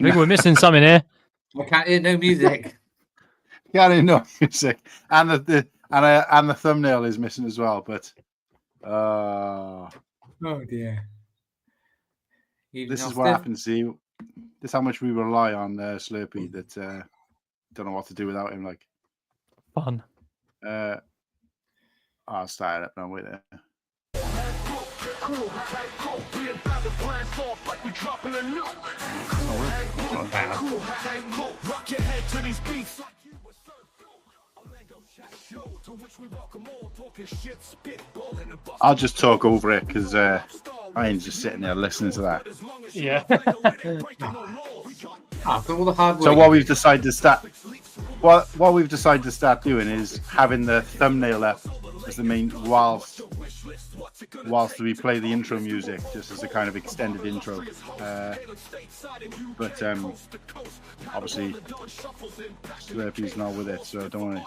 think we're missing something here. I can't hear no music. Can't hear no music, and the thumbnail is missing as well. But oh dear. This is what happens. See, this is how much we rely on Slurpy. That don't know what to do without him. Like fun. I'll start it up now. Wait there. I'll just talk over it because I ain't just sitting there listening to that. Yeah. After all the hard work. So what we've decided to start, what we've decided to start doing is having the thumbnail up as the main whilst we play the intro music, just as a kind of extended intro. But obviously Slurpy's not with it, so don't worry.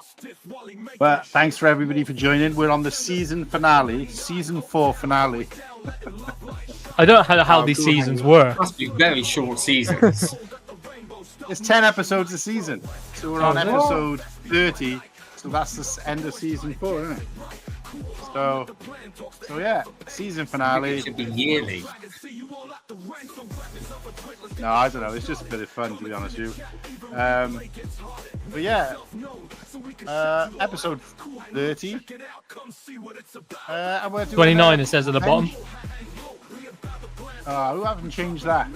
But thanks for everybody for joining. We're on the season 4 finale. I don't know how these seasons work. Must be very short seasons. It's 10 episodes a season, so we're on episode 30. So that's the end of season 4, isn't it? So yeah, season finale. It should be yearly. No, I don't know. It's just a bit of fun, to be honest with you. But yeah, episode 30. And we're doing 29. It says at the bottom. Who haven't changed that?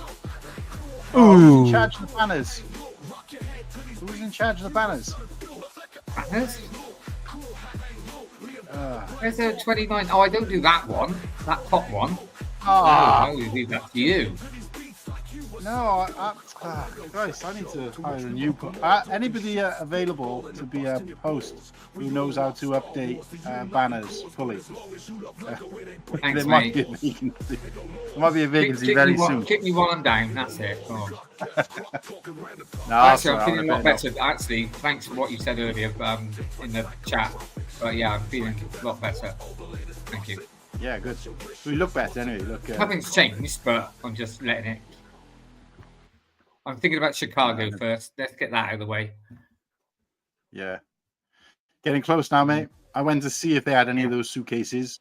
Ooh. Who's in charge of the banners? Who's in charge of the banners? Banners? Where's the 29? Oh, I don't do that one. That top one. I will leave that to you. No, guys, I need to hire a new. Anybody available to be a host who knows how to update banners fully? Thanks, there mate. Might be a vacancy very soon. Kick me while I'm down. That's it. Come on. No, actually, I'm feeling a lot better. Actually, thanks for what you said earlier in the chat. But yeah, I'm feeling a lot better. Thank you. Yeah, good. We look better anyway. Look. Nothing's changed, but I'm just letting it. I'm thinking about Chicago first. Let's get that out of the way. Yeah. Getting close now, mate. I went to see if they had any of those suitcases.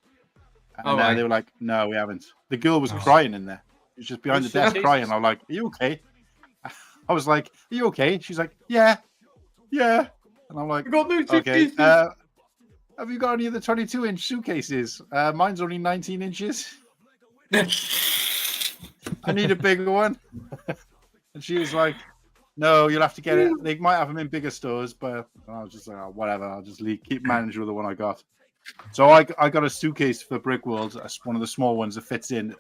And they were like, no, we haven't. The girl was crying in there. She was just behind the desk crying. I'm like, are you okay? I was like, are you okay? She's like, yeah. And I'm like, okay. Have you got any of the 22-inch suitcases? Mine's only 19 inches. I need a bigger one. And she was like, no, you'll have to get it. They might have them in bigger stores, but I was just like, oh, whatever. I'll just keep managing with the one I got. So I got a suitcase for Brick World. That's one of the small ones that fits in,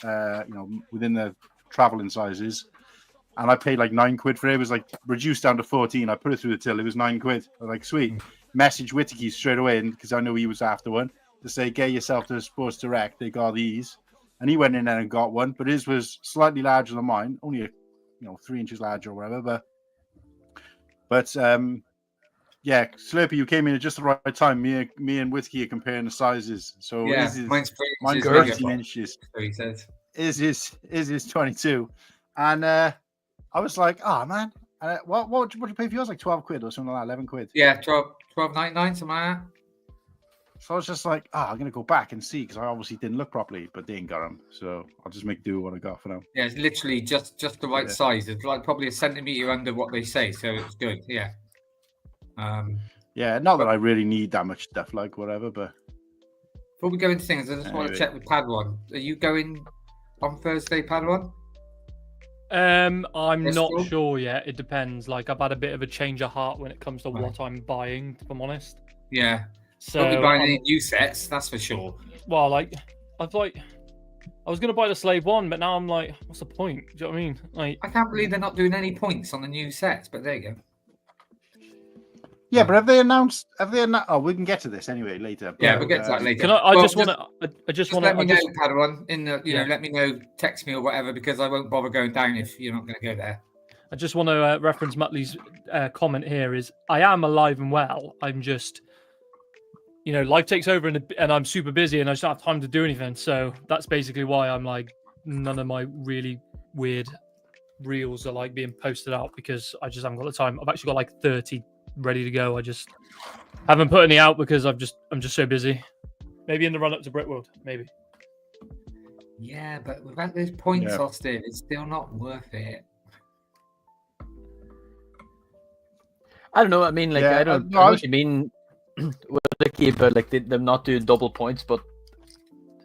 within the traveling sizes. And I paid like £9 for it. It was like reduced down to 14. I put it through the till. It was £9. I was like, sweet. Message Whittakee straight away because I know he was after one to say, get yourself to Sports Direct. They got these. And he went in there and got one, but his was slightly larger than mine, only 3 inches larger or whatever. But yeah, Slurpy, you came in at just the right time. Me and Whittakee are comparing the sizes. So yeah, mine's 13 inches. So he says. Is 22, and I was like, oh man, what did you pay for yours? Like £12 or something like that, £11. Yeah, 12.99, something like that. So I was just like, I'm going to go back and see because I obviously didn't look properly, but they ain't got them. So I'll just make do with what I got for now. Yeah, it's literally just the right size. It's like probably a centimetre under what they say, so it's good. Yeah. Yeah, not that I really need that much stuff, like whatever, but... Before we go into things, I just want to check with Padawan. Are you going on Thursday, Padawan? I'm not sure yet. It depends. Like, I've had a bit of a change of heart when it comes to what I'm buying, if I'm honest. Yeah. So Not be buying any new sets, that's for sure. Well, I was gonna buy the Slave one, but now I'm like, what's the point? Do you know what I mean? Like, I can't believe they're not doing any points on the new sets, but there you go. Yeah, but have they announced? Oh, we can get to this anyway later. But, yeah, we'll get to that later. Can I just want to let me know, Padawan. Let me know, text me or whatever, because I won't bother going down if you're not going to go there. I just want to reference Muttley's comment here. Is I am alive and well. I'm just. Life takes over and I'm super busy and I just don't have time to do anything. So that's basically why I'm like, none of my really weird reels are like being posted out because I just haven't got the time. I've actually got like 30 ready to go. I just haven't put any out because I'm just so busy. Maybe in the run up to Brickworld, maybe. Yeah, but without those points, Austin, it's still not worth it. I don't know. I mean, like, I don't know what you mean with Whittakee about like them not doing double points, but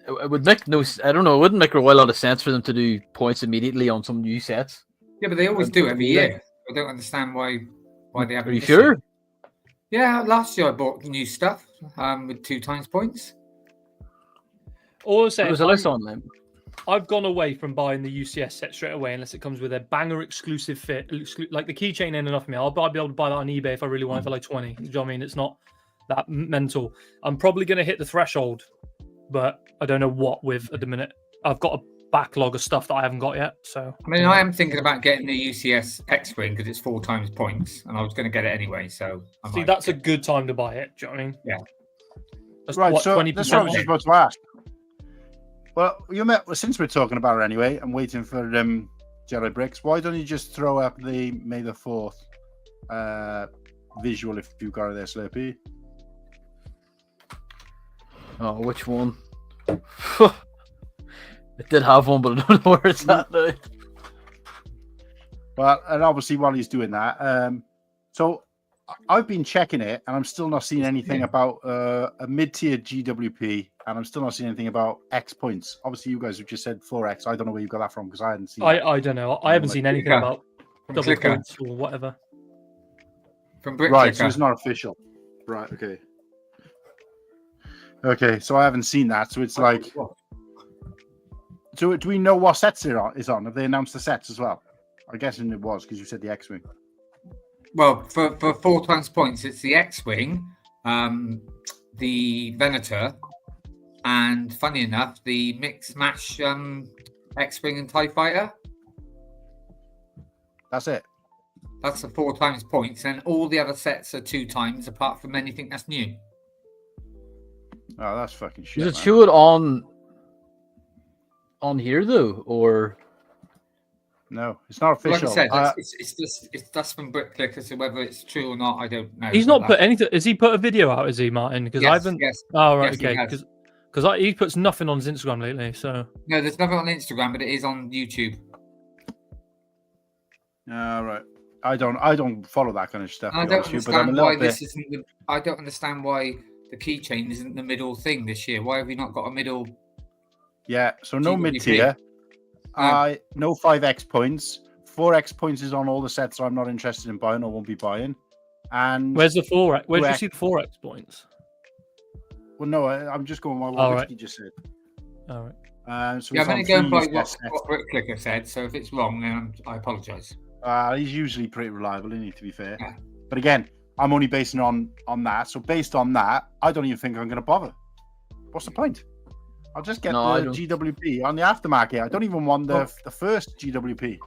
it would make I don't know. It wouldn't make a lot of sense for them to do points immediately on some new sets. Yeah, but they always do every year. I don't understand why they haven't. Are you sure? Yeah, last year I bought new stuff with 2 times points. Also, it was a list on them. I've gone away from buying the UCS set straight away unless it comes with a banger exclusive fit. Like the keychain ain't enough for me. I'll be able to buy that on eBay if I really want it for like 20. Do you know what I mean? It's not that mental. I'm probably going to hit the threshold, but I don't know what with at the minute. I've got a backlog of stuff that I haven't got yet. So I mean, I am thinking about getting the UCS X-Wing because it's 4 times points, and I was going to get it anyway. So that's a good time to buy it. Do you know what I mean? Yeah. That's right. what, So 20% that's what I was just about to ask. Well, since we're talking about it anyway, I'm waiting for Jedimasterbrix. Why don't you just throw up the May the 4th visual if you've got it there, Slurpy? Oh, which one? It did have one, but I don't know where it's at now. Well, and obviously while he's doing that, so I've been checking it, and I'm still not seeing anything about a mid-tier GWP, and I'm still not seeing anything about X points. Obviously, you guys have just said 4X. I don't know where you got that from because I hadn't seen. I don't know. I haven't seen anything about double points or whatever. From Brick right, so it's not official. Right. Okay. Okay, so I haven't seen that. So it's like. So do we know what sets it is on? Have they announced the sets as well? I guess it was because you said the X-Wing. Well, for 4 times points, it's the X-Wing, the Venator, and funny enough, the Mix Mash X-Wing and TIE Fighter. That's it. That's the 4 times points, and all the other sets are 2 times, apart from anything that's new. Oh, that's fucking shit. Does it show it on here though, or? No, it's not official. Like I said, it's just from Brick Clicker, so whether it's true or not, I don't know. He's not put anything. Has he put a video out? Is he, Martin? Because I haven't. Yes. Oh right, yes, okay. Because he puts nothing on his Instagram lately. So no, there's nothing on Instagram, but it is on YouTube. Right. I don't follow that kind of stuff. I don't understand why this isn't. I don't understand why the keychain isn't the middle thing this year. Why have we not got a middle? Yeah, so no mid-tier. No 5X points. 4X points is on all the sets I'm not interested in buying or won't be buying. And where's the 4X? Where did you see the 4X points? Well, no, I'm just going by what Whittakee just said. All right. So I'm only going by what Brick Clicker said. So if it's wrong, then I apologise. He's usually pretty reliable, isn't he, to be fair. Yeah. But again, I'm only basing on that. So based on that, I don't even think I'm going to bother. What's the point? I'll just get the GWP on the aftermarket. I don't even want the first GWP.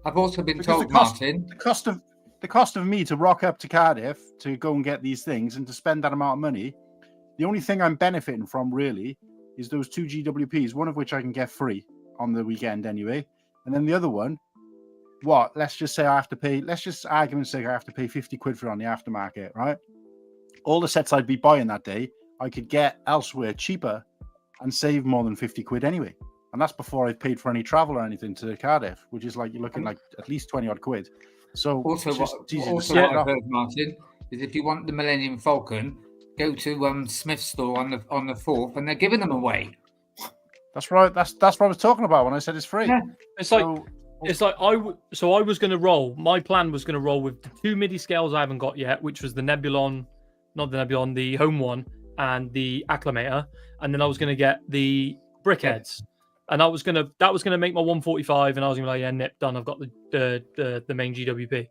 I've also been told, Martin, the cost of me to rock up to Cardiff to go and get these things and to spend that amount of money, the only thing I'm benefiting from really is those 2 GWPs, one of which I can get free on the weekend anyway. And then the other one, let's just say I have to pay, let's just argument's sake, I have to pay 50 quid for it on the aftermarket, right? All the sets I'd be buying that day, I could get elsewhere cheaper and save more than 50 quid anyway. And that's before I've paid for any travel or anything to Cardiff, which is like you're looking like at least 20 odd quid. So also what I've heard, Martin, is if you want the Millennium Falcon, go to Smith's store on the 4th, and they're giving them away. That's right. That's what I was talking about when I said it's free. Yeah. It's like I was going to roll. My plan was going to roll with the 2 MIDI scales I haven't got yet, which was the Nebulon, not the Nebulon, the home one, and the Acclamator, and then I was going to get the Brickheads, and that was going to make my 145, and I was going to be like, yeah, nip, done. I've got the main GWP.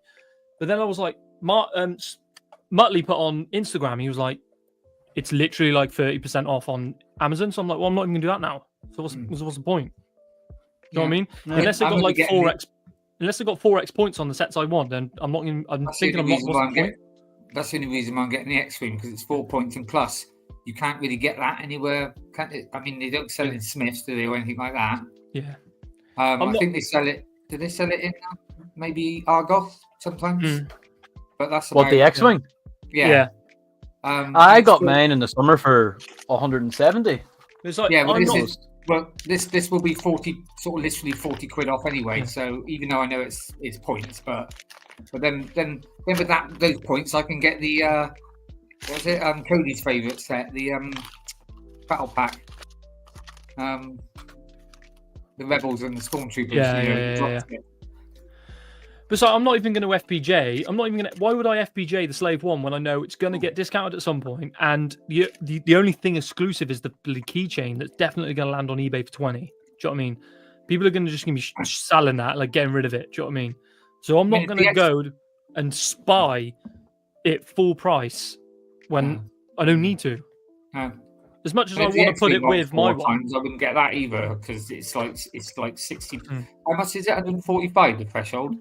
But then I was like, Muttley put on Instagram, he was like, it's literally like 30% off on Amazon. So I'm like, well, I'm not even going to do that now. So what's the point? You know what I mean? No, unless they got like 4X, unless they got 4X points on the sets I want, then I'm not. What's the point? That's the only reason why I'm getting the X-Wing, because it's 4 points and plus. You can't really get that anywhere, can it? I mean, they don't sell it in Smiths, do they, or anything like that? Yeah. I think they sell it do they sell it in maybe Argos sometimes? But that's What, the X-Wing? Yeah. I got mine in the summer for 170. It's like, yeah, well, this will be 40, sort of literally 40 quid off anyway. Yeah. So even though I know it's points, but then with those points, I can get the what was it? Cody's favourite set, the battle pack. The rebels and the stormtroopers. Yeah. But so I'm not even going to FPJ. I'm not even going to. Why would I FPJ the Slave One when I know it's going to get discounted at some point? And the only thing exclusive is the keychain that's definitely going to land on eBay for 20. Do you know what I mean? People are going to be selling that, like getting rid of it. Do you know what I mean? So I'm not going to go and spy it full price when I don't need to. As much as I want to put it with my one, I wouldn't get that either because it's like 60. How much is it? 145 the threshold.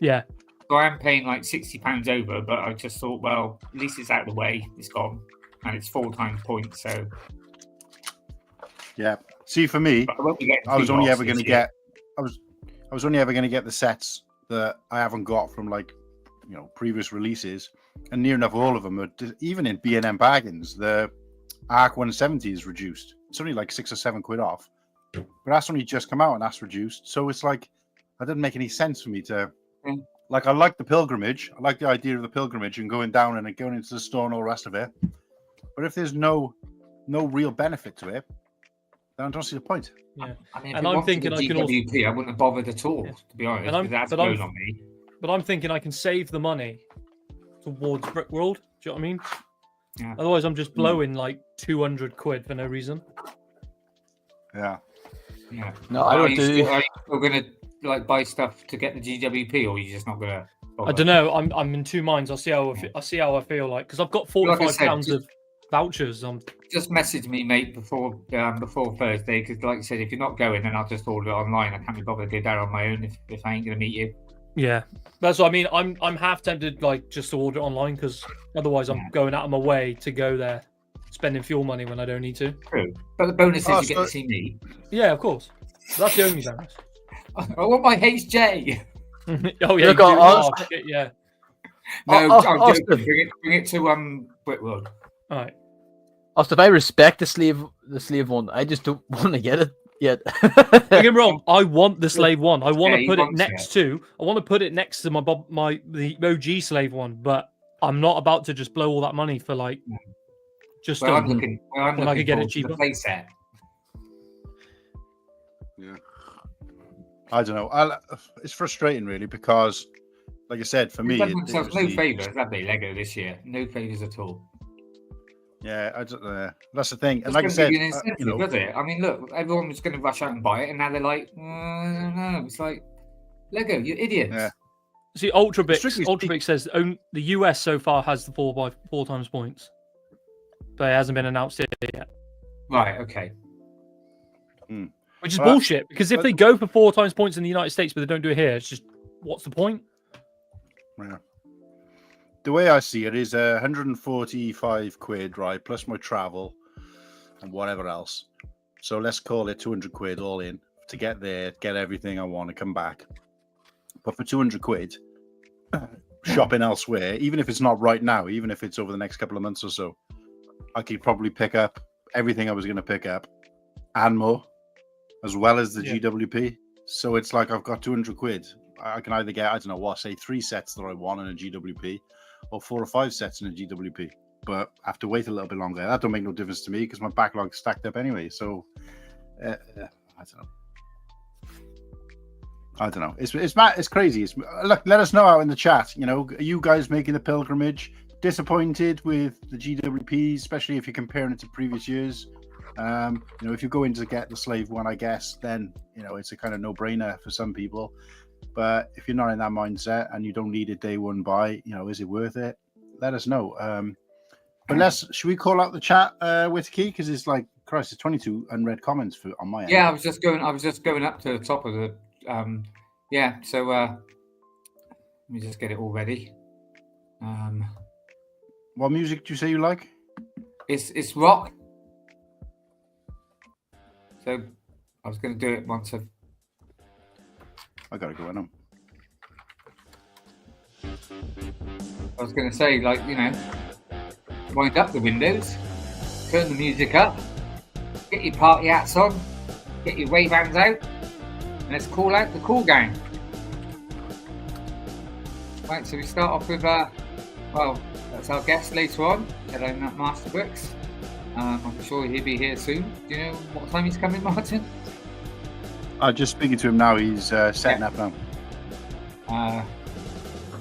Yeah. So I am paying like £60 over, but I just thought, well, at least it's out of the way. It's gone, and it's 4 times points. So yeah. See, for me, I was only ever going to get. I was only ever going to get the sets that I haven't got from previous releases, and near enough all of them are even in B&M bargains. The Arc 170 is reduced. It's only like 6 or 7 quid off, but that's only just come out and that's reduced. So it's like that didn't make any sense for me to like. I like the pilgrimage. I like the idea of the pilgrimage and going down and going into the store and all the rest of it. But if there's no real benefit to it, then I don't see the point. Yeah, I mean, and I'm thinking I can also. I wouldn't have bothered at all, to be honest. But I'm thinking I can save the money towards Brickworld. Do you know what I mean? Yeah. Otherwise, I'm just blowing like 200 quid for no reason. Yeah. No, I don't do. Are you still going to buy stuff to get the GWP, or are you just not going to? I don't know. I'm in two minds. I'll see how I feel like because I've got £45 of vouchers. Just message me, mate, before Thursday because, like I said, if you're not going, then I'll just order it online. I can't be bothered to go down on my own if I ain't going to meet you. Yeah, that's what I mean. I'm half tempted just to order it online because otherwise I'm going out of my way to go there, spending fuel money when I don't need to. True, but the bonus is you get to see me. Yeah, of course. That's the only bonus. I want my HJ. Oh yeah, yeah. No, I'm joking. Bring it to Whitworld. All right. Austin, I respect the slave one. I just don't want to get it yet. Don't get me wrong. I want the Slave One. I want to put it next to. I want to put it next to the OG Slave One, but I'm not about to just blow all that money for just when I could get it cheaper. Yeah. I don't know. It's frustrating, really, because, like I said, for me, no favours, have they, Lego this year? No favours at all. Yeah, that's the thing. And like I said, does it? I mean, look, everyone was going to rush out and buy it, and now they're like, I don't know. It's like Lego, you idiots. Yeah. See, Ultrabix says the US so far has the 4 times points, but it hasn't been announced yet. Right. Okay. Which is bullshit because if they go for 4 times points in the United States, but they don't do it here, it's just what's the point? Yeah. The way I see it is 145 quid, right, plus my travel and whatever else. So let's call it 200 quid all in to get there, get everything I want to come back. But for 200 quid, shopping elsewhere, even if it's not right now, even if it's over the next couple of months or so, I could probably pick up everything I was going to pick up and more, as well as the GWP. So it's like I've got 200 quid. I can either get, I don't know what, say 3 sets that I want in a GWP, or 4 or 5 sets in a GWP, but I have to wait a little bit longer. That don't make no difference to me because my backlog's stacked up anyway. So I don't know. It's crazy. Look, let us know out in the chat. Are you guys making the pilgrimage? Disappointed with the GWPs, especially if you're comparing it to previous years? If you go in to get the Slave One, I guess, then it's a kind of no-brainer for some people. But if you're not in that mindset and you don't need a day one buy, is it worth it? Let us know. Should we call out the chat, Whittakee? Because it's like, Christ, it's 22 unread comments on my end. Yeah, I was just going up to the top of the. So let me just get it all ready. What music do you say you like? It's rock. So I was going to do it once I've. I gotta go in them. I was going to say, like, wind up the windows, turn the music up, get your party hats on, get your Ray-Bans out, and let's call out the Cool Gang. Right, so we start off with, that's our guest later on, Jedimasterbrix. I'm sure he'll be here soon. Do you know what time he's coming, Martin? I'm just speaking to him now. He's setting up now.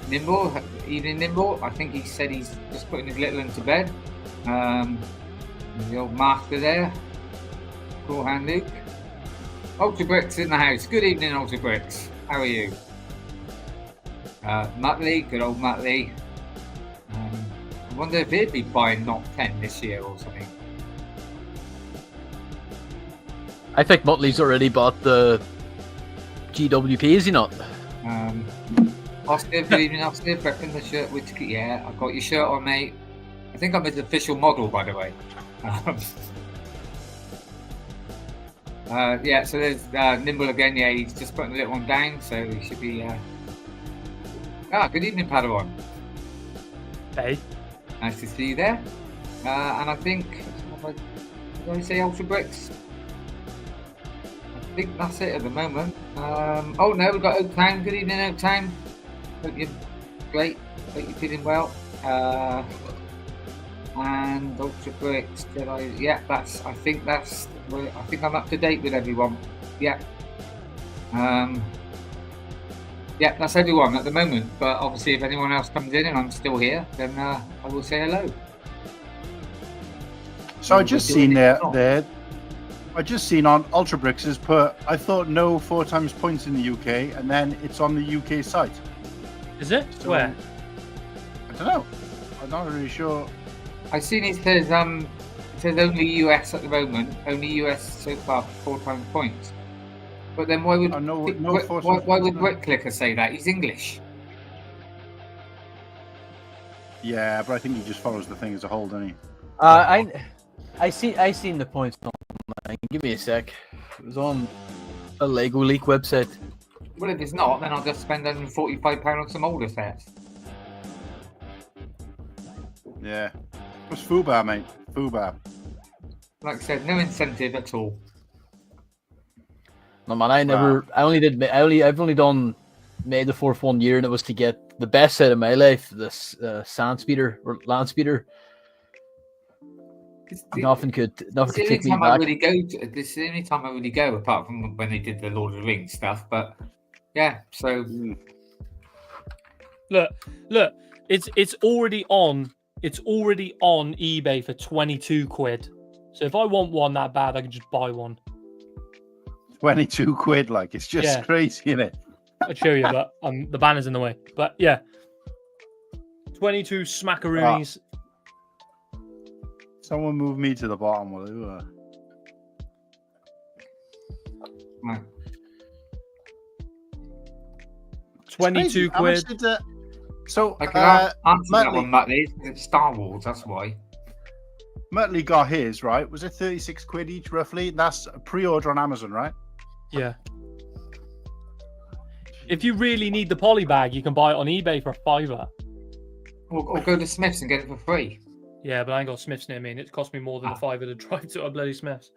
Nimble, evening Nimble. I think he said he's just putting his little one to bed. The old master there. Cool Han Luke. Ultrabrix in the house. Good evening, Ultrabrix. How are you? Muttley, good old Muttley. I wonder if he'd be buying Knock 10 this year or something. I think Muttley's already bought the GWP, is he not? Austin, good evening, Austin. Repping the shirt, Whittakee. Yeah, I got your shirt on, mate. I think I'm his official model, by the way. Yeah, so there's Nimble again. Yeah, he's just putting a little one down, so he should be. Good evening, Padawan. Hey. Nice to see you there. And I think, did I say Ultrabrix? I think that's it at the moment. Oh no, we've got Oaktown. Good evening, Oaktown. Hope you're great. Hope you're feeling well. And Ultrabrix. Yeah, I think I'm up to date with everyone. Yeah. Yeah, that's everyone at the moment. But obviously, if anyone else comes in and I'm still here, then I will say hello. So I just seen there. I just seen on Ultrabrix has put. I thought no 4 times points in the UK, and then it's on the UK site. Is it? So, where? I don't know. I'm not really sure. I've seen it says only US at the moment. Only US so far for 4 times points. But then why would why would Brett Clicker say that? He's English. Yeah, but I think he just follows the thing as a whole, doesn't he? I seen the points online. Give me a sec. It was on a Lego Leak website. Well, if it's not, then I'll just spend £145 on some older sets. Yeah. What's Fubar, mate? Fubar. Like I said, no incentive at all. No man, I've only done May the 4th 1 year, and it was to get the best set of my life, this Sand Speeder or Land Speeder. Nothing could take me back. This is the only time I really go, apart from when they did the Lord of the Rings stuff. But yeah, so look, it's already on eBay for 22 quid. So if I want one that bad, I can just buy one. 22 quid, like it's just crazy, isn't it? I'd show you, but the banner's in the way. But yeah, 22 smackaroonies. Someone move me to the bottom, will you? Right. 22 quid. So I can answer that one, Muttley. It's Star Wars, that's why. Muttley got his, right? Was it 36 quid each, roughly? That's a pre-order on Amazon, right? Yeah. If you really need the poly bag, you can buy it on eBay for £5. Or go to Smith's and get it for free. Yeah, but I ain't got Smith's near me, and it cost me more than a £5 to drive to a bloody Smith's.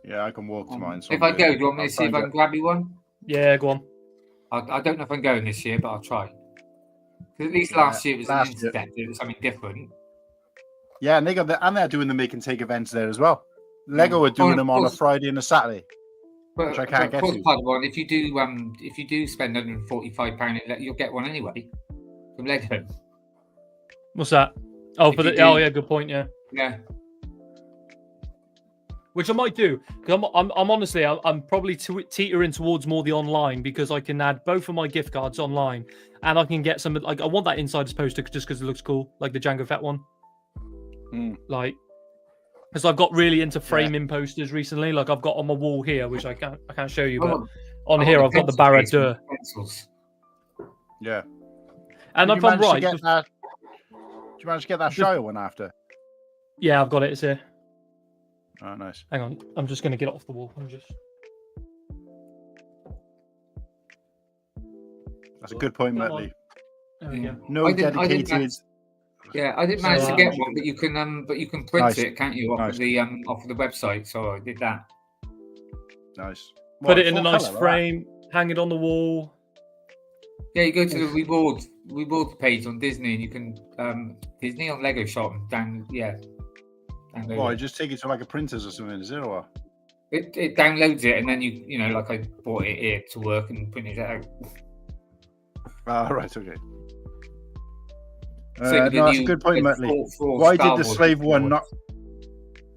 Yeah, I can walk to mine. If I go, do you want me to see if I can grab you one? Yeah, go on. I don't know if I'm going this year, but I'll try. Because at least last year it was an incident. It was something different. Yeah, and they're doing the make and take events there as well. Lego are doing them on a Friday and a Saturday, which I can't get to. If you do spend £145, you'll get one anyway from Lego. What's that? Oh, yeah, good point. Yeah. Yeah. Which I might do, because I'm honestly I'm probably teetering towards more the online, because I can add both of my gift cards online, and I can get some, like, I want that Insiders poster just because it looks cool, like the Jango Fett one. Like, because I've got really into framing posters recently. Like I've got on my wall here, which I can't show you, but on here I've got the Barad-dûr. Yeah. And if I'm right, did you manage to get that Shire one after? Yeah, I've got it. It's here. Oh, nice. Hang on, I'm just going to get it off the wall. That's a good point, Come on. Metley. There we go. No I didn't dedicated. manage- Yeah, I didn't manage to get one, but you can print Nice. it, can't you, off Nice. of the website? So I did that. Nice. Put it in a full nice colour, frame, hang it on the wall. Yeah, you go to the rewards page on Disney, and you can Disney on Lego Shop and download Well, it. just take it to like a printer's or something, is it? Or It downloads it, and then you know, like I bought it here to work and printed it out. right, okay. So No, that's a good point, Metley. Why did the slave one not?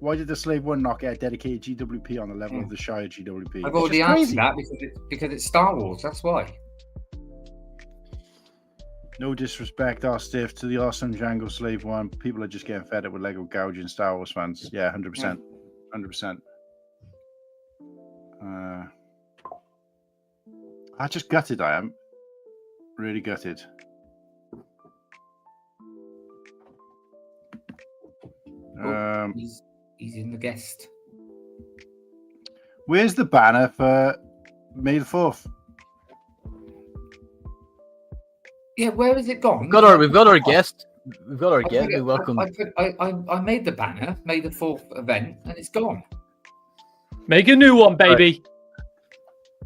Why did the slave one not get a dedicated GWP on the level of the Shire GWP? I've already answered that because it's Star Wars. That's why. No disrespect, our stiff to the awesome Django Slave one. People are just getting fed up with Lego gouging Star Wars fans. Yeah, 100%. 100%. I just gutted, I am. Really gutted. He's in the guest. Where's the banner for May the 4th? Yeah, where has it gone? We've got our guest. We've got our guest. We welcome. I made the banner, May the 4th event, and it's gone. Make a new one, baby.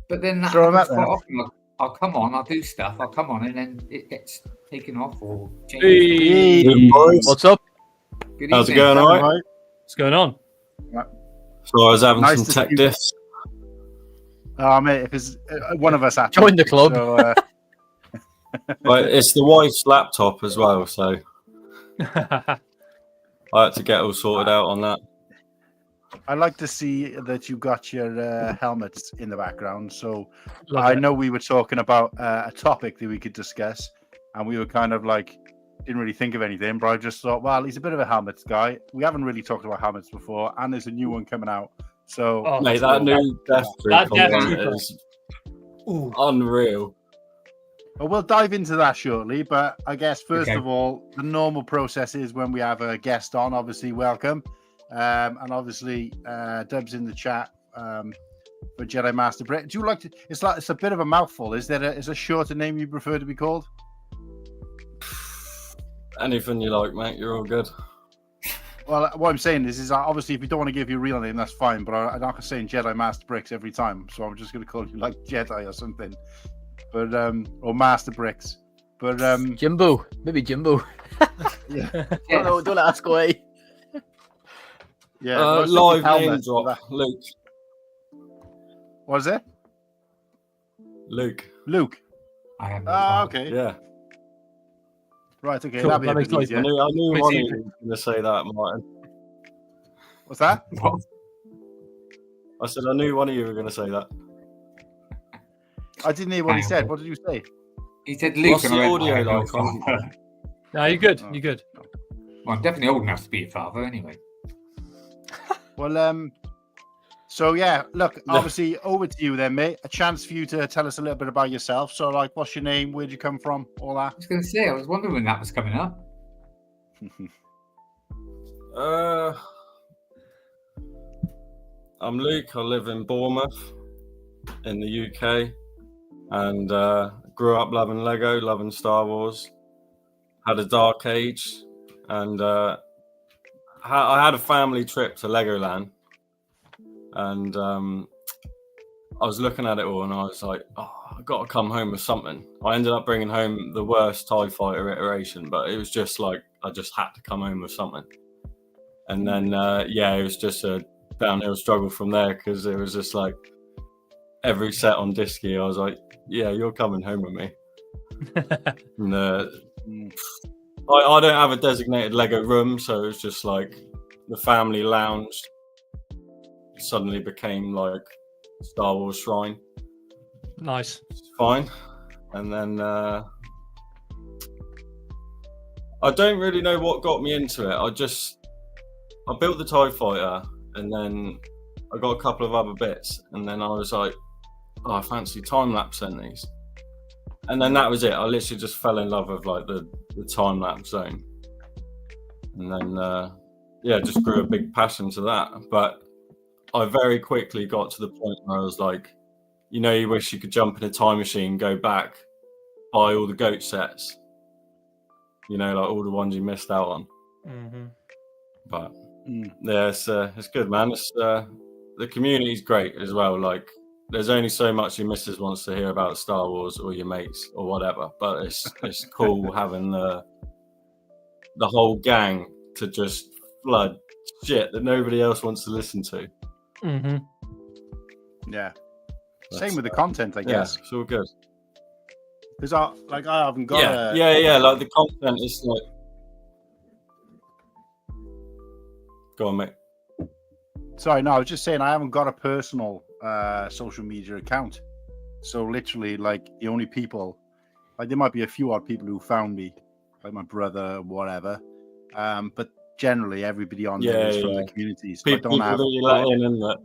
But then that Throw 'em happens out quite there. often. I'll come on, I'll do stuff, I'll come on, and then it gets taken off or changed. Hey. Good boys. What's up? Good How's it evening. going? All right. What's going on? So I was having Nice some to tech see you. diffs. Oh, mate, if it's one of us, actually. Join the club. So, But it's the wife's laptop as well, so I had to get all sorted out on that. I like to see that you got your helmets in the background. So Love I it. know we were talking about a topic that we could discuss, and we were kind of like, didn't really think of anything, but I just thought, well, he's a bit of a helmets guy. We haven't really talked about helmets before, and there's a new one coming out. So, Oh, Mate, that new that DeathTrooper DeathTrooper. one is Ooh. unreal. well, we'll dive into that shortly. But I guess, first Okay. of all, the normal process is when we have a guest on, obviously, welcome. And obviously, Dub's in the chat for Jedimasterbrix. Do you like to? It's a bit of a mouthful. Is a shorter name you prefer to be called? Anything you like, mate. You're all good. Well, what I'm saying is obviously if you don't want to give your real name, that's fine. But I'm not saying Jedimasterbrix every time, so I'm just going to call you like Jedi or something. But or Masterbrix. But Jimbo. Maybe Jimbo. yeah, No, don't ask away. yeah. I was Live thinking name helmet, drop. that- Luke. What is it? Luke. Luke. I am. Oh, okay. Yeah. Right. Okay. Cool, That'd be that a makes bit life easier. I knew Quiz one of easy. you was going to say that, Martin. What's that? What? I said I knew one of you were going to say that. I didn't hear what he Hang said. on. What did you say? He said Luke. What's and the I went, audio "I am your like on- father." No, you're good. Oh. You're good. Well, I'm definitely old enough to be your father, anyway. Well, so yeah, look, obviously over to you then, mate. A chance for you to tell us a little bit about yourself. So, like, what's your name? Where'd you come from? All that. I was going to say, I was wondering when that was coming up. I'm Luke. I live in Bournemouth in the UK and grew up loving Lego, loving Star Wars. Had a dark age and I had a family trip to Legoland and I was looking at it all and I was like, oh, I've got to come home with something. I ended up bringing home the worst TIE Fighter iteration, but it was just like, I just had to come home with something. And then, it was just a downhill struggle from there because it was just like every set on Disky, I was like, yeah, you're coming home with me. And, I don't have a designated Lego room, so it was just like the family lounge suddenly became like Star Wars shrine. Nice. It's fine. And then I don't really know what got me into it. I built the TIE Fighter and then I got a couple of other bits and then I was like, oh, I fancy time-lapse in these. And then that was it. I literally just fell in love with like the time-lapse zone. And then, just grew a big passion to that. But I very quickly got to the point where I was like, you know, you wish you could jump in a time machine, go back buy all the goat sets. You know, like all the ones you missed out on. Mm-hmm. But yeah, it's good, man. It's the community's great as well. Like, there's only so much your missus wants to hear about Star Wars or your mates or whatever. But it's cool having the whole gang to just flood shit that nobody else wants to listen to. Mm-hmm. Yeah. Same with the content, I guess. Yeah, it's all good. Because I haven't got yeah. Like the content is like. Go on, mate. Sorry, no, I was just saying I haven't got a personal social media account. So literally, like, the only people, like, there might be a few odd people who found me, like my brother, whatever. But generally, everybody on there is from the communities. So people that you let in that.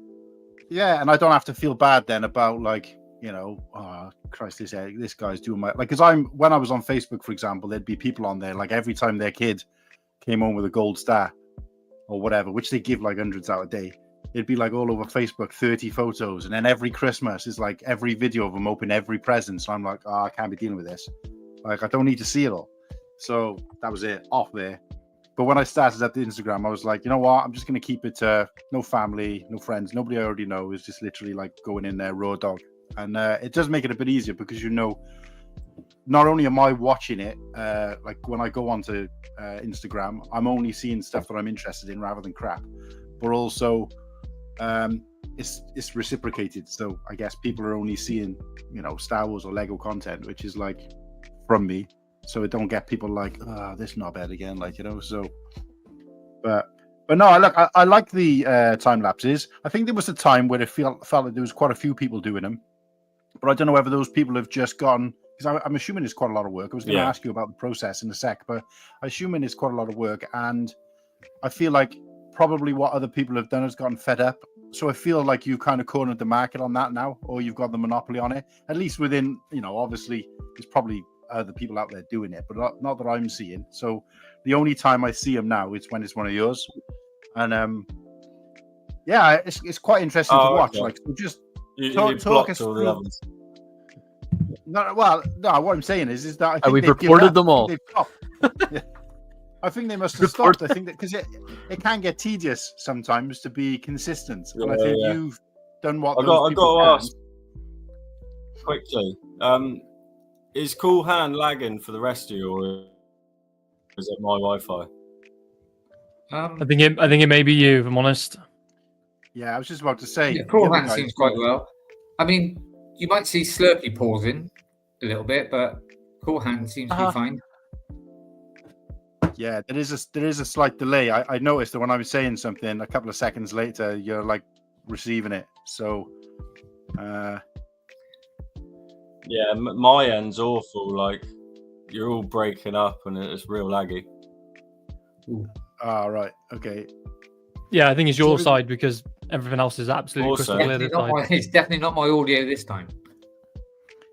Yeah, and I don't have to feel bad then about, like, you know, oh Christ, this guy's doing my, like, because when I was on Facebook, for example, there'd be people on there, like, every time their kid came home with a gold star or whatever, which they give like hundreds out a day, it'd be like all over Facebook, 30 photos, and then every Christmas is like every video of them open every present. So I'm like, I can't be dealing with this. Like, I don't need to see it all. So that was it, off there. But when I started at the Instagram, I was like, you know what? I'm just going to keep it no family, no friends, nobody I already know. It's just literally like going in there raw dog. And it does make it a bit easier because, you know, not only am I watching it, like when I go onto Instagram, I'm only seeing stuff that I'm interested in rather than crap. But also, it's reciprocated. So I guess people are only seeing, you know, Star Wars or Lego content, which is like from me. So it don't get people like, this knobhead again, like, you know. So, but no, I like the time lapses. I think there was a time where it felt like there was quite a few people doing them, but I don't know whether those people have just gone. Because I'm assuming it's quite a lot of work. I was going to ask you about the process in a sec, but I'm assuming it's quite a lot of work. And I feel like probably what other people have done has gotten fed up. So I feel like you kind of cornered the market on that now, or you've got the monopoly on it, at least within, you know, obviously there's probably other people out there doing it, but not that I'm seeing. So the only time I see them now is when it's one of yours. And yeah, it's quite interesting to watch. Okay. Like, so just talk us through. Others. No, what I'm saying is that I think we've reported them all. Yeah. I think they must have stopped. I think that because it can get tedious sometimes to be consistent. And I think you've done what I got to ask quickly. Is Cool Han lagging for the rest of you, or is it my Wi-Fi? I think it may be you, if I'm honest. Yeah, I was just about to say. Yeah, Cool Han seems quite well. I mean, you might see Slurpy pausing a little bit, but Cool Han seems to be fine. Yeah, there is a slight delay. I noticed that when I was saying something, a couple of seconds later, you're like receiving it. So, yeah, my end's awful. Like, you're all breaking up, and it's real laggy. Right. Okay. Yeah, I think it's your side because everything else is absolutely crystal clear this time. It's definitely not my audio this time.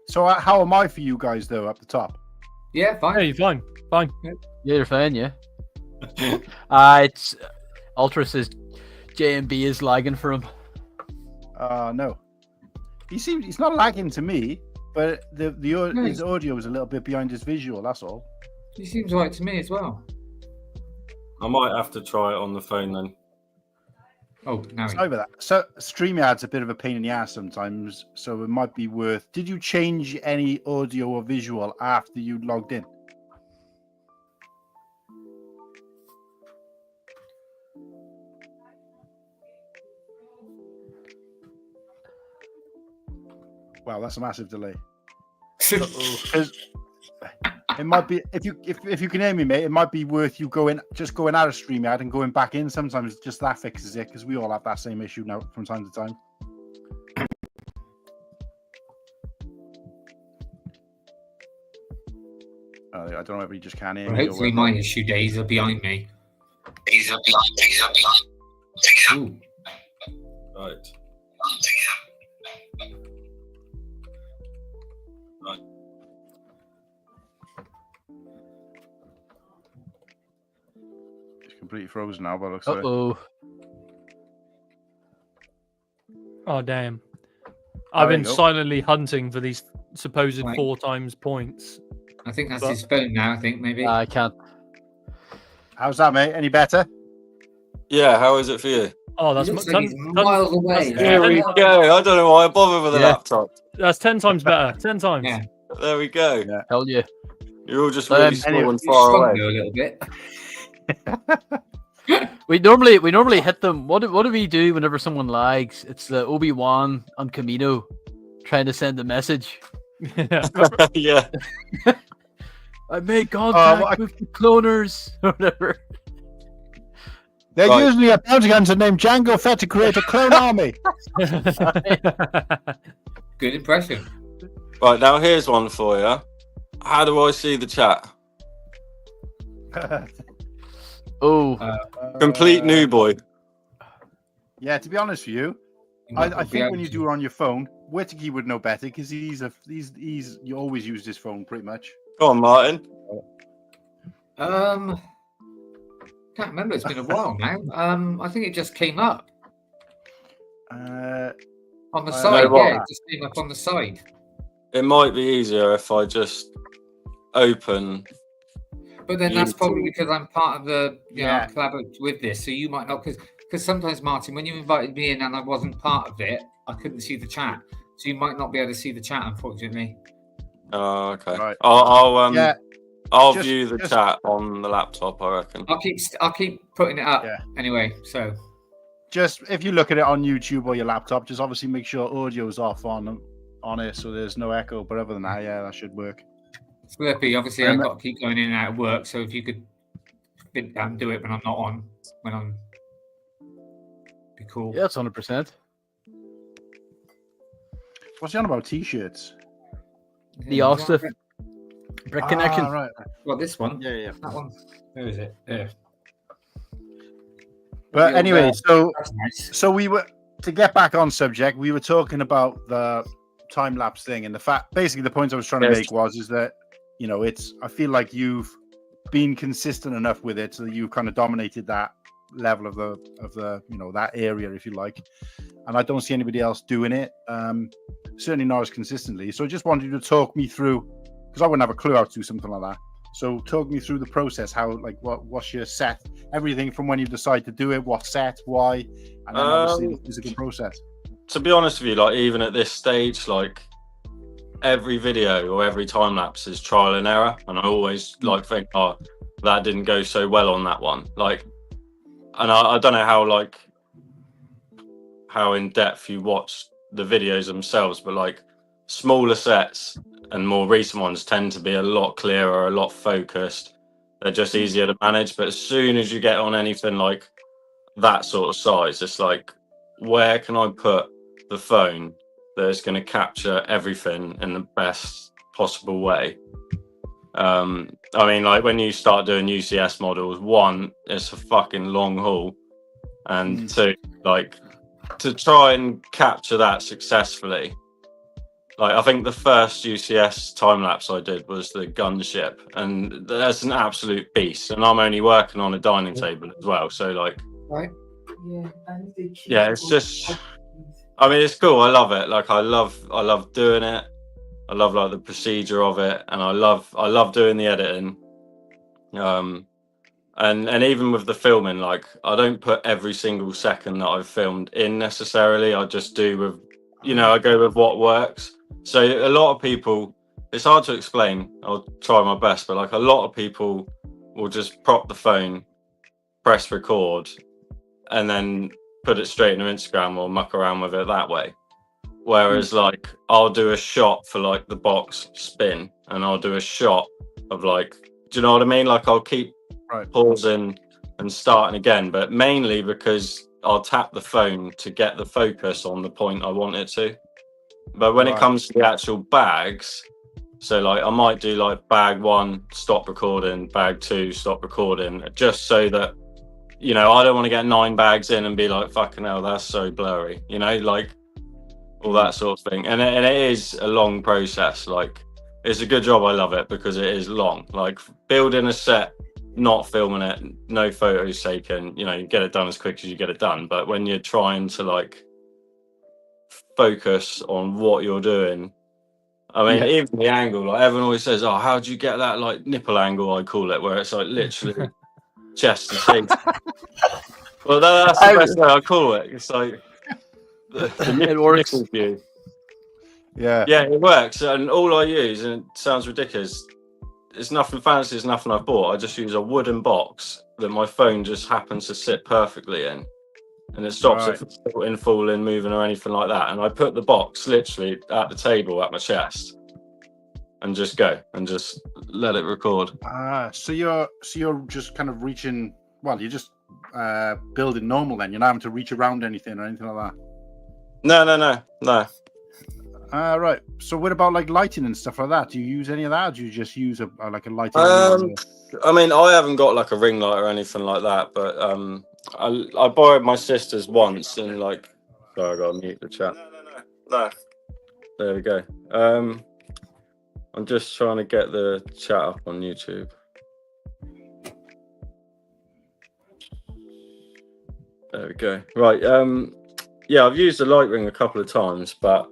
So how am I for you guys though up the top? Yeah, fine. Yeah, you're fine. Fine. Yeah, you're fine. Yeah. It's Ultra says J&B is lagging for him. No. He's not lagging to me, but his audio is a little bit behind his visual. That's all. He seems right to me as well. I might have to try it on the phone then. Oh, no. Sorry about that. So StreamYard's a bit of a pain in the ass sometimes, so it might be worth. Did you change any audio or visual after you logged in? Wow, that's a massive delay. It might be if you can hear me, mate. It might be worth you going out of StreamYard and going back in. Sometimes just that fixes it because we all have that same issue now from time to time. I don't know if you just can't hear me. Hopefully, my issue days are behind me. Ooh. Right. Completely frozen now, but looks like. Oh damn! I've been silently hunting for these supposed Right. 4 times points. I think that's But- his phone now. I think maybe. I can't. How's that, mate? Any better? Yeah, how is it for you? Oh, that's Looks mu- like he's ton- miles away. that's- There we go. I don't know why I bother with a Yeah. laptop. That's 10 times better. 10 times. Yeah. There we go. Yeah. Hell yeah. You're all just really Um, small anyway, and You far shrunk away. though a little bit. We normally hit them. What do we do whenever someone lags? It's the Obi-Wan on Camino trying to send a message. Yeah. Yeah. I made contact well, with the cloners or whatever. They're Right. usually a bounty hunter named Django Fett to create a clone army. Good impression. Right, now here's one for you. How do I see the chat? Oh, Complete new boy. Yeah, to be honest with you, You might I not be think able when you to. do it on your phone, Whittakee would know better because he's you always use his phone pretty much. Go on, Martin. Can't remember. It's been a while now. I think it just came up on the side. know what? Yeah, it just came up on the side. It might be easier if I just open. But then that's YouTube. probably because I'm part of the Yeah. collaborate with this, so you might not because sometimes Martin, when you invited me in and I wasn't part of it, I couldn't see the chat, so you might not be able to see the chat, unfortunately. Oh, okay. Right. I'll Yeah, I'll just- view the just- chat on the laptop, I reckon. I'll keep putting it up Yeah. anyway. So just if you look at it on YouTube or your laptop, just obviously make sure audio's off on it so there's no echo. But other than that, yeah, that should work. Slurpy, obviously I've got to keep going in and out of work, so if you could do it when I'm not on, be cool. yeah, it's 100%. What's he on about? T-shirts. The all stuff. Brick connection. Right. Well, this one. Yeah. That one. Where is it? Yeah. But The old, anyway, so That's nice. So we were to get back on subject. We were talking about the time lapse thing, and the fact. Basically, the point I was trying to Yes. make was that it's. I feel like you've been consistent enough with it so that you've kind of dominated that level of the that area, if you like. And I don't see anybody else doing it. Certainly not as consistently. So I just wanted you to talk me through, because I wouldn't have a clue how to do something like that. So talk me through the process. How, like, what's your set? Everything from when you decide to do it, what set, why, and then obviously the physical process. To be honest with you, like even at this stage, like every video or every time lapse is trial and error, and I always like think, oh, that didn't go so well on that one. Like, and I don't know how in depth you watch the videos themselves, but like smaller sets and more recent ones tend to be a lot clearer, a lot focused. They're just easier to manage. But as soon as you get on anything like that sort of size, it's like, where can I put the phone that is going to capture everything in the best possible way? I mean, like when you start doing UCS models, one, it's a fucking long haul, and two, like to try and capture that successfully. Like I think the first UCS time lapse I did was the gunship, and that's an absolute beast. And I'm only working on a dining table as well, so like, Right. yeah, it's just. I mean, it's cool. I love it. Like I love doing it. I love like the procedure of it, and I love doing the editing. And even with the filming, like I don't put every single second that I've filmed in necessarily. I just do with, I go with what works. So a lot of people, it's hard to explain. I'll try my best, but like a lot of people will just prop the phone, press record, and then put it straight into Instagram or muck around with it that way. Whereas like I'll do a shot for like the box spin, and I'll do a shot of like, do you know what I mean? Like I'll keep pausing and starting again, but mainly because I'll tap the phone to get the focus on the point I want it to. But when it comes to the actual bags, so like I might do like bag 1, stop recording, bag 2, stop recording, just so that, I don't want to get 9 bags in and be like, fucking hell, that's so blurry, like all that sort of thing. And it is a long process. Like it's a good job. I love it because it is long. Like building a set, not filming it, no photos taken, you get it done as quick as you get it done. But when you're trying to like focus on what you're doing I mean, Yeah. even the angle, like everyone always says, "Oh, how do you get that like nipple angle?" I call it, where it's like literally chest to cheek. Well, that's the best way I call it. It's like It works. nipple view. Yeah. Yeah, it works, and all I use, and it sounds ridiculous, it's nothing fancy, it's nothing I've bought. I just use a wooden box that my phone just happens to sit perfectly in, and it stops it from tilting, falling, moving, or anything like that. And I put the box literally at the table at my chest, and just go and just let it record. So you're just kind of reaching. Well, you're just building normal. Then you're not having to reach around anything or anything like that. No. Right. So what about like lighting and stuff like that? Do you use any of that? Or do you just use a lighting? I mean, I haven't got like a ring light or anything like that, but I borrowed my sister's once, and like, sorry, I gotta mute the chat. No. There we go. I'm just trying to get the chat up on YouTube. There we go. Right. Yeah, I've used the light ring a couple of times, but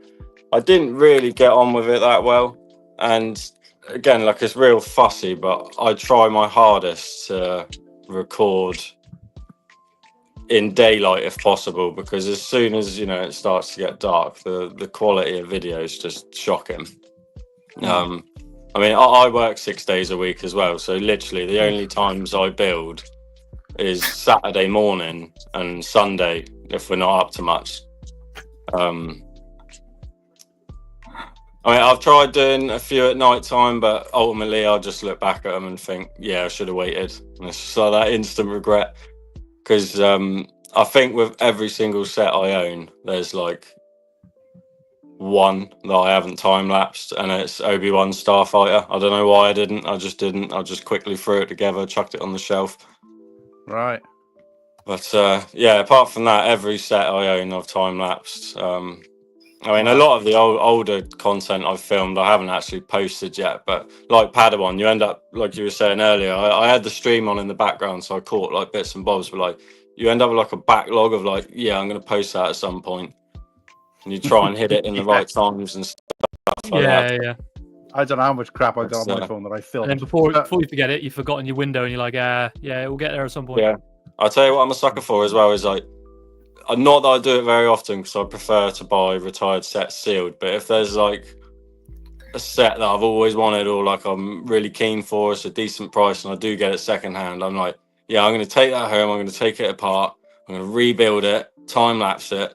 I didn't really get on with it that well. And again, like, it's real fussy, but I try my hardest to record in daylight if possible, because as soon as, you know, it starts to get dark, the quality of video is just shocking. I mean, I work 6 days a week as well, so literally the only times I build is Saturday morning and Sunday if we're not up to much. I mean, I've tried doing a few at night time, but ultimately I'll just look back at them and think, yeah, I should have waited. And it's just like that instant regret, because I think with every single set I own, there's like one that I haven't time-lapsed, and it's Obi-Wan Starfighter. I don't know why I didn't. I just didn't. I just quickly threw it together, chucked it on the shelf. Right. But yeah, apart from that, every set I own, I've time-lapsed. I mean, a lot of the older content I've filmed, I haven't actually posted yet. But like Padawan, you end up, like you were saying earlier, I had the stream on in the background, so I caught like bits and bobs. But like, you end up with like a backlog of like, yeah, I'm going to post that at some point. And you try and hit it in the right times and stuff like that. Yeah. I don't know how much crap I got on my phone that I filmed. And then before you forget it, you've forgotten your window, and you're like, yeah, we'll get there at some point. Yeah. I'll tell you what I'm a sucker for as well is like, not that I do it very often because I prefer to buy retired sets sealed, but if there's like a set that I've always wanted, or like I'm really keen for, it's a decent price and I do get it secondhand, I'm like, yeah, I'm going to take that home, I'm going to take it apart, I'm going to rebuild it, time lapse it.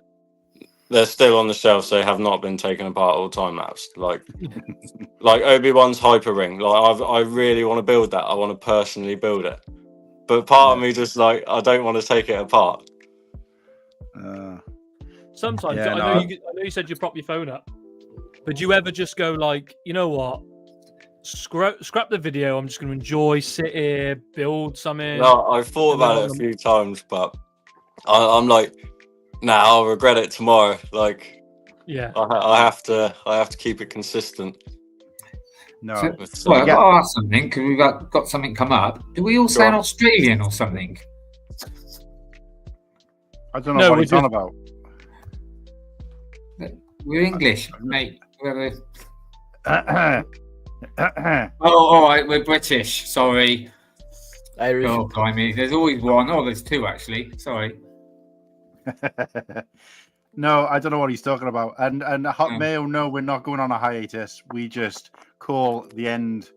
They're still on the shelf, so they have not been taken apart or time lapsed. Like Obi-Wan's Hyper Ring, like I really want to build that. I want to personally build it, but part of me just like, I don't want to take it apart. Sometimes yeah, I know you said you prop your phone up, but do you ever just go like, you know what, scrap the video, I'm just going to enjoy, sit here, build something? No, I've thought about it a few times, but I'm like, nah, I'll regret it tomorrow. Like, yeah, I have to keep it consistent. No. Well, I've got to ask something, because we've got something come up. Do we all sound Australian or something? I don't know what he's on about. We're English, mate. Oh, all right, we're British. Sorry. Irish. Oh, blimey. There's always one. Oh, there's two, actually. Sorry. No, I don't know what he's talking about. And Hot Mayo, no, we're not going on a hiatus. We just call the end,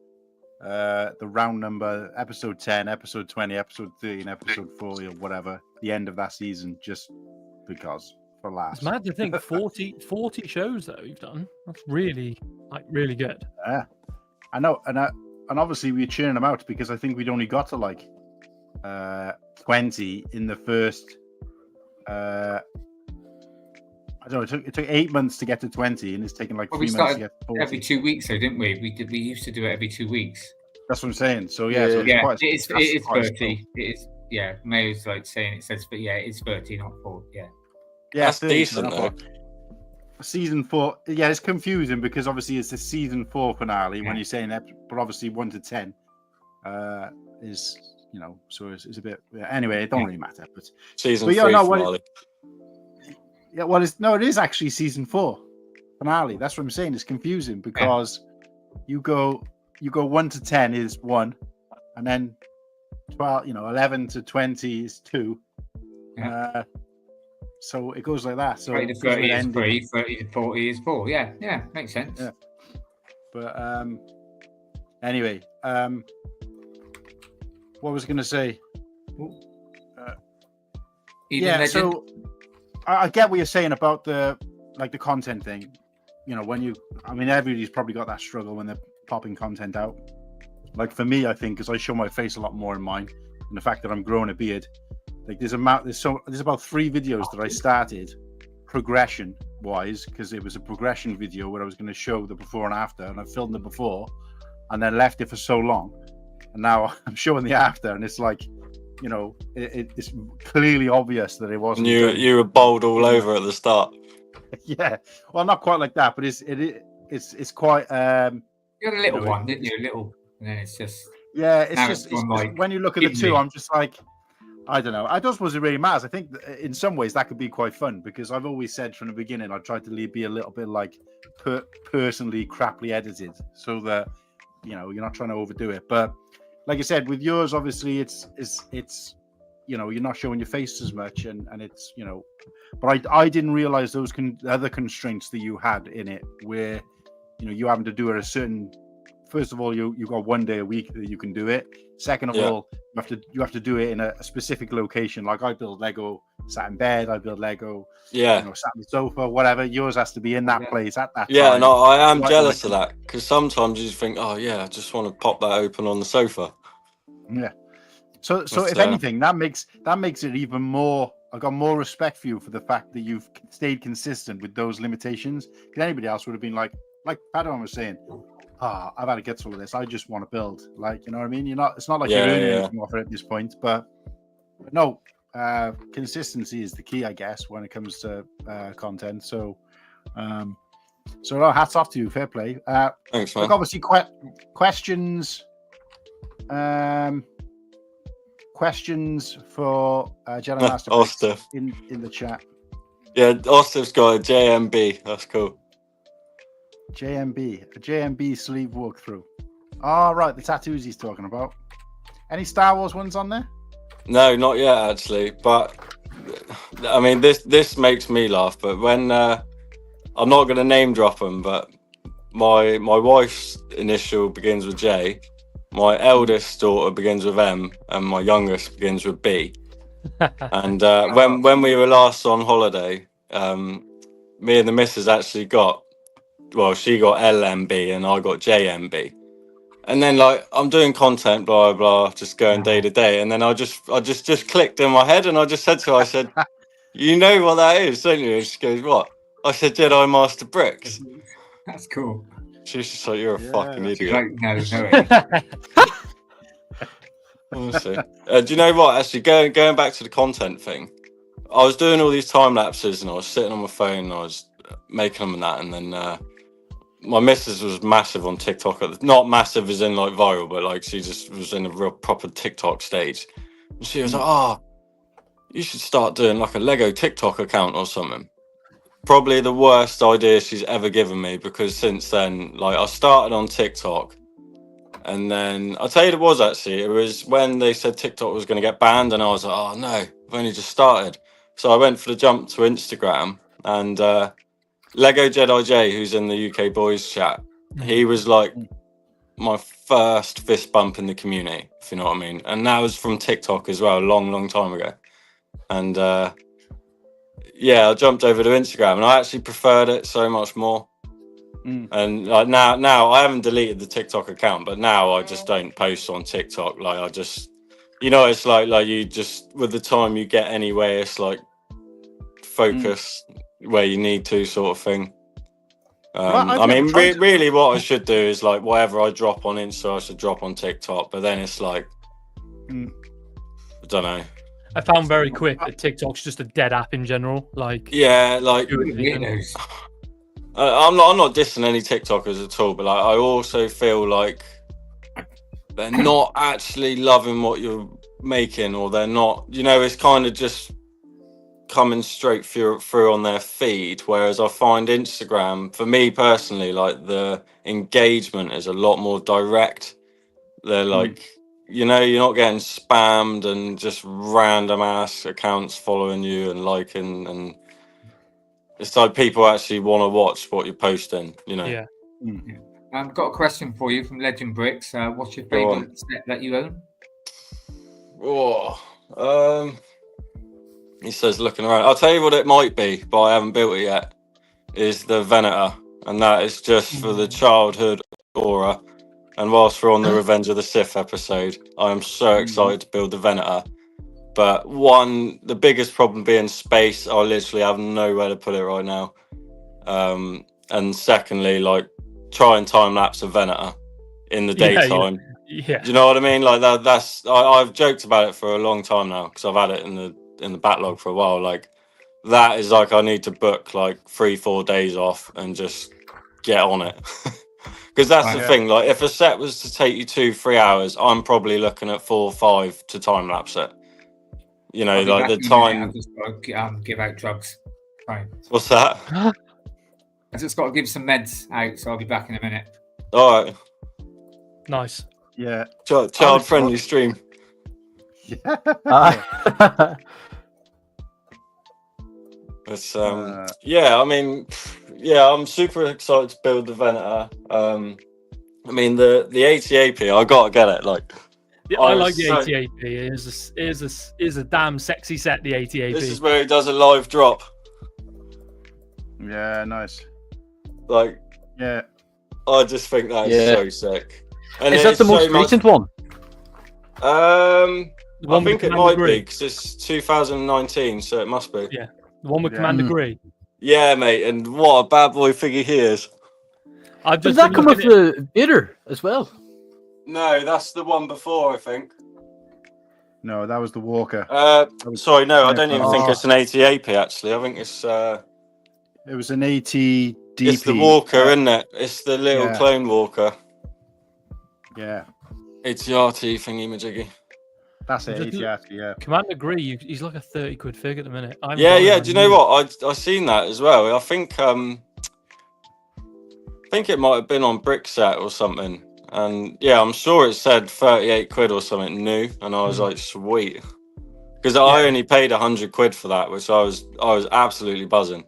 the round number, episode 10, episode 20, episode 30, and episode 40, or whatever, the end of that season, just because. For last. It's mad to think 40 shows though you've done. That's really good. Yeah, I know, and obviously we're churning them out because I think we'd only got to like 20 in the first. I don't know. It took 8 months to get to 20, and it's taken like 3 months to get to 40. Every 2 weeks, though, didn't we? We used to do it every 2 weeks. That's what I'm saying. So yeah, it is 30. It is, yeah. Mayo's like saying it says, but yeah, it's 30, not 4. Yeah. Yeah, that's decent though. Season 4, yeah, it's confusing because obviously it's the season 4 finale when you're saying that, but obviously 1 to 10 is, you know, so it's a bit. Anyway, it don't really matter. But season 3 finale. Yeah, well, it is actually season 4. finale. That's what I'm saying. It's confusing because you go 1 to 10 is 1, and then 12, 11 to 20 is 2. Yeah. So it goes like that. So 30 to 30 is 3, 30 to 40 is 4. Yeah, makes sense. Yeah. But anyway, what was I going to say? So I get what you're saying about the content thing. Everybody's probably got that struggle when they're popping content out. Like for me, I think, because I show my face a lot more in mine, and the fact that I'm growing a beard, like there's about 3 videos that I started progression wise, because it was a progression video where I was going to show the before and after, and I filmed the before and then left it for so long, and now I'm showing the after, and it's like, it's clearly obvious that it wasn't. You were bold all over at the start. Yeah, well, not quite like that, but it's quite. You had a little one, didn't you? A little, and then it's just. Yeah, it's just when you look at the two, I'm just like, I don't know. I don't suppose it really matters. I think in some ways that could be quite fun, because I've always said from the beginning I tried to be a little bit like personally crappily edited, so that you're not trying to overdo it. But like I said, with yours, obviously it's you're not showing your face as much, and it's But I didn't realize those other constraints that you had in it, where you having to do it a certain. First of all, you got 1 day a week that you can do it. Second of all, you have to do it in a specific location. Like I build Lego sat in bed, I build Lego sat on the sofa, whatever. Yours has to be in that place at that time. Yeah, no, I am jealous of that, because sometimes you just think, oh yeah, I just want to pop that open on the sofa. Yeah. So if anything, that makes it even more. I got more respect for you for the fact that you've stayed consistent with those limitations. Because anybody else would have been like Padawan was saying, I've had to get through all this. I just want to build. Like, you know what I mean? It's not like you're earning anything off it at this point. But no, consistency is the key, I guess, when it comes to content. So hats off to you. Fair play. Thanks, man. Look, obviously, questions. Questions for Jedimasterbrix in the chat. Yeah, Ostev's got a JMB. That's cool. A JMB sleeve walkthrough. Oh, right, the tattoos he's talking about. Any Star Wars ones on there? No, not yet, actually. But I mean, this makes me laugh. But when I'm not going to name drop them, but my wife's initial begins with J. My eldest daughter begins with M, and my youngest begins with B. And when we were last on holiday, me and the missus actually she got LMB and I got JMB. And then I'm doing content, blah blah, just going day to day, and then I just clicked in my head, and I just said to her, I said, "You know what that is, don't you?" And she goes, "What?" I said, "Jedimasterbrix." That's cool. She's just like, "You're a fucking idiot." Honestly. Do you know what? Actually, going back to the content thing, I was doing all these time lapses, and I was sitting on my phone, and I was making them and that, and then my missus was massive on TikTok. Not massive as in viral, but she just was in a real proper TikTok stage. And she was like, "Oh, you should start doing a Lego TikTok account or something." Probably the worst idea she's ever given me, because since then, I started on TikTok, and then I'll tell you, it was when they said TikTok was going to get banned, and I was like, "Oh no, I've only just started." So I went for the jump to Instagram, and Lego Jedi J, who's in the UK Boyz chat, he was my first fist bump in the community, if you know what I mean. And that was from TikTok as well, a long time ago. And I jumped over to Instagram, and I actually preferred it so much more. And now I haven't deleted the TikTok account, but now I just don't post on TikTok. I just, it's like you just, with the time you get anyway, it's focus where you need to, sort of thing. Really what I should do is whatever I drop on Insta I should drop on TikTok, but then it's I don't know. I found very quick that TikTok's just a dead app in general. I'm not dissing any TikTokers at all, but I also feel like they're not actually loving what you're making, or they're not, it's kind of just coming straight through on their feed, whereas I find Instagram, for me personally, like the engagement is a lot more direct. They're like, you're not getting spammed and just random ass accounts following you and liking, and it's like people actually want to watch what you're posting, Yeah. Got a question for you from Legend Bricks. What's your favourite set that you own? He says looking around. I'll tell you what it might be, but I haven't built it yet. Is the Venator, and that is just for the childhood aura. And whilst we're on the Revenge of the Sith episode, I am so excited to build the Venator. But the biggest problem being space. I literally have nowhere to put it right now. And secondly, like, try and time lapse a Venator in the daytime. Yeah. Do you know what I mean? Like I've joked about it for a long time now because I've had it in the backlog for a while. Like, that is like, I need to book like 3-4 days off and just get on it. Because that's the thing. Like, if a set was to take you 2-3 hours, I'm probably looking at 4 or 5 to time lapse it. Like the time. I've just got to give out drugs. Right. What's that? I just got to give some meds out, so I'll be back in a minute. All right. Nice. Yeah. Child friendly stream. Yeah. It's I mean, I'm super excited to build the Venator. I mean the ATAP, I gotta get it. Like, I like the ATAP. It is a damn sexy set. The ATAP. This is where it does a live drop. Yeah, nice. Like, yeah, I just think that is so sick. And is that the most recent one? I think it might be because it's 2019, so it must be. Yeah, the one with Commander Gree. Yeah, mate, and what a bad boy figure he is. Does that come with the Vader as well? No, that's the one before, I think. No, that was the Walker. Sorry, no, I don't even think it's an ATAP, actually. I think it's... it was an ATDP. It's the Walker, isn't it? It's the little clone Walker. Yeah. ATRT thingy-majiggy. That's it, ATRT, yeah. Commander Gree, he's like a 30 quid fig at the minute. Yeah, do you know what? I seen that as well. I think it might have been on Brickset or something. And yeah, I'm sure it said 38 quid or something new. And I was like, sweet. Because I only paid 100 quid for that, which I was absolutely buzzing.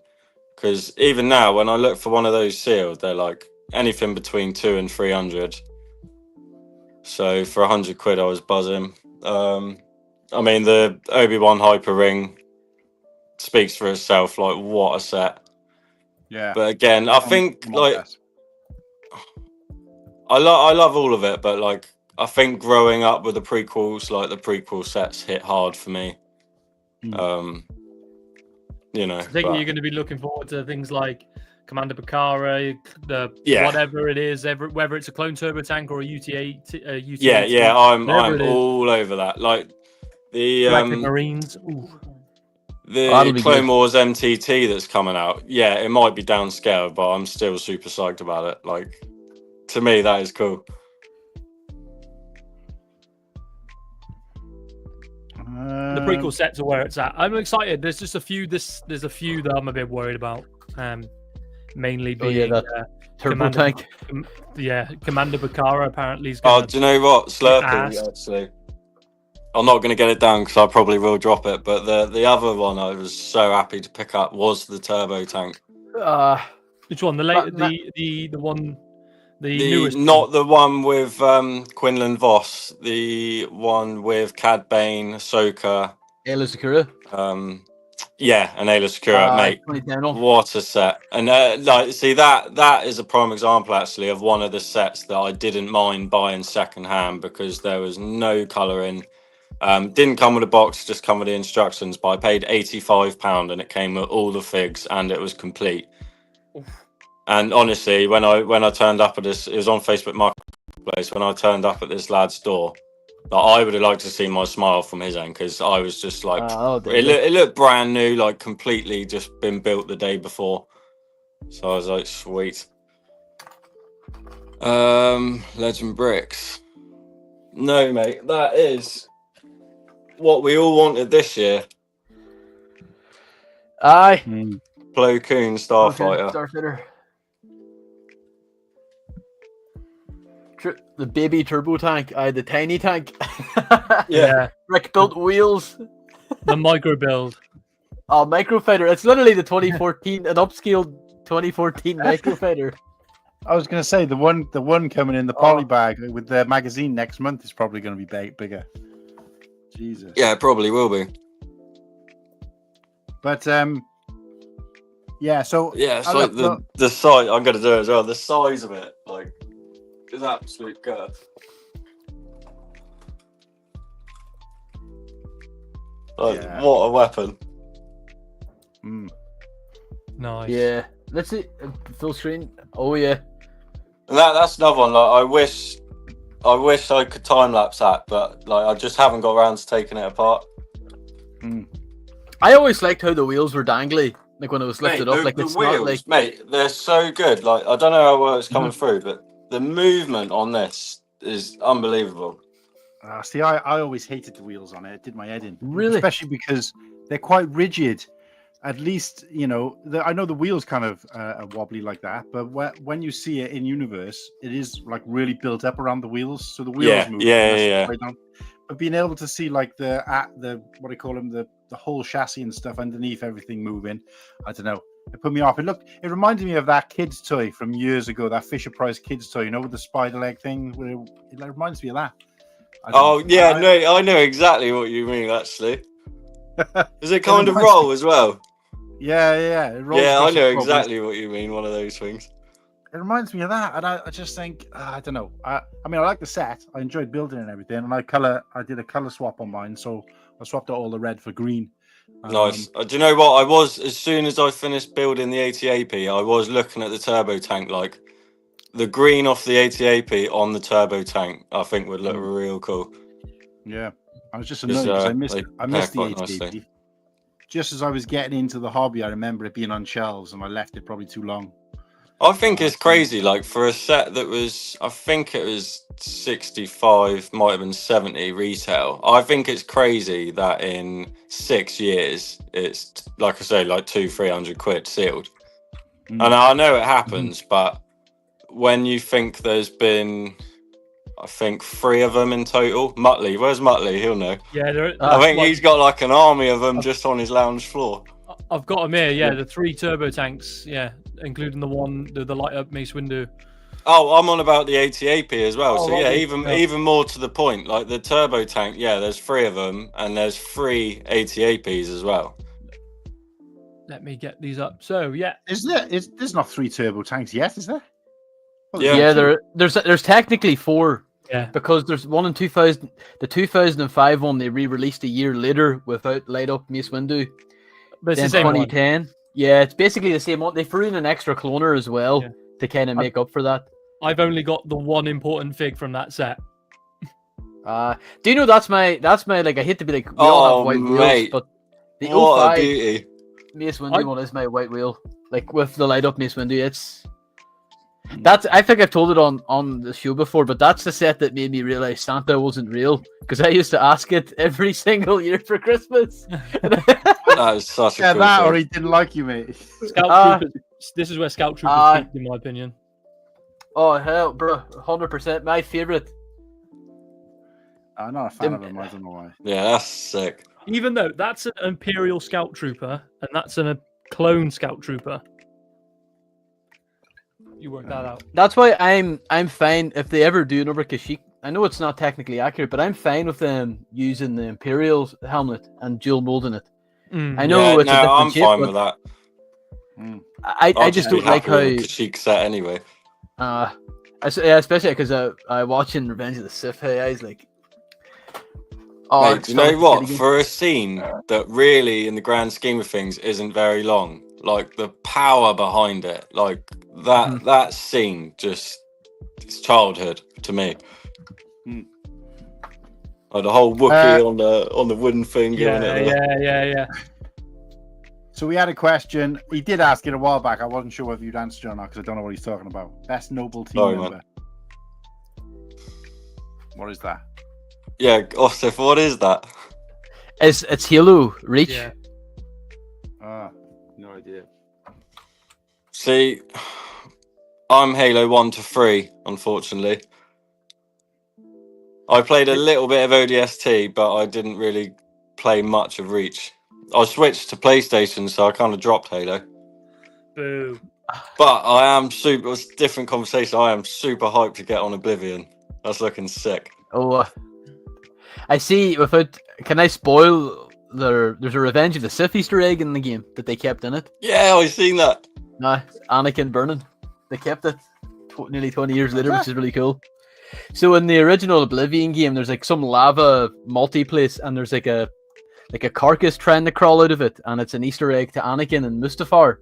Because even now, when I look for one of those sealed, they're like anything between 200 and 300. So for 100 quid, I was buzzing. I mean, the Obi-Wan Hyper Ring speaks for itself. Like, what a set! Yeah. But again, I think like I love all of it, but like I think growing up with the prequels, like the prequel sets, hit hard for me. I think you're going to be looking forward to things like Commander Bakara, whatever it is, whether it's a clone turbo tank or a UT8. I'm all over that. Like the Marines. Ooh. The Clone Wars MTT that's coming out. Yeah, it might be downscaled, but I'm still super psyched about it. Like, to me, that is cool. The prequel sets are where it's at. I'm excited. There's just a few. There's a few that I'm a bit worried about. Mainly being turbo tank. Commander Bakara apparently is. Do you know what, Slurpy? Actually, I'm not going to get it down because I probably will drop it. But the other one I was so happy to pick up was the turbo tank. Which one? The one. The newest, not the one with Quinlan Voss, the one with Cad Bane, Ahsoka, Ayla Secura. And Ayla Secura, mate. What a set! And that is a prime example actually of one of the sets that I didn't mind buying second hand because there was no colouring. Didn't come with a box, just come with the instructions. But I paid £85 and it came with all the figs and it was complete. And honestly, when I turned up at this, it was on Facebook Marketplace. When I turned up at this lad's door, I would have liked to see my smile from his end because I was just like, it looked brand new, like completely just been built the day before. So I was like, sweet. Legend Bricks. No, mate, that is what we all wanted this year. Aye. Plo Koon Starfighter. Starfighter. The baby turbo tank. Aye, the tiny tank. Yeah. Rick built wheels. The micro build. Oh, Microfighter. It's literally the 2014, an upscaled 2014 Microfighter. I was going to say the one coming in the poly bag with the magazine next month is probably going to be bigger. Jesus. Yeah, it probably will be. But yeah. So yeah, it's like the size. I'm going to do it as well. The size of it, like, is absolute gut. Like, what a weapon! Nice. Yeah. Let's see. Full screen. Oh yeah. And that's another one. Like, I wish I could time lapse that, but like I just haven't got around to taking it apart. I always liked how the wheels were dangly, like when it was lifted up. Like the it's wheels, not like mate, they're so good. Like I don't know how well it's coming through, but the movement on this is unbelievable. See, I always hated the wheels on it. It did my head in. Really? Especially because they're quite rigid. At least, you know, I know the wheels kind of are wobbly like that, but when you see it in universe, it is like really built up around the wheels. So the wheels move. Yeah. But being able to see like the what do you call them, the whole chassis and stuff underneath everything moving, I don't know. It put me off. It reminded me of that kids toy from years ago, that Fisher Price kids toy, you know, with the spider leg thing. It reminds me of that. I know exactly what you mean. Actually, does it kind of roll as well? Yeah. It rolls I know exactly what you mean. One of those things. It reminds me of that, and I just think I don't know. I mean, I like the set. I enjoyed building and everything, and I did a color swap on mine, so I swapped out all the red for green. Nice. Do you know what? I was, as soon as I finished building the ATAP, I was looking at the turbo tank. Like the green off the ATAP on the turbo tank, I think would look real cool. Yeah, I was just annoyed because I missed the ATAP. Nicely. Just as I was getting into the hobby, I remember it being on shelves, and I left it probably too long. I think it's crazy. Like for a set that was, I think it was 65, might have been 70 retail. I think it's crazy that in 6 years, it's like I say, like 200-300 quid sealed. And I know it happens, but when you think there's been, I think 3 of them in total. Muttley, where's Muttley? He'll know. Yeah, I think he's got like an army of them just on his lounge floor. I've got them here. Yeah, the 3 turbo tanks. Yeah, including the one, the light up Mace Windu. Oh, I'm on about the ATAP as well. So yeah, even more to the point, like the turbo tank. Yeah, there's 3 of them, and there's 3 ATAPs as well. Let me get these up. So yeah, there's not 3 turbo tanks yet, is there? Well, yeah, there's technically 4. Yeah, because there's one in 2000, the 2005 one they re-released a year later without light up Mace Windu. But it's then the same 2010. One. Yeah, it's basically the same one. They threw in an extra cloner as well to kind of make up for that. I've only got the one important fig from that set. Do you know that's my like I hate to be like we all have white wheels, but the 05 Mace Windu one is my white wheel. Like with the light up Mace Windu, I think I've told it on the show before, but that's the set that made me realize Santa wasn't real, because I used to ask it every single year for Christmas. That is such a cool that, thing. or he didn't like you, mate. Scout Troopers. This is where Scout Troopers peaked, in my opinion. Oh hell, bro, 100%, my favorite. I'm not a fan of him. I don't know why. Yeah, that's sick. Even though that's an Imperial Scout Trooper and that's a clone Scout Trooper. You work that out. That's why I'm fine if they ever do another Kashyyyk. I know it's not technically accurate, but I'm fine with them using the Imperial helmet and dual molding it. I know it's a different I'm shape, fine with that. I just don't like how Kashyyyk set anyway. Especially because I watching Revenge of the Sith. Hey, I was like, mate, you know what? For a scene that really, in the grand scheme of things, isn't very long, like the power behind it, like that scene, just it's childhood to me. Like the whole Wookiee on the wooden thing. Yeah. So we had a question. He did ask it a while back. I wasn't sure if you'd answered it or not because I don't know what he's talking about. Best noble team member. Man. What is that? Yeah, Osif, what is that? It's Halo Reach. Yeah. No idea. See, I'm Halo 1 to 3, unfortunately. I played a little bit of ODST, but I didn't really play much of Reach. I switched to PlayStation, so I kind of dropped Halo. Boo. But I am super. It's a different conversation. I am super hyped to get on Oblivion. That's looking sick. Oh, I see. Can I spoil there's a Revenge of the Sith Easter egg in the game that they kept in it. Yeah, I've seen that. Nah, Anakin burning. They kept it nearly 20 years later, which is really cool. So in the original Oblivion game, there's like some lava multi-place, and there's like a carcass trying to crawl out of it, and it's an Easter egg to Anakin and Mustafar.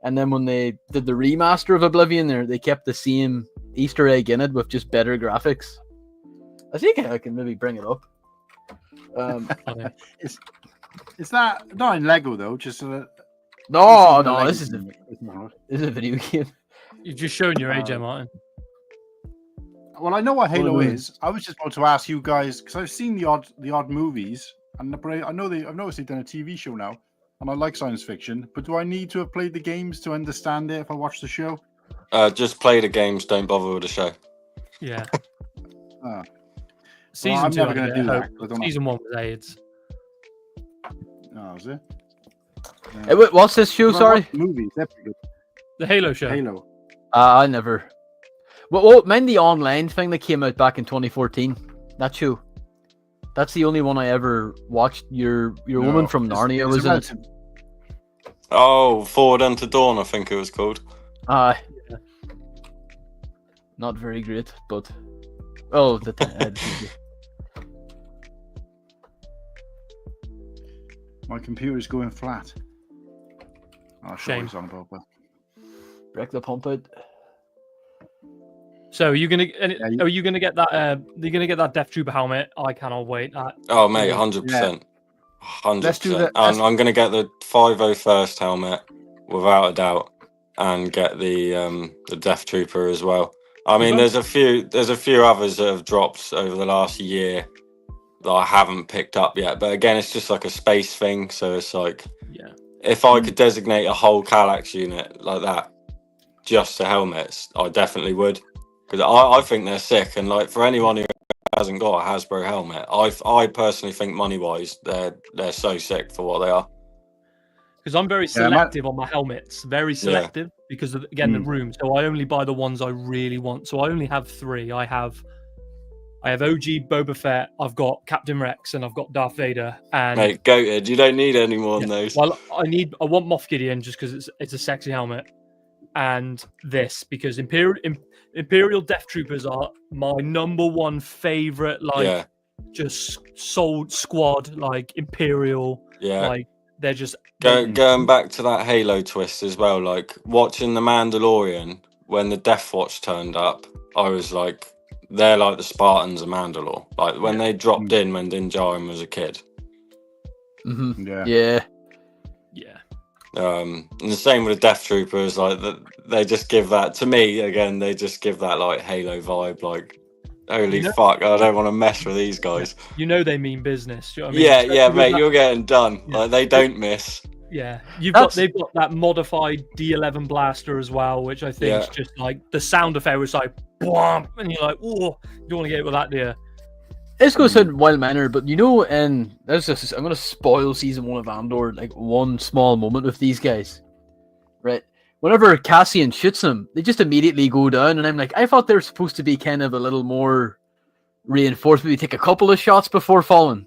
And then when they did the remaster of Oblivion, they kept the same Easter egg in it with just better graphics. I think I can maybe bring it up. Is that not in Lego though? Just no, this is a video game. You've just shown your age, Martin. Well, I know what Halo is. I was just about to ask you guys because I've seen the odd movies, and I've noticed they've done a TV show now, and I like science fiction. But do I need to have played the games to understand it if I watch the show? Just play the games. Don't bother with the show. Yeah. Season I'm 2, never going to do that. Season 1 was AIDS. Oh, is it? What's this show? Sorry. Movies. That's good. The Halo show. Halo. I never. Well, mind the online thing that came out back in 2014. That show. That's the only one I ever watched. Your woman from Narnia was in it. Oh, Forward Unto Dawn, I think it was called. Yeah. Not very great, but my computer's going flat. Oh, shame. On about that. Break the pump out. So are you gonna get that? You're gonna get that DeathTrooper helmet. I cannot wait. Oh mate, 100%, 100%. And I'm gonna get the 501st helmet without a doubt, and get the DeathTrooper as well. I mean, there's a few others that have dropped over the last year that I haven't picked up yet. But again, it's just like a space thing, so it's like, if I could designate a whole Kallax unit like that just to helmets, I definitely would, because I think they're sick. And like for anyone who hasn't got a Hasbro helmet, I personally think money wise they're so sick for what they are. Because I'm very selective on my helmets, very selective because of, again, the room. So I only buy the ones I really want. So I only have 3. I have OG Boba Fett, I've got Captain Rex, and I've got Darth Vader. And mate, goated. You don't need any more than those. Well, I want Moff Gideon just because it's a sexy helmet, and this because Imperial DeathTroopers are my #1 favorite. Like, just soul squad, like Imperial. Yeah. Like they're just going back to that Halo twist as well. Like watching The Mandalorian when the Death Watch turned up, I was like, they're like the Spartans of Mandalore. Like when they dropped in when Din Djarin was a kid. Mm-hmm. Yeah. And the same with the DeathTroopers. Like they just give that to me again. They just give that like Halo vibe. Like, holy fuck, I don't want to mess with these guys. You know they mean business. Do you know what I mean? Yeah, mate, you're getting done. Like they don't miss. Yeah, they've got that modified D11 blaster as well, which I think is just like the sound effect was like boom, and you're like, oh, you don't want to get it with that, do you? This goes sound wild minor, but you know, and I'm gonna spoil season 1 of Andor, like one small moment with these guys. Right. Whenever Cassian shoots them, they just immediately go down, and I'm like, I thought they were supposed to be kind of a little more reinforced, maybe take a couple of shots before falling.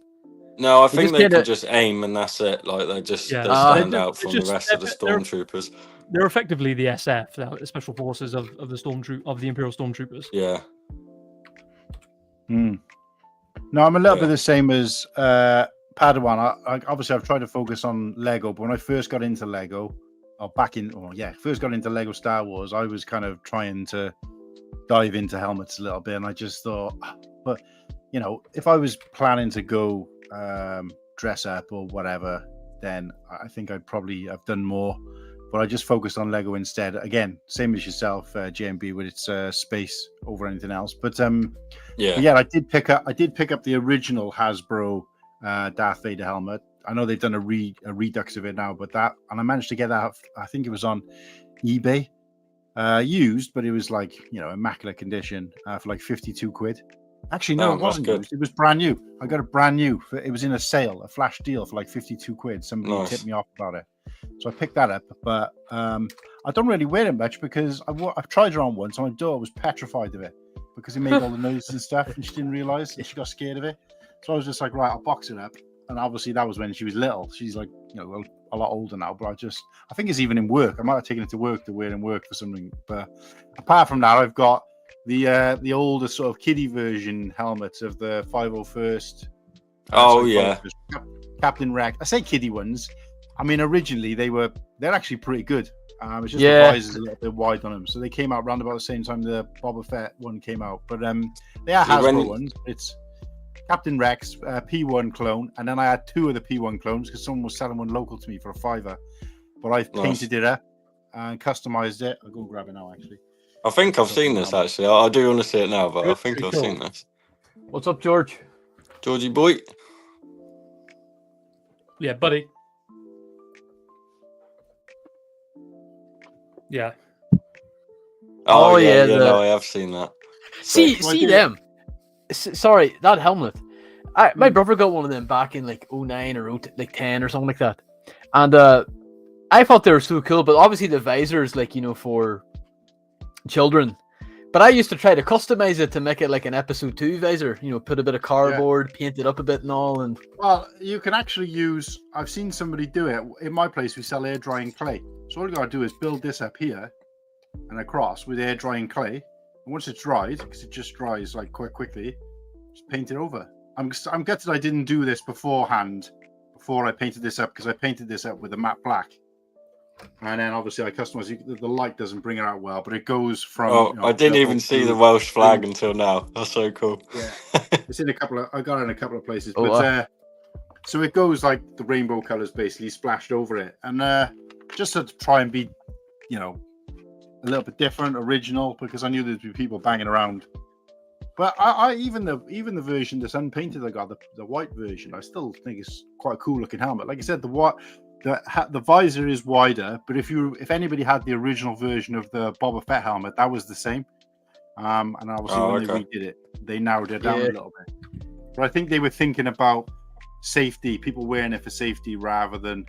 No, I think they can just aim and that's it. Like they stand out from the rest of the stormtroopers. They're effectively the SF, the special forces of the Imperial Stormtroopers. Yeah. No, I'm a little bit the same as Padawan. Obviously, I've tried to focus on Lego, but when I first got into Lego, first got into Lego Star Wars, I was kind of trying to dive into helmets a little bit, and I just thought, but you know, if I was planning to go dress up or whatever, then I think I'd probably have done more. But I just focused on Lego instead. Again, same as yourself, JMB, with its space over anything else. But I did pick up the original Hasbro Darth Vader helmet. I know they've done a redux of it now, but and I managed to get that. I think it was on eBay, used, but it was like immaculate condition for like 52 quid. Actually, no, it wasn't used. It was brand new. I got it brand new. It was in a sale, a flash deal for like 52 quid. Somebody tipped me off about it, so I picked that up. But I don't really wear it much because I've tried it on once. And my daughter was petrified of it because it made all the noises and stuff, and she didn't realize, and she got scared of it. So I was just like, right, I'll box it up. And obviously that was when she was little. She's like, a lot older now. But I think it's even in work. I might have taken it to work to wear in work for something. But apart from that, I've got the older sort of kiddie version helmets of the 501st. Captain Rex. I say kiddie ones. I mean, originally they're actually pretty good. It's just the visors a little bit wide on them. So they came out around about the same time the Boba Fett one came out. But they are Hasbro ones. It's Captain Rex, P1 clone, and then I had 2 of the P1 clones because someone was selling one local to me for $5. But I've painted it up and customized it. I'll go and grab it now, actually. I think I've seen this, actually. I do want to see it now, but I think I've seen this. What's up, George? Georgie boy. Yeah, buddy. Yeah. Oh yeah, no, I have seen that. See them. Sorry, that helmet. My brother got one of them back in like 09 or 10 or something like that. And I thought they were so cool, but obviously the visor is like, for children. But I used to try to customize it to make it like an episode 2 visor, put a bit of cardboard, paint it up a bit and all. And well, you can actually use, I've seen somebody do it. In my place, we sell air drying clay. So all you gotta do is build this up here and across with air drying clay. And once it's dried, because it just dries like quite quickly, just paint it over. I'm gutted I didn't do this beforehand, before I painted this up, because I painted this up with a matte black. And then obviously I customized it. The light doesn't bring it out well, but it goes from. I didn't even see the Welsh flag until now. That's so cool. Yeah, it's in I got it in a couple of places, but so it goes like the rainbow colors basically splashed over it, and just to try and be, a little bit different, original, because I knew there'd be people banging around. But I even the version that's unpainted, I got the white version. I still think it's quite a cool looking helmet. Like I said, the visor is wider, but if anybody had the original version of the Boba Fett helmet, that was the same. And obviously when they redid it, they narrowed it down a little bit. But I think they were thinking about safety, people wearing it for safety rather than,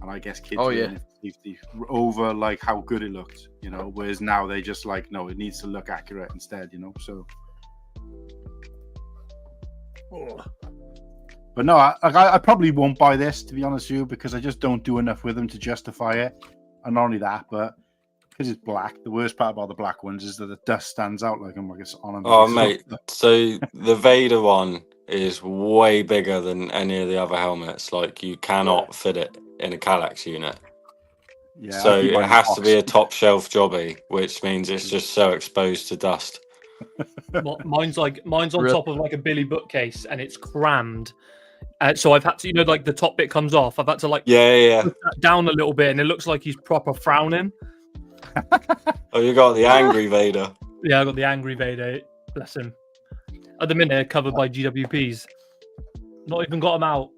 and I guess kids wearing it for safety over like how good it looked, Whereas now they just like, no, it needs to look accurate instead, So. But no, I probably won't buy this, to be honest with you, because I just don't do enough with them to justify it. And not only that, but because it's black, the worst part about the black ones is that the dust stands out like it's on them. Oh, mate. So the Vader one is way bigger than any of the other helmets. Like, you cannot fit it in a Kallax unit. Yeah, so it has to be a top shelf jobby, which means it's just so exposed to dust. Mine's on top of like a Billy bookcase, and it's crammed. So I've had to, like the top bit comes off. I've had to push that down a little bit, and it looks like he's proper frowning. Oh, you got the angry Vader. Yeah, I got the angry Vader. Bless him. At the minute, covered by GWPs. Not even got him out.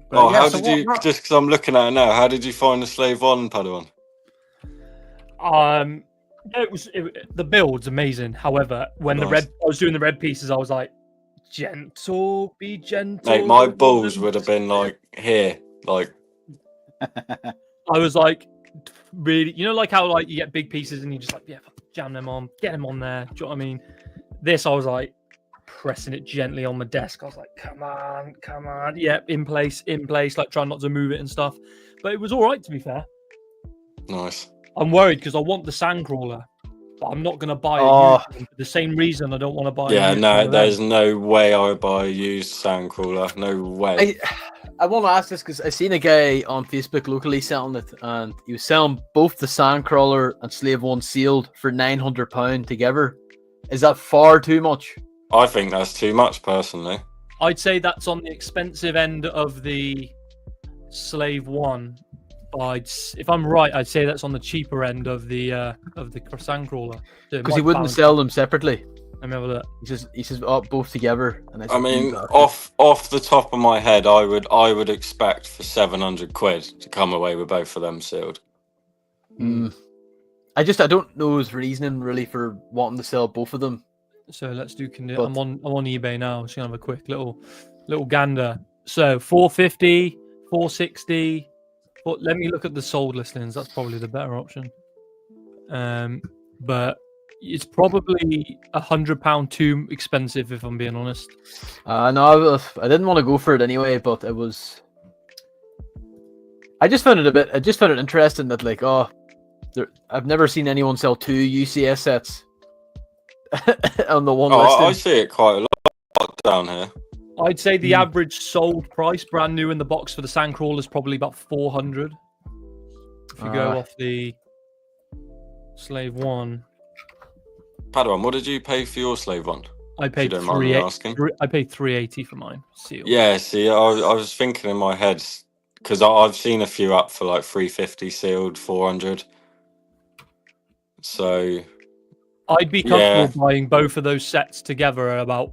But how did you? Just because I'm looking at it now, how did you find the Slave One Padawan? The build's amazing. However, when I was doing the red pieces, I was like, be gentle. Mate, my balls would have been like here, like. I was like, really, like how like you get big pieces and you just like, jam them on, get them on there. Do you know what I mean? This, I was like pressing it gently on the desk. I was like, come on, in place, like trying not to move it and stuff. But it was all right, to be fair. Nice. I'm worried because I want the Sandcrawler, but I'm not going to buy it for the same reason I don't want to buy it. Yeah, no, there's no way I would buy a used Sandcrawler. No way. I want to ask this because I seen a guy on Facebook locally selling it, and he was selling both the Sandcrawler and Slave One sealed for £900 together. Is that far too much? I think that's too much, personally. I'd say that's on the expensive end of the Slave One. If I'm right, I'd say that's on the cheaper end of the Sandcrawler. Because he wouldn't sell them separately. Let me have a look. He says oh, both together. And I mean, off the top of my head, I would expect for 700 quid to come away with both of them sealed. I don't know his reasoning really for wanting to sell both of them. So let's do. I'm on eBay now. I'm just gonna have a quick little gander. So 450, 460. But let me look at the sold listings. That's probably the better option. But it's probably £100 too expensive, if I'm being honest. No, I didn't want to go for it anyway, but it was. I just found it interesting that like I've never seen anyone sell 2 UCS sets on the one listing. I see it quite a lot down here. I'd say the average sold price, brand new in the box for the Sandcrawler, is probably about 400. If you go off the Slave 1. Padawan, what did you pay for your Slave 1? I paid I paid 380 for mine. Sealed. Yeah, see, I was thinking in my head because I've seen a few up for like 350 sealed, 400. So I'd be comfortable buying both of those sets together at about.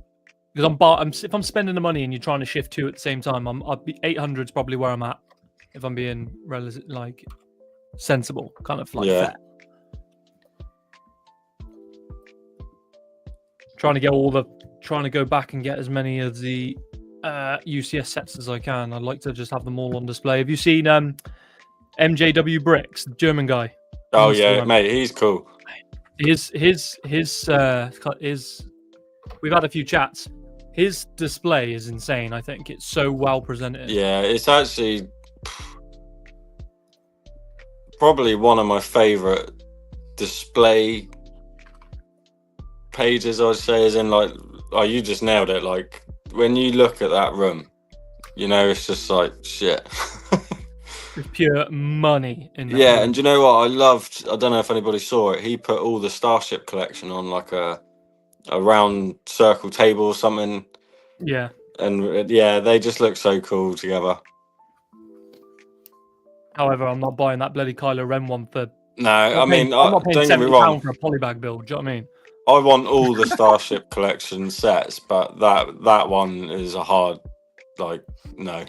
Because if I'm spending the money and you're trying to shift 2 at the same time, I'd be 800 is probably where I'm at. If I'm being like sensible, kind of like fair. Trying to go back and get as many of the UCS sets as I can. I'd like to just have them all on display. Have you seen MJW-Brix, the German guy? Oh yeah, mate, he's cool. His we've had a few chats. His display is insane. I think it's so well presented. Yeah, it's actually probably one of my favorite display pages, I'd say, is in like, you just nailed it. Like when you look at that room, it's just like shit. It's pure money in that room. room. And you know what I loved? I don't know if anybody saw it. He put all the Starship collection on like a round circle table or something. Yeah. And they just look so cool together. However, I'm not buying that bloody Kylo Ren one for. No, I'm not paying don't get me wrong. For a polybag build. Do you know what I mean? I want all the Starship collection sets, but that one is a hard, like, no.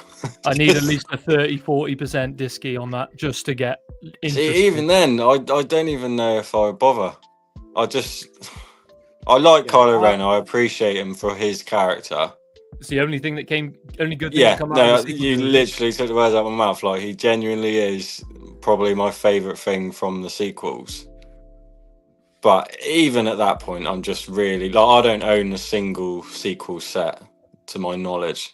I need at least a 30-40% disky on that just to get. See, even then, I don't even know if I would bother. I like Kylo Ren. I appreciate him for his character. It's the only thing that only good thing Yeah, that come out no, of the you literally took the words out of my mouth. Like, he genuinely is probably my favourite thing from the sequels. But even at that point, I'm just really like, I don't own a single sequel set to my knowledge.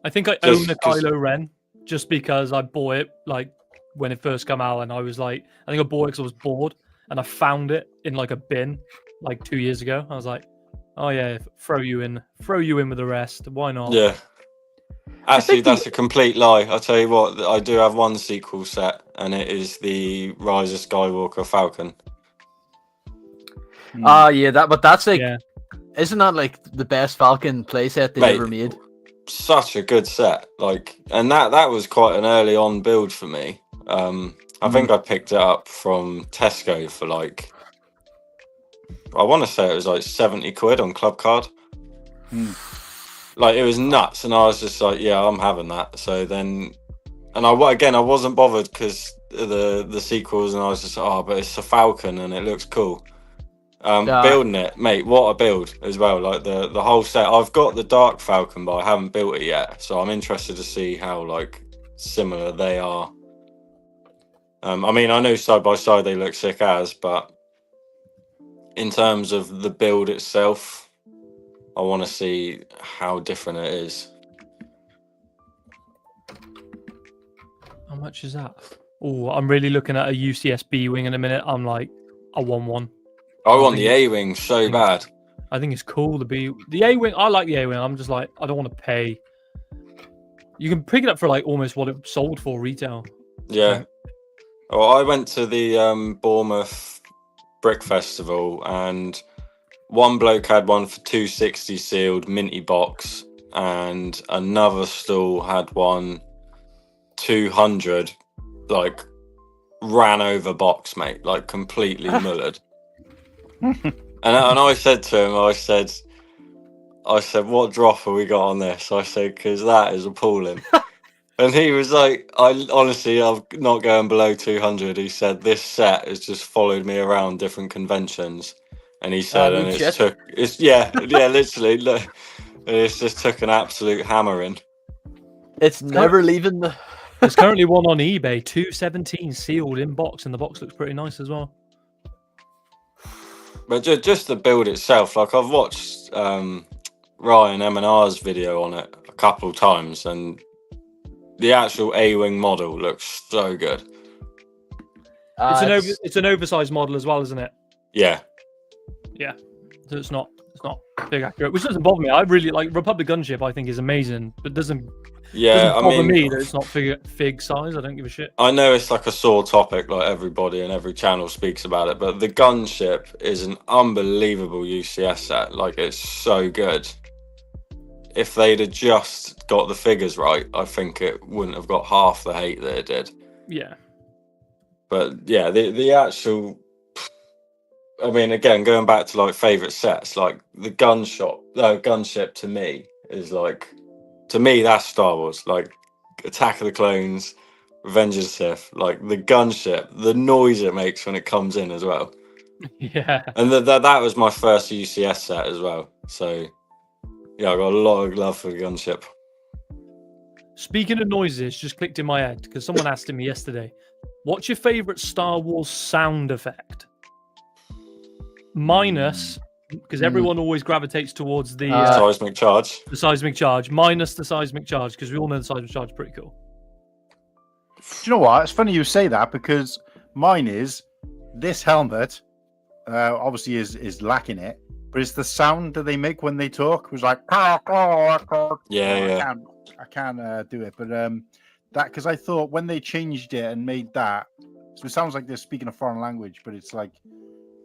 I think I own the Kylo Ren just because I bought it like when it first came out, and I was like, I think I bought it because I was bored, and I found it in like a bin like 2 years ago. I was like, oh yeah, throw you in with the rest. Why not? Yeah. Actually, that's a complete lie. I'll tell you what, I do have one sequel set, and it is the Rise of Skywalker Falcon. Yeah, that's like, isn't that like the best Falcon playset they've ever made? Such a good set, like, and that was quite an early on build for me. I think I picked it up from Tesco for like, I want to say it was like 70 quid on Club Card. Like, it was nuts, and I was just like, yeah, I'm having that. So then, and I wasn't bothered because the sequels, and I was just but it's a Falcon and it looks cool. Building it, mate, what a build as well. Like the whole set. I've got the Dark Falcon, but I haven't built it yet, so I'm interested to see how like similar they are. I mean, I know side by side they look sick as, but in terms of the build itself, I want to see how different it is. How much is that? Oh, I'm really looking at a UCS B-Wing in a minute. I'm like, I want one. I want the A-Wing so bad. I think it's cool to be the A-Wing. I like the A-Wing. I'm just like, I don't want to pay. You can pick it up for like almost what it sold for retail. Yeah. Well, I went to the Bournemouth Brick Festival, and one bloke had one for 260 sealed, minty box, and another stall had one 200, like ran over box, mate, like completely mullered. And I said to him, I said, what drop have we got on this? I said, because that is appalling. And he was like, I'm not going below 200. He said, this set has just followed me around different conventions. And he said, literally, look, it's just took an absolute hammering. It's never leaving the... There's currently one on eBay, 217 sealed in box, and the box looks pretty nice as well. But just the build itself, like I've watched Ryan M&R's video on it a couple of times, and the actual A-wing model looks so good. It's an oversized model as well, isn't it? Yeah. Yeah. So it's not big accurate, which doesn't bother me. I really like Republic Gunship. I think is amazing, but doesn't bother me that it's not fig size. I don't give a shit. I know it's like a sore topic, like everybody and every channel speaks about it, but the gunship is an unbelievable UCS set. Like, it's so good. If they'd have just got the figures right, I think it wouldn't have got half the hate that it did. Yeah. But yeah, the actual, I mean, again, going back to like favorite sets, like the gunship to me is like, to me, that's Star Wars. Like Attack of the Clones, Revenge of the Sith, like the gunship, the noise it makes when it comes in as well. Yeah. And that was my first UCS set as well. So yeah, I got a lot of love for the gunship. Speaking of noises, just clicked in my head because someone asked me yesterday, what's your favorite Star Wars sound effect? Minus, because everyone always gravitates towards the seismic charge. The seismic charge, minus the seismic charge, because we all know the seismic charge is pretty cool. Do you know what? It's funny you say that because mine is this helmet. Obviously, is lacking it, but it's the sound that they make when they talk. It was like, yeah. I can't do it, but that because I thought when they changed it and made that, so it sounds like they're speaking a foreign language, but it's like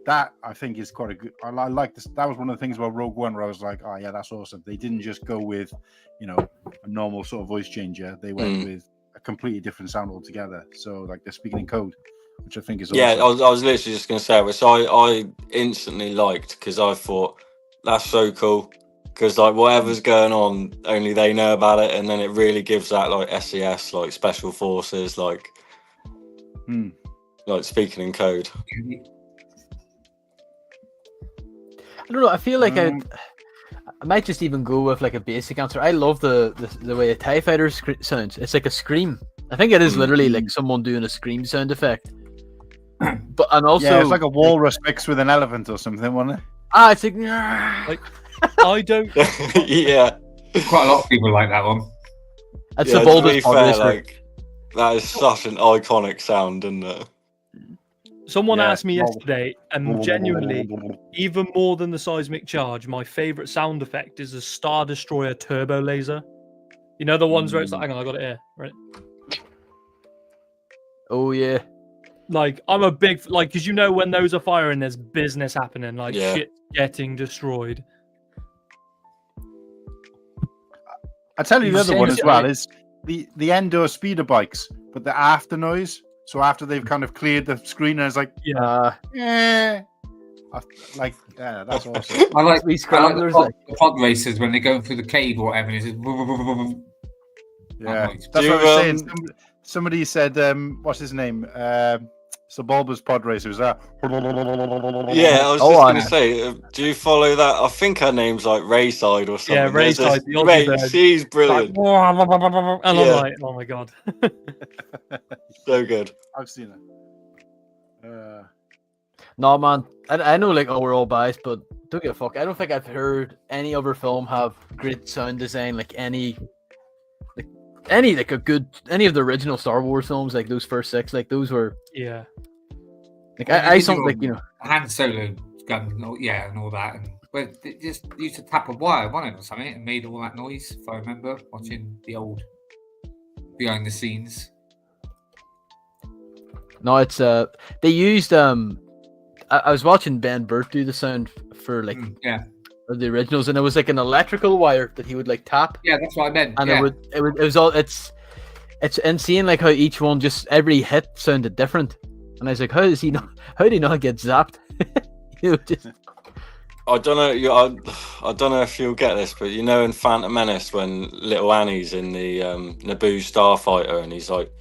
that. I think is quite a good. I like this. That was one of the things about Rogue One where I was like, oh yeah, that's awesome. They didn't just go with, a normal sort of voice changer. They went with a completely different sound altogether. So like they're speaking in code, which I think is awesome. Yeah. I was literally just going to say, which I instantly liked because I thought that's so cool. Because like whatever's going on, only they know about it, and then it really gives that like SES, like special forces, like speaking in code. I don't know. I feel like I might just even go with like a basic answer. I love the way a TIE fighter sounds. It's like a scream. I think it is literally like someone doing a scream sound effect. But and also, yeah, it's like a walrus mixed with an elephant or something, wasn't it? It's like I don't. Yeah, quite a lot of people like that one. That's the boldest fair, like that is such an iconic sound, isn't it? Someone asked me yesterday, and genuinely, even more than the seismic charge, my favorite sound effect is a Star Destroyer turbo laser. You know the ones where it's like, hang on, I got it here, right? Oh yeah. Like I'm a big because when those are firing, there's business happening, like shit getting destroyed. I tell you the other one as well is the Andor speeder bikes, but the after noise. So after they've kind of cleared the screen, and it's like, that's awesome. I like the pod racers when they're going through the cave or whatever. It's that's what I was saying. Somebody said, what's his name? So Bulba's pod racer was that? Yeah, I was just going to say, do you follow that? I think her name's like Rayside or something. Yeah, Rayside. Mate, she's brilliant. And I'm like, oh my god. So good. I've seen it. No, man. I know, like, we're all biased, but don't give a fuck. I don't think I've heard any other film have great sound design, like any of the original Star Wars films, like those first 6, like those were. Yeah. Like I something like Han Solo gun, and all that, and but they just used to tap a wire on it or something and made all that noise. If I remember watching the old behind the scenes. No, it's they used I was watching Ben Burt do the sound for like the originals, and it was like an electrical wire that he would like tap. Yeah, that's what I meant. And it was all it's insane, like how each one just every hit sounded different. And I was like, how do you not get zapped? I don't know. I don't know if you'll get this, but you know, in Phantom Menace, when little Annie's in the Naboo starfighter, and he's like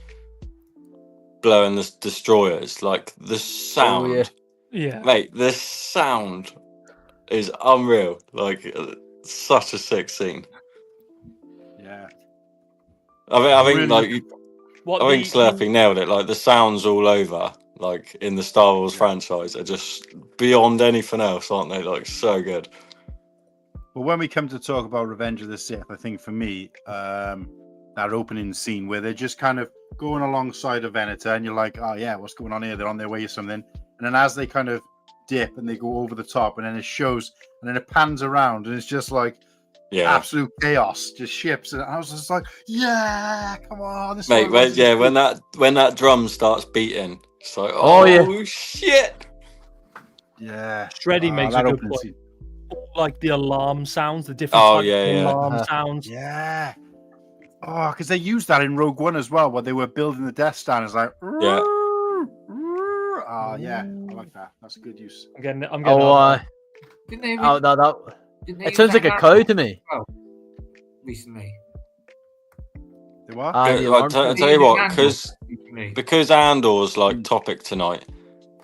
blowing the destroyers, like the sound, Yeah. mate. The sound is unreal. Like such a sick scene. Yeah. I think Really like What I think the- Slurpy nailed it. Like the sounds all over, like in the Star Wars franchise, are just beyond anything else, aren't they? Like so good. Well, when we come to talk about Revenge of the Sith, I think for me, that opening scene where they're just kind of going alongside a Venator, and you're like, oh yeah, what's going on here? They're on their way to something. And then as they kind of dip and they go over the top, and then it shows, and then it pans around, and it's just like absolute chaos, just ships. And I was just like, yeah, come on, this mate. When that drum starts beating, it's like, oh shit. Yeah, Shreddy makes a good point. Scene. Like the alarm sounds, the different types of alarm sounds. Yeah. Oh, because they used that in Rogue One as well, when they were building the Death Star. It's like, yeah. Oh yeah, I like that. That's a good use. I'm getting. Didn't they it sounds like a cow to me. Recently. The what? I'll tell you what, because Andor's like topic tonight,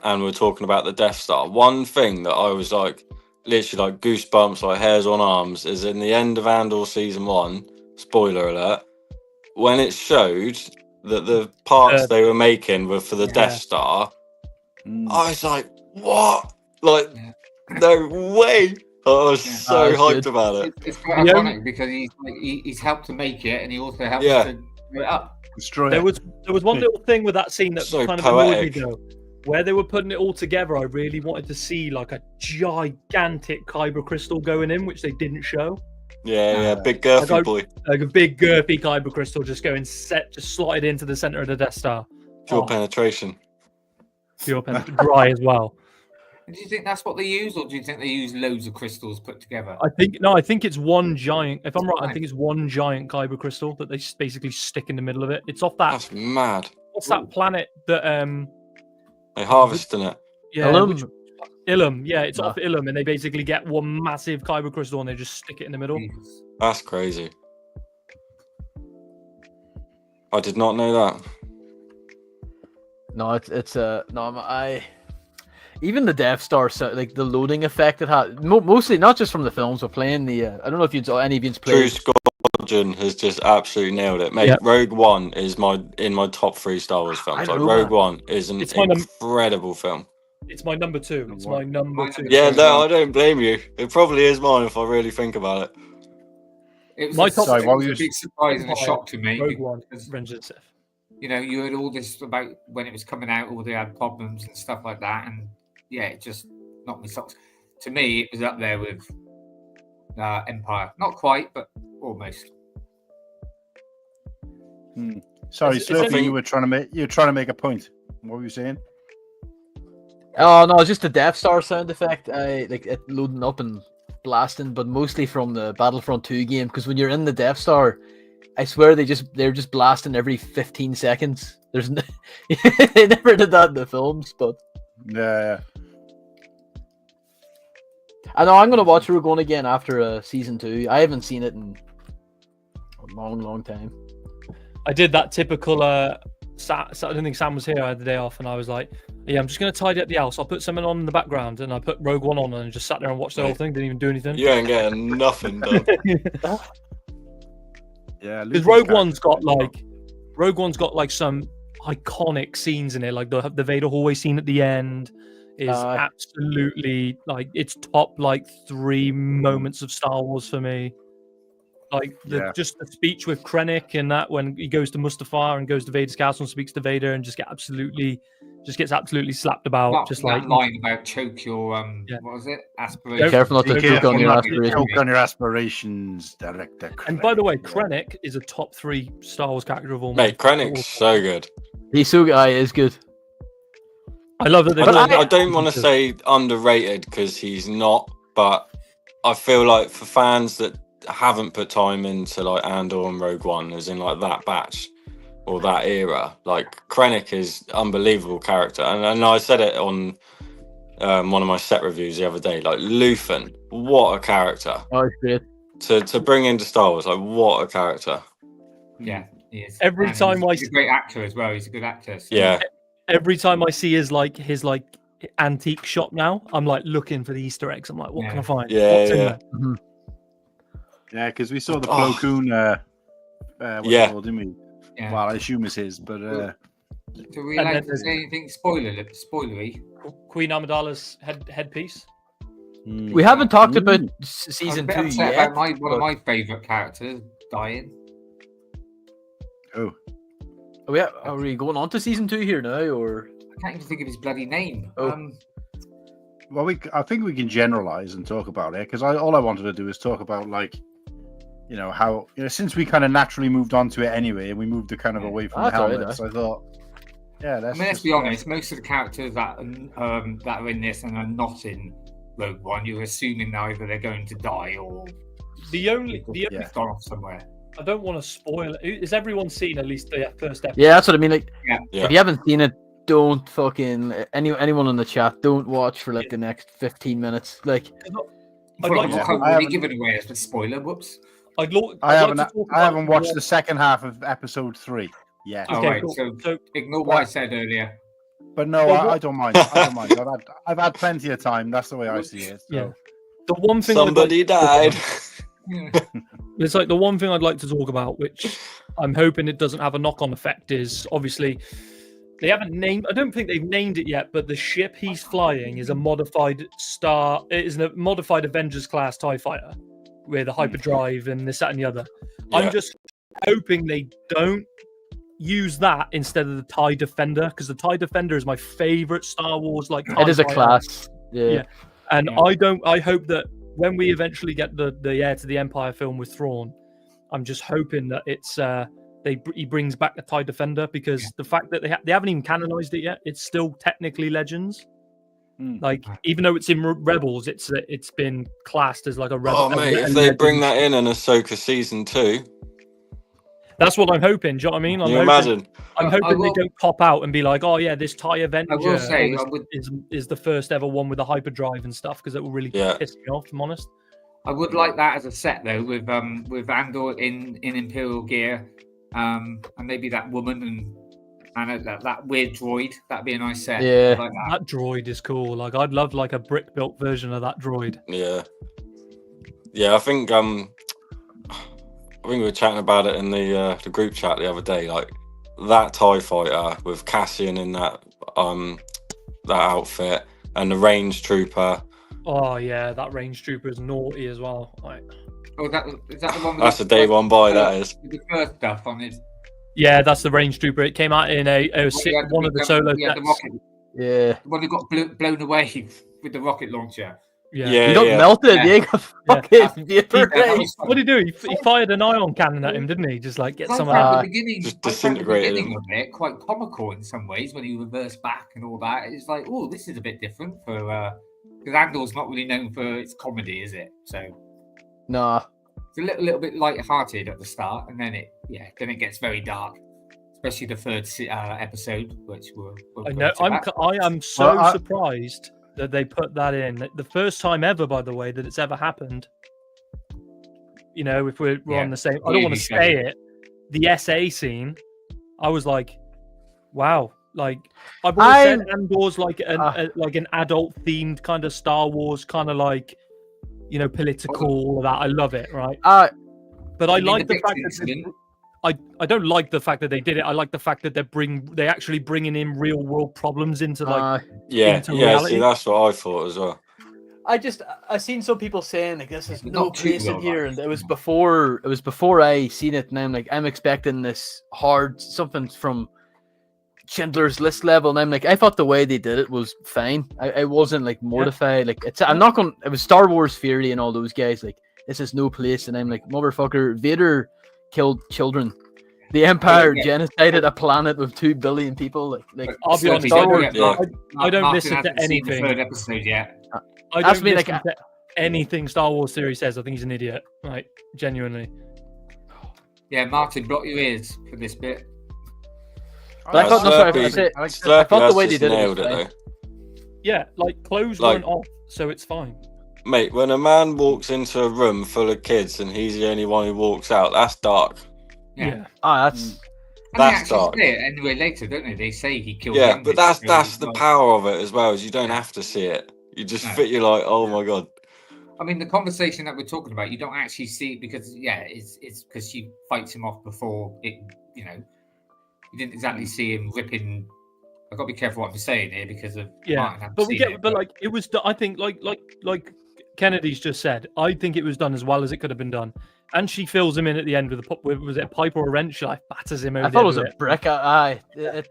and we're talking about the Death Star. One thing that I was like, literally like goosebumps, like hairs on arms, is in the end of Andor season 1. Spoiler alert. When it showed that the parts they were making were for the Death Star, I was like, what? Like, no way. I was so hyped about it. It's quite ironic because he's helped to make it, and he also helped to blow it up. Destroy there it. was one little thing with that scene that So kind of poetic. annoyed me though. Where they were putting it all together, I really wanted to see like a gigantic kyber crystal going in, which they didn't show. Yeah, big girthy boy. Like a big girthy kyber crystal just just slotted into the center of the Death Star. Pure penetration. Pure penetration. Dry as well. Do you think that's what they use, or do you think they use loads of crystals put together? I think it's one giant. If I'm right, I think it's one giant kyber crystal that they basically stick in the middle of it. It's off that. That's mad. What's that planet that They harvesting it. Yeah, Ilum. Yeah, it's off Ilum, and they basically get one massive kyber crystal and they just stick it in the middle. That's crazy. I did not know that. No, even the Death Star, like the loading effect it had, mostly not just from the films, but playing the. I don't know if any of you played. True Squadron has just absolutely nailed it, mate. Yep. Rogue One is in my top 3 Star Wars films. Like Rogue One is an incredible film. It's my number 2. It's my number 2. Yeah, no, I don't blame you. It probably is mine if I really think about it. It was a big surprise and a shock to me. Rogue One, Revenge of the Sith. You know, you heard all this about when it was coming out, all they had problems and stuff like that, and yeah, it just knocked me socks. To me, it was up there with Empire. Not quite, but almost. Sorry, Slurpy, you were trying to make a point. What were you saying? Oh no, just the Death Star sound effect. I like it loading up and blasting, but mostly from the Battlefront 2 game. Because when you're in the Death Star, I swear they're just blasting every 15 seconds. There's they never did that in the films, but yeah. I know I'm gonna watch Rogue One again after season 2. I haven't seen it in a long time. I did that typical. I don't think Sam was here. I had the day off, and I was like, "Yeah, I'm just gonna tidy up the house. I'll put something on in the background," and I put Rogue One on, and just sat there and watched the whole thing. Didn't even do anything. You ain't getting nothing done. Yeah, because Rogue One's got like some iconic scenes in it, like the Vader hallway scene at the end is absolutely like it's top like 3 moments of Star Wars for me. Like just the speech with Krennic and that when he goes to Mustafar and goes to Vader's castle and speaks to Vader and just gets absolutely slapped about. Just like that line about choke your what was it? Aspirations. Careful not to choke on your aspirations. Choke on your aspirations, Director. And by the way, Krennic is a top 3 Star Wars character of all. Mate, Krennic's so good. He's so good. He is good. I love that. I don't want to say underrated because he's not, but I feel like for fans that haven't put time into like Andor and Rogue One, as in like that batch or that era, like Krennic is unbelievable character, and I said it on one of my set reviews the other day. Like Luthen, what a character! Oh, it's great. To bring into Star Wars, like what a character! Yeah, he is. Every And time he's a great actor as well. He's a good actor. So. Yeah, Every time I see his antique shop now, I'm like looking for the Easter eggs. I'm like, what can I find? Yeah, What's in yeah. there? Mm-hmm. Yeah, because we saw the Oh. Plo Koon. What's Yeah. it called, didn't we? Yeah. Well, I assume it's his, but Do we And like then to there's- say anything spoilery? Queen Amidala's headpiece. We haven't talked about Mm. season I 2 was a bit upset yet. about one of but- my favourite characters dying. Oh, Are we going on to season 2 here now, or? I can't even think of his bloody name. Oh. well, I think we can generalize and talk about it because all I wanted to do is talk about how since we kind of naturally moved on to it anyway, and we moved it kind of away from the That's all right, helmets. I thought, yeah, let's be honest. Most of the characters that are in this and are not in Rogue One, you're assuming either they're going to die or The only Yeah. gone off somewhere. I don't want to spoil it. Has everyone seen at least the first episode? Yeah, that's what I mean. Like, Yeah. Yeah. if you haven't seen it, don't fucking anyone in the chat. Don't watch for like the next 15 minutes. Like, I'd like to I I've already haven't- given away as a spoiler. Whoops. I'd I like to talk I haven't about watched the second half of episode 3 yet. All Okay, right, cool. so So ignore what I said earlier. But no, Well, I don't mind. I don't mind. I've had plenty of time. That's the way I see it. So. Yeah. the one thing I'd like somebody to talk died. about- It's like the one thing I'd like to talk about, which I'm hoping it doesn't have a knock-on effect, is obviously they haven't named. I don't think they've named it yet, but the ship he's flying is a modified star. It is a modified Avengers class TIE fighter with a hyperdrive and this, that, and the other. Yeah. I'm just hoping they don't use that instead of the TIE Defender, because the TIE Defender is my favorite Star Wars TIE it is a fighter. class. Yeah. Yeah. And Yeah. I hope that when we eventually get the Heir to the Empire film with Thrawn, I'm just hoping that it's he brings back the TIE Defender, because the fact that they haven't even canonized it yet, it's still technically Legends. Like, even though it's in Rebels, it's been classed as like a Rebel. Oh mate, if they bring that in Ahsoka season 2, that's what I'm hoping. Do you know what I mean? can you imagine? I'm I hoping will- they don't pop out and be like, "Oh yeah, this TIE Avenger I will say, I would, is the first ever one with a hyperdrive and stuff," because it will really Yeah. piss me off. If I'm honest. I would like that as a set though, with Andor in Imperial gear, and maybe that woman and that weird droid. That'd be a nice set. Yeah. I'd like that. That droid is cool. Like, I'd love like a brick built version of that droid. Yeah. I think we were chatting about it in the group chat the other day. Like that TIE fighter with Cassian in that outfit, and the range trooper. Oh yeah, that range trooper is naughty as well. Like, Oh, is that the one? With That's a day one buy. That is. with the first stuff on his. yeah, that's the range trooper. It came out in one of the solo Yeah, the sets. rocket. Yeah. The one who got blown away with the rocket launcher. Yeah. You got melted. Yeah. Yeah. You got fucking vaporized. What did he do? He fired an ion cannon at him, didn't he? Just like get I some. found Uh, the beginning, just I found the disintegrated beginning him. of it quite comical in some ways when he reversed back and all that. It's like, oh, this is a bit different for because Andor's not really known for its comedy, is it? So Nah. it's a little bit light-hearted at the start, and then it gets very dark, especially the third episode, which we'll I go know. to that. I am so Well, surprised that they put that in. The first time ever, by the way, that it's ever happened. You know, if we're Yeah, on the same, I don't want to say it. The SA scene, I was like, wow. Like, I've always said Andor's like an adult themed kind of Star Wars, kind of like, you know, political, all of that. I love it, right? But I You mean like the Bix fact that incident? I don't like the fact that they did it. I like the fact that they actually bringing in real world problems into like Yeah. into Yeah. reality. See, that's what I thought as well. I seen some people saying like this is Not no too place in well, here, like. and it was before I seen it, and I'm like I'm expecting this hard something from Schindler's List level, and I'm like I thought the way they did it was fine. I wasn't like mortified. Like I'm not going. It was Star Wars Fury and all those guys. Like this is no place, and I'm like motherfucker. Vader killed children. The Empire genocided a planet with 2 billion people. Like I'll be honest, Star Wars. I don't Martin listen to hasn't seen the anything. third episode yet. I That's don't me, listen like, to anything Star Wars theory says. I think he's an idiot. Like, genuinely. Yeah, Martin, block your ears for this bit. But I thought, no, sorry, Slurpy- I said- I like I thought the Slurpy way has they just did it nailed was it fine. though. Yeah, like clothes Like- weren't off, so it's fine. Mate, when a man walks into a room full of kids and he's the only one who walks out, that's dark. Yeah. That's And they That's actually dark. say it anyway later, don't they? They say he killed. Yeah, young but kids, Oh, that's so the it's power of it as well, is you don't Yeah. have to see it. You just No. fit. You're like, oh my god. I mean, the conversation that we're talking about, you don't actually see it because, it's because she fights him off before it. You know, you didn't exactly see him ripping. I've got to be careful what I'm saying here because of Martin hadn't But we seen get, it, but like it was. I think like Kennedy's just said. I think it was done as well as it could have been done. And she fills him in at the end with was it a pipe or a wrench? Like batters him over. I thought it was the a head brick.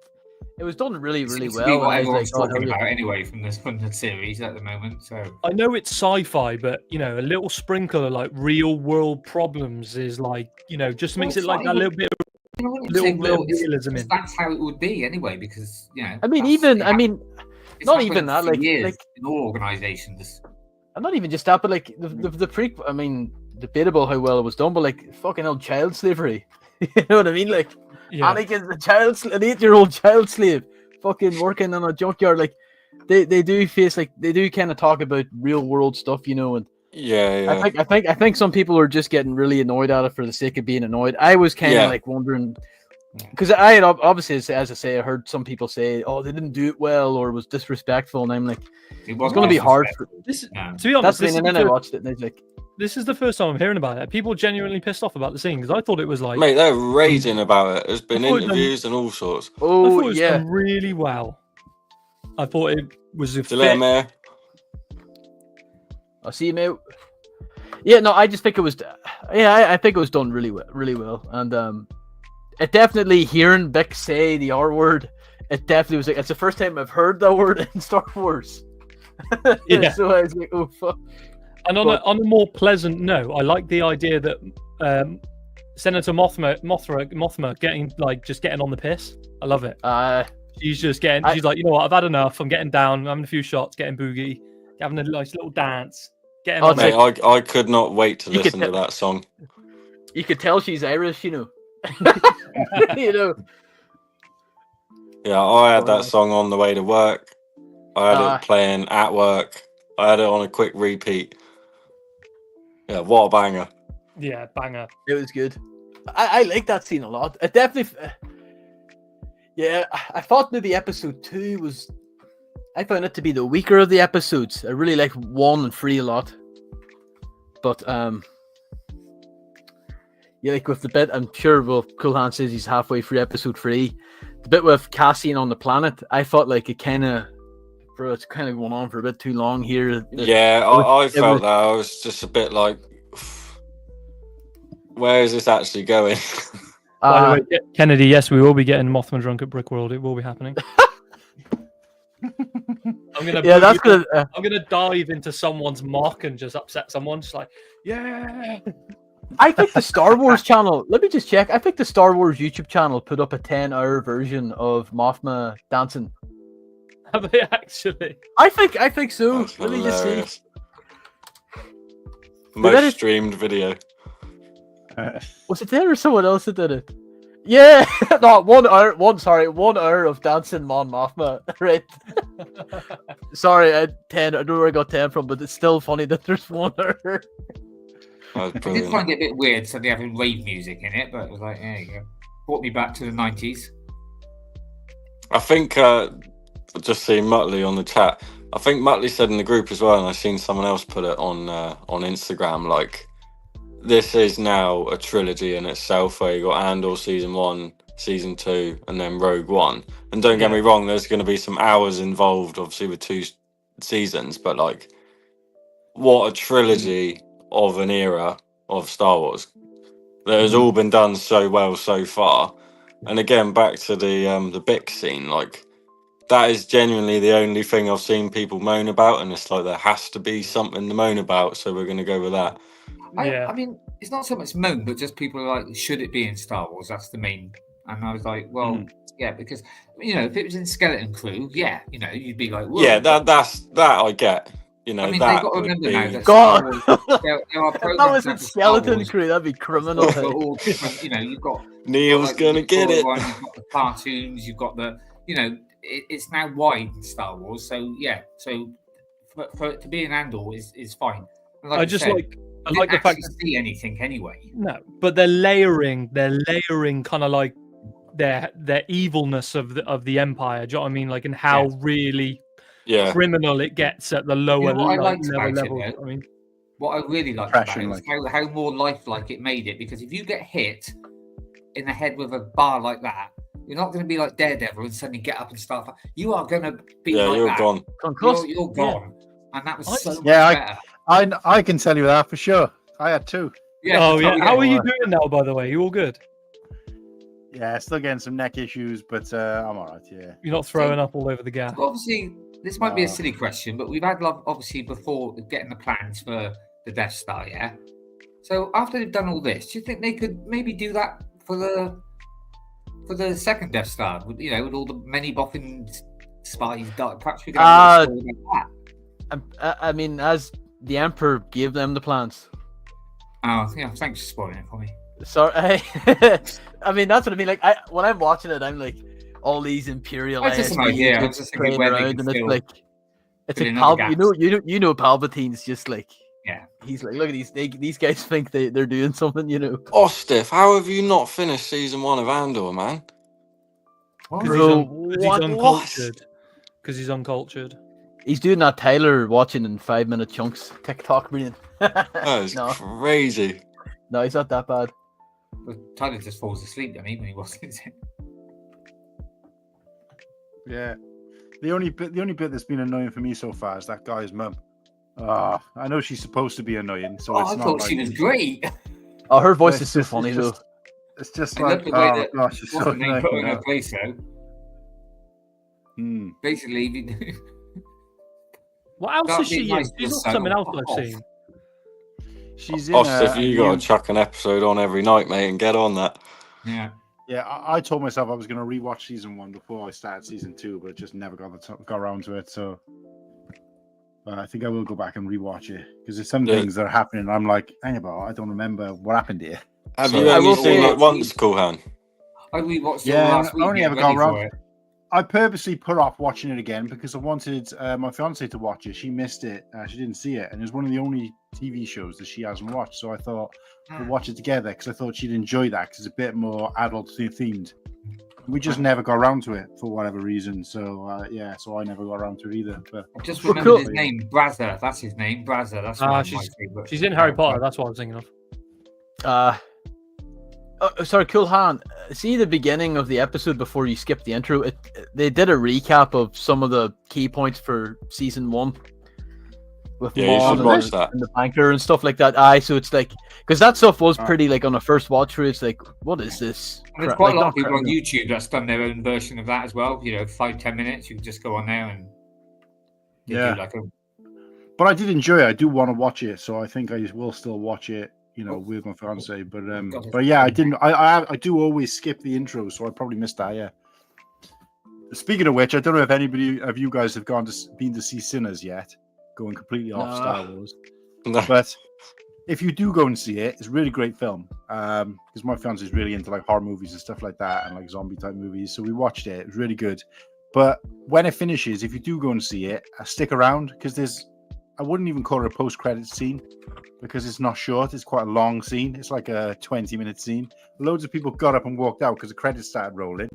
It was done really, really seems to be well. what I was everyone's like, oh, talking hell yeah. about anyway from the series at the moment. So I know it's sci-fi, but you know, a little sprinkle of like real world problems is like, you know, just makes it's it like not that even- little bit of I wouldn't little say bit of real, it's- realism it's- in. that's how it would be anyway, because I mean, that's- even it I mean, it's not happened even that, for like- years like- in all organizations. and not even just that, but like the prequel. I mean, debatable how well it was done, but like fucking hell, child slavery. You know what I mean? Like Yeah. Anakin's an 8-year-old child slave, fucking working on a junkyard. Like they do face like they do kind of talk about real world stuff, you know. And Yeah. I think some people are just getting really annoyed at it for the sake of being annoyed. I was kind of Yeah. like wondering. Because I had obviously, as I say, I heard some people say, "Oh, they didn't do it well," or it was disrespectful, and I'm like, It it's going to be hard. For, This, Yeah. to be honest, that's this the is, thing. And the then I first, watched it, and I was like, this is the first time I'm hearing about it. People genuinely pissed off about the scene because I thought it was like Mate, they're raging about it. There's been I thought it interviews and all sorts. I thought "Oh it was yeah, done really well. I thought it was a Delay fit. Mayor. I'll see you, mate." Yeah, no, I just think it was. Yeah, I think it was done really well, and it definitely hearing Vic say the R word. It definitely was like it's the first time I've heard that word in Star Wars. Yeah. So I was like, "Oh fuck." And on a more pleasant note, I like the idea that Senator Mothma getting like just getting on the piss. I love it. She's just getting. She's like, you know what? I've had enough. I'm getting down. I'm having a few shots. Getting boogie. Having a nice little dance. Getting on. Mate, I could not wait to You could listen to that song. You could tell she's Irish, you know. You know. Yeah, I had that song on the way to work. I had it playing at work. I had it on a quick repeat. Yeah, what a banger. Yeah, banger. It was good. I like that scene a lot. It definitely. Yeah, I thought maybe episode 2 was. I found it to be the weaker of the episodes. I really like 1 and 3 a lot. But yeah, like with the bit, I'm sure. Well, Cool Han says he's halfway through episode 3. The bit with Cassian on the planet, I thought like it kind of, bro, it's kind of going on for a bit too long here. Yeah, I felt that. I was just a bit like, where is this actually going? By the way, Kennedy, yes, we will be getting Mothman drunk at Brick World. It will be happening. I'm gonna dive into someone's mock and just upset someone. Just like, yeah. I think the Star Wars channel. Let me just check. I think the Star Wars YouTube channel put up a 10-hour version of Mothma dancing. Have they actually? I think so. That's Let me just see. hilarious. that Most is- streamed video. Was it there or someone else that did it? Yeah, no, 1 hour. 1 hour of dancing Mon Mothma. Right. Sorry, I 10. I don't know where I got 10 from, but it's still funny that there's 1 hour. That was I did brilliant. find it a bit weird, so they having rave music in it, but it was like, there you go. Brought me back to the 90s. I think just seeing Muttley on the chat. I think Muttley said in the group as well, and I've seen someone else put it on Instagram. Like, this is now a trilogy in itself, where you got Andor season 1, season 2, and then Rogue One. And don't get me wrong, there's going to be some hours involved, obviously with 2 seasons, but like, what a trilogy of an era of Star Wars that has all been done so well so far. And again, back to the Bic scene, like, that is genuinely the only thing I've seen people moan about, and it's like there has to be something to moan about, so we're going to go with that. I mean, it's not so much moan, but just people are like, should it be in Star Wars? That's the main. And I was like, well, yeah, because, you know, if it was in Skeleton Crew, yeah, you know, you'd be like, whoa. Yeah, that I get. You know, I mean, that they've got to would remember be... now that God! Star Wars, there are If that was programs in out of Star Skeleton Wars Crew, that'd be criminal. that are all different. You know, you've got Neil's like gonna the get it. One, you've got the cartoons, you've got the, you know, it's now wide in Star Wars. So yeah, so for it to be an Andor is fine. And like I you just said, I like the fact actually that see anything anyway. no, but they're layering kind of like their evilness of the Empire. Do you know what I mean? Like, and how really criminal it gets at the lower what I liked lower about levels. it, though, I mean, what I really liked about it was how more lifelike it made it. Because if you get hit in the head with a bar like that, you're not going to be like Daredevil and suddenly get up and start. You are going to be like you're that. gone. You're gone, and that was so much yeah, better. I can tell you that for sure. I had 2. Yeah, oh yeah. How are you doing now, by the way? You all good? Yeah, still getting some neck issues, but I'm all right. Yeah, you're not throwing up all over the gas. So obviously, this might be a silly question, but we've had obviously before getting the plans for the Death Star. Yeah. So after they've done all this, do you think they could maybe do that for the second Death Star? You know, with all the many boffin spies, perhaps we could have a story like that. I mean, as the Emperor gave them the plans. Oh, yeah. Thanks for spoiling it for me. Sorry. I mean, that's what I mean. Like, when I'm watching it, I'm like, all these Imperial. That's just an idea. I was just thinking where they and it's like Palpatine's just like, yeah. He's like, look at these guys think they're doing something, you know. Stiff, how have you not finished season 1 of Andor, man? Because he's uncultured. Because he's uncultured. He's doing that Tyler watching in 5-minute chunks. TikTok, brilliant. That is crazy. No, he's not that bad. But Tyler just falls asleep, doesn't he, when he watches it? Yeah. The only bit that's been annoying for me so far is that guy's mum. I know she's supposed to be annoying, so it's I not thought like... she was great. Oh, her voice is so funny though. It's just I like, love the way that she's so they put her in her place though. Basically, what else is she in? She's not something else I've seen. She's in. Stiff, you got to chuck an episode on every night, mate, and get on that. Yeah. Yeah, I told myself I was going to rewatch season 1 before I started season 2, but just never got around to it. So I think I will go back and rewatch it because there's some things that are happening. I'm like, hang about, I don't remember what happened here. Have you ever seen it once, Cool Han? I rewatched it Yeah, last week. I only ever got around. I purposely put off watching it again because I wanted my fiance to watch it. She missed it. She didn't see it. And it's one of the only TV shows that she hasn't watched. So I thought we'll watch it together because I thought she'd enjoy that because it's a bit more adult themed. We just never got around to it for whatever reason. So, so I never got around to it either. But I just remembered his name, Brazza. That's his name, Brazza. That's my favorite. She's in Harry Potter. That's what I was thinking of. Sorry, Cool Han. See the beginning of the episode before you skip the intro. They did a recap of some of the key points for season 1 with Maul and the banker and stuff like that. So it's like because that stuff was pretty like on a first watch through. It's like, what is this? And there's quite a lot of people on YouTube that's done their own version of that as well. You know, 5-10 minutes. You can just go on there and do like a. But I did enjoy it. I do want to watch it, so I think I will still watch it. You know, with my fiance, but yeah, I didn't. I do always skip the intro, so I probably missed that. Yeah. Speaking of which, I don't know if anybody of you guys have been to see Sinners yet. Going completely off Star Wars, but if you do go and see it, it's a really great film. Because my fiance is really into like horror movies and stuff like that, and like zombie type movies. So we watched it. It was really good. But when it finishes, if you do go and see it, stick around because I wouldn't even call it a post-credit scene because it's not short. It's quite a long scene. It's like a 20-minute scene. Loads of people got up and walked out because the credits started rolling.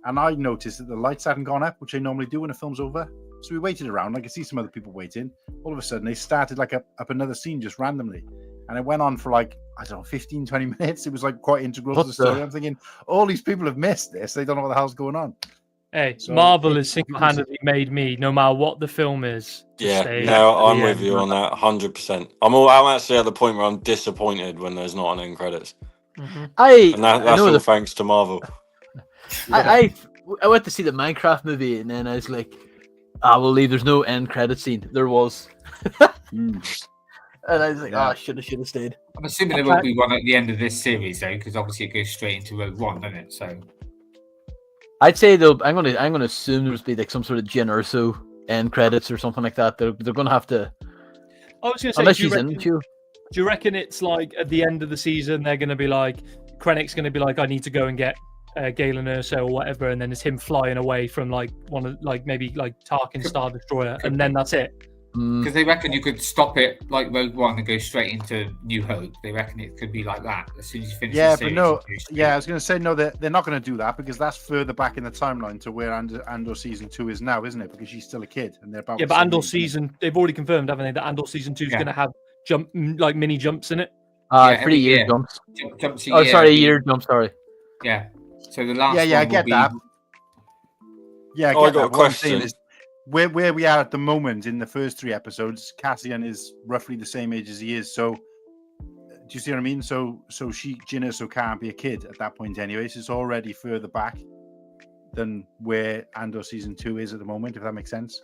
And I noticed that the lights hadn't gone up, which they normally do when the film's over. So we waited around. I could see some other people waiting. All of a sudden, they started like up another scene just randomly. And it went on for like, I don't know, 15, 20 minutes. It was like quite integral to the story. I'm thinking, all these people have missed this. They don't know what the hell's going on. Hey, so Marvel has single-handedly made me, no matter what the film is. I'm with you on that 100%. I'm actually at the point where I'm disappointed when there's not an end credits. Mm-hmm. That's all thanks to Marvel. I went to see the Minecraft movie and then I was like, I will leave. There's no end credit scene. There was. And I was like, I should have stayed. I'm assuming there will be one at the end of this series though, because obviously it goes straight into Rogue One, doesn't it? So I'd say I'm gonna assume there's be like some sort of Jyn Erso end credits or something like that. They're gonna have to. I was gonna say, unless she's in. Do you reckon it's like at the end of the season they're gonna be like, Krennic's gonna be like, I need to go and get Galen Erso or whatever, and then it's him flying away from like one of like maybe like Tarkin Star Destroyer, and then that's it. Because they reckon you could stop it like Rogue One and go straight into New Hope. They reckon it could be like that as soon as you finish. Yeah, the series, but no. Yeah, I was going to say no. They're not going to do that because that's further back in the timeline to where Andor season 2 is now, isn't it? Because she's still a kid and they're about. Yeah, but Andor season they've already confirmed, haven't they? That Andor season 2 is going to have mini jumps in it. 3 year jumps. Jumps a year jump. Sorry. Yeah. So the last. Yeah, I get that. Yeah, I got that. a question. Where we are at the moment in the first 3 episodes, Cassian is roughly the same age as he is. So, do you see what I mean? So Jyn Erso can't be a kid at that point anyway. So it's already further back than where Andor season 2 is at the moment. If that makes sense,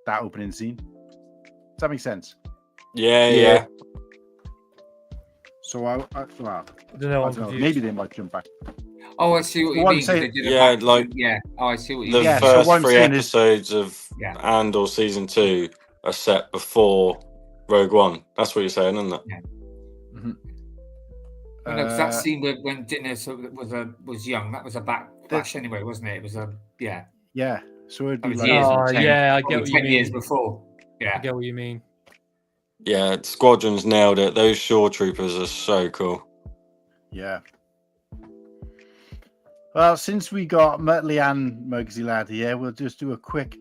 that opening scene. Does that make sense? Yeah. So I don't know. Maybe they might jump back. Oh, I see what you mean. Oh, I see what you mean. The first 3 episodes of Andor season 2 are set before Rogue One. That's what you're saying, isn't it? Yeah. Mm-hmm. Because that scene when Jyn Erso was young, that was a backflash anyway, wasn't it? It was Yeah. So it'd be like I get what you 10 mean. years before. Yeah. I get what you mean. Yeah, Squadron's nailed it. Those Shore Troopers are so cool. Yeah. Well, since we got Muttley and Muggsy Lad here, we'll just do a quick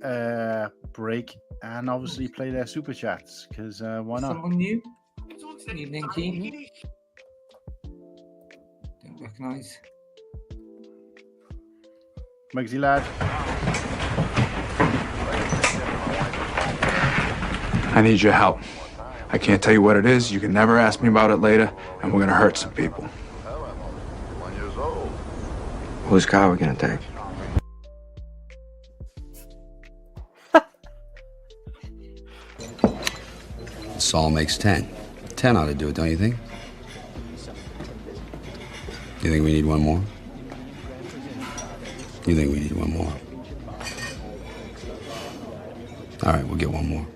break and obviously play their super chats because why not? Someone new? Evening, Keen. Don't recognise. Muggsy Lad. I need your help. I can't tell you what it is. You can never ask me about it later, and we're gonna hurt some people. Whose car are we gonna take? Saul makes 10. 10 ought to do it, don't you think? You think we need one more? You think we need one more? All right, we'll get one more.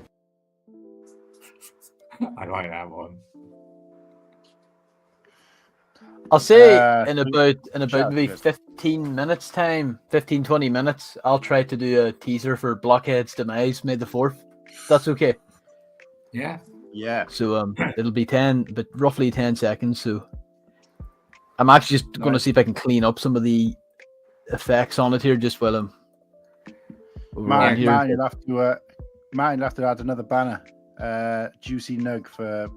I like that one. I'll say in about maybe 15 minutes time, 15-20 minutes, I'll try to do a teaser for Blockhead's Demise, May the 4th. That's okay. Yeah. So it'll be roughly 10 seconds. So I'm actually just going to see if I can clean up some of the effects on it here just while I'm Martin, you'll have to add another banner. Juicy Nug for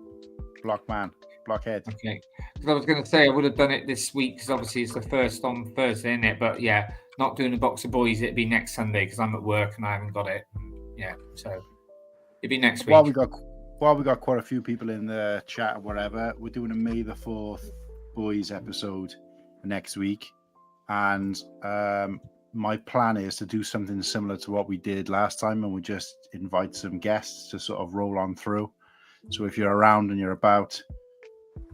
Blockhead. Okay. Because I was going to say I would have done it this week because obviously it's the first on Thursday, isn't it? But yeah, not doing a box of Boyz. It'd be next Sunday because I'm at work and I haven't got it. Yeah, so it'd be next week. While we got quite a few people in the chat or whatever, we're doing a May the 4th Boyz episode next week, and my plan is to do something similar to what we did last time, and we just invite some guests to sort of roll on through. So if you're around and you're about,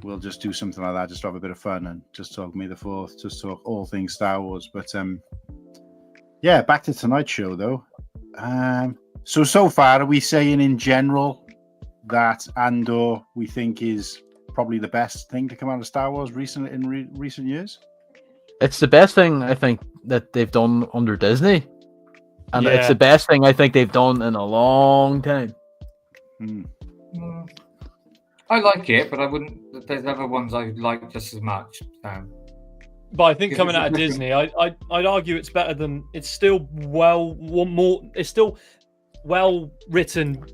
we'll just do something like that, just to have a bit of fun and just talk May the 4th, just talk all things Star Wars. But yeah, back to tonight's show though. So far, are we saying in general that Andor we think is probably the best thing to come out of Star Wars recent years? It's the best thing I think that they've done under Disney, and it's the best thing I think they've done in a long time. I like it, but I wouldn't. There's other ones I like just as much. But I think coming out of Disney, I'd argue it's better than. It's still It's still well written.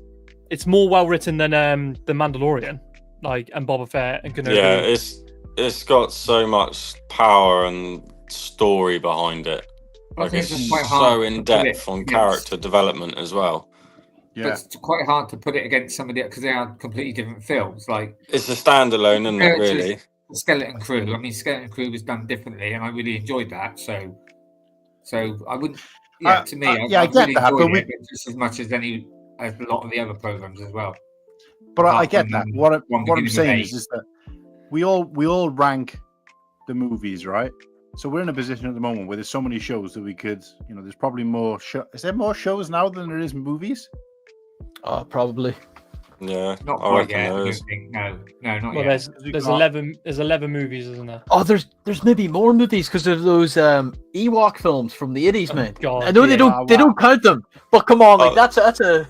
It's more well written than The Mandalorian, and Boba Fett and Kenobi. Yeah, it's got so much power and story behind it. It's so in depth on character development as well. Yeah, but it's quite hard to put it against some of the because they are completely different films. It's a standalone, isn't it? Really, Skeleton Crew. I mean, Skeleton Crew was done differently, and I really enjoyed that. So I wouldn't. Yeah, to me, I get really that, but just as much as a lot of the other programs as well. But I get that. What I'm saying is that we all rank the movies, right? So we're in a position at the moment where there's so many shows that we could, there's probably more. Is there more shows now than there is movies? Probably. Yeah, Not I quite reckon yet. I there don't is. think. No, not Well, yet. there's 11 movies, isn't there? Oh, there's maybe more movies because there's those Ewok films from the 80s, man. God, I know they don't count them, but come on, like that's a.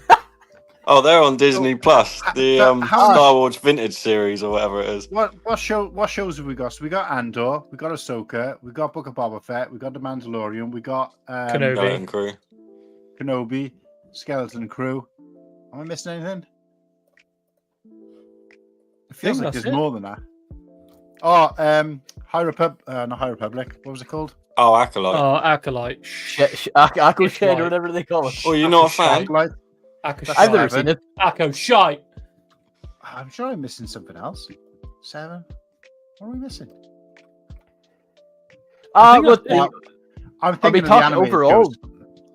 Oh, they're on Disney Plus, the how Star Wars vintage series or whatever it is. What shows have we got? So we got Andor, we got Ahsoka, we got Book of Boba Fett, we got The Mandalorian, we got Skeleton Crew. Kenobi, Skeleton Crew. Am I missing anything? It feels like there's more than that. Oh, not High Republic. What was it called? Oh, Acolyte. Oh, Acolyte. Akko Shed or whatever they call it. Oh, you're not a fan? I've never seen it. Akko Shite. I'm sure I'm missing something else. 7. What are we missing? I'm thinking of the talking overall. shows.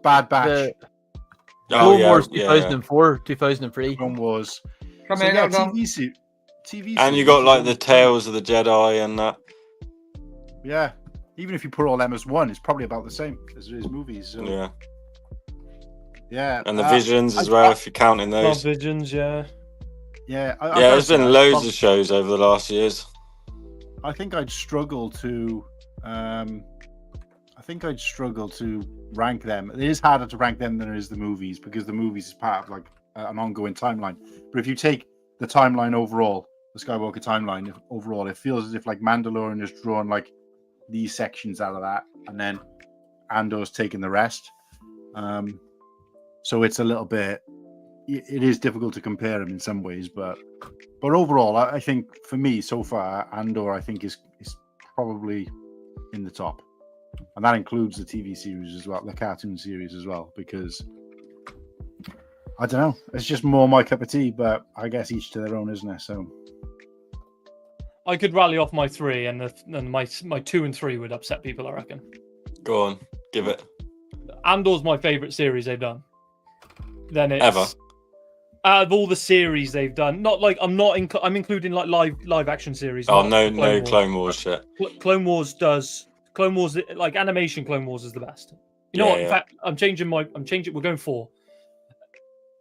Bad Batch. Clone Wars 2004, 2003. Clone Wars. Come in, TV and you got like the Tales of the Jedi and that. Yeah. Even if you put all them as one, it's probably about the same as it is movies. So. Yeah. Yeah. And the Visions as well, if you're counting those. Visions, yeah. Yeah. There's been loads of shows over the last years. I think I'd struggle to rank them. It is harder to rank them than it is the movies because the movies is part of like an ongoing timeline. But if you take the timeline overall, the Skywalker timeline overall, it feels as if like Mandalorian has drawn like these sections out of that, and then Andor's taking the rest. So it's a little bit. It is difficult to compare them in some ways, but overall, I think for me so far, Andor I think is probably in the top, and that includes the TV series as well, the cartoon series as well, because I don't know, it's just more my cup of tea. But I guess each to their own, isn't it? So I could rally off my 3, and my 2 and 3 would upset people, I reckon. Go on, give it. Andor's my favorite series they've done. Then it's ever. Out of all the series they've done, not like I'm including like live action series. Oh no, Clone Wars shit. Clone Wars like animation. Clone Wars is the best. You know what? In fact, I'm changing. We're going 4.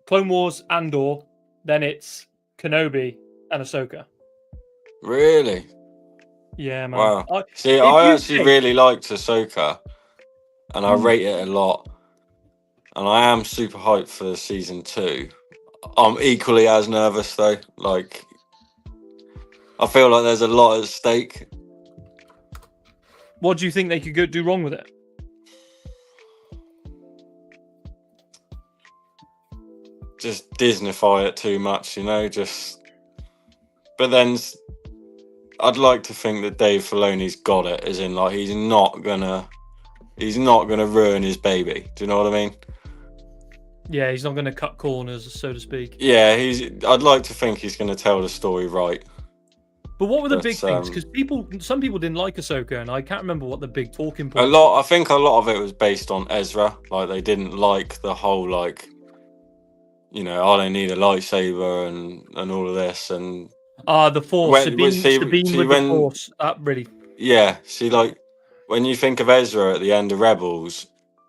Clone Wars, Andor, then it's Kenobi and Ahsoka. Really? Yeah, man. Wow. I actually really liked Ahsoka, and I rate it a lot. And I am super hyped for season 2. I'm equally as nervous though. Like, I feel like there's a lot at stake. What do you think they could do wrong with it? Just Disneyfy it too much, you know. But then I'd like to think that Dave Filoni's got it, as in like he's not gonna ruin his baby. Do you know what I mean? Yeah, he's not going to cut corners, so to speak. Yeah, I'd like to think he's going to tell the story right. But what were the big things? Because some people didn't like Ahsoka, and I can't remember what the big talking points. I think a lot of it was based on Ezra. Like they didn't like the whole like, you know, I don't need a lightsaber and all of this and. The Force. Sabine with the Force. That really. Yeah, see, like when you think of Ezra at the end of Rebels.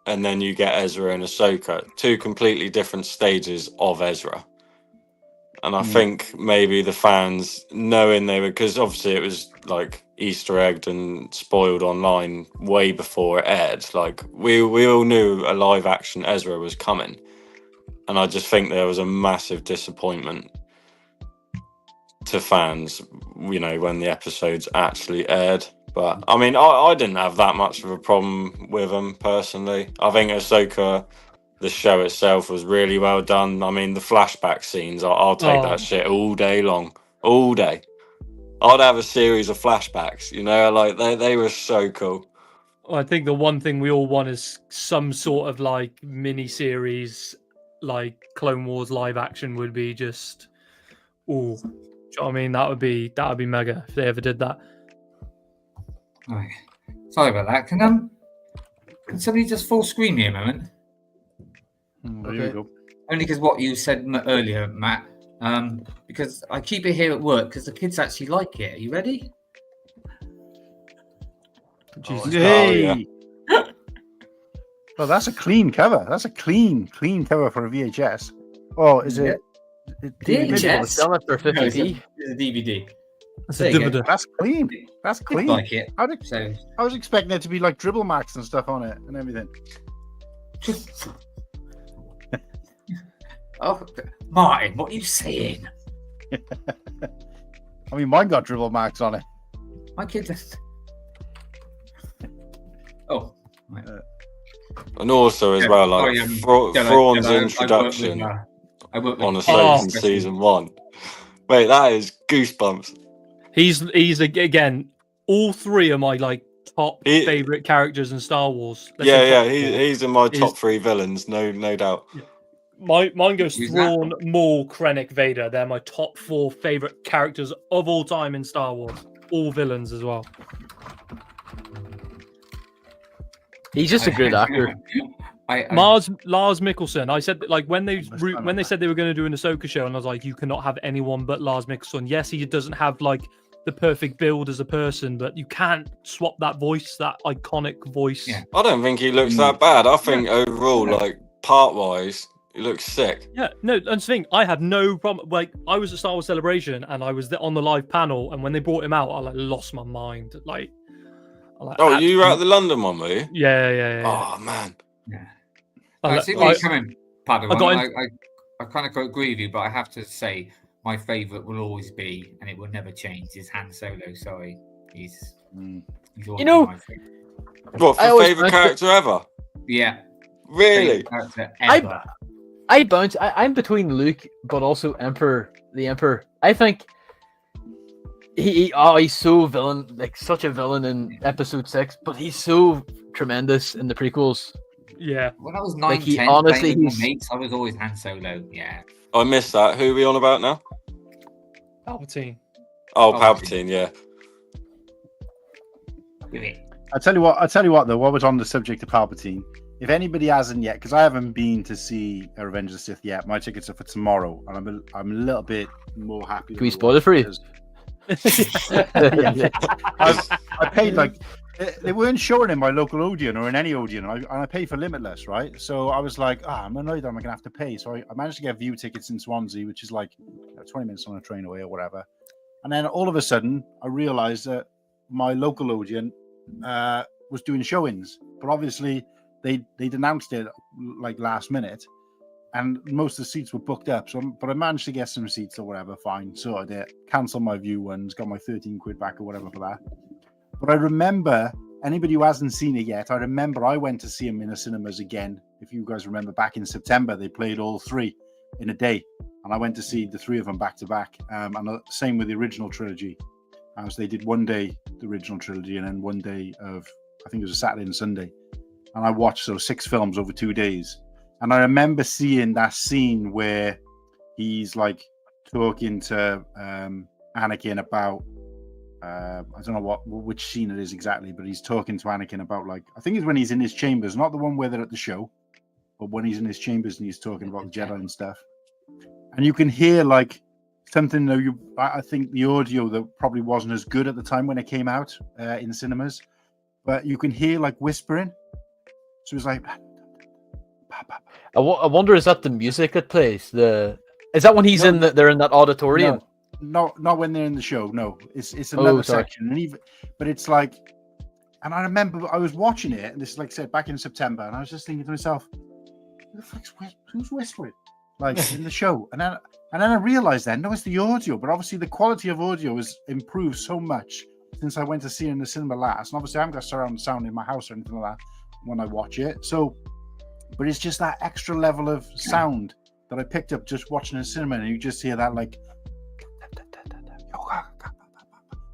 And then you get Ezra and Ahsoka, 2 completely different stages of Ezra. And I think maybe the fans, knowing they were, because obviously it was like Easter egged and spoiled online way before it aired. Like we all knew a live action Ezra was coming. And I just think there was a massive disappointment to fans, you know, when the episodes actually aired. But I mean, I didn't have that much of a problem with them personally. I think Ahsoka, the show itself, was really well done. I mean, the flashback scenes, I'll take that shit all day long, all day. I'd have a series of flashbacks, you know, like they were so cool. I think the one thing we all want is some sort of like mini series, like Clone Wars live action would be just, ooh, do you know what I mean? That would be mega if they ever did that. Right. Sorry about that. Can somebody just full screen me a moment? There you go. Only because what you said earlier, Matt. Because I keep it here at work because the kids actually like it. Are you ready? Jesus. Hey. Well, that's a clean cover. That's a clean cover for a VHS. Oh, is it? VHS? Sell it for No, it's 50p. a DVD. That's There a you go. dividend. That's clean. That's Didn't clean. like it. I was expecting it to be like dribble max and stuff on it and everything. Oh, Martin, what are you saying? I mean, mine got dribble max on it. My kid just. Oh. Right. And also as Yeah, well, like sorry, Thrawn's I work with, introduction I work with on Ahsoka Oh. season 1. Wait, that is goosebumps. He's again. All three of my like top He- favorite characters in Star Wars. Let's Yeah, say yeah, top four. he's in my top Is- 3 villains, no doubt. Mine goes Who's that? Thrawn, Maul, Krennic, Vader. They're my top 4 favorite characters of all time in Star Wars. All villains as well. He's just a good actor. Lars Mikkelsen. I said that, like when they That's fine, when they okay. said they were going to do an Ahsoka show, and I was like, you cannot have anyone but Lars Mikkelsen. Yes, he doesn't have like the perfect build as a person, but you can't swap that voice, that iconic voice. Yeah. I don't think he looks that bad. I think overall, like part-wise, he looks sick. Yeah, no, that's the thing. I have no problem. Like, I was at Star Wars Celebration and I was on the live panel, and when they brought him out, I like lost my mind. Like, Oh, you were at the London one, were you? Yeah. Oh man. I see where you're coming, Padawan. I kind of agree with you, but I have to say my favourite will always be, and it will never change, is Han Solo. Sorry, he's always my favourite. What, I for always favourite found character ever? Yeah, Really? favourite character ever. I bounce. I'm between Luke, but also the Emperor. I think he's so villain, like such a villain in Episode 6, but he's so tremendous in the prequels. Yeah. When I was 9, Like, he 10, honestly, playing with he's- my mates, I was always Han Solo. Yeah. I missed that. Who are we on about now? Palpatine. Oh, Palpatine. Palpatine, yeah. With it. I tell you what though, what was on the subject of Palpatine, if anybody hasn't yet, because I haven't been to see Revenge of the Sith yet, my tickets are for tomorrow, and I'm a little bit more happy. Can we spoil it for you? because- I paid like they weren't showing in my local Odeon or in any Odeon, and I paid for Limitless, right? So I was like, I'm annoyed that I'm gonna have to pay. So I managed to get view tickets in Swansea, which is like 20 minutes on a train away or whatever. And then all of a sudden, I realised that my local Odeon was doing showings, but obviously they'd announced it like last minute, and most of the seats were booked up. But I managed to get some seats or whatever. Fine, sorted it. Cancelled my view ones. Got my 13 quid back or whatever for that. But I remember, anybody who hasn't seen it yet, I remember I went to see them in the cinemas again. If you guys remember, back in September, they played all 3 in a day, and I went to see the 3 of them back to back. And same with the original trilogy. So they did one day the original trilogy, and then one day of, I think it was a Saturday and Sunday. And I watched 6 films over 2 days. And I remember seeing that scene where he's like talking to Anakin about I don't know which scene it is exactly, but he's talking to Anakin about, like, I think it's when he's in his chambers, not the one where they're at the show, but when he's in his chambers and he's talking about the Jedi and stuff. And you can hear like something though. I think the audio that probably wasn't as good at the time when it came out in cinemas, but you can hear like whispering. So it's like. I wonder, is that the music that plays? Is that when he's they're in that auditorium? No, not when they're in the show. No, it's another section, and but it's like, and I remember I was watching it, and this is like I said back in September, and I was just thinking to myself, who's whispering, like in the show? And then I realized no, it's the audio, but obviously the quality of audio has improved so much since I went to see it in the cinema last, and obviously I haven't got surround sound in my house or anything like that when I watch it. So, but it's just that extra level of sound that I picked up just watching in the cinema, and you just hear that like.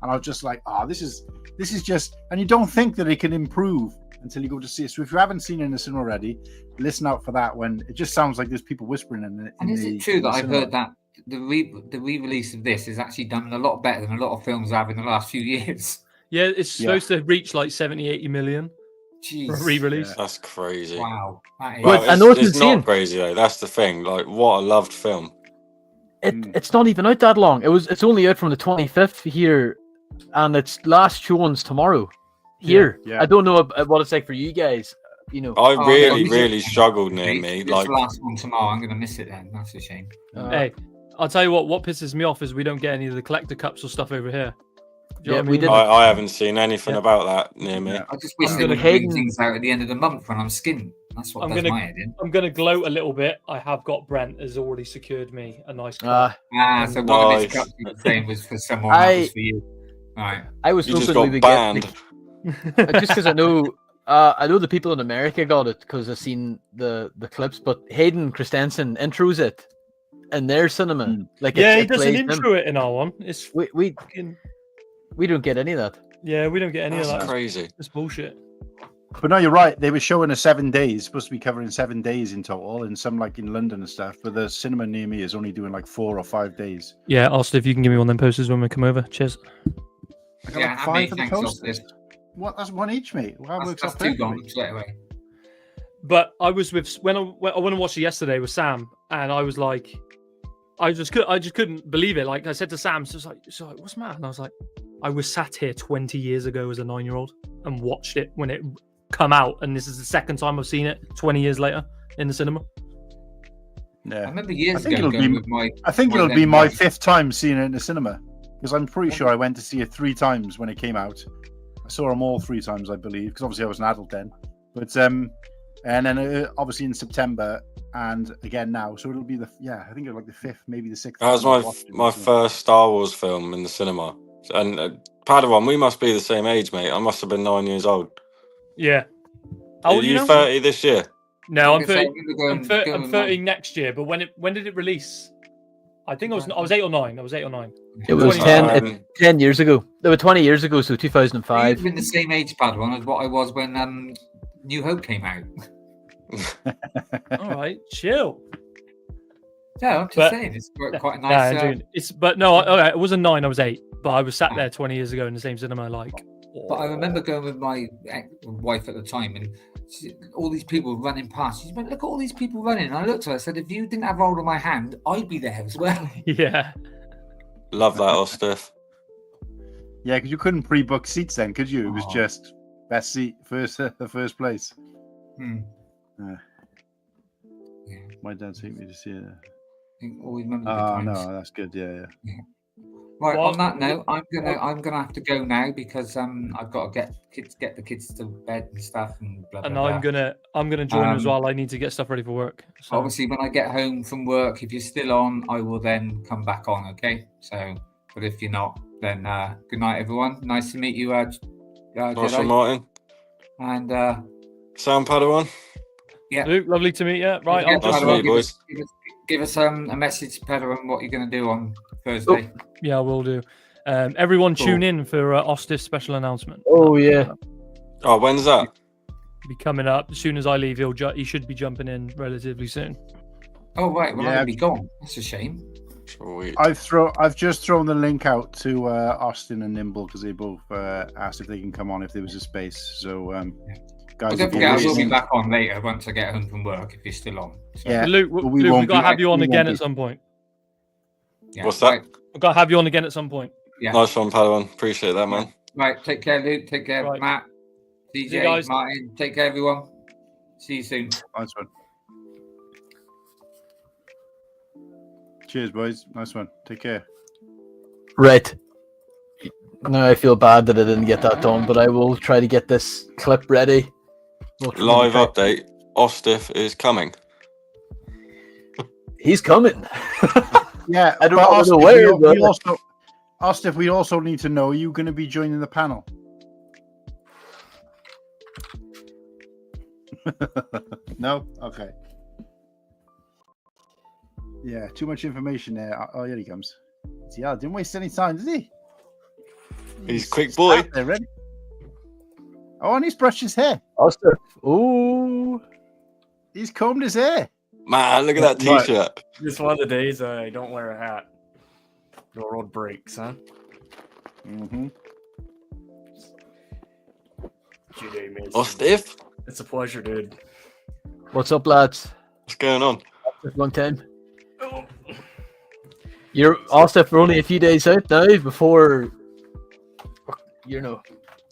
And I was just like, this is just, and you don't think that it can improve until you go to see it. So if you haven't seen it in the cinema already, listen out for that, when it just sounds like there's people whispering in it. And is it true that I've heard that the re-release of this is actually done a lot better than a lot of films have in the last few years? Yeah, it's supposed to reach like 70-80 million for a re-release. Yeah. That's crazy. Wow. That is... Well, it's not crazy though. That's the thing. Like, what a loved film. It's not even out that long. It's only out from the 25th here, and its last showings tomorrow here. Yeah. I don't know what it's like for you guys. I really struggled near me. It's like the last one tomorrow. I'm going to miss it then. That's a shame. Hey, I'll tell you what pisses me off is we don't get any of the collector cups or stuff over here. Do you know what I we mean? did. I haven't seen anything Yeah. about that near me. Yeah. I just wish I'm they gonna would bring Hayden- things out at the end of the month when I'm skinned. That's what I'm does gonna- my head in. I'm going to gloat a little bit. I have got Brent has already secured me a nice cup. So one of his Nice. cups you were saying was for someone, that was for you. Right. I was You just hoping we got would banned. get just because I know the people in America got it because I've seen the clips. But Hayden Christensen intros it in their cinema. Like Yeah, it he doesn't plays them. intro it in our one. It's We fucking, we don't get any of that. yeah, we don't get any of That's that. crazy. It's bullshit. But no, you're right. They were showing us 7 days, supposed to be covering 7 days in total, and some like in London and stuff. But the cinema near me is only doing like 4 or 5 days. Yeah, Austin, if you can give me one of them posters when we come over. Cheers. I got Yeah, like how many 5 for the thanks off posters. this? What? That's one each, mate. Well, that works That's out 2 perfectly. gone straight away. But I was with when I went and watched it yesterday with Sam, and I was like, I just couldn't believe it. Like I said to Sam, so like, what's the matter? And I was like, I was sat here 20 years ago as a 9-year-old and watched it when it come out, and this is the second time I've seen it 20 years later in the cinema. I Yeah, remember years I think ago it'll going be- with my. I think my it'll then be my wife. 5th time seeing it in the cinema because I'm pretty sure I went to see it 3 times when it came out. I saw them all 3 times, I believe, because obviously I was an adult then. But and then obviously in September and again now, so it'll be I think it'll like the 5th, maybe the 6th. That was time I've watched it in my the cinema. first Star Wars film in the cinema. And Padawan, we must be the same age, mate. I must have been 9 years old. Yeah. How old Are are you you now? 30 this year? No, I'm Like I 30. said, I remember going I'm with 30 my- next year. But when did it release? I think I was 8 or 9. I was 8 or 9. It was 20. 10 years ago. They were 20 years ago, so You've 2005. been the same age, Padawan, as what I was when New Hope came out. All right, chill. Yeah, I'm just But- saying, it's quite a Nah, nice. dude, but no, okay, it wasn't 9. I was 8. But I was sat there 20 years ago in the same cinema. Like, But I remember going with my wife at the time, and all these people running past. She went, "Look at all these people running." And I looked at her. I said, "If you didn't have hold of my hand, I'd be there as well." yeah. Love that, Ostef. Yeah, because you couldn't pre-book seats then, could you? It was Oh. just best seat, the first place. Hmm. Yeah. Yeah. My dad took me to see it. I think always remember the Oh good no, times. that's good. Yeah. Right. Well, on that note, I'm gonna have to go now because I've got to get the kids to bed and stuff and blah blah. And blah. I'm gonna join as Um, well. I need to get stuff ready for work. So Obviously, when I get home from work, if you're still on, I will then come back on. Okay. So, but if you're not, then good night, everyone. Nice to meet you, Nice Jedi. one, Martin. And Sam Padawan. yeah, Luke, lovely to meet you. Right, Yeah, I'll Nice to Padawan, meet you, boys. give us a message, Padawan, what you're going to do on Thursday. yeah, we'll do. Everyone, Cool. tune in for Ostif's special announcement. Oh, yeah. Oh, when's that? Be coming up as soon as I leave. He should be jumping in relatively soon. Oh right, well, Yeah. I'm going to be gone. That's a shame. Sweet. I've just thrown the link out to Austin and Nimble because they both asked if they can come on if there was a space. So But guys, don't if you forget, I will be listen- back on later once I get home from work if you're still on. So, Yeah. Luke, but Luke, we we won't got to be- have you on we again won't at be- some point. yeah, What's that? Right, We've got to have you on again at some point. yeah. Nice one, Padawan. Appreciate that, man. Right, take care, Luke. Take care, Right. Matt. you DJ, guys. Martin. Take care, everyone. See you soon. Nice one. Cheers, boys. Nice one. Take care. Right. Now I feel bad that I didn't get that done, but I will try to get this clip ready. Live update. Ostef is coming. He's coming. Yeah, I don't but know Austin, where, but- Austin, we also need to know: are you going to be joining the panel? No. Okay. Yeah, too much information there. Oh, here he comes. Yeah, didn't waste any time, did he? He's quick boy. sat there, ready. Oh, and he's brushed his hair. Austin. Ooh. He's combed his hair. Man, look at that Right. t-shirt. It's one of the days I don't wear a hat. The road breaks, huh? Mm-hmm. Jedi Mason. Ostef? It's a pleasure, dude. What's up, lads? What's going on? Long time. You're Austin for only a few days out now before you'll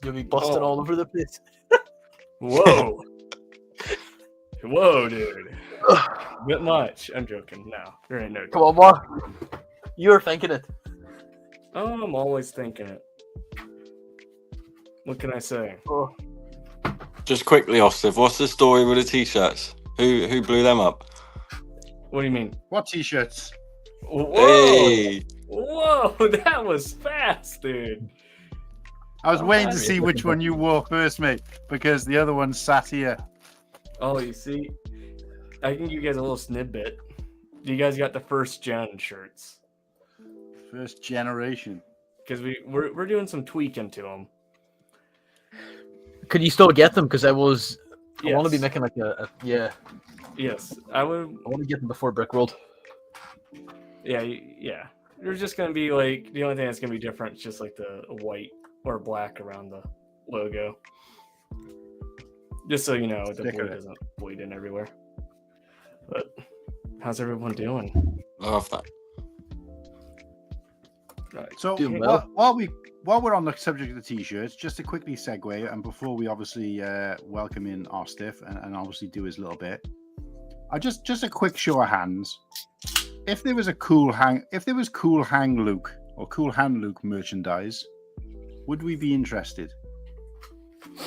be busting Oh. all over the place. Whoa. Whoa, dude. a bit much. I'm joking. No, there ain't no. Come on, Mark. You're thinking it. Oh, I'm always thinking it. What can I say? Oh. Just quickly, Ostif, what's the story with the t-shirts? Who blew them up? What do you mean? What t-shirts? Whoa! Hey! Whoa! That was fast, dude. I was waiting to see which one you wore first, mate, because the other one sat here. Oh, you see, I can give you guys a little snippet. You guys got the first gen shirts. First generation. Because we're doing some tweaking to them. Could you still get them? Because I want to be Yes. making like yeah. Yes, I would. I want to get them before Brick World. Yeah, yeah. There's just gonna be like the only thing that's gonna be different is just like the white or black around the logo. Just so you know, the blue doesn't bleed in everywhere. But how's everyone doing? Love that. Right. So Doing well. while we're on the subject of the t-shirts, just to quickly segue, and before we obviously welcome in Ostif and obviously do his little bit, I just a quick show of hands. If there was Cool Han Luke or Cool Han Luke merchandise, would we be interested?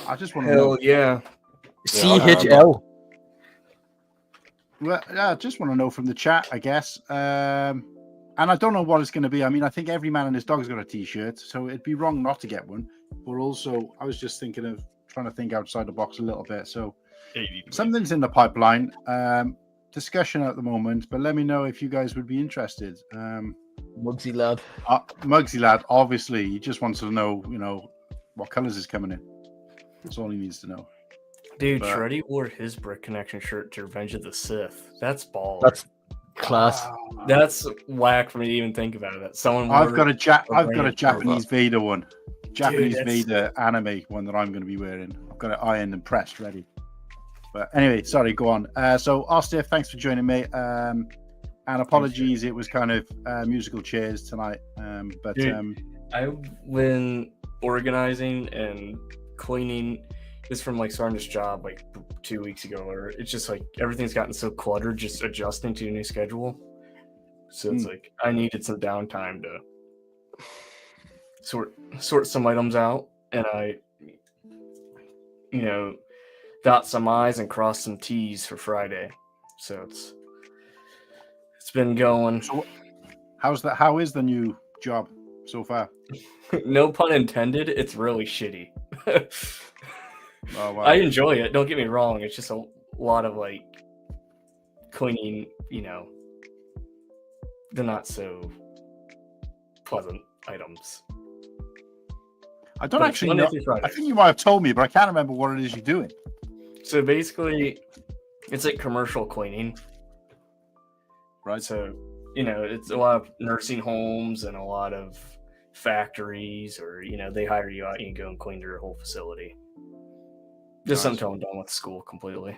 I just want to know. Hell yeah. CHL. Well, yeah, I just want to know from the chat, I guess. And I don't know what it's going to be. I mean, I think every man and his dog's got a t-shirt, so it'd be wrong not to get one. But also, I was just thinking of trying to think outside the box a little bit. So something's in the pipeline. Discussion at the moment, but let me know if you guys would be interested. Mugsy lad. Mugsy lad, obviously, he just wants to know, what colors is coming in. That's all he needs to know. Dude, Shreddy wore his Brick Connection shirt to Revenge of the Sith. That's baller. That's class. That's whack for me to even think about that. Someone. I've got a Japanese Vader one. Japanese Dude, Vader anime one that I'm going to be wearing. I've got it ironed and pressed ready. But anyway, sorry, go on. So, Ostif, thanks for joining me. And apologies, it was kind of musical chairs tonight. But Dude, I've been organizing and cleaning this from like starting this job like 2 weeks ago, or it's just like everything's gotten so cluttered just adjusting to a new schedule. So it's like I needed some downtime to sort some items out, and I dot some I's and cross some T's for Friday. So it's been going. So how is the new job so far? No pun intended, it's really shitty. Oh, wow. I enjoy it, don't get me wrong. It's just a lot of like cleaning, the not so pleasant items. I don't actually know. I think you might have told me, but I can't remember what it is you're doing. So basically, it's like commercial cleaning. Right. So, it's a lot of nursing homes and a lot of factories, or, they hire you out and you go and clean their whole facility. Just until I'm done with school completely.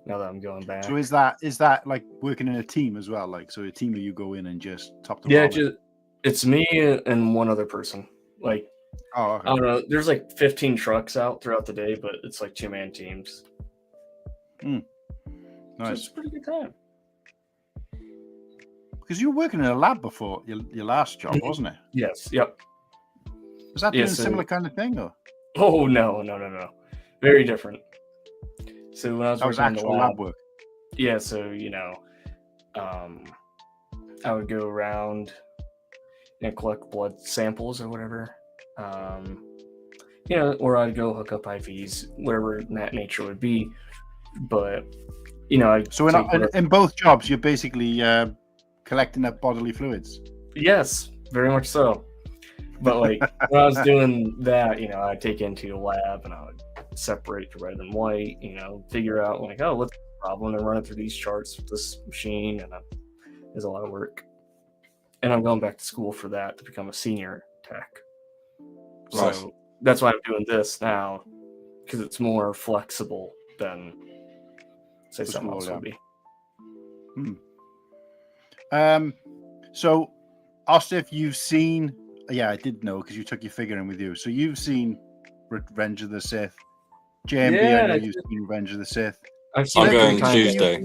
Now that I'm going back. So is that like working in a team as well? Like, so a team where you go in and just top them? Yeah, it's me and one other person. Like, okay. I don't know. There's like 15 trucks out throughout the day, but it's like 2-man teams. Nice. So it's a pretty good time. Because you were working in a lab before your last job, wasn't it? Yes. Yep. Was that doing a similar kind of thing, or? Oh no. Very different. So when I was working in the lab work. Yeah, so I would go around and collect blood samples or whatever. Or I'd go hook up IVs, whatever that nature would be. But so in both jobs, you're basically collecting up bodily fluids. Yes, very much so. But like when I was doing that, I'd take it into a lab and I would separate the red and white, figure out like, oh, what's the problem, and run it through these charts with this machine, and there's a lot of work. And I'm going back to school for that to become a senior tech. Nice. So that's why I'm doing this now, because it's more flexible than say something else would be. So Ostif, you've seen, I did know because you took your figure in with you. So you've seen Revenge of the Sith. JMB, I know you've seen Revenge of the Sith. I'm going Tuesday.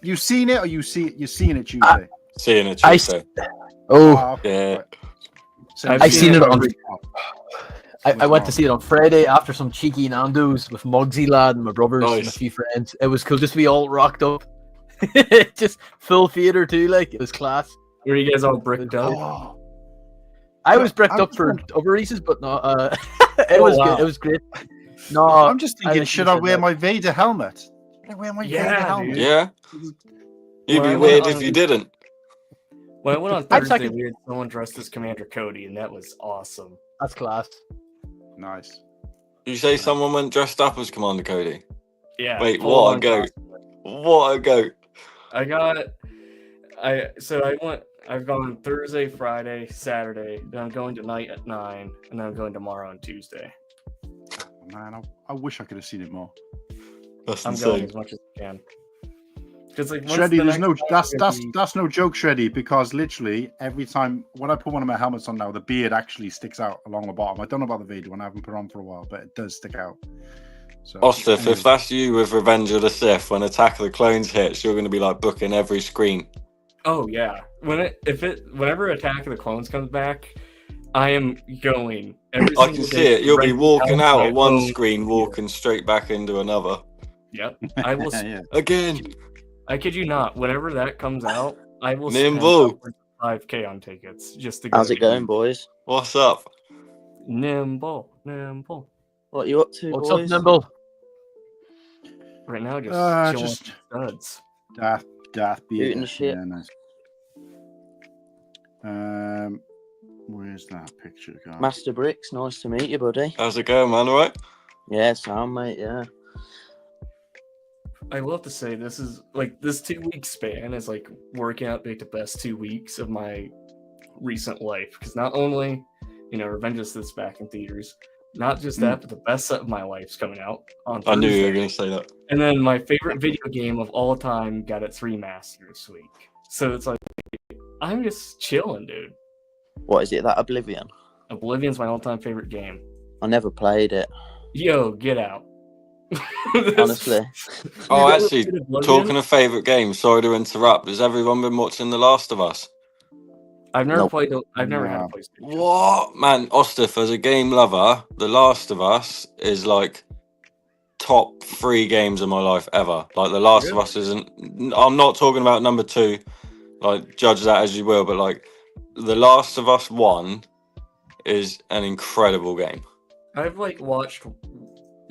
You seen it, or you're seeing it Tuesday? Seeing it Tuesday. Okay. Yeah. Right. So I seen it on. I Was went to wrong. see it on Friday after some cheeky Nando's with Muggsy lad and my brothers and a Nice. few friends. It was cool just to be all rocked up. Just full theater too, like it was class. Were you guys all bricked up? Oh, I was bricked I'm up for just- other reasons, but no, it was wow. good. It was great. No, I'm just thinking, I should think I you wear said my Vader helmet? Should I wear my Yeah, Vader helmet? dude. Yeah. You'd Well, be I weird went if you on- didn't. When I went on I'd Thursday, second- we had someone dressed as Commander Cody, and that was awesome. that's class. Nice. You say someone went dressed up as Commander Cody? Yeah. Wait, full what a on goat. cosplay. What a goat. I've gone Thursday, Friday, Saturday, then I'm going tonight at 9, and then I'm going tomorrow on Tuesday. Man, I wish I could have seen it more. That's I'm going insane. as much as I can. Because like once Shreddy, the there's next no time that's gonna that's be- that's no joke, Shreddy, because literally every time when I put one of my helmets on now, the beard actually sticks out along the bottom. I don't know about the Vader one, I haven't put it on for a while, but it does stick out. So Ostef, anyway. if that's you with Revenge of the Sith, when Attack of the Clones hits, you're going to be like booking every screen. Oh yeah. Whenever Attack of the Clones comes back, I am going. Every I single can see day it. You'll be renting walking out my of one own screen, gear. walking straight back into another. Yep. I will. yeah. Again. I kid you not. Whenever that comes out, I will Nimble. spend upwards of 5K on tickets just to go. How's it going, boys? What's up? Nimble. What are you up to, What's boys? up, Nimble? Right now, just chilling Just with studs. Darth Vader. Shooting shit. Yeah, nice. Where's that picture gone? Master Bricks, nice to meet you, buddy. How's it going, man? All right? Yeah, sound, mate, yeah. I will have to say this is like this 2 week span is like working out like the best 2 weeks of my recent life because not only Revenge of the Sith's back in theaters, not just that, but the best set of my life's coming out on Thursday. I knew you were going to say that. And then my favorite video game of all time got its remaster this week. So it's like I'm just chilling, dude. What is it, that Oblivion? Oblivion's my all-time favorite game. I never played it, Yo, get out. honestly. Oh, You actually, never played Oblivion? talking of favourite games, sorry to interrupt. Has everyone been watching The Last of Us? I've never Nope. played. I've never had a No. PlayStation. What? Man, Ostef, as a game lover, The Last of Us is like top 3 games of my life ever. Like, The Last of Really? Us isn't... I'm not talking about number 2. Like, judge that as you will, but like, The Last of Us 1 is an incredible game. I've like watched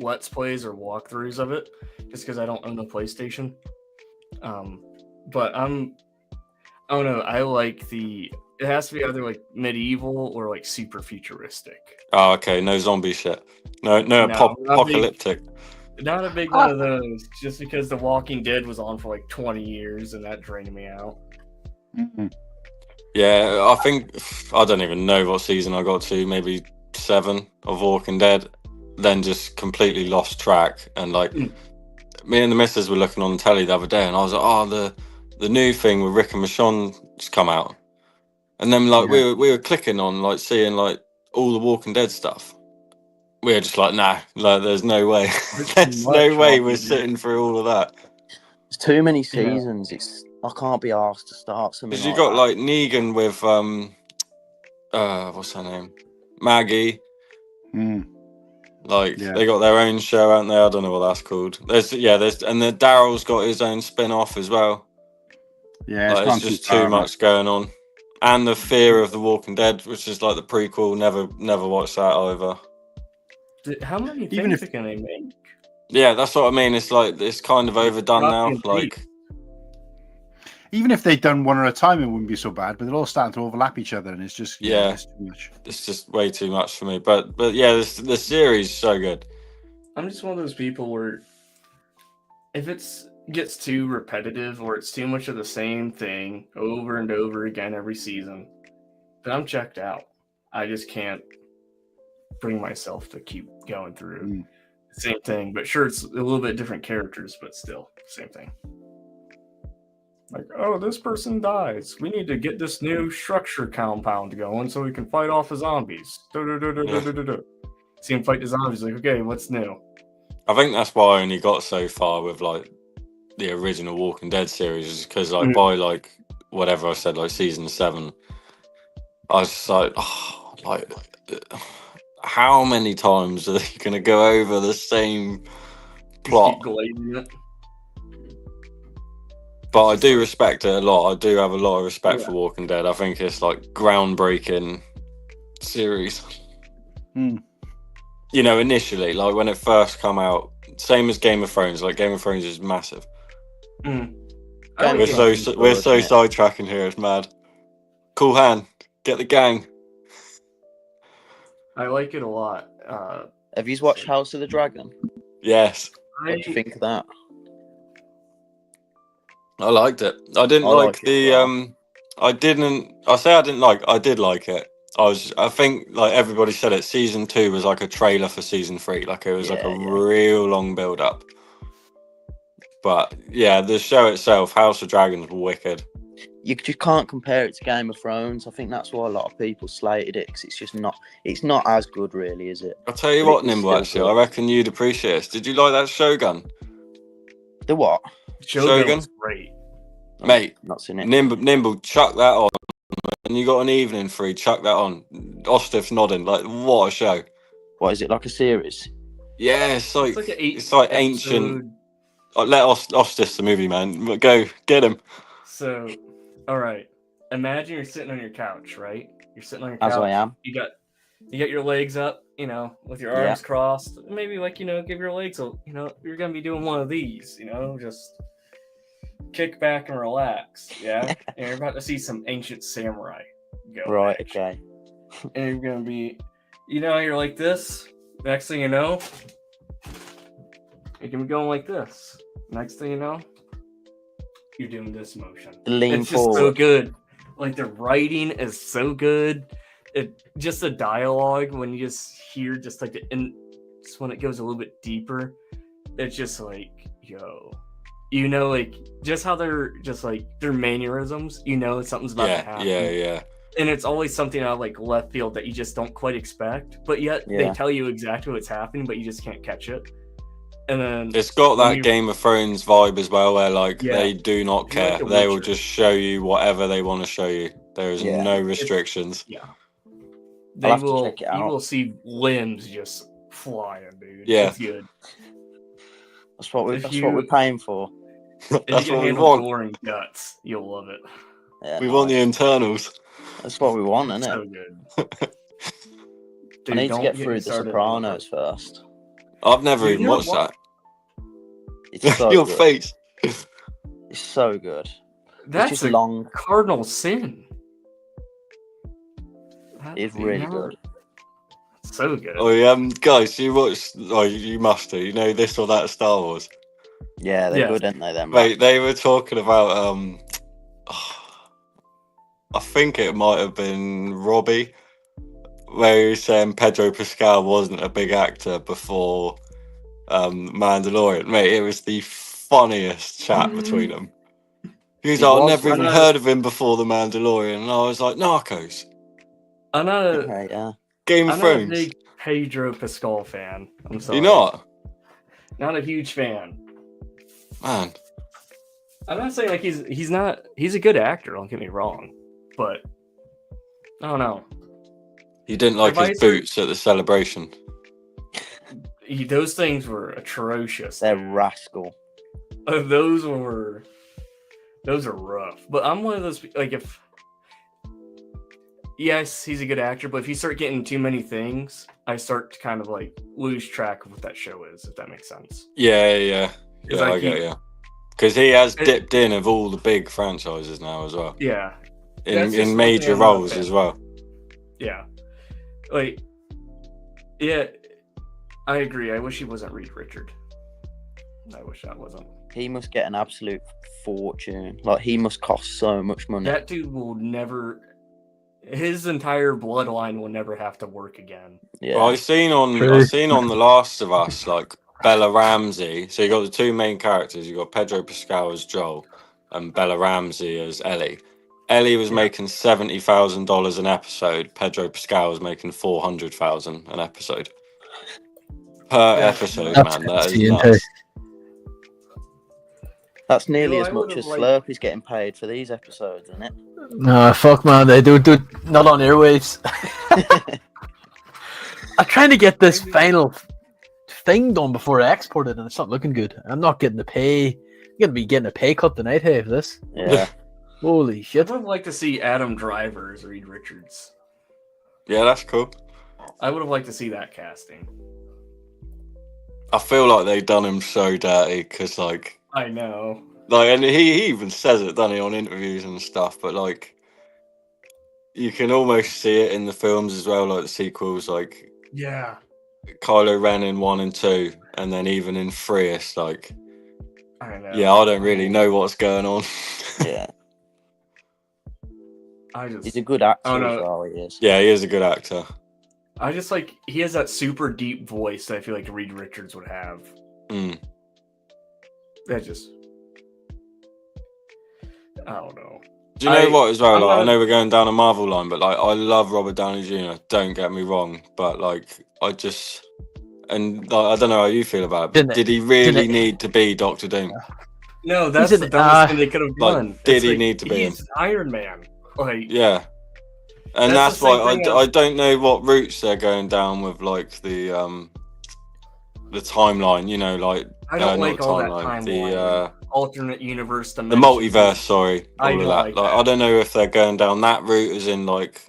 Let's Plays or walkthroughs of it just because I don't own a PlayStation. But I don't know. I like it has to be either like medieval or like super futuristic. Oh, okay, no zombie shit. No, No, not apocalyptic. Not a big one of those, just because The Walking Dead was on for like 20 years and that drained me out. Mhm. Yeah, I don't even know what season I got to, maybe 7 of Walking Dead, then just completely lost track. And like, me and the missus were looking on the telly the other day, and I was like, oh, the new thing with Rick and Michonne's come out. And then like we were clicking on like seeing like all the Walking Dead stuff. We were just like, nah, like there's no way. There's no way we're sitting through all of that. There's too many seasons. I can't be asked to start something. Because you like got that. like Negan with what's her name? Maggie. Mm. Like Yeah. they got their own show, haven't they? I don't know what that's called. There's and then Daryl's got his own spin-off as well. Yeah, Like, gone it's just far, too much going on. And the Fear of the Walking Dead, which is like the prequel. Never watched that either. How many Even things if- can they make? Yeah, that's what I mean. It's like it's kind of overdone Rocky now. and Like Even if they'd done one at a time, it wouldn't be so bad. But they're all starting to overlap each other, and it's just Yeah. it's too much. it's just way too much for me. But yeah, the series is so good. I'm just one of those people where if gets too repetitive or it's too much of the same thing over and over again every season, then I'm checked out. I just can't bring myself to keep going through Mm. the same thing. But sure, it's a little bit different characters, but still same thing. Like, oh, this person dies. We need to get this new structure compound going so we can fight off the zombies. See him fight the zombies. Like, okay, what's new? I think that's why I only got so far with like the original Walking Dead series, because like by like whatever I said, like season 7, I was just like, oh, like how many times are they going to go over the same plot? But I do respect it a lot. I do have a lot of respect for Walking Dead. I think it's like groundbreaking series. You know, initially, like when it first come out, same as Game of Thrones. Like Game of Thrones is massive. We're so sidetracking here. It's mad. Cool Han, get the gang. I like it a lot. Have you watched House of the Dragon? Yes. What do you think of that? I liked it. I didn't like the I did like it. I think like everybody said it, season 2 was like a trailer for season 3. Like it was real long build up. But yeah, the show itself, House of Dragons, wicked. You just can't compare it to Game of Thrones. I think that's why a lot of people slated it, because it's just not as good, really, is it? I'll tell you what, Nimble, actually, I reckon you'd appreciate this. Did you like that Shogun? The what? Shogun was great. Mate, not seen it. Nimble, chuck that on. And you got an evening free, chuck that on. Ostif's nodding, like, what a show. What, is it like a series? Yeah, it's like ancient. Let Ostif the movie, man. Go, get him. So, all right. Imagine you're sitting on your couch, right? You're sitting on your couch. As I am. You got your legs up, you know, with your arms crossed. Maybe like, you know, give your legs a, you know, you're gonna be doing one of these, you know, just kick back and relax. Yeah. And you're about to see some ancient samurai go. Right, okay. And you're gonna be, you know, you're like this. Next thing you know, you can be going like this. Next thing you know, you're doing this motion. Lean it's just forward. so good. Like the writing is so good. It just the dialogue when you just hear just like just when it goes a little bit deeper, it's just like, yo, you know, like just how they're just like their mannerisms, you know, something's about to happen. Yeah. And it's always something out of like left field that you just don't quite expect, but yet they tell you exactly what's happening, but you just can't catch it. And then it's got that Game of Thrones vibe as well, where like they do not care. Like they will just show you whatever they want to show you. There is no restrictions. You will see limbs just flying, dude. Yeah. It's good. That's what we're paying for. That's what we want. Gore and guts, you'll love it. Yeah, we want the internals. That's what we want, isn't it? So good. Dude, I need to get through The Sopranos first. I've never even watched that. It's so your good. face. It's so good. That's just a long. cardinal sin. It's really good. So good. Oh yeah, guys, you watched? Oh, you must do. You know this or that Star Wars. Yeah, they're good, aren't they? Them. Mate, they were talking about I think it might have been Robbie, where he was saying Pedro Pascal wasn't a big actor before Mandalorian. Mate, it was the funniest chat between them. He was like, I've never even heard of him before the Mandalorian, and I was like, Narcos. I'm not a Game of Thrones. Not a big Pedro Pascal fan. I'm sorry. You're not? Not a huge fan. Man. I'm not saying like he's not. He's a good actor. Don't get me wrong, but I don't know. You didn't like his boots at the celebration. Those things were atrocious. They're rascal. Those are rough. But I'm one of those like if. Yes, he's a good actor, but if you start getting too many things, I start to kind of like lose track of what that show is, if that makes sense. Yeah, I get you. Because he has dipped in of all the big franchises now as well. Yeah. In major roles as well. Yeah. Like, yeah, I agree. I wish he wasn't Reed Richard. I wish that wasn't. He must get an absolute fortune. Like, he must cost so much money. That dude will never... His entire bloodline will never have to work again. Yeah. Well, I've seen on The Last of Us, like Bella Ramsey. So you got the two main characters. You got Pedro Pascal as Joel and Bella Ramsey as Ellie. Ellie was making $70,000 an episode. Pedro Pascal was making $400,000 an episode. Per episode, man. That is nuts. That's nearly You know, as I much would've as liked- Slurpy's getting paid for these episodes, isn't it? No, fuck, man. They do not on airwaves. I'm trying to get this final thing done before I export it, and it's not looking good. I'm not getting the pay. I'm gonna be getting a pay cut tonight, hey, for this. Yeah. Holy I shit. would have liked to see Adam Driver as Reed Richards. Yeah, that's cool. I would have liked to see that casting. I feel like they've done him so dirty because, like, I know. and he even says it, doesn't he, on interviews and stuff. But like, you can almost see it in the films as well, like the sequels, like Yeah. Kylo Ren in 1 and 2, and then even in 3, it's like, I know. yeah, I don't really know what's going on. Yeah. I just. He's a good actor Oh, no. as well, he is. Yeah, he is a good actor. I just like he has that super deep voice that I feel like Reed Richards would have. Mm. That just. I don't know. Do you know what as well? I'm Like, I not- know we're going down a Marvel line, but like, I love Robert Downey Jr. Don't get me wrong, but like, I just, and like, I don't know how you feel about it, but did he really need to be Doctor Doom? No, that's He's the an- dumbest thing they could have like, done. did It's he like, need to be him? He's Iron Man. Like, Yeah, and That's that's the why same thing I as- don't know what routes they're going down with, like the timeline. You know, like I don't not like all that timeline, timeline. Alternate universe the dimensions. multiverse. Sorry, I all of don't that. like Like, that. I don't know if they're going down that route, as in like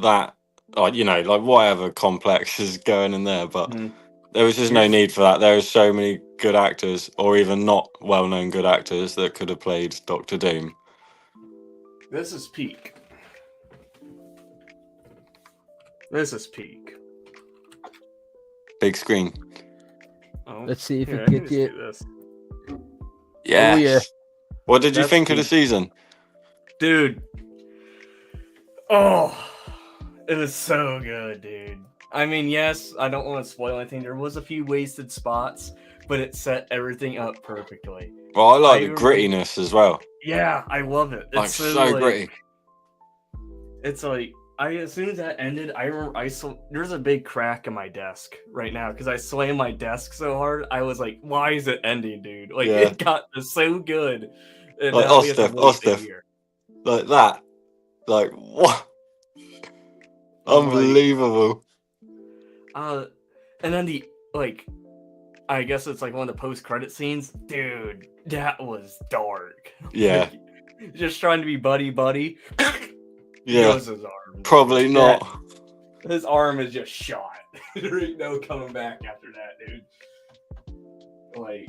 that, like, you know, like whatever complex is going in there, but. Mhm. There was just no need for that. There are so many good actors, or even not well-known good actors, that could have played Doctor Doom. This is peak. This is peak. Big screen. Oh, Let's see if here, we I can can get just you. do this. Yes. Oh, yeah. What did you That's think of the peak. season? Dude. Oh, it was so good, dude. I mean, yes, I don't want to spoil anything. There was a few wasted spots, but it set everything up perfectly. Well, I like I the remember- grittiness as well. Yeah, I love it. It's Like, so, so like, gritty. It's like as soon as that ended, I remember there's a big crack in my desk right now because I slammed my desk so hard. I was like, "Why is it ending, dude?" Like Yeah. it got so good. And Like now we have to wait a Ostef. year. Like that. Like, what? I'm like- Unbelievable. And then I guess it's like one of the post-credit scenes, dude. That was dark. Yeah. Like, just trying to be buddy. Yeah. Goes his arm. Probably not. His arm is just shot. There ain't no coming back after that, dude. Like,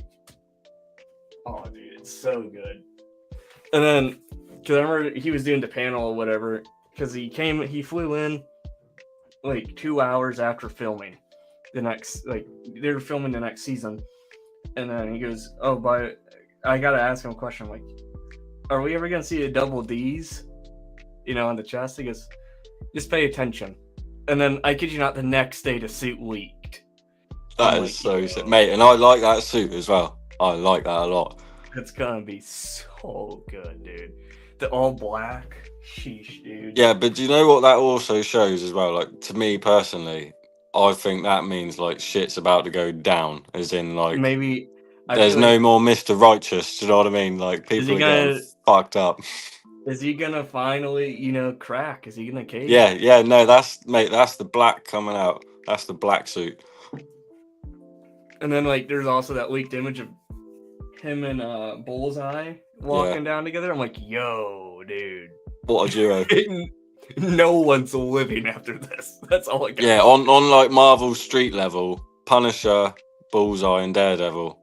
oh, dude, it's so good. And then, because I remember he was doing the panel or whatever, because he flew in like 2 hours after filming the next, like, they were filming the next season. And then he goes, "Oh, but I gotta ask him a question." I'm like, "Are we ever gonna see a double D's, on the chest?" He goes, "Just pay attention." And then I kid you not, the next day the suit leaked. That I'm is like, so yo. sick. Mate, and I like that suit as well. I like that a lot. It's gonna be so good, dude. The all black, sheesh, dude. Yeah, but do you know what that also shows as well? Like, to me personally, I think that means like shit's about to go down, as in like Maybe there's feel no like- more Mr. Righteous. Do you know what I mean? Like, he people are gonna- getting fucked up. Is he gonna finally, crack? Is he gonna cave? Yeah, no, that's the black coming out. That's the black suit. And then there's also that leaked image of him and Bullseye walking down together. I'm like, yo, dude. What a duo. No one's living after this. That's all I got. Yeah, on like Marvel Street level, Punisher, Bullseye, and Daredevil.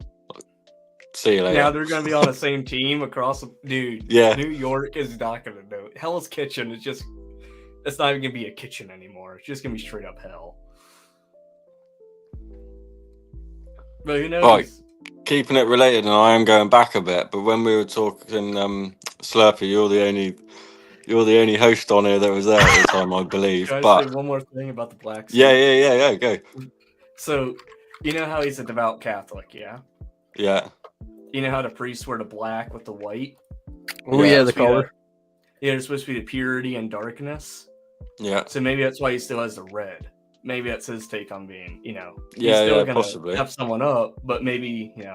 See you later. Now they're gonna be on the same team across dude. Yeah. New York is not gonna know. Hell's Kitchen is just it's not even gonna be a kitchen anymore. It's just gonna be straight up hell. But who knows? Right. Keeping it related, and I am going back a bit, but when we were talking Slurpy, you're the only host on here that was there at the time, I believe. Can I But say one more thing about the black suit? yeah, go. So you know how he's a devout Catholic, yeah? Yeah. You know how the priests wear the black with the white? Oh, yeah, the color. Yeah, it's supposed to be the purity and darkness. Yeah. So maybe that's why he still has the red. Maybe that's his take on being, he's Yeah, still yeah, gonna possibly. F someone up, but maybe, I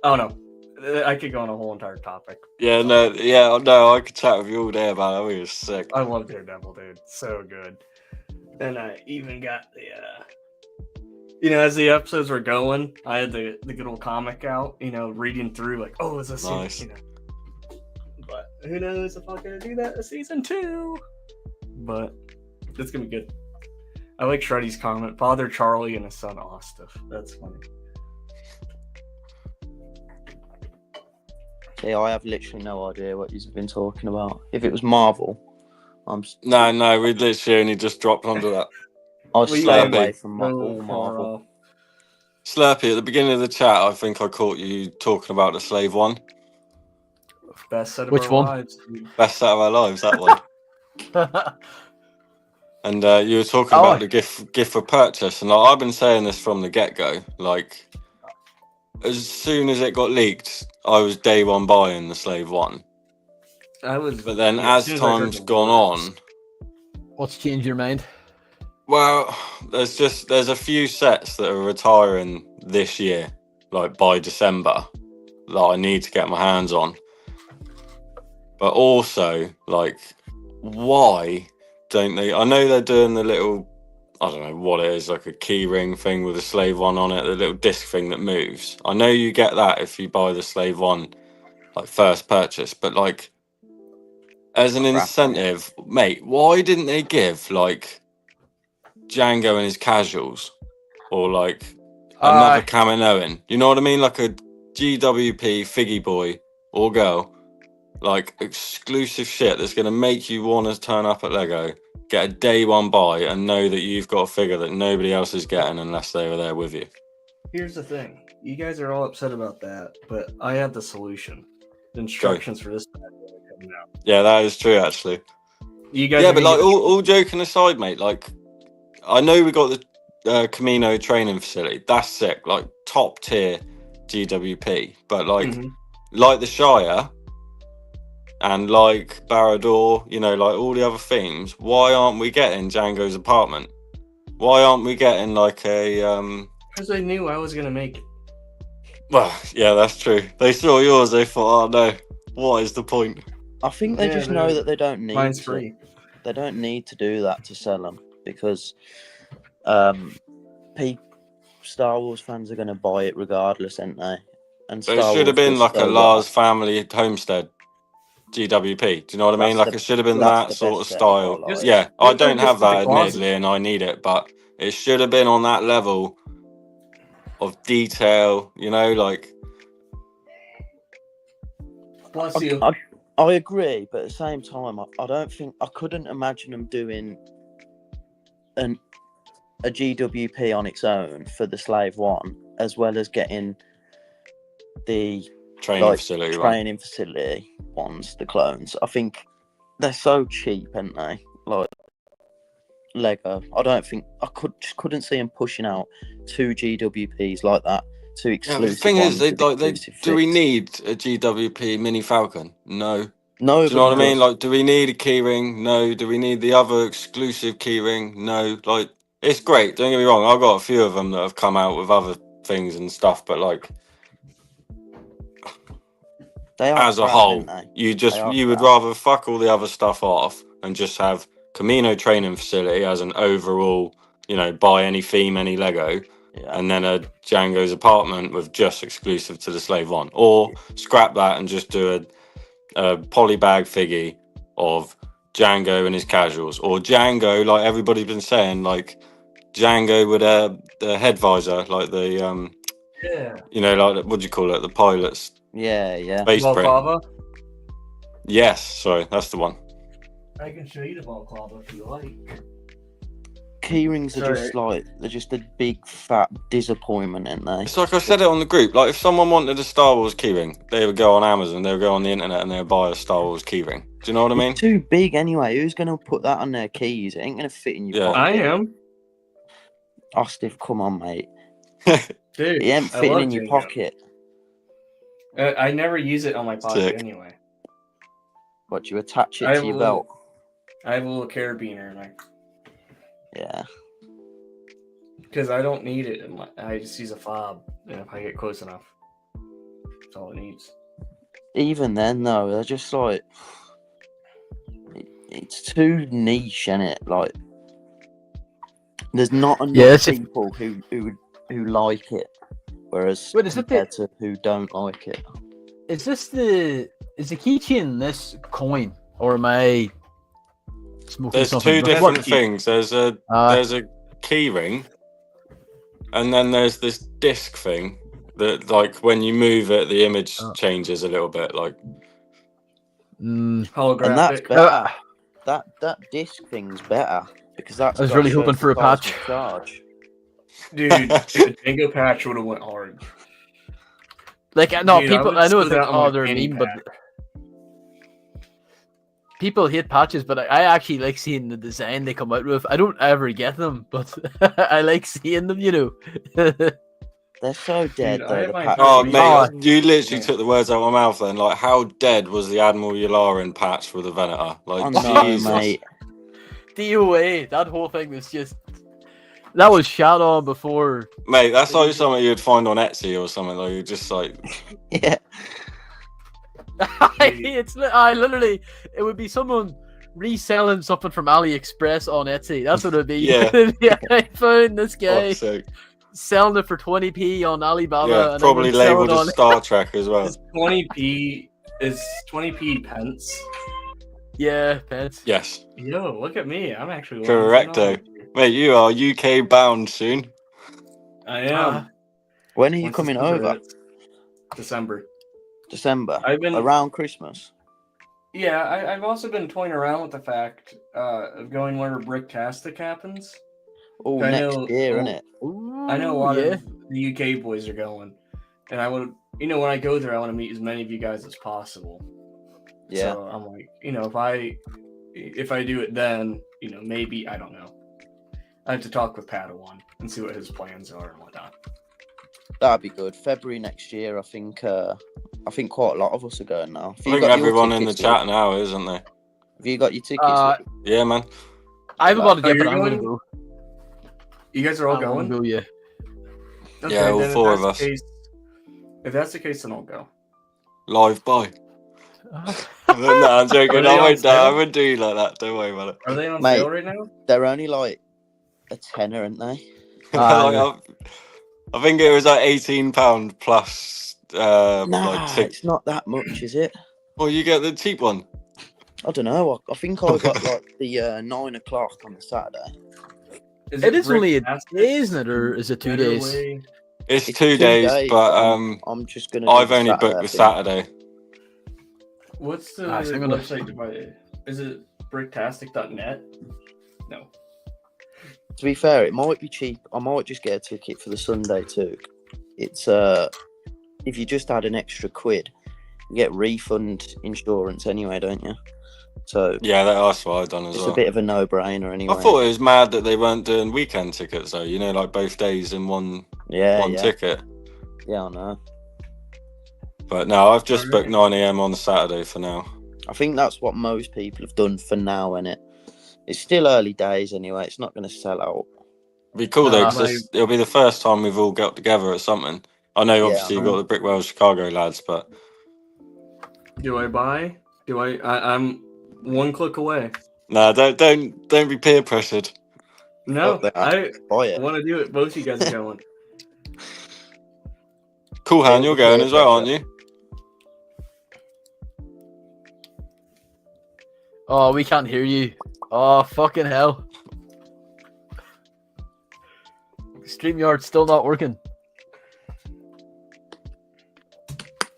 don't know. I could go on a whole entire topic. No, I could chat with you all day about it. It was sick. I love Daredevil, dude. So good. And I even got the, as the episodes were going, I had the good old comic out, reading through, like, oh, is this nice? But who knows if I'm going to do that in season 2. But it's going to be good. I like Shreddy's comment, Father Charlie and his son Austin. That's funny. See, I have literally no idea what you've been talking about. If it was Marvel, No, we literally only just dropped onto that. I'll stay away from all Marvel. Slurpy, at the beginning of the chat, I think I caught you talking about the Slave One. Best set of Which our one? lives. Best set of our lives, that one. And you were talking about the gift for purchase, and I've been saying this from the get-go. Like, as soon as it got leaked, I was day one buying the Slave One. But then as time's gone on... What's changed your mind? Well, there's a few sets that are retiring this year, like by December, that I need to get my hands on. But also, like, why don't they? I know they're doing the little, I don't know what it is, like a key ring thing with a Slave One on it, the little disc thing that moves. I know you get that if you buy the Slave One, like, first purchase, but like, as an incentive, mate, why didn't they give, like, Django and his casuals, or like another Kaminoan, you know what I mean, like a GWP figgy boy or girl, like exclusive shit that's going to make you want to turn up at Lego, get a day one buy, and know that you've got a figure that nobody else is getting unless they were there with you. Here's the thing, you guys are all upset about that, but I have the solution. The instructions for this bad boy coming out. Yeah, that is true, actually. You guys, but like all joking aside, mate, like, I know we got the Camino training facility. That's sick, like top tier GWP. But like, like the Shire and like Barad-dûr, like all the other themes. Why aren't we getting Django's apartment? Why aren't we getting like a? Because they knew I was gonna make it. Well, yeah, that's true. They saw yours. They thought, oh no, what is the point? I think they just know that they don't need. Mine's free. They don't need to do that to sell them. Because Star Wars fans are going to buy it regardless, aren't they? And it should have been like a Lars family homestead GWP. Do you know what I mean? Like, it should have been that sort of style. Yeah, I don't have that, admittedly, and I need it, but it should have been on that level of detail, like... Bless you. I agree, but at the same time, I couldn't imagine them doing a GWP on its own for the Slave One, as well as getting the training facility ones, the clones. I think they're so cheap, aren't they? Like Lego. I couldn't see them pushing out 2 GWPs like that. 2 exclusive. The thing is, do we need a GWP Mini Falcon? No. No. Do you know what I mean? Like, do we need a keyring? No. Do we need the other exclusive keyring? No. Like, it's great. Don't get me wrong. I've got a few of them that have come out with other things and stuff, but like, as a whole, you would rather fuck all the other stuff off and just have Camino training facility as an overall, buy any theme, any Lego, and then a Django's apartment with just exclusive to the Slave One, or scrap that and just do a polybag figgy of Django and his casuals, or Django, like everybody's been saying, like Django with the head visor, like the like, what do you call it, the pilots? Yeah. Base Balaclava? Yes, sorry, that's the one. I can show you the balaclava if you like. Keyrings are they're just a big fat disappointment, aren't they? It's like I said it on the group. Like, if someone wanted a Star Wars keyring, they would go on Amazon, they would go on the internet, and they would buy a Star Wars keyring. Do you know what I mean? It's too big anyway. Who's going to put that on their keys? It ain't going to fit in your pocket. I am. Ostif, come on, mate. Dude, it ain't fitting in your pocket. I never use it on my pocket anyway. What, you attach it to your belt? I have a little carabiner in my... Yeah. Because I don't need it. I just use a fob, and if I get close enough, that's all it needs. even then, though, they're just like it's too niche, isn't it? Like, there's not enough people who like it, whereas compared to who don't like it. Is the keychain this coin, or am I smoking There's something? two different things. There's a key ring, and then there's this disc thing that, like, when you move it, the image changes a little bit, like. Holographic. And that's better. That disc thing's better because that's. I was really hoping for a patch. Charge. Dude, the Dingo patch would have went hard. Like, no, Dude, people. I know it's like, oh, they're mean, but people hate patches. But I actually like seeing the design they come out with. I don't ever get them, but I like seeing them. You know. They're so dead. Dude, mate, you literally took the words out of my mouth. Then, like, how dead was the Admiral Yularen patch for the Venator? Like, Jesus. Mate. DOA, that whole thing was just. That was shot on before. Mate, that's like something you'd find on Etsy or something. Like, you're just like. Yeah. I literally, it would be someone reselling something from AliExpress on Etsy. That's what it'd be. Yeah. I found this guy selling it for 20p on Alibaba. Yeah, and probably labeled as Star Trek as well. 20p is 20p pence. Yeah, pence. Yes. Yo, look at me. I'm actually correcto. Mate, you are UK bound soon. I am. When are you coming over? December. I've been around Christmas. Yeah, I've also been toying around with the fact of going where Bricktastic happens. Oh, next year, isn't it? I know a lot of the UK boys are going, and I would, when I go there, I want to meet as many of you guys as possible. Yeah. So I'm like, if I do it then, maybe, I don't know. I have to talk with Padawan and see what his plans are and whatnot. That'd be good. February next year, I think quite a lot of us are going now. I think everyone in the chat now, isn't they? Have you got your tickets? Yeah, man. I haven't got it yet, but I'm going to go. You guys are all going? Go, yeah. Okay, yeah, all four of us. If that's the case, then I'll go. Live by. No, I'm joking. I wouldn't do you like that. Don't worry about it. Are they on sale right now? They're only like a tenner, aren't they? I think it was like £18 plus. It's not that much, is it? Well, you get the cheap one. I don't know. I think I got like the 9 o'clock on the Saturday. It is only a day, isn't it, or is it 2 days? It's 2 days, but I'm just gonna. I've only booked the Saturday. What's the website divided? Is it bricktastic.net? No. To be fair, it might be cheap. I might just get a ticket for the Sunday too. It's if you just add an extra £1, you get refund insurance anyway, don't you? So yeah, that's what I've done as well. It's a bit of a no-brainer anyway. I thought it was mad that they weren't doing weekend tickets though. Like both days in one ticket. Yeah, I know. But no, I've just booked 9 AM on the Saturday for now. I think that's what most people have done for now, innit? It's still early days anyway. It's not going to sell out. It'd be cool though, because it'll be the first time we've all got together at something. I know, obviously, you've got the Brickwell Chicago lads, but do I buy? I'm one click away. No, don't be peer pressured. No, I want to do it. Both of you guys are going. Cool Han, you're going as well, aren't you? Oh, we can't hear you. Oh, fucking hell. StreamYard's still not working.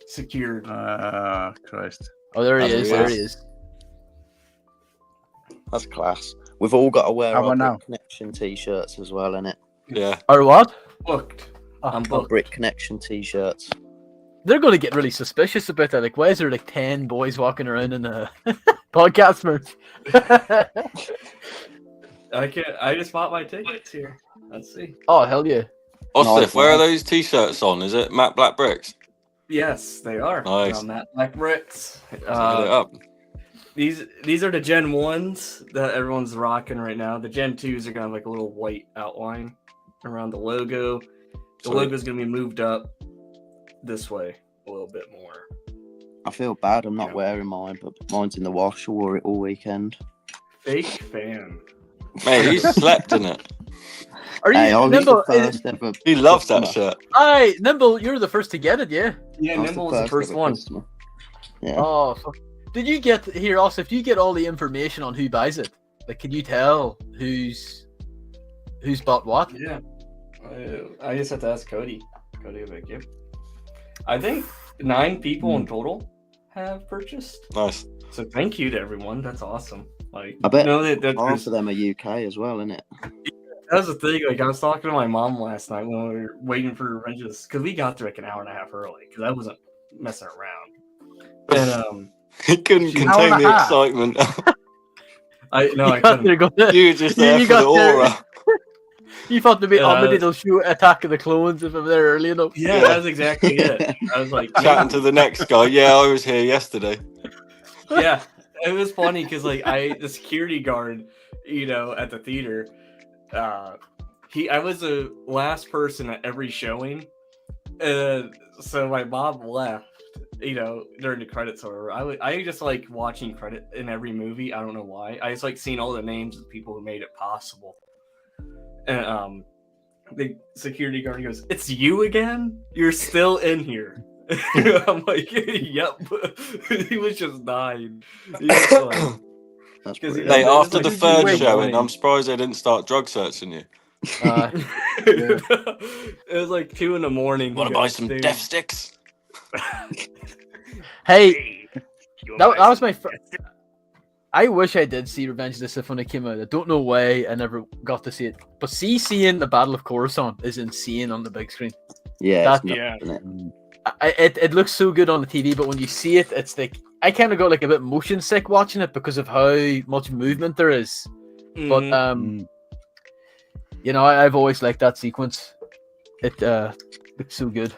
Secured. Christ. Oh, there he is. There he is. That's class. We've all got to wear our now? Brick Connection t-shirts as well, innit? Yeah. Or what? Booked. I'm booked. Brick Connection t-shirts. They're going to get really suspicious about that. Like, why is there like 10 boys walking around in a podcast merch? I just bought my tickets here. Let's see. Oh, hell yeah. Ostif, where are those t-shirts on? Is it Matte Black Bricks? Yes, they are. Nice. On Matte Black Bricks. Up. These are the Gen 1s that everyone's rocking right now. The Gen 2s are going to have like a little white outline around the logo. The logo is going to be moved up this way a little bit more. I feel bad. I'm not wearing mine, but mine's in the wash. I wore it all weekend. Fake fan. Mate, he slept in it. Are you Nimble? He loves that shirt. Aye, Nimble, you're the first to get it, yeah. Yeah, Nimble was the first one. Yeah. Oh, fuck. Did you get here, Osif? Do you get all the information on who buys it? Like, can you tell who's bought what? Yeah, I just have to ask Cody. Cody, like, yep. I think 9 people in total have purchased. Nice. So thank you to everyone. That's awesome. Like, I bet that half of them are UK as well, isn't it? That was the thing. Like, I was talking to my mom last night when we were waiting for Revenge's, because we got there like an hour and a half early because I wasn't messing around. And he couldn't contain the excitement. I couldn't. You were just there for the aura. You thought maybe they'll shoot Attack of the Clones if I'm there early enough. Yeah, that's exactly it. I was like chatting to the next guy. Yeah, I was here yesterday. Yeah, it was funny because like the security guard, at the theater, I was the last person at every showing, so my mom left. During the credits, or I just like watching credit in every movie. I don't know why. I just like seeing all the names of people who made it possible. And the security guard goes, "It's you again? You're still in here." I'm like, "Yep." He was just dying. He was like, hey, after the third showing, I'm surprised they didn't start drug searching you. It was like 2 a.m. Want to buy some death sticks? Hey, that was my. I wish I did see Revenge of the Sith when it came out. I don't know why I never got to see it. But seeing the Battle of Coruscant is insane on the big screen. Yeah, it looks so good on the TV, but when you see it, it's like I kind of got like a bit motion sick watching it because of how much movement there is. But I've always liked that sequence. It looks so good.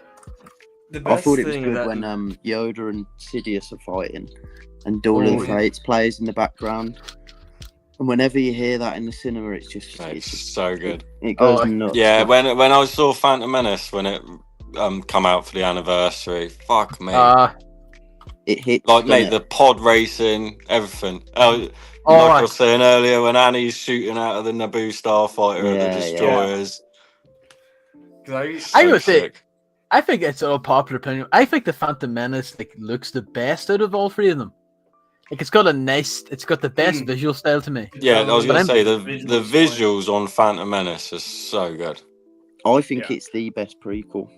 I thought it was good when Yoda and Sidious are fighting and Duel of the Fates plays in the background. And whenever you hear that in the cinema, it's just so good. It goes nuts. Yeah, when I saw Phantom Menace when it come out for the anniversary, fuck me. It hits like mate, the pod racing, everything. Like I was saying earlier, when Annie's shooting out of the Naboo starfighter at the destroyers. I would say, I think it's a popular opinion. I think the Phantom Menace looks the best out of all 3 of them. Like it's got the best visual style to me. Yeah, I was gonna say the visuals on Phantom Menace are so good. I think it's the best prequel.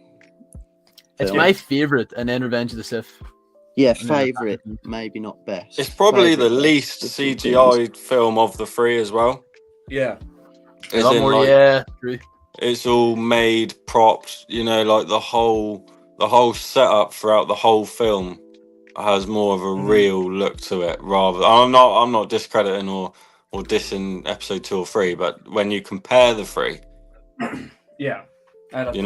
It's my favorite, and then Revenge of the Sith. Yeah, favorite, maybe not best. It's probably the least CGI film of the 3 as well. Yeah, true. It's all made propped, like the whole setup throughout the whole film has more of a real look to it. Rather, I'm not discrediting or dissing episode 2 or 3, but when you compare the 3, yeah, like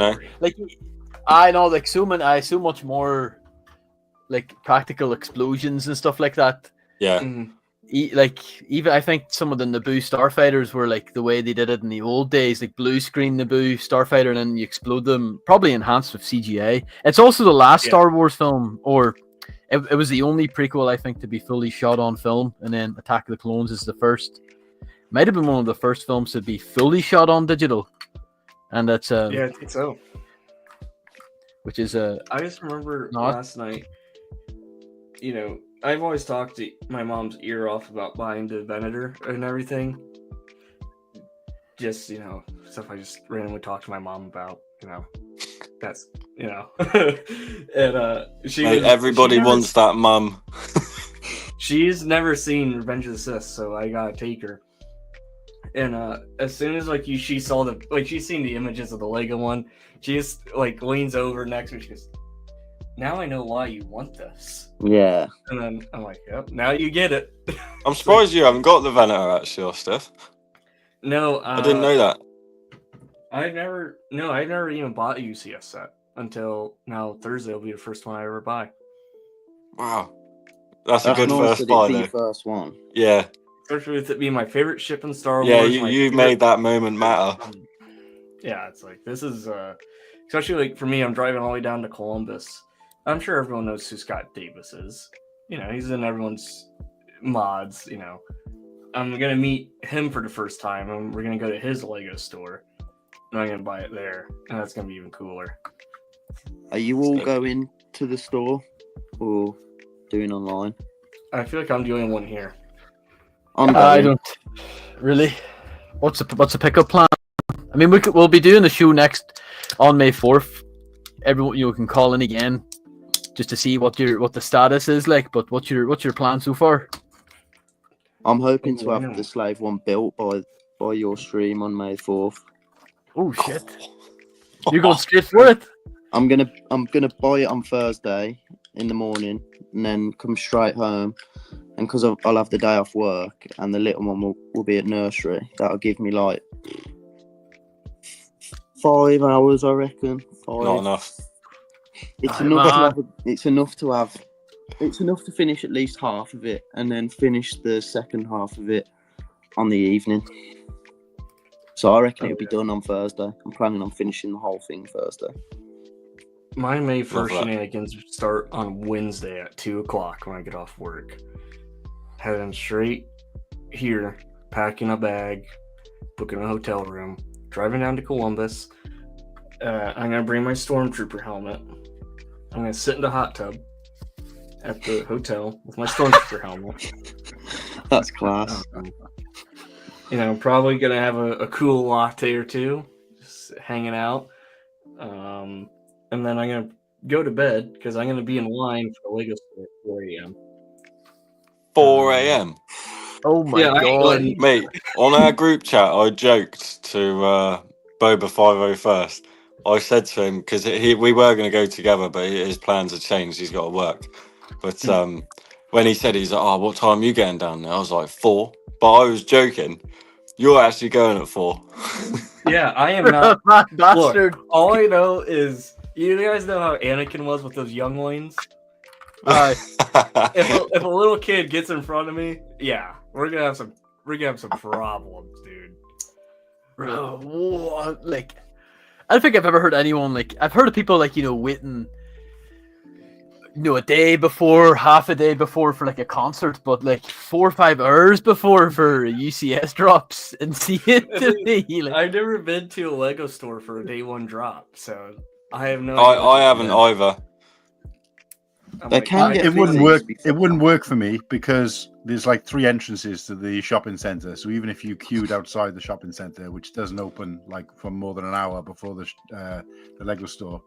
I know, like so much more, like practical explosions and stuff like that. Yeah. Even I think some of the Naboo starfighters were like the way they did it in the old days, like blue screen Naboo starfighter, and then you explode them, probably enhanced with CGI. It's also the last Star Wars film, or it was the only prequel I think to be fully shot on film, and then Attack of the Clones is the first. Might have been one of the first films to be fully shot on digital, and that's I think so. Which is I just remember last night. I've always talked to my mom's ear off about buying the Venator and everything. Just, stuff I just randomly talked to my mom about, that's, and everybody wants that mum. She's never seen Revenge of the Sith, so I gotta take her. And as soon as she saw she's seen the images of the Lego one, she just leans over next to me. She goes, "Now I know why you want this." Yeah. And then I'm like, "Yep, now you get it." I'm surprised you haven't got the Venator actually, Steph. No, I didn't know that. I've never even bought a UCS set until now. Thursday will be the first one I ever buy. Wow, that's a good first buy. The first one. Yeah. Especially with it being my favorite ship in Star Wars. Yeah, you made that moment matter. Yeah, it's this is especially for me. I'm driving all the way down to Columbus I'm sure everyone knows who Scott Davis is. You know, he's in everyone's mods. You know, I'm gonna meet him for the first time, and we're gonna go to his Lego store, and I'm gonna buy it there, and that's gonna be even cooler. Are you all going to the store or doing online? I feel like I'm the only one here. I don't really. What's the pickup plan? I mean, we'll be doing the show next on May 4th. Everyone, you can call in again just to see what the status is like. But what's your plan so far? I'm hoping to have the Slave one built by your stream on May 4th. Oh shit! You're going straight for it. I'm gonna buy it on Thursday in the morning and then come straight home. And because I'll have the day off work and the little one will be at nursery, that'll give me like 5 hours, I reckon. 5. Not enough. It's enough to finish at least half of it and then finish the second half of it on the evening. So I reckon it'll be done on Thursday. I'm planning on finishing the whole thing Thursday. My May 1st shenanigans start on Wednesday at 2 o'clock when I get off work. Heading straight here, packing a bag, booking a hotel room, driving down to Columbus. I'm going to bring my Stormtrooper helmet. I'm going to sit in the hot tub at the hotel with my Stormtrooper helmet. That's class. You know, probably going to have a cool latte or two, just hanging out. And then I'm going to go to bed because I'm going to be in line for the Lego store at 4 a.m. 4 a.m. Oh my god, mate! On our group chat, I joked to Boba 501st. I said to him because we were going to go together, but his plans have changed. He's got to work. But when he said he's like, "Oh, what time are you getting down there?" I was like 4, but I was joking. You're actually going at 4. Yeah, I am not. Bastard. Look, all I know is you guys know how Anakin was with those younglings. If a little kid gets in front of me, yeah, we're gonna have some problems, dude. Like, I don't think I've ever heard anyone like. I've heard of people like waiting, a day before, half a day before for like a concert, but like 4 or 5 hours before for UCS drops and see it. Like, I've never been to a Lego store for a day one drop, so I have no. I haven't either. It wouldn't work. It wouldn't work for me because there's like 3 entrances to the shopping center. So even if you queued outside the shopping center, which doesn't open like for more than an hour before the Lego store,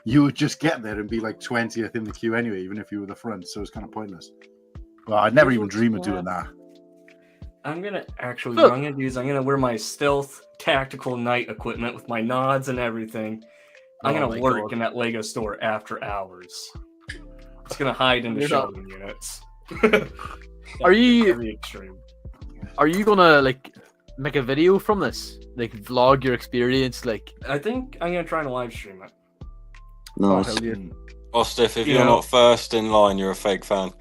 you would just get there and be like 20th in the queue anyway, even if you were the front. So it's kind of pointless. But I'd never even dream of doing that. I'm gonna what I'm gonna do is I'm gonna wear my stealth tactical night equipment with my nods and everything. I'm gonna work in that Lego store after hours. It's gonna hide in the shelving units. Are you gonna like make a video from this? Like vlog your experience? Like, I think I'm gonna try to live stream it. Nice. Ostiff, if you're not first in line, you're a fake fan.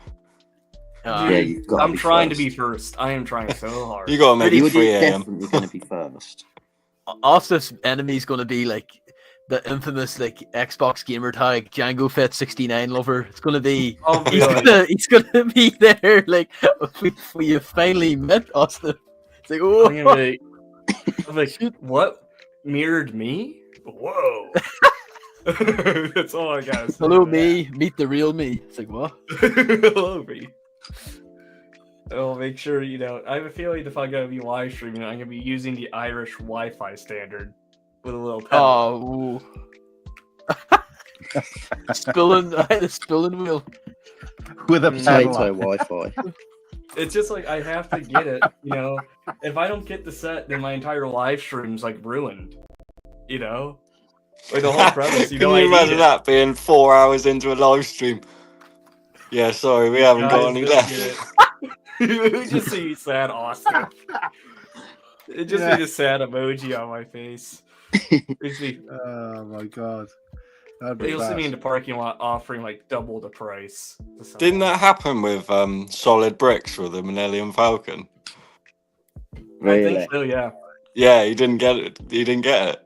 I'm trying to be first. I am trying so hard. You gotta make it 3 a.m. Definitely gonna be first. Ostiff's enemy's gonna be like the infamous like Xbox gamer tag Django Fett 69 lover. It's gonna be he's gonna be there like we finally met Austin. It's like, oh, I'm like what mirrored me? Whoa. That's all I got. Hello me, meet the real me. It's like what? Hello me. I'll make sure I have a feeling if I'm gonna be live streaming, I'm gonna be using the Irish Wi-Fi standard. With a little pedal. spilling wheel with a potato Wi-Fi. It's just like I have to get it. If I don't get the set, then my entire live stream's like ruined. Like the whole premise. Can you imagine that being 4 hours into a live stream? Yeah, sorry, we haven't got any left. We just see sad Austin. It just be a sad emoji on my face. Oh my god. You'll see me in the parking lot offering like double the price. Didn't that happen with Solid Bricks with the Millennium Falcon? Really? I think so, yeah. Yeah, he didn't get it. He didn't get it.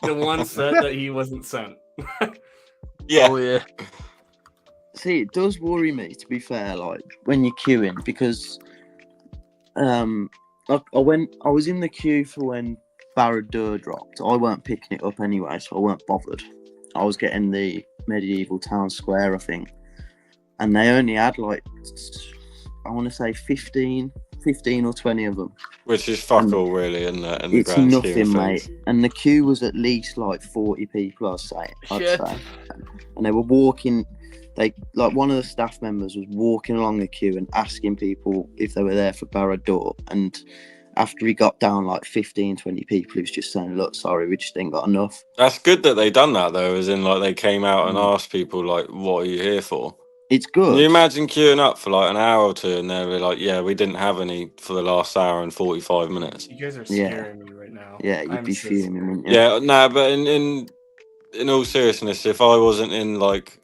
The one set that he wasn't sent. Yeah. Oh yeah. See, it does worry me, to be fair, like when you're queuing, because I was in the queue for when Barad-dûr dropped. I weren't picking it up anyway, so I weren't bothered. I was getting the medieval town square, I think, and they only had like, I want to say 15 or 20 of them. Which is fuck all, really, in the It's grand nothing, scheme of mate. things. And the queue was at least like 40 people, I'd say. And they were walking. Like one of the staff members was walking along the queue and asking people if they were there for Barad-dûr. And after he got down like 15, 20 people, he was just saying, "Look, sorry, we just ain't got enough." That's good that they done that, though, as in, like, they came out and asked people, like, what are you here for? It's good. Can you imagine queuing up for, like, an hour or two and they were like, yeah, we didn't have any for the last hour and 45 minutes. You guys are scaring me right now. Yeah, you'd be fuming, wouldn't you? Yeah, no, but in all seriousness, if I wasn't in, like,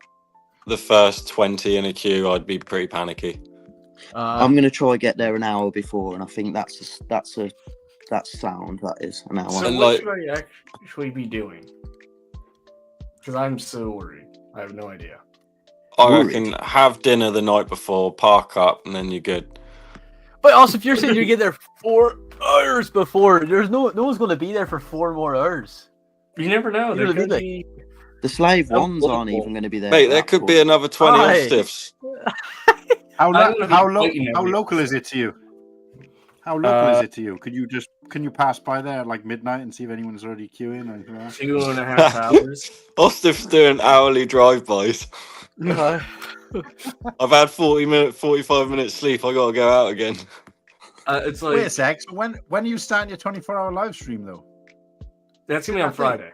the first 20 in a queue, I'd be pretty panicky. I'm gonna try get there an hour before, and I think that's sound. That is an hour. So And, what like- should I actually be doing? Because I'm so worried. I have no idea. I reckon have dinner the night before, park up, and then you're good. But also, if you're saying you get there 4 hours before, there's no one's going to be there for 4 more hours. You never know. There could be... The slave ones aren't even going to be there. Mate, there could be another 20 off-stiffs. How fighting local is it to you? How local is it to you? Can you pass by there at like midnight and see if anyone's already queuing? Or anything like that? 2.5 hours. Off-stiffs doing hourly drive-bys. I've had 45 minutes sleep. I got to go out again. It's like... Wait a sec. So when are you starting your 24-hour live stream though? That's going to be on Friday.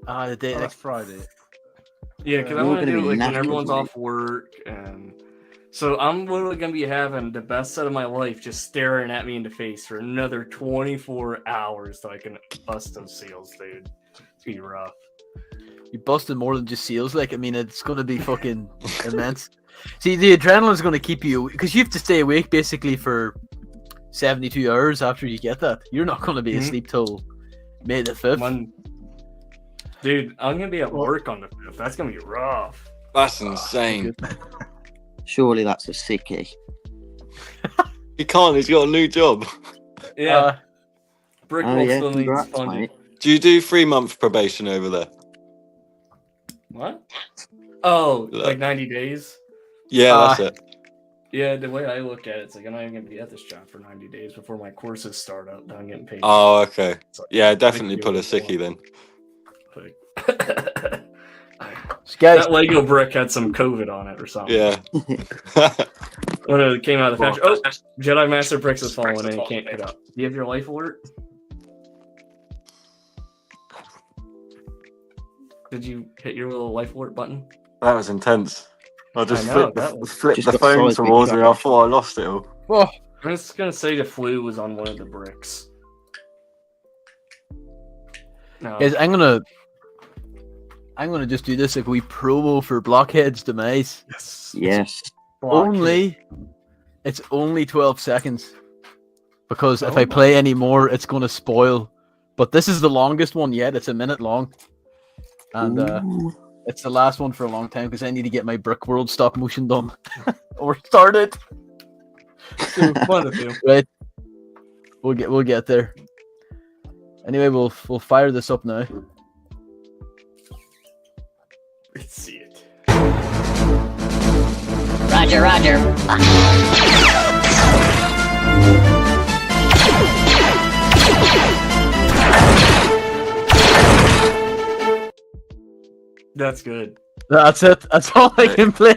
The day that's Friday. Yeah, because I want to do it like when everyone's off work, and so I'm literally gonna be having the best set of my life, just staring at me in the face for another 24 hours so I can bust those seals, dude. It's gonna be rough. You busted more than just seals. Like, I mean, it's gonna be fucking immense. See, the adrenaline's gonna keep you, because you have to stay awake basically for 72 hours after you get that. You're not gonna be asleep till May the 5th. Dude, I'm gonna be at work on the 5th. That's gonna be rough. That's insane. Surely that's a sickie. He can't. He's got a new job. Yeah. Brick Oh, will yeah, still needs congrats, funding. mate. Do you do 3-month probation over there? What? Oh, like 90 days? Yeah, that's it. Yeah, the way I look at it, it's like I'm not even gonna be at this job for 90 days before my courses start up. I'm getting paid. Oh, okay. Like, Yeah, definitely pull a sickie then. That Lego brick had some COVID on it or something. Yeah. When it came out of the factory. Oh, Jedi Master Brix has fallen and he can't get up. Do you have your life alert? Did you hit your little life alert button? That was intense. I just flipped Just the phone towards me. I thought I lost it all. Well, I'm just gonna say the flu was on one of the bricks. No. Guys, I'm gonna just do this like we promo for Blockhead's demise. Yes. It's only 12 seconds. Because if I play any more, it's gonna spoil. But this is the longest one yet. It's a minute long. And it's the last one for a long time because I need to get my Brick World stop motion done. Or started. So, one of the two. Right. We'll get there. Anyway, we'll fire this up now. Let's see it. Roger, roger. That's good. That's it. That's all I can play.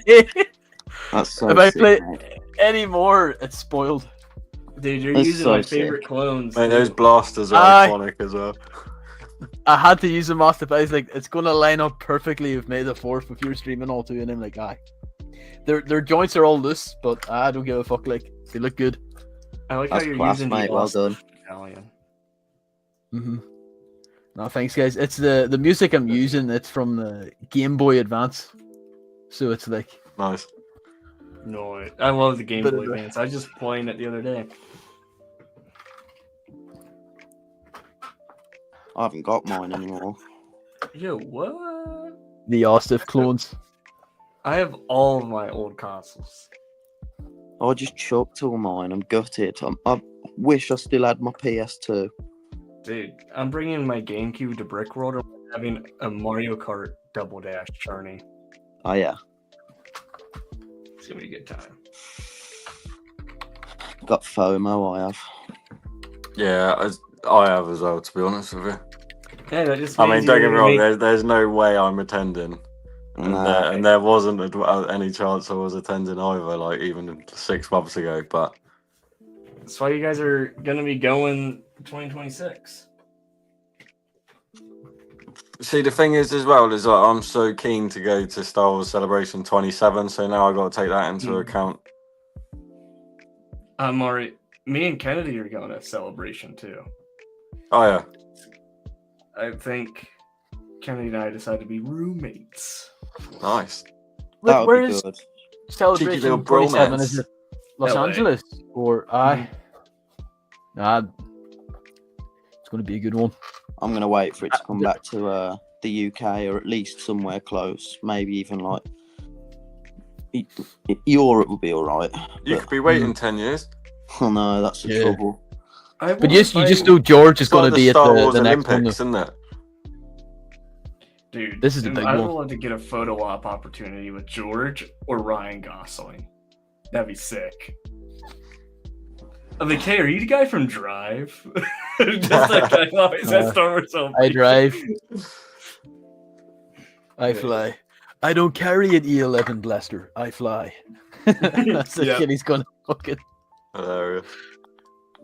That's so if I sick, play mate. any more, it's spoiled. Dude, you're That's using so my sick. favorite clones. Mate, those blasters are iconic as well. I had to use them off the base. Like, it's gonna line up perfectly with May the 4th if you're streaming all two, and I'm like, their joints are all loose, but I don't give a fuck. Like, they look good. I like That's how you're class, using mate. the Well Austin done. Italian. No, thanks, guys. It's the music I'm using. It's from the Game Boy Advance, so it's like nice. No, I love the Game Bit Boy of a- Advance. I was just playing it the other day. I haven't got mine anymore. Yo, what? The Ostif clones. I have all of my old consoles. I just chucked all mine. I'm gutted. I wish I still had my PS2. Dude, I'm bringing my GameCube to Brickworld and we're having a Mario Kart Double Dash journey. Oh, yeah. It's going to be a good time. Got FOMO, I have. Yeah, I have as well, to be honest with you. Yeah, that just I mean, means don't get you're me wrong, gonna there's no way I'm attending. And there wasn't any chance I was attending either, like even 6 months ago. But That's why you guys are going to be going 2026. see, the thing is as well is like I'm so keen to go to Star Wars Celebration 27, so now I got to take that into account. I'm already. Me and Kennedy are going to Celebration too. Oh yeah. I think Kennedy and I decided to be roommates. Nice. That Where would be is good. Celebration little 27? bromance. Is it Los LA. Angeles? Or Nah, it's going to be a good one. I'm going to wait for it to come back to the UK or at least somewhere close. Maybe even like Europe would be all right. You could be waiting 10 years. Oh no, that's the trouble. But you just know George is going to be at Star Wars the next one. Olympics, isn't it? Dude, This is the big I would one. love to get a photo op opportunity with George or Ryan Gosling. That'd be sick. I'm like, hey, are you the guy from Drive? Just that guy always at Star Wars Celebration. I drive. I fly. I don't carry an E11 blaster. I fly. That's the Yeah. shit he's gonna fucking. Hilarious.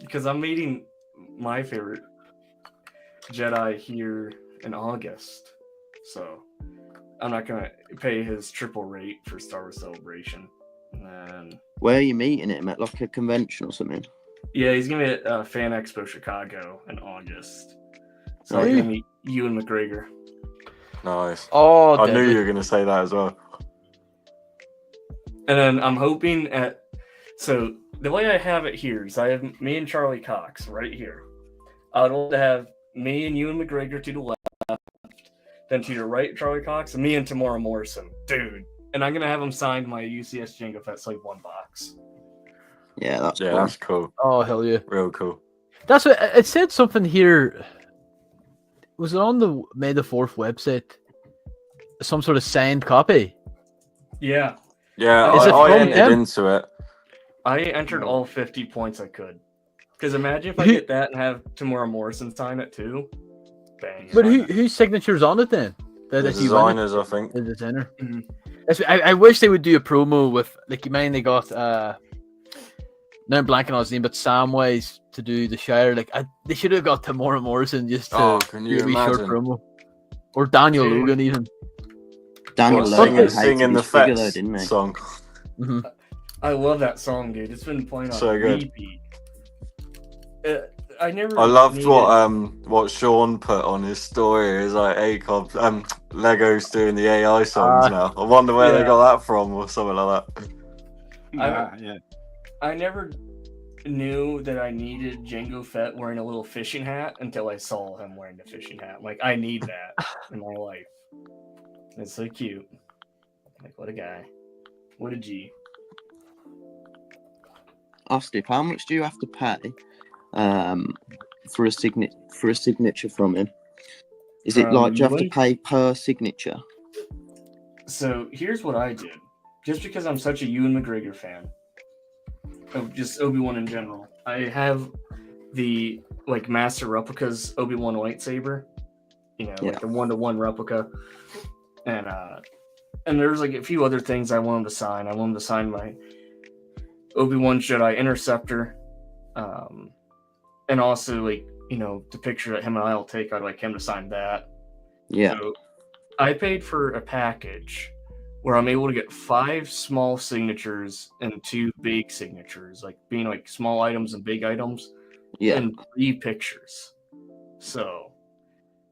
Because I'm meeting my favorite Jedi here in August. So I'm not going to pay his triple rate for Star Wars Celebration. And then, Where are you meeting him at? Like a convention or something? yeah, he's going to be at Fan Expo Chicago in August. So I'm Really? going to meet Ewan McGregor. Nice. Oh, I knew deadly. you were going to say that as well. And then I'm hoping at... So the way I have it here is I have me and Charlie Cox right here. I would love to have me and Ewan McGregor to the left, then to the right, Charlie Cox, and me and Tamora Morrison. Dude. And I'm going to have him sign my UCS Jango Fett Slave 1 box. Yeah, that's Yeah, cool. that's cool. Oh hell yeah! Real cool. That's what it said. Something here. Was it on the May the 4th website? Some sort of signed copy. Yeah. Yeah, Is it I from entered him? into it. I entered all 50 points I could. Because imagine if I get that and have Tamora Morrison sign it too. Bang. But whose signature's on it then? The That you won it? designers, I think. The designer. Mhm. I wish they would do a promo with like you mind they got now I'm blanking on his name, but Samwise to do the Shire. Like they should have got Tamora Morrison just to Oh, can you do a wee short imagine? promo. Or Daniel Dude. Logan even. Daniel What, Logan hated singing the his figure Fets though, didn't he? song. Hmm. I love that song, dude. It's been playing on So good. repeat. I never. I loved needed- what Sean put on his story. Is like ACOB, Lego's doing the AI songs now. I wonder where they Yeah. got that from or something like that. Yeah. I never knew that I needed Jango Fett wearing a little fishing hat until I saw him wearing the fishing hat. Like, I need that in my life. It's so cute. Like, what a guy. What a G. Ostif, how much do you have to pay for a signature from him? Is it like do you have to Ewan? pay per signature? So here's what I did. Just because I'm such a Ewan McGregor fan, of just Obi-Wan in general, I have the like master replicas Obi-Wan lightsaber, like the 1-to-1 replica, and there's like a few other things I want him to sign. I want him to sign my Obi-Wan Jedi Interceptor, and also like the picture that him and I'll take. I'd like him to sign that. Yeah. So I paid for a package where I'm able to get 5 small signatures and 2 big signatures, like being like small items and big items, Yeah. and 3 pictures. So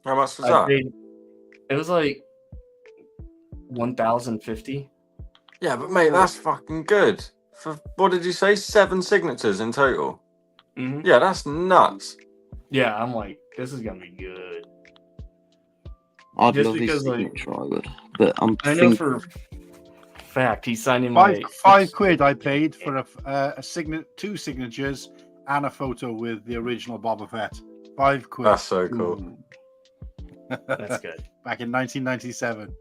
How much was I that? paid, it was like 1,050. Yeah, but mate, that's fucking good. For what did you say? 7 signatures in total. Mm-hmm. Yeah, that's nuts. Yeah, I'm like, this is gonna be good. I'd Just love his because, like- signature, I would. but I know for fact he's signing my £5 I paid for two signatures and a photo with the original Boba Fett. £5. That's so cool. That's good. Back in 1997.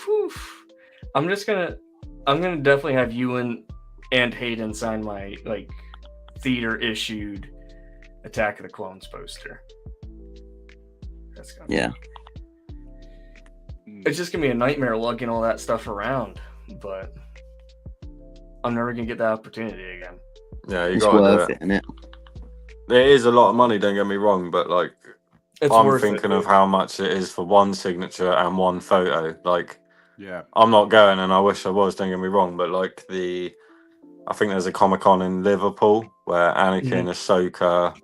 Whew. I'm gonna definitely have Ewan and Hayden sign my like theater issued Attack of the Clones poster. That's gonna It's just gonna be a nightmare lugging all that stuff around, but I'm never gonna get that opportunity again. Yeah, it's worth it, isn't it? It is a lot of money, don't get me wrong, but like I'm thinking of how much it is for one signature and one photo. Like, yeah, I'm not going, and I wish I was. Don't get me wrong, but like I think there's a Comic-Con in Liverpool where Anakin, Ahsoka,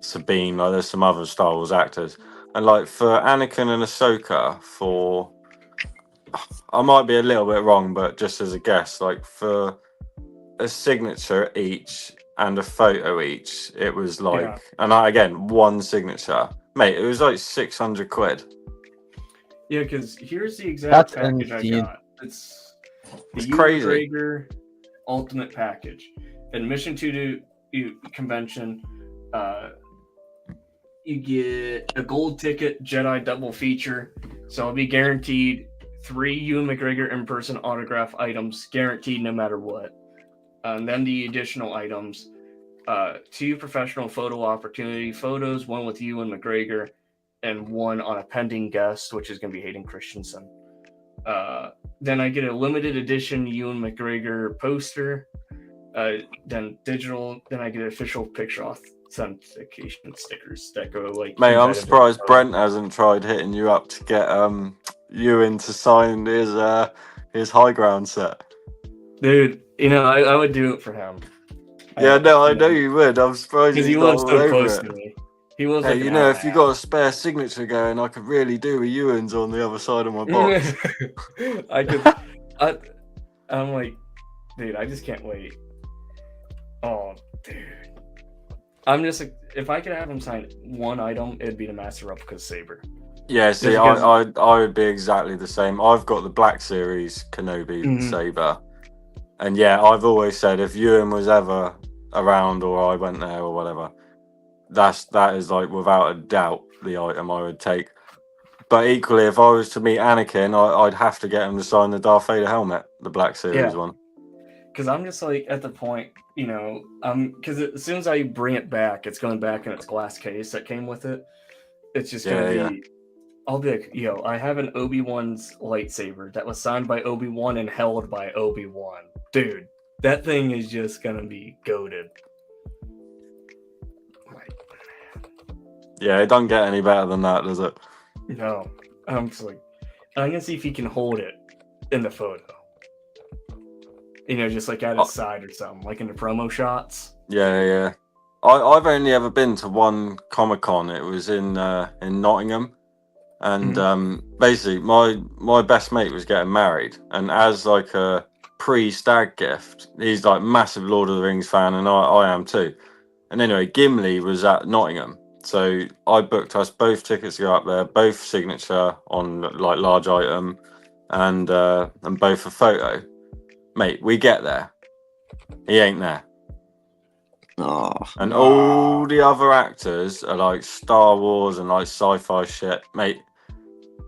Sabine, like there's some other Star Wars actors, and like for Anakin and Ahsoka, I might be a little bit wrong, but just as a guess, like for a signature each and a photo each, it was like, again, one signature, mate, it was like £600. Yeah, because here's the exact package I got. It's crazy. McGregor Ultimate Package. Admission to the convention. You get a gold ticket, Jedi double feature. So I'll be guaranteed 3 Ewan McGregor in-person autograph items, guaranteed no matter what. And then the additional items, 2 professional photo opportunity photos, 1 with Ewan McGregor and 1 on a pending guest, which is going to be Hayden Christensen. Then I get a limited edition Ewan McGregor poster, then digital, then I get official picture authentication stickers that go like... Mate, I'm surprised Brent hasn't tried hitting you up to get Ewan to sign his high ground set. Dude, I would do it for him. Yeah, I know you would. I'm surprised because he lives so close to me. He was hey, if you got a spare signature going, I could really do with Ewan's on the other side of my box. I'm like, dude, I just can't wait. Oh, dude. I'm just like, if I could have him sign one item, it'd be the Master Replica Saber. Yeah, see, I would be exactly the same. I've got the Black Series Kenobi Saber. And yeah, I've always said if Ewan was ever around or I went there or whatever, that is like without a doubt the item I would take. But equally, if I was to meet Anakin, I'd have to get him to sign the Darth Vader helmet, the Black Series one. Because I'm just like at the point, because as soon as I bring it back, it's going back in its glass case that came with it. It's just going to be, I'll be like, I have an Obi-Wan's lightsaber that was signed by Obi-Wan and held by Obi-Wan. Dude, that thing is just going to be goated. Yeah, it doesn't get any better than that, does it? No. I'm just like, I'm going to see if he can hold it in the photo. Just like at his side or something, like in the promo shots. Yeah. I've only ever been to one Comic-Con. It was in Nottingham. And basically, my best mate was getting married. And as like a pre-stag gift, he's like massive Lord of the Rings fan, and I am too. And anyway, Gimli was at Nottingham. So I booked us both tickets to go up there, both signature on like large item, and both a photo. Mate, we get there. He ain't there. And all the other actors are like Star Wars and like sci-fi shit. Mate,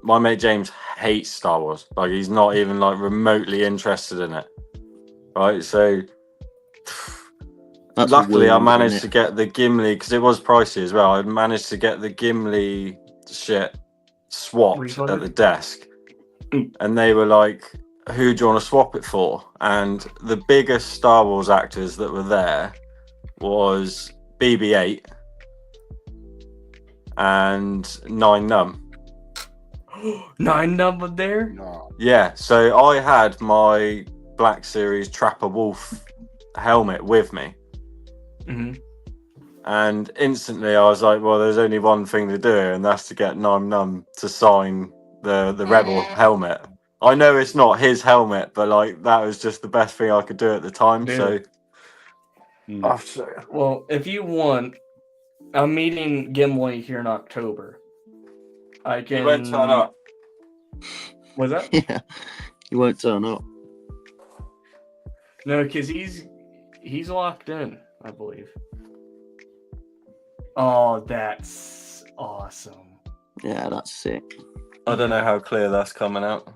my mate James hates Star Wars. Like, he's not even like remotely interested in it. Right? So luckily I managed to get the Gimli, because it was pricey as well. I managed to get the Gimli shit swapped at the desk. And they were like, who do you want to swap it for? And the biggest Star Wars actors that were there was BB-8 and Nine Numb. Nine Numb was there? No. Yeah, so I had my Black Series Trapper Wolf helmet with me. And instantly I was like, well, there's only one thing to do, and that's to get Nine Numb to sign the Rebel helmet. I know it's not his helmet, but like that was just the best thing I could do at the time. Dude. So, well, if you want, I'm meeting Gimli here in October. I can. You won't turn up. Was that? Yeah, he won't turn up. No, because he's locked in, I believe. Oh, that's awesome. Yeah, that's sick. I don't know how clear that's coming out.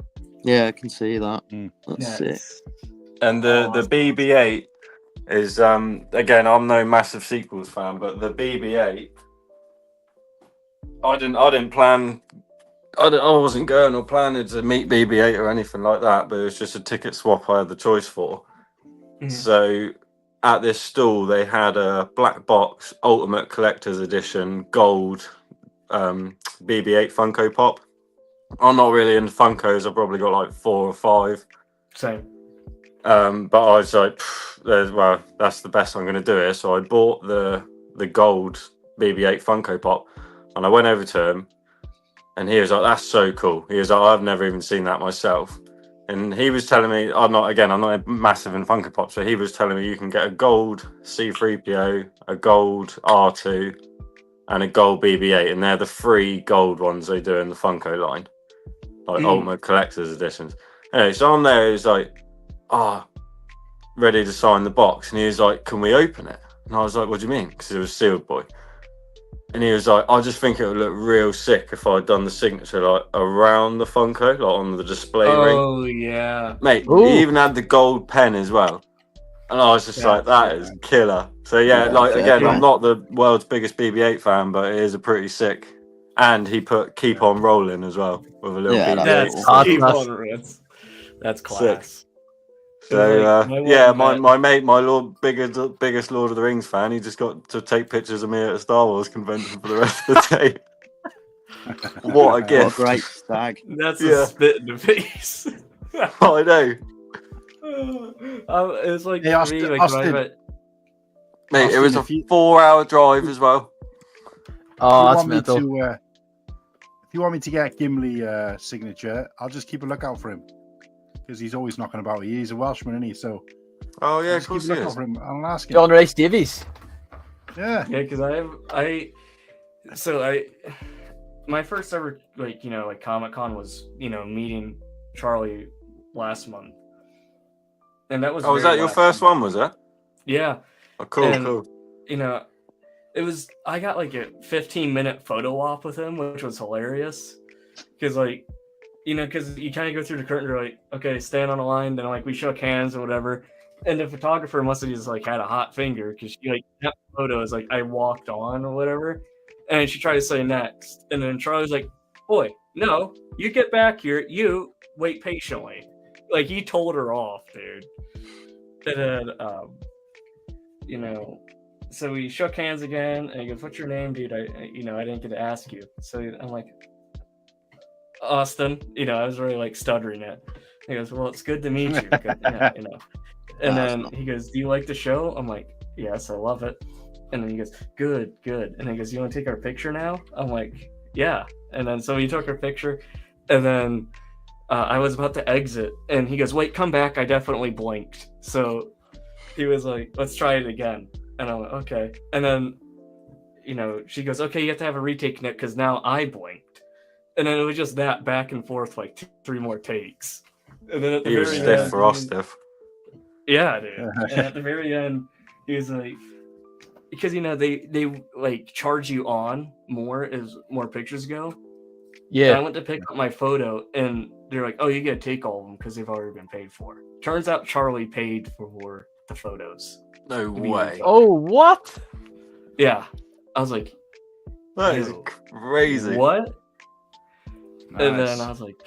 Yeah, I can see that. That's sick. And the BB-8 is again, I'm no massive sequels fan, but the BB-8, I didn't plan. I wasn't going or planning to meet BB-8 or anything like that, but it was just a ticket swap I had the choice for. So at this stall, they had a black box Ultimate Collector's Edition gold BB-8 Funko Pop. I'm not really into Funkos. I've probably got like 4 or 5. Same. But I was like, well, that's the best I'm going to do here. So I bought the gold BB-8 Funko Pop, and I went over to him, and he was like, "That's so cool." He was like, "I've never even seen that myself." And he was telling me, I'm not massive in Funko Pop, so he was telling me you can get a gold C-3PO, a gold R2, and a gold BB-8, and they're the 3 gold ones they do in the Funko line, like Ultimate Collector's Editions. Anyway, so I'm there, he's like, ready to sign the box, and he was like, "Can we open it?" And I was like, "What do you mean?" Because it was sealed, boy. And he was like, "I just think it would look real sick if I'd done the signature like around the Funko, like on the display ring." Oh yeah, mate. He even had the gold pen as well, and I was just like, "That is killer." So yeah, like again, I'm not the world's biggest BB-8 fan, but it is a pretty sick. And he put "Keep on Rolling" as well with a little BB-8. That's class. Sick. So my biggest Lord of the Rings fan, he just got to take pictures of me at a Star Wars convention for the rest of the day. What a gift! What a great stag. That's a spit in the face. I know. It was like, Austin, mate, it was a 4-hour drive as well. Oh, that's mental. If you want me to get Gimli signature, I'll just keep a lookout for him. Because he's always knocking about. He's a Welshman, isn't he? So, oh yeah, of course he is. I'll ask him. John Rice Davies. Yeah, because my first ever Comic-Con was meeting Charlie last month, and that was. Oh, was that your first one? Was it? Yeah. Oh, cool. It was. I got like a 15-minute photo op with him, which was hilarious, because because you kind of go through the curtain, you're like, okay, stand on a line, then we shook hands or whatever, and the photographer must have just had a hot finger because she that photo is I walked on or whatever, and she tried to say next, and then Charlie's like, "Boy, no, you get back here, you wait patiently," he told her off, dude. And then so we shook hands again, and he goes, "What's your name, dude? I didn't get to ask you." So I'm like, "Austin," I was really stuttering it. He goes, "Well, it's good to meet you." And then he goes, "Do you like the show?" I'm like, "Yes, I love it." And then he goes, Good. And then he goes, "You want to take our picture now?" I'm like, "Yeah." And then so he took our picture, and then I was about to exit, and he goes, "Wait, come back. I definitely blinked." So he was like, "Let's try it again." And I'm like, "Okay." And then, she goes, "Okay, you have to have a retake net because now I blinked." And then it was just that back and forth 2-3 more takes. And then at the he was stiff for us, stiff. Yeah, dude. And at the very end, he was like, because they charge you on more as more pictures go. Yeah. And I went to pick up my photo, and they're like, "Oh, you gotta take all of them because they've already been paid for." Turns out Charlie paid for the photos. No way. Oh, what? Yeah. I was like, that is crazy. What? Nice. And then I was like,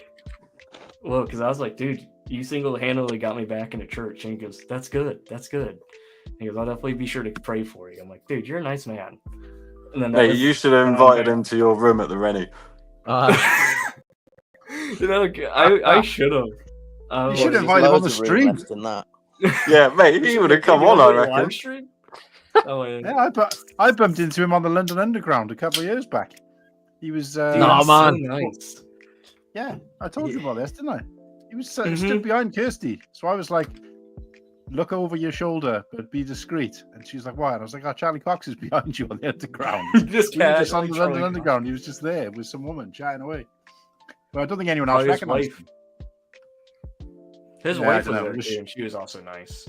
"Whoa," because I was like, "Dude, you single-handedly got me back into church." And he goes, "That's good. That's good." And he goes, "I'll definitely be sure to pray for you." I'm like, "Dude, you're a nice man." And then you should have invited him to your room at the Rennie. I should have. You should have invited him on the stream. Yeah, mate, he would have come on, I reckon. Oh, yeah. Yeah, I bumped into him on the London Underground a couple of years back. He was man. So nice. Yeah, I told you about this, didn't I? He was stood behind Kirsty, so I was like, "Look over your shoulder, but be discreet." And she's like, "Why?" And I was like, "Oh, Charlie Cox is behind you on the underground." just on the London Underground. He was just there with some woman chatting away. But I don't think anyone else recognized him. His wife was there too, and she was also nice.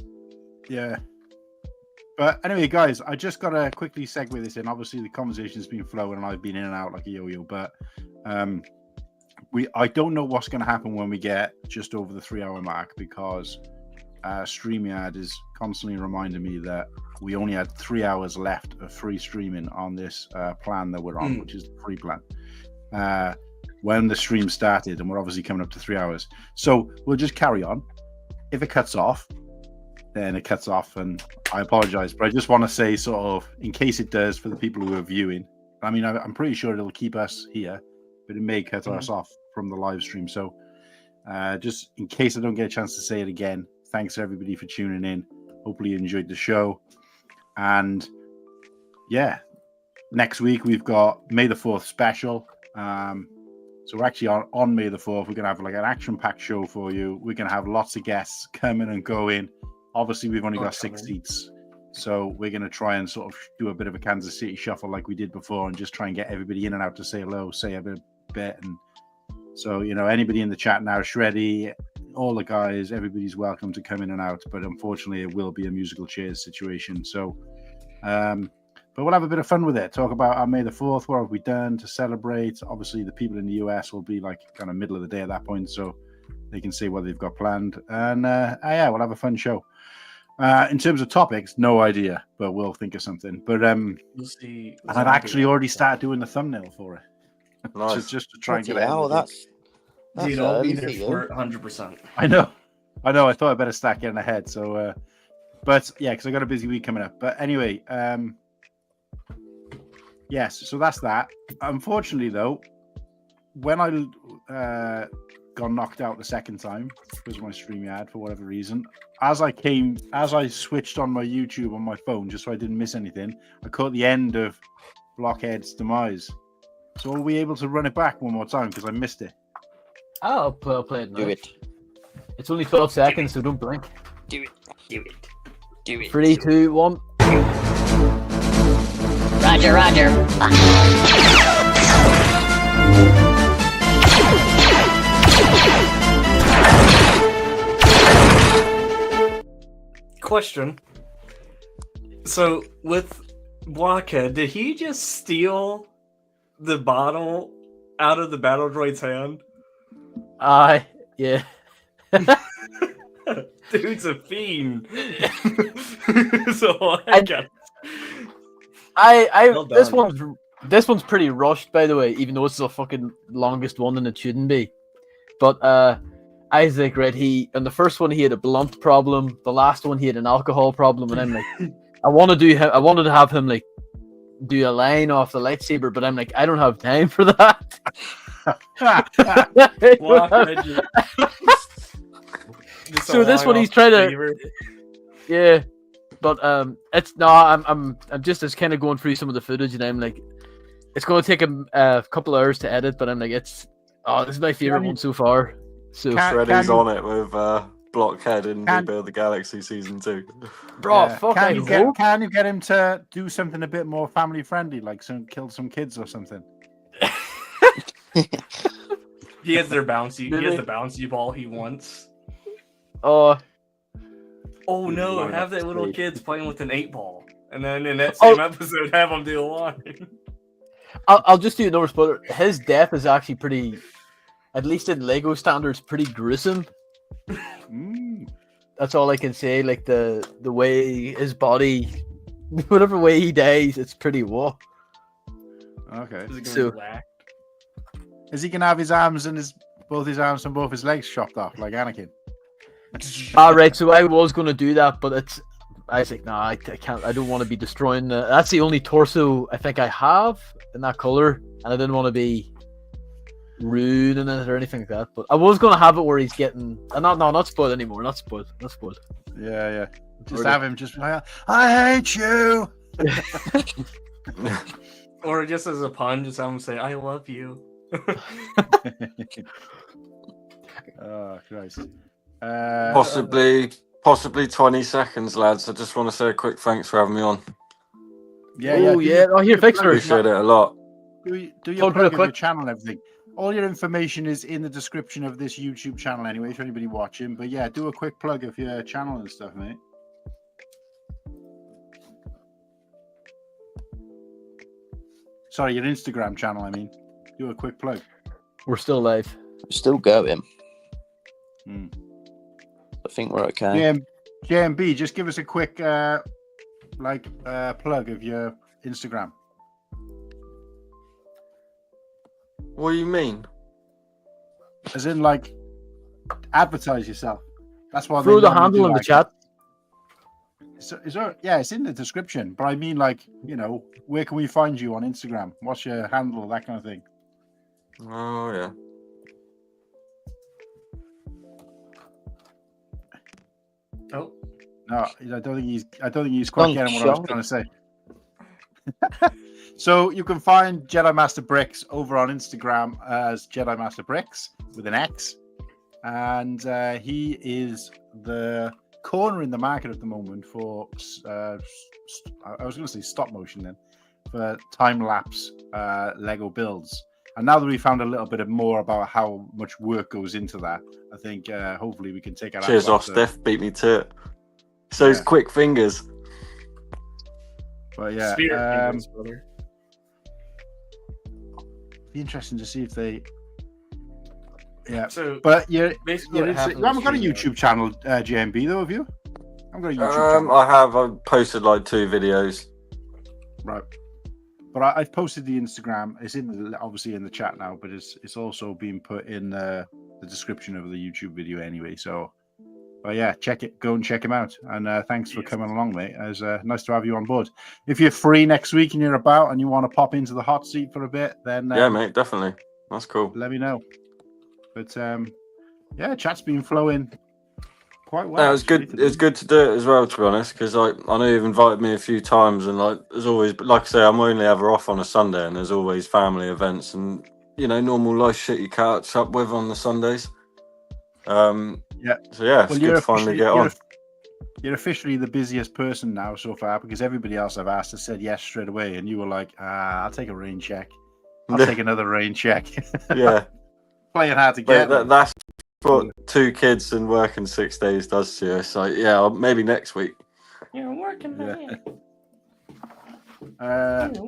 Yeah. But anyway, guys, I just got to quickly segue this in. Obviously, the conversation's been flowing, and I've been in and out like a yo-yo. But I don't know what's going to happen when we get just over the 3-hour mark, because StreamYard is constantly reminding me that we only had 3 hours left of free streaming on this plan that we're on, which is the free plan. When the stream started, and we're obviously coming up to 3 hours. So we'll just carry on. If it cuts off, then it cuts off, and I apologize, but I just want to say, sort of, in case it does, for the people who are viewing, I mean, I'm pretty sure it'll keep us here, but it may cut us off from the live stream. So just in case I don't get a chance to say it again, thanks everybody for tuning in. Hopefully you enjoyed the show. And yeah, next week we've got May the 4th special. So we're actually on May the 4th. We're going to have like an action-packed show for you. We're going to have lots of guests coming and going. Obviously, we've only got 6 seats. So we're going to try and sort of do a bit of a Kansas City shuffle like we did before, and just try and get everybody in and out to say hello, say a bit. And so, you know, anybody in the chat now, Shreddy, all the guys, everybody's welcome to come in and out. But unfortunately, it will be a musical chairs situation. So, but we'll have a bit of fun with it. Talk about our May the 4th. What have we done to celebrate? Obviously, the people in the US will be like kind of middle of the day at that point, so they can say what they've got planned. And yeah, we'll have a fun show. In terms of topics, no idea, but we'll think of something. But we'll see. And I've actually already started doing the thumbnail for it. Nice. just to try and get it. Oh, that's dude, I'll be there for 100%. I know. I thought I better start getting ahead. So, but yeah, because I got a busy week coming up. But anyway, yes, so that's that. Unfortunately, though, when I got knocked out the second time because my StreamYard for whatever reason, as I switched on my YouTube on my phone just so I didn't miss anything, I caught the end of Blockhead's demise. So are we able to run it back one more time because I missed it? I'll play it now. Do it. It's only 12 seconds, so don't blink. Do it. 3, 2, 1. Roger. Question. So with Blockhead, did he just steal the bottle out of the battle droid's hand? Yeah. Dude's a fiend. So I got. Well this one's pretty rushed, by the way, even though it's the fucking longest one and it shouldn't be. But Isaac, right? On the first one he had a blunt problem. The last one he had an alcohol problem, and I'm like, I wanted to have him like do a line off the lightsaber, but I'm like, I don't have time for that. So this one he's trying to, yeah, but it's no, I'm just as kind of going through some of the footage, and I'm like, it's going to take a couple hours to edit, but I'm like, this is my favorite one so far. So Shreddy's on it with Blockhead in Rebuild the Galaxy Season 2. Bro, yeah. Can you get him to do something a bit more family friendly, like kill some kids or something? He has their bouncy. He has the bouncy ball he wants. Oh no! Have that little kids playing with an 8-ball, and then in that same episode, have them do a line. I'll just do another spoiler. His death is actually pretty, at least in Lego standards, pretty gruesome. That's all I can say. Like the way his body, whatever way he dies, it's pretty whoa. Okay. So, is he gonna have his arms and both his arms and both his legs chopped off like Anakin? Alright, so I was gonna do that, but I was like, nah, I can't. I don't want to be destroying. That's the only torso I think I have in that color, and I didn't want to be ruining it or anything like that. But I was gonna have it where he's getting. Not spoiled anymore. Not spoiled. Yeah. Just have him just like, I hate you. Or just as a pun, just have him say, I love you. Oh Christ. Possibly 20 seconds, lads. I just want to say a quick thanks for having me on. Yeah. Oh, here, thanks for appreciate it a lot. Do your plug of your channel and everything. all your information is in the description of this YouTube channel anyway, if anybody watching. But yeah, do a quick plug of your channel and stuff, mate. Sorry, your Instagram channel, I mean. Do a quick plug. We're still live. Still going. Hmm. I think we're okay. JMB, just give us a quick plug of your Instagram. What do you mean? As in, like, advertise yourself. That's why. Throw the handle in the chat. Yeah, it's in the description. But I mean, like, you know, where can we find you on Instagram? What's your handle? That kind of thing. Oh yeah. Oh no, I don't think he's quite getting what I was trying to say. So you can find Jedimasterbrix over on Instagram as Jedimasterbrix with an X, and he is the corner in the market at the moment for I was going to say stop motion then, for time lapse Lego builds. And now that we found a little bit more about how much work goes into that, I think hopefully we can take it out. Cheers off, Steph. Beat me to it. So his quick fingers. But yeah, fingers, brother. Be interesting to see if they. Yeah. So, but you basically, haven't got a YouTube channel, JMB, though, have you? I've got a YouTube channel. I have. I've posted like 2 videos. Right. But I've posted the Instagram. It's obviously in the chat now, but it's also being put in the description of the YouTube video anyway. So, but yeah, go and check him out. And thanks for coming along, mate. It was nice to have you on board. If you're free next week and you're about and you want to pop into the hot seat for a bit, then yeah, mate, definitely. That's cool. Let me know. But yeah, chat's been flowing quite well. Yeah, it was good. It was good to do it as well, to be honest, because I know you've invited me a few times, and like there's always, like I say, I'm only ever off on a Sunday, and there's always family events and normal life shit you catch up with on the Sundays. Yeah. So yeah, it's good to finally get on. You're officially the busiest person now so far, because everybody else I've asked has said yes straight away, and you were like, I'll take a rain check. I'll take another rain check. Yeah. Playing hard to get. That's what 2 kids and working 6 days does to you. So yeah, maybe next week. You're working, man.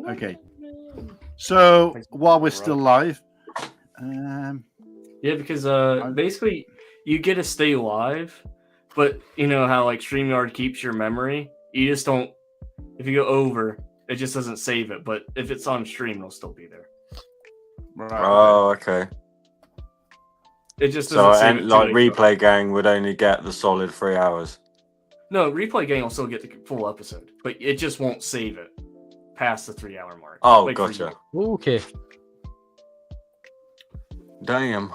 Okay. So while we're still live, yeah, because basically you get to stay live, but you know how like StreamYard keeps your memory. You just don't. If you go over, it just doesn't save it. But if it's on stream, it'll still be there. Right. Oh, okay. It just doesn't save it like Replay Gang would only get the solid 3 hours. No, Replay Gang will still get the full episode, but it just won't save it past the 3 hour mark. Oh, gotcha. Okay. Damn.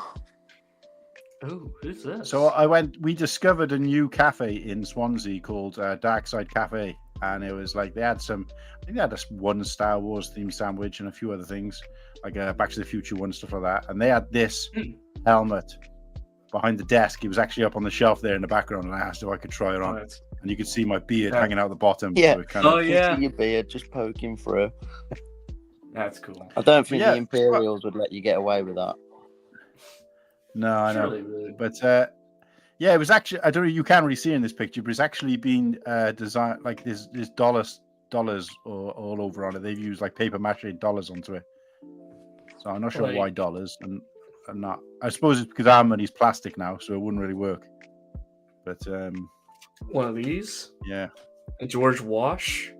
Oh, who's this? So we discovered a new cafe in Swansea called Dark Side Cafe, and it was like I think they had one Star Wars themed sandwich and a few other things, like Back to the Future one, stuff like that. And they had this helmet behind the desk. It was actually up on the shelf there in the background, and I asked if I could try it on. Right. And you could see my beard hanging out the bottom. Yeah. So your beard just poking through. That's cool. I don't think the Imperials would let you get away with that. No, I know. Really. But yeah, it was actually, I don't know, you can't really see in this picture, but it's actually been designed like there's dollars all over on it. They've used like paper mache dollars onto it. So I'm not sure why dollars and not. I suppose it's because our money's plastic now, so it wouldn't really work. But one of these? Yeah. A George Wash?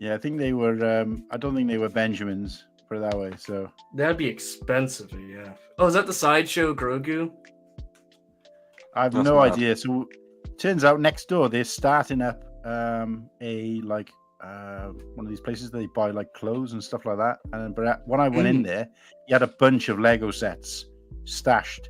Yeah, I think they were I don't think they were Benjamins, put it that way. So that'd be expensive, yeah. Oh, is that the Sideshow Grogu? I have no idea. So turns out next door they're starting up a like one of these places they buy like clothes and stuff like that. And but when I went in there, he had a bunch of Lego sets stashed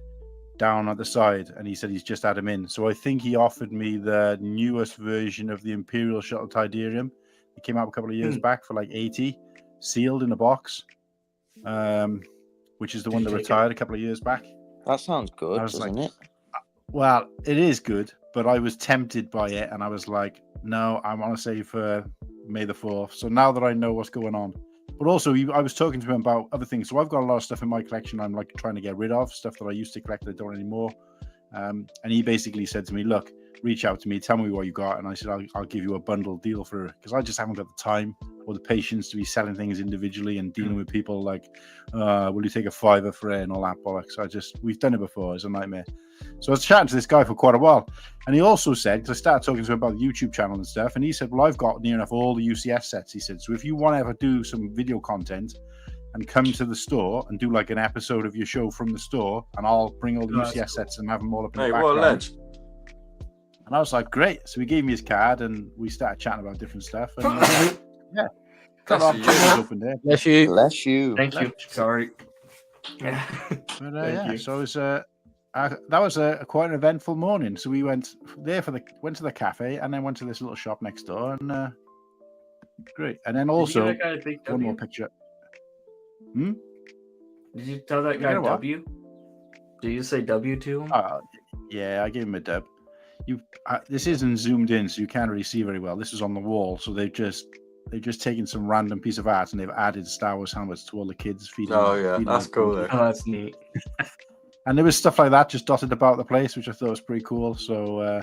down at the side, and he said he's just had them in. So I think he offered me the newest version of the Imperial Shuttle Tidarium. It came out a couple of years back for like 80, sealed in a box, which is the one that retired a couple of years back. That sounds good, doesn't it? Well, it is good, but I was tempted by it, and I was like, no, I want to save for May the 4th. So now that I know what's going on, But also, I was talking to him about other things. So I've got a lot of stuff in my collection I'm like trying to get rid of, stuff that I used to collect that I don't anymore. And he basically said to me, look, reach out to me, tell me what you got. And I said, I'll give you a bundle deal for it, because I just haven't got the time or the patience to be selling things individually and dealing with people like, will you take a $5 for it and all that bollocks. We've done it before. It's a nightmare. So I was chatting to this guy for quite a while. And he also said, because I started talking to him about the YouTube channel and stuff, and he said, well, I've got near enough all the UCS sets. He said, so if you want to ever do some video content and come to the store and do like an episode of your show from the store, and I'll bring all the UCS sets and have them all up in the background. What a ledge. And I was like, great. So he gave me his card and we started chatting about different stuff. And yeah. Bless you. Bless you. Thank you. Sorry. But, Thank you. So it was that was quite an eventful morning. So we went there went to the cafe and then went to this little shop next door, and great. And then also Did you give that guy a big one W? more picture. Did you tell that guy W? Did you say W to him? Yeah, I gave him a dub. This isn't zoomed in, so you can't really see very well. This is on the wall, so they've just taken some random piece of art and they've added Star Wars helmets to all the kids feeding. Oh yeah, that's cool. Oh, that's neat. And there was stuff like that just dotted about the place, which I thought was pretty cool. So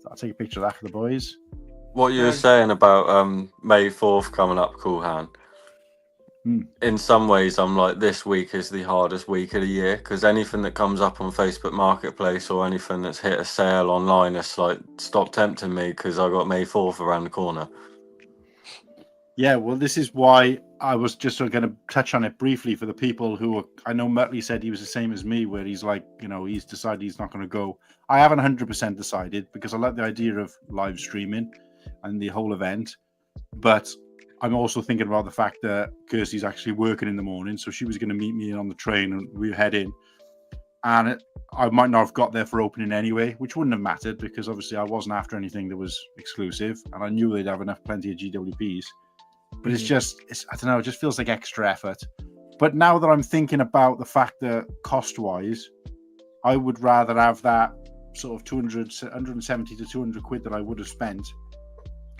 I'll take a picture of that for the boys. What you were saying about May 4th coming up, Cool Han. In some ways, I'm like, this week is the hardest week of the year, because anything that comes up on Facebook Marketplace or anything that's hit a sale online, it's like, stop tempting me because I got May 4th around the corner. Yeah, well, this is why I was just going to touch on it briefly for the people who I know Muttley said he was the same as me, where he's like, he's decided he's not going to go. I haven't 100% decided, because I like the idea of live streaming and the whole event, but I'm also thinking about the fact that Kirsty's actually working in the morning, so she was going to meet me on the train and we head in. And I might not have got there for opening anyway, which wouldn't have mattered, because obviously I wasn't after anything that was exclusive, and I knew they'd have plenty of GWPs. But I don't know, it just feels like extra effort. But now that I'm thinking about the fact that cost-wise, I would rather have that sort of 170 to 200 quid that I would have spent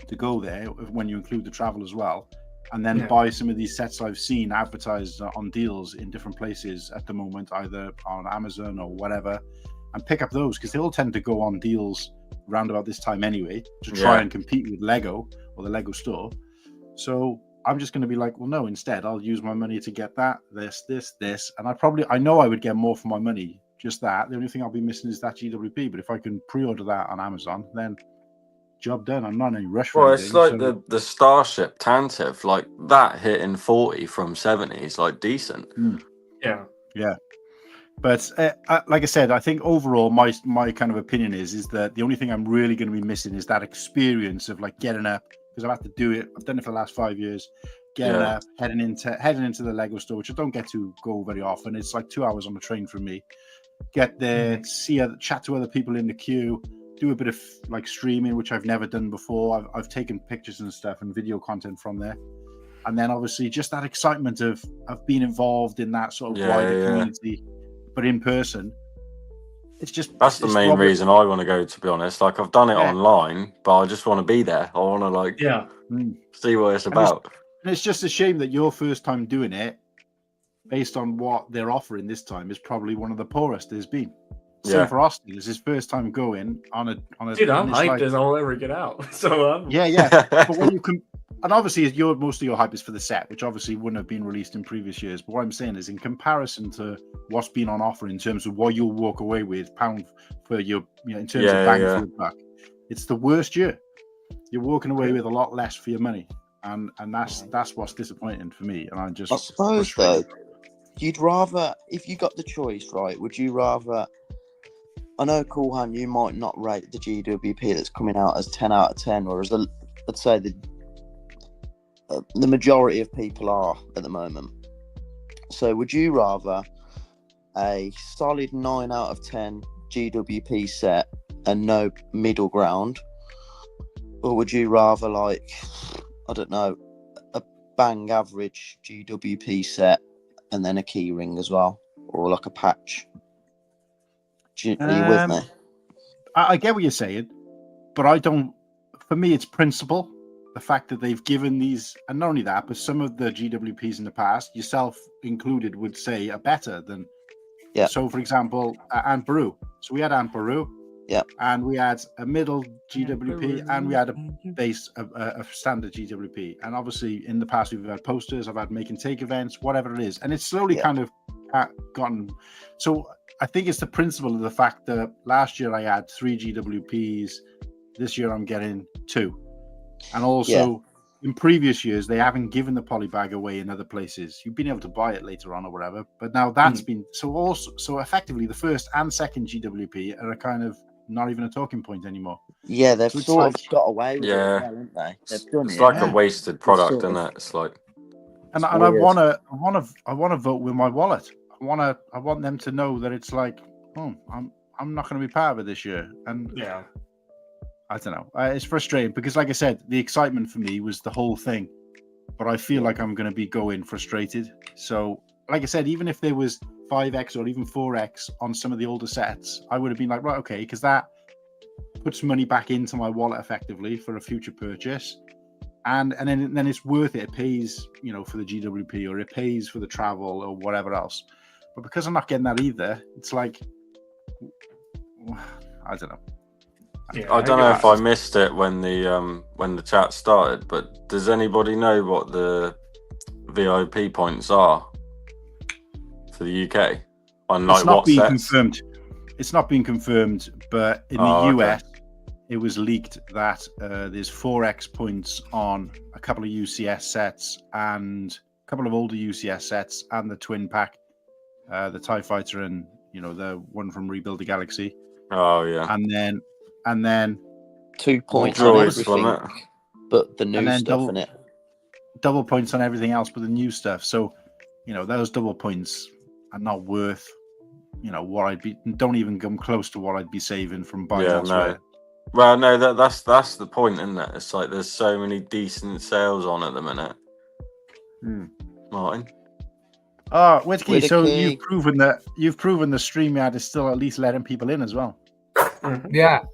to go there, when you include the travel as well, and then buy some of these sets I've seen advertised on deals in different places at the moment, either on Amazon or whatever, and pick up those, because they all tend to go on deals around about this time anyway, to try and compete with Lego or the Lego store. So I'm just going to be like, well, no, instead I'll use my money to get that, this, and I know I would get more for my money, just that. The only thing I'll be missing is that GWP, but if I can pre-order that on Amazon, then job done. I'm not in any rush for anything. Well, it's like the Starship Tantive, like that hitting 40 from 70 is like decent. Yeah. But like I said, I think overall my kind of opinion is that the only thing I'm really going to be missing is that experience of like getting up, because I've had to do it. I've done it for the last 5 years. Getting up, heading into the Lego store, which I don't get to go very often. It's like 2 hours on the train from me. Get there, chat to other people in the queue, do a bit of like streaming, which I've never done before. I've taken pictures and stuff and video content from there, and then obviously just that excitement of being involved in that sort of wider community, but in person. That's the main reason I want to go, to be honest. Like, I've done it online, but I just want to be there. I want to see what it's about. And it's just a shame that your first time doing it, based on what they're offering this time, is probably one of the poorest there's been. Same for Austin. It's his first time going on a. Dude, I'm hyped as I'll ever get out. So but when you can, and obviously most of your hype is for the set, which obviously wouldn't have been released in previous years. But what I'm saying is, in comparison to what's been on offer in terms of what you'll walk away with pound for your, in terms of bang for your buck, it's the worst year. You're walking away with a lot less for your money, and that's what's disappointing for me. And I suppose though, you'd rather, if you got the choice, right? Would you rather? I know, Cool Han, you might not rate the GWP that's coming out as 10 out of 10, whereas I'd say the majority of people are at the moment. So would you rather a solid 9 out of 10 GWP set and no middle ground, or would you rather, like, I don't know, a bang average GWP set and then a key ring as well, or like a patch? Are you with me? I get what you're saying, but I don't. For me, it's principle the fact that they've given these, and not only that, but some of the GWPs in the past, yourself included, would say are better than. Yeah. So, for example, Aunt Beru. So we had Aunt Beru. Yeah. And we had a middle GWP, and we had a base, a standard GWP. And obviously, in the past, we've had posters. I've had make and take events, whatever it is, and it's slowly kind of gotten. So I think it's the principle of the fact that last year I had 3 GWPs. This year I'm getting 2. And also, in previous years, they haven't given the polybag away in other places. You've been able to buy it later on or whatever, but now that's been so effectively the first and second GWP are a kind of not even a talking point anymore. Yeah, they've sort of got away with it, haven't they? They've done it's like a wasted product, isn't it? It's like, and I want to vote with my wallet. I want them to know that it's like, I'm not going to be part of it this year, and I don't know. It's frustrating because, like I said, the excitement for me was the whole thing, but I feel like I'm going to be going frustrated. So, like I said, even if there was 5x or even 4x on some of the older sets, I would have been like, right, okay, because that puts money back into my wallet effectively for a future purchase, and then it's worth it. It pays, for the GWP, or it pays for the travel or whatever else. But because I'm not getting that either, it's like, I don't know. Yeah, I don't know if I missed it when the chat started, but does anybody know what the VIP points are for the UK? On like what sets? Confirmed. It's not been confirmed, but in the US, it was leaked that there's 4x points on a couple of UCS sets and a couple of older UCS sets and the twin pack, the TIE Fighter and the one from Rebuild the Galaxy. Oh yeah, and then 2 points on everything, but the new stuff in it. Double points on everything else, but the new stuff. So, those double points are not worth, what I'd be. Don't even come close to what I'd be saving from buying elsewhere. No. Well, no, that's the point, isn't it? It's like there's so many decent sales on at the minute. Martin. Oh, Whittakee, so you've proven the StreamYard is still at least letting people in as well. Yeah.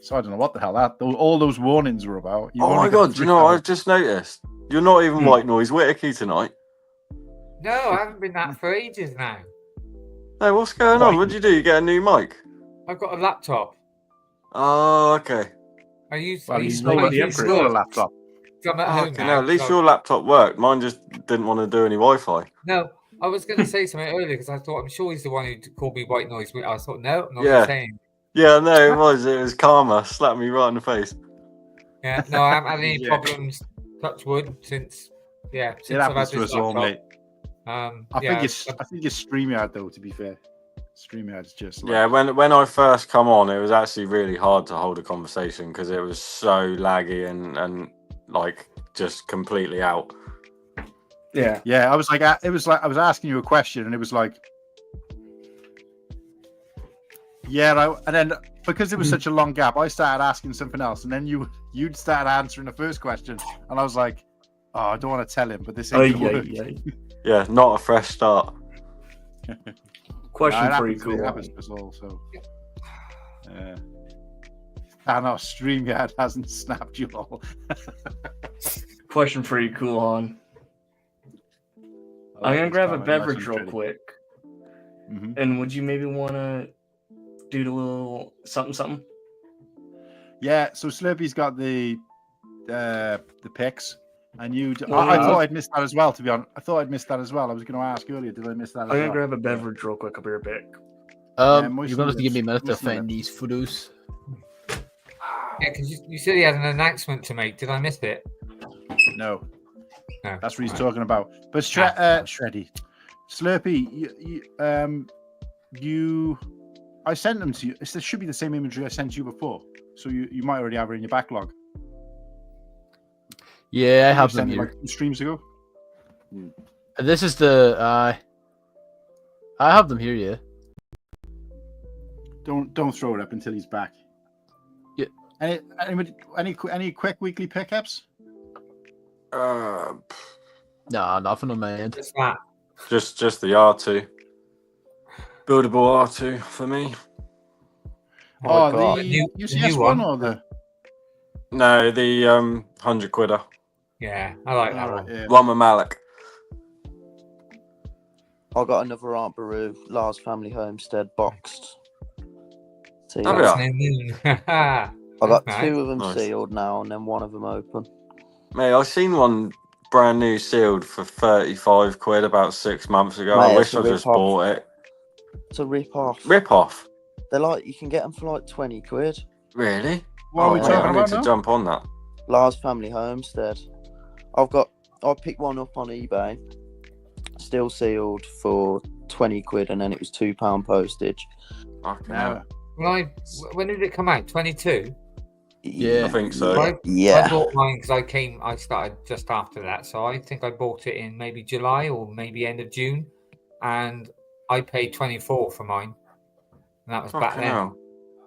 So I don't know what the hell all those warnings were about. Oh my god, do you know what I've just noticed? You're not even white noise Whittakee tonight. No, I haven't been that for ages now. No, what's going on? What did you do? You get a new mic? I've got a laptop. Oh, okay. I use a laptop. I'm at home now, at least your laptop worked. Mine just didn't want to do any Wi-Fi. No, I was going to say something earlier because I thought I'm sure he's the one who called me white noise. I thought no, I'm not saying. Yeah, no, it was karma. Slapped me right in the face. Yeah, no, I haven't had any problems. Touch wood since it happens to us all, mate. I think it's StreamYard though. To be fair, StreamYard is just when I first come on, it was actually really hard to hold a conversation because it was so laggy and like just completely out. Yeah. I was like, I was asking you a question, and it was like, and then because it was such a long gap, I started asking something else, and then you'd start answering the first question, and I was like, oh, I don't want to tell him, but this ain't gonna work. Yeah, not a fresh start. Question for you, Cool Han. Happens to us all, so. And our StreamYard hasn't snapped you all. Question for you, Cool Han. I'm gonna grab a beverage real quick. And would you maybe want to do a little something? Yeah. So Slurpy's got the picks, and I thought I'd missed that as well. To be honest, I thought I'd missed that as well. I was going to ask earlier, did I miss that? I'm gonna grab a beverage real quick. I'll be right back. You're going to have to give me a minute to find these photos. Yeah, because you said he had an announcement to make. Did I miss it? No. That's what he's talking about. But Shreddy, Slurpy, I sent them to you. This should be the same imagery I sent you before. So you might already have it in your backlog. Yeah, I have them here. Like 2 streams ago. This is the I have them here. Yeah. Don't throw it up until he's back. Yeah. Any quick weekly pickups? No, nothing on my end. Just that. Just the R2. Buildable R2 for me. The UCS one or the? No, the 100 quidder. Yeah, I like that one. Yeah. One with Malik. I got another Aunt Beru Lars Family Homestead boxed. Have you? I got Nice. 2 of them Nice. sealed now, and then 1 of them open. Mate, I seen one brand new sealed for 35 quid about 6 months ago. Mate, I it's wish a I just rip-off. bought it. It's a rip off. Rip off? They're like, you can get them for like 20 quid. Really? What are we mate, talking I need about to now? jump on that. Lars Family Homestead. I picked one up on eBay, still sealed for 20 quid, and then it was £2 postage. Fucking Now, hell. When did it come out? 22. Yeah. I think so. I Yeah. bought mine because I started just after that, so I think I bought it in maybe July or maybe end of June, and I paid 24 for mine, and that was back Fucking then. hell.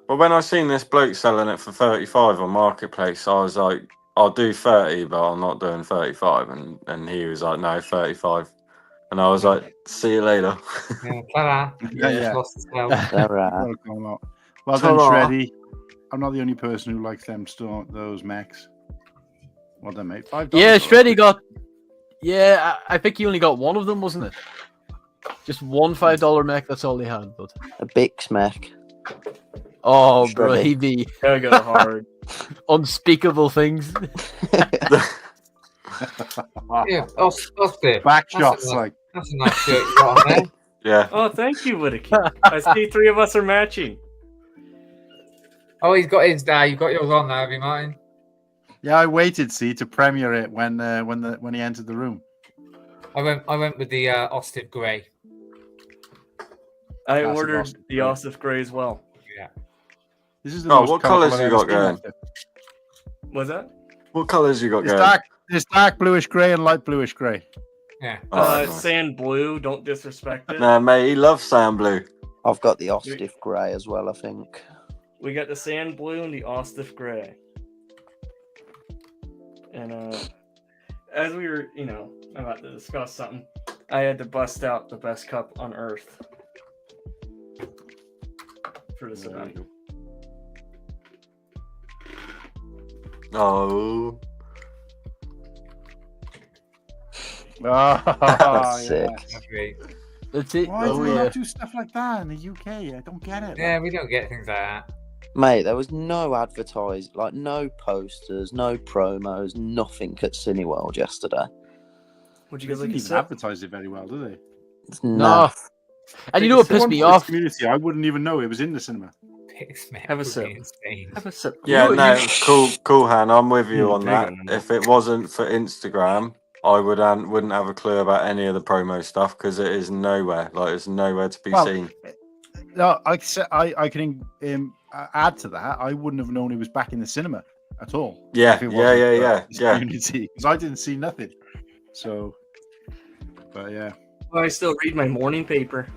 Well, when I seen this bloke selling it for 35 on Marketplace, I was like, I'll do 30, but I'm not doing 35. And he was like, no, 35. And I was like, see you later. Yeah, ta-da. Yeah. Lost the sale. Well done, Ta-ra. Shreddy. I'm not the only person who likes those mechs. Well done, mate. $5. Yeah, Shreddy got. Yeah, I think he only got one of them, wasn't it? Just one $5 mech. That's all he had. But A Bix mech. oh, Shreddy. bro, he be Gotta go hard. unspeakable things. Yeah, Austin. Back That's shots, a- like. That's a nice shirt you got on there. Yeah. Oh, thank you, Whittakee. I see 3 of us are matching. Oh, he's got his. You've got yours on now, have you, Martin? Yeah, I waited, to premiere it when he entered the room. I went with the Ostiv Grey. I Classic ordered Ostif the Grey. Ostif Grey as well. Yeah. This is the Oh, most what colourful colours I've you ever got seen, going? Ostif. Was that? What colours you got It's going? dark bluish grey and light bluish grey. Yeah. Oh, nice. Sand blue. Don't disrespect it. Nah, mate, he loves sand blue. I've got the Ostif Grey as well, I think. We got the sand blue and the Ostif Grey. And as we were, about to discuss something, I had to bust out the best cup on Earth for this event. Oh. That's sick. That's great. That's it. Why Oh, do we yeah. not do stuff like that in the UK? I don't get it. Yeah, we don't get things like that. Mate, there was no advertising, like no posters, no promos, nothing at Cineworld yesterday. Would you They guys didn't like to even sip? advertise it very well, do they? It's No. naff. And you know what If it pissed wasn't me for the off? Community, I wouldn't even know it was in the cinema. Have a Would sip. be insane. Have a sip. Yeah, You- no, you- cool, Han. I'm with you Mm, on big that. on that. If it wasn't for Instagram, I wouldn't have a clue about any of the promo stuff because it is nowhere. Like, it's nowhere to be Well, seen. No, I can add to that. I wouldn't have known it was back in the cinema at all. Yeah, if it yeah, wasn't yeah, for yeah, this yeah. Community, because I didn't see nothing. So, but yeah, Well, I still read my morning paper.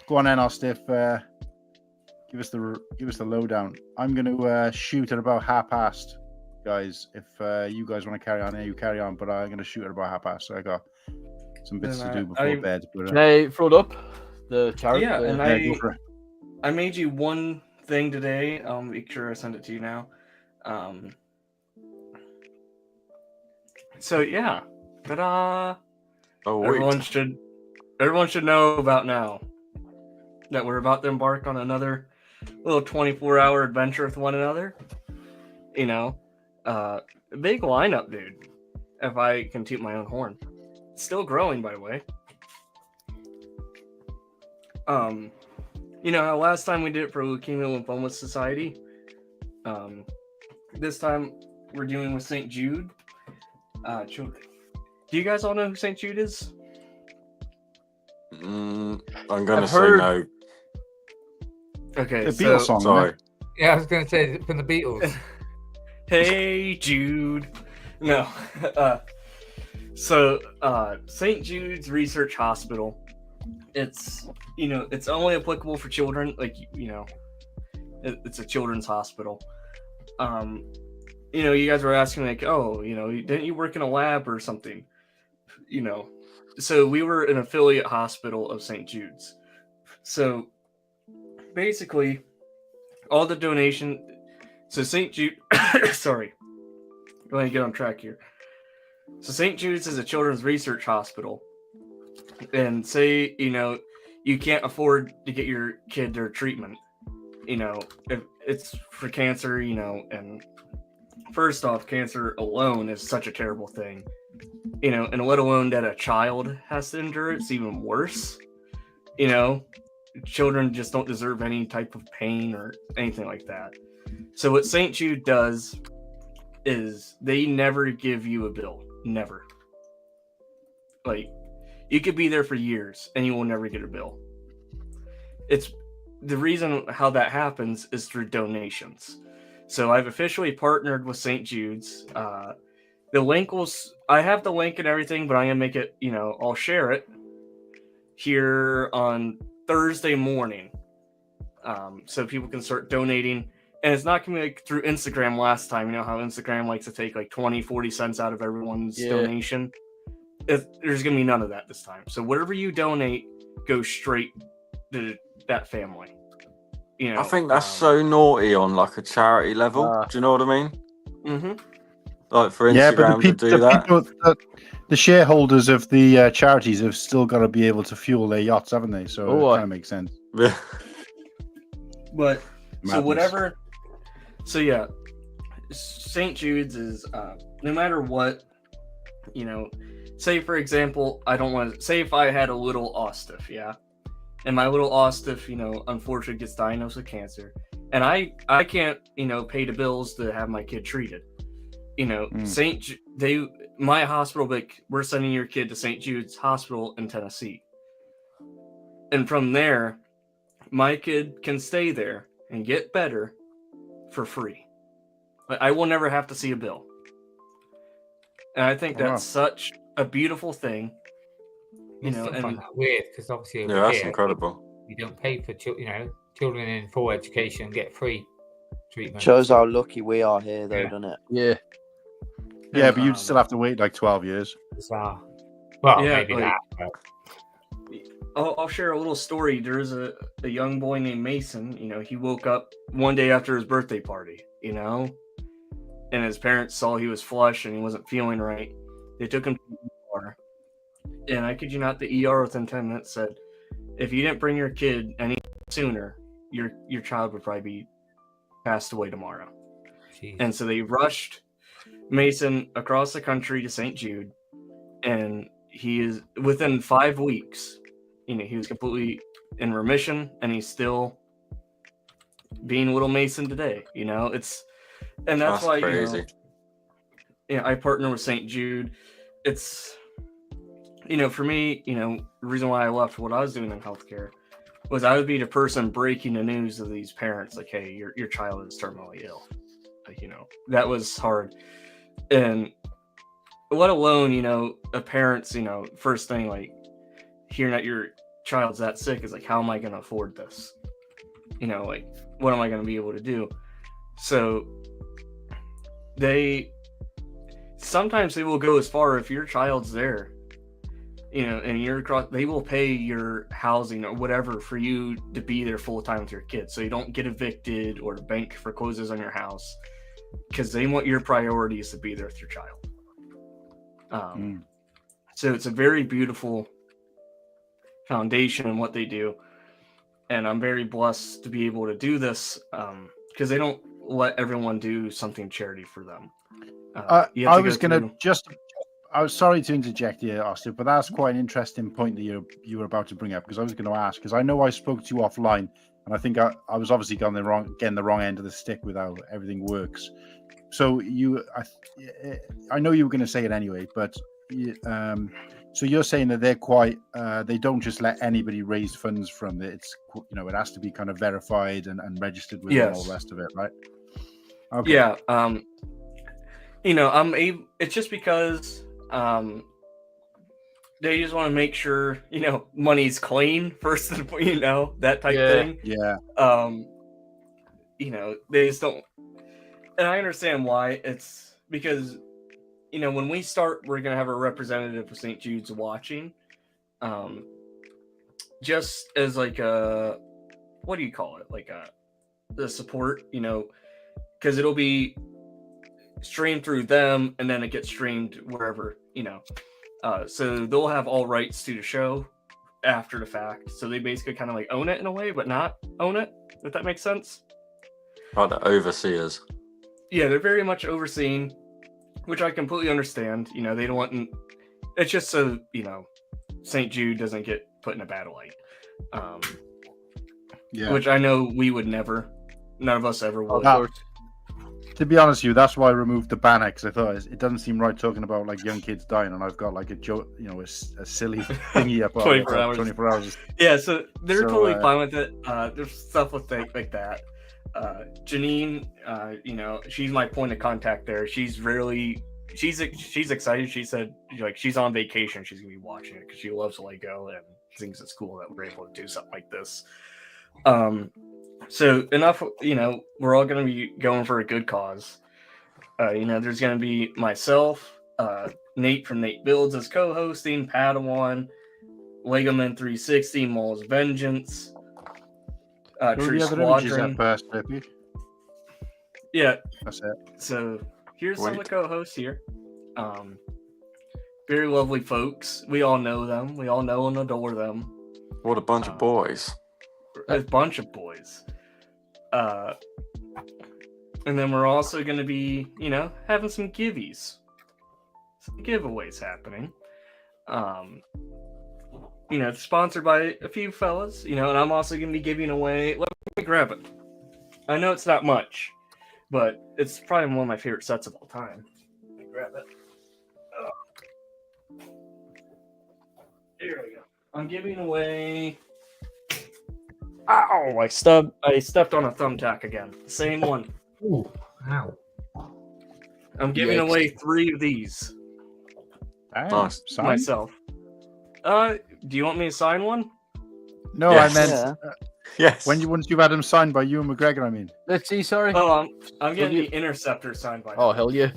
go on then, Ostif. Give us the lowdown. I'm going to shoot at about 1:30, guys. If you guys want to carry on, you carry on. But I'm going to shoot at about 1:30. So I got some bits Then, to do before bed. But Can I throw it up? The chart? Yeah, and yeah, go for it. I made you one thing today. I'll make sure I send it to you now. So yeah, ta-da! Oh, Everyone wait. should know about now that we're about to embark on another little 24-hour adventure with one another. Big lineup, dude. If I can toot my own horn, it's still growing, by the way. How last time we did it for Leukemia Lymphoma Society. This time we're dealing with St. Jude. Do you guys all know who St. Jude is? I'm gonna I've say heard- no. Okay, The Beatles song. Sorry. Yeah, I was going to say from the Beatles. Hey Jude. No. St. Jude's Research Hospital. It's only applicable for children. It's a children's hospital. You guys were asking didn't you work in a lab or something? So we were an affiliate hospital of St. Jude's. So basically, all the donation, So St. Jude, sorry, let me get on track here. So St. Jude's is a children's research hospital, and say you can't afford to get your kid their treatment, if it's for cancer, and first off, cancer alone is such a terrible thing, and let alone that a child has to endure it's even worse. Children just don't deserve any type of pain or anything like that. So what St. Jude does is they never give you a bill. Never. Like, you could be there for years and you will never get a bill. It's the reason how that happens is through donations. So I've officially partnered with St. Jude's. The link I have the link and everything, but I'm gonna make it, I'll share it here on Thursday morning. So people can start donating. And it's not going to be like through Instagram last time. You know how Instagram likes to take like 20, 40 cents out of everyone's donation? There's going to be none of that this time. So whatever you donate goes straight to that family. I think that's so naughty on like a charity level. Do you know what I mean? Mm-hmm. Like for Instagram to do that. The shareholders of the charities have still got to be able to fuel their yachts, haven't they? So it kind of makes sense. Yeah. But so whatever. So yeah, St. Jude's is no matter what, say for example, I don't want to say if I had a little Ostiff, and my little Ostiff, unfortunately gets diagnosed with cancer, and I can't, pay the bills to have my kid treated. My hospital, like, we're sending your kid to St. Jude's Hospital in Tennessee, and from there, my kid can stay there and get better for free. I will never have to see a bill. And I think that's such a beautiful thing. I find that weird because obviously that's incredible. You don't pay for children in full education get free treatment. Shows how lucky we are here, though, doesn't it? Yeah, but you'd still have to wait like 12 years. Well, maybe that. But... I'll share a little story. There's a young boy named Mason. He woke up one day after his birthday party, and his parents saw he was flush and he wasn't feeling right. They took him to the ER. And I kid you not, the ER within 10 minutes said, if you didn't bring your kid any sooner, your child would probably be passed away tomorrow. Jeez. And so they rushed Mason across the country to St. Jude. And he is, within 5 weeks, he was completely in remission, and he's still being little Mason today. That's why crazy. I partner with St. Jude. It's for me, the reason why I left what I was doing in healthcare was I would be the person breaking the news of these parents, like, hey, your child is terminally ill. Like, that was hard, and let alone a parent's first thing, like, hearing that your child's that sick is like, how am I going to afford this? Like, what am I going to be able to do? So sometimes they will go as far, if your child's there, and you're across, they will pay your housing or whatever for you to be there full time with your kids, so you don't get evicted or the bank forecloses on your house, because they want your priorities to be there with your child. So it's a very beautiful foundation in what they do, and I'm very blessed to be able to do this, because they don't let everyone do something charity for them. I was sorry to interject here, Austin, but that's quite an interesting point that you were about to bring up, because I was going to ask, because I know I spoke to you offline, and I think I was obviously getting the wrong end of the stick with how everything works. So I know you were going to say it anyway, but so you're saying that they're quite they don't just let anybody raise funds from it. It's it has to be kind of verified and registered with all the rest of it, right? Okay. Yeah. It's just because they just want to make sure money's clean first, that type thing. Yeah. They just don't, and I understand why. It's because when we start, we're gonna have a representative of St. Jude's watching, just as like a, what do you call it, like the support. because it'll be streamed through them, and then it gets streamed wherever, so they'll have all rights to the show after the fact. So they basically kind of like own it in a way, but not own it, if that makes sense. Right, the overseers. Yeah, they're very much overseen, which I completely understand. They don't want. It's just so St. Jude doesn't get put in a bad light. Which I know we would never. None of us ever would. To be honest with you, that's why I removed the banner, because I thought it doesn't seem right talking about like young kids dying, and I've got like a joke, a silly thingy up 24 hours. 24 hours. Yeah, so they're totally fine with it. There's stuff with things like that. Janine, she's my point of contact there. She's excited. She said she's on vacation. She's gonna be watching it because she loves Lego and thinks it's cool that we're able to do something like this. So enough, we're all going to be going for a good cause. There's going to be myself, Nate from Nate Builds as co-hosting, Padawan, Lego Men 360, Maul's Vengeance, True Squadron. Yeah. That's it. So here's some of the co-hosts here. Very lovely folks. We all know them. We all know and adore them. What a bunch of boys. A bunch of boys. And then we're also going to be, having some giveaways happening. Sponsored by a few fellas, and I'm also going to be giving away. Let me grab it. I know it's not much, but it's probably one of my favorite sets of all time. Let me grab it. Here we go. I'm giving away. Ow! I stepped on a thumbtack again. Same one. Ooh, ow. I'm giving away 3 of these. Nice. Myself. Do you want me to sign one? No, yes. I meant yes. Once you've had them signed by you and McGregor, I mean. Let's see, sorry. Oh, I'm getting the Interceptor signed by. Oh, hell yeah.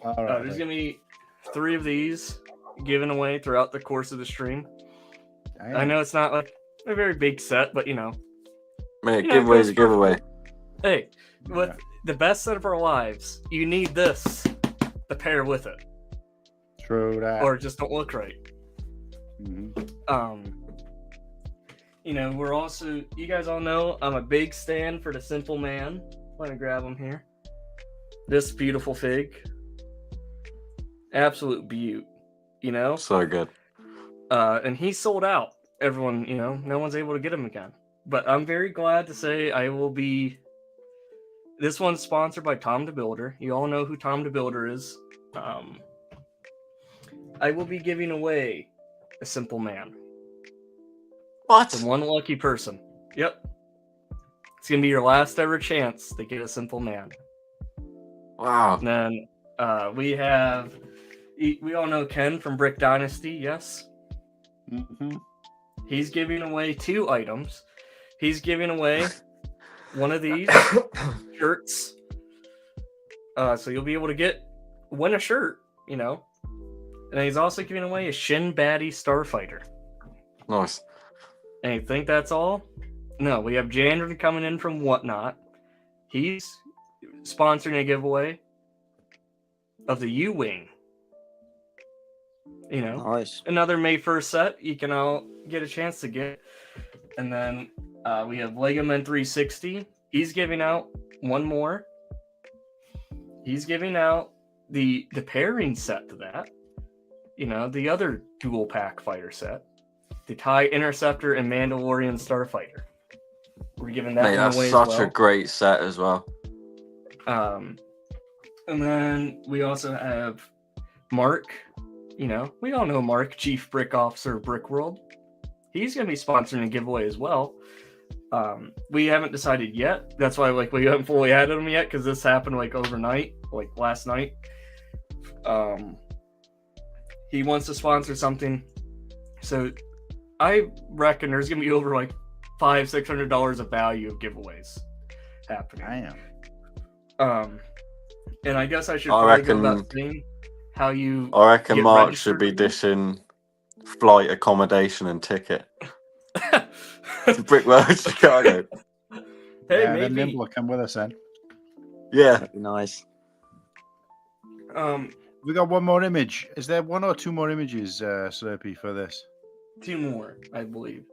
There's gonna be 3 of these given away throughout the course of the stream. Damn. I know it's not like a very big set, but Man, giveaway's a giveaway. Hey, with the best set of our lives, you need this to pair with it. True that. Or just don't look right. Mm-hmm. We're also, you guys all know, I'm a big stan for the Simple Man. Let me grab him here. This beautiful fig. Absolute beaut. So good. And he sold out. Everyone, no one's able to get him again. But I'm very glad to say I will be. This one's sponsored by Tom the Builder. You all know who Tom the Builder is. I will be giving away a Simple Man. What? To one lucky person. Yep. It's gonna be your last ever chance to get a Simple Man. Wow. And then we all know Ken from Brick Dynasty. Yes. Mm-hmm. He's giving away 2 items. He's giving away one of these shirts. So you'll be able to win a shirt, And he's also giving away a Shin Baddie Starfighter. Nice. And you think that's all? No, we have Jandron coming in from Whatnot. He's sponsoring a giveaway of the U-Wing. Nice. Another May 1st set you can all get a chance to get. And then we have Lego Men 360. He's giving out one more. He's giving out the pairing set to that. The other dual pack fighter set. The TIE Interceptor and Mandalorian Starfighter. We're giving that one away as well. That's such a great set as well. And then we also have Mark. We all know Mark, Chief Brick Officer of Brick World. He's going to be sponsoring a giveaway as well. We haven't decided yet. That's why we haven't fully added him yet, because this happened overnight, last night. He wants to sponsor something. So I reckon there's going to be over $500-$600 of value of giveaways happening. Damn. And I guess I should probably go about saying how you. I reckon Mark should be dishing flight accommodation and ticket to Brickworld Chicago. Hey, yeah, maybe. Then Nimble will come with us then. Yeah. That'd be nice. We got one more image. Is there one or two more images, Slurpy, for this? 2 more, I believe.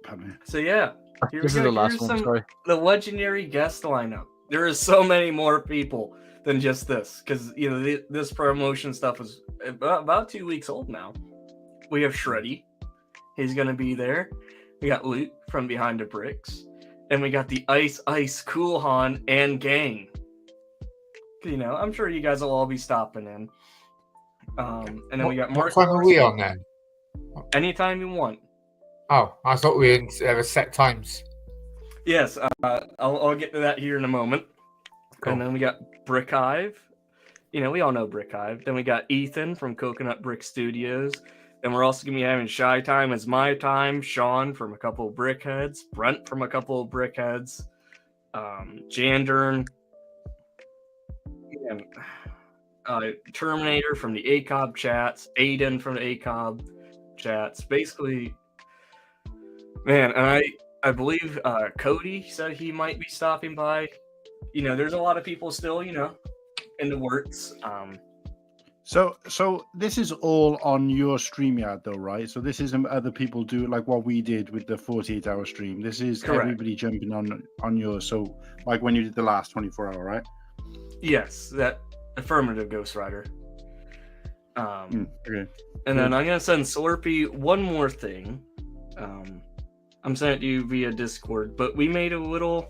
Pardon me. So yeah, here This we is go. the last Here's one. Sorry. the legendary guest lineup. There is so many more people than just this, because this promotion stuff is about 2 weeks old now. We have Shreddy. He's gonna be there. We got Luke from Behind the Bricks, and we got the Ice Cool Han and gang. I'm sure you guys will all be stopping in. And then we got Mark. What time are we on then? Anytime you want. Oh, I thought we were set times. Yes, I'll get to that here in a moment. Cool. And then we got Brick Hive. We all know Brick Hive. Then we got Ethan from Coconut Brick Studios. Then we're also going to be having Shy Time as My Time, Sean from a couple of Brickheads, Brent from a couple of Brickheads, Jandern, and Terminator from the ACOB chats, Aiden from the ACOB chats. Basically, man, and I believe Cody said he might be stopping by. There's a lot of people still, in the works. So this is all on your StreamYard though, right? So this isn't other people do like what we did with the 48-hour stream. This is Correct. Everybody jumping on yours. So like when you did the last 24-hour, right? Yes, that affirmative, Ghost Rider. Okay. And then I'm gonna send Slurpy one more thing. I'm sending it to you via Discord, but we made a little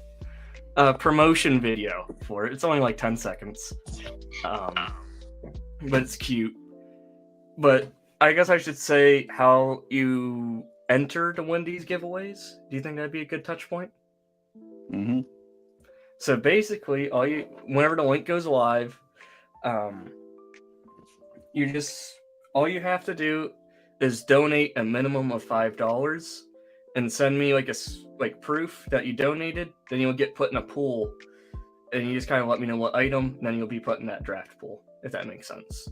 promotion video for it. It's only like 10 seconds. But it's cute. But I guess I should say how you enter to win these giveaways. Do you think that'd be a good touch point? Mm-hmm. So basically, whenever the link goes live, all you have to do is donate a minimum of $5 and send me like proof that you donated. Then you'll get put in a pool, and you just kind of let me know what item, and then you'll be put in that draft pool, if that makes sense.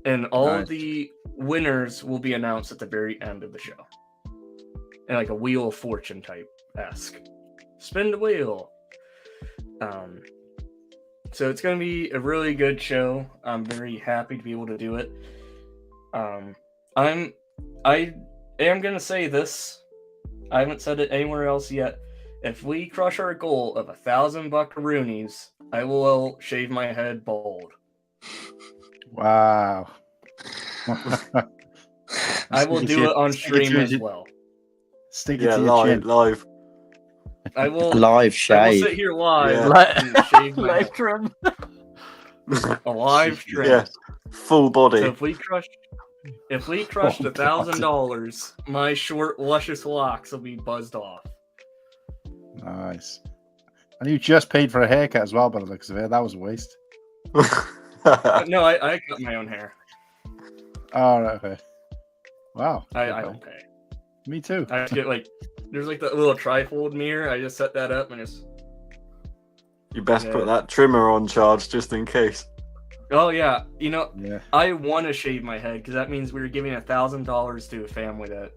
And all the winners will be announced at the very end of the show, and like a Wheel of Fortune type-esque. Spin the wheel. So it's going to be a really good show. I'm very happy to be able to do it. I am going to say this. I haven't said it anywhere else yet. If we crush our goal of 1,000 buckaroonies, I will shave my head bald. Wow. I will do it on stream as well. Stick it to your chin. Live. I will live shave. I will sit here live and shave my Live trim. A live trim. Yeah. Full body. So if we crushed $1,000, my short, luscious locks will be buzzed off. Nice. And you just paid for a haircut as well, by the looks of it. That was a waste. No, I cut my own hair. Oh, right, okay. Wow. I don't pay. Me too. I get there's that little trifold mirror. I just set that up and just. You best put that trimmer on charge just in case. Oh yeah, I want to shave my head because that means we're giving $1,000 to a family that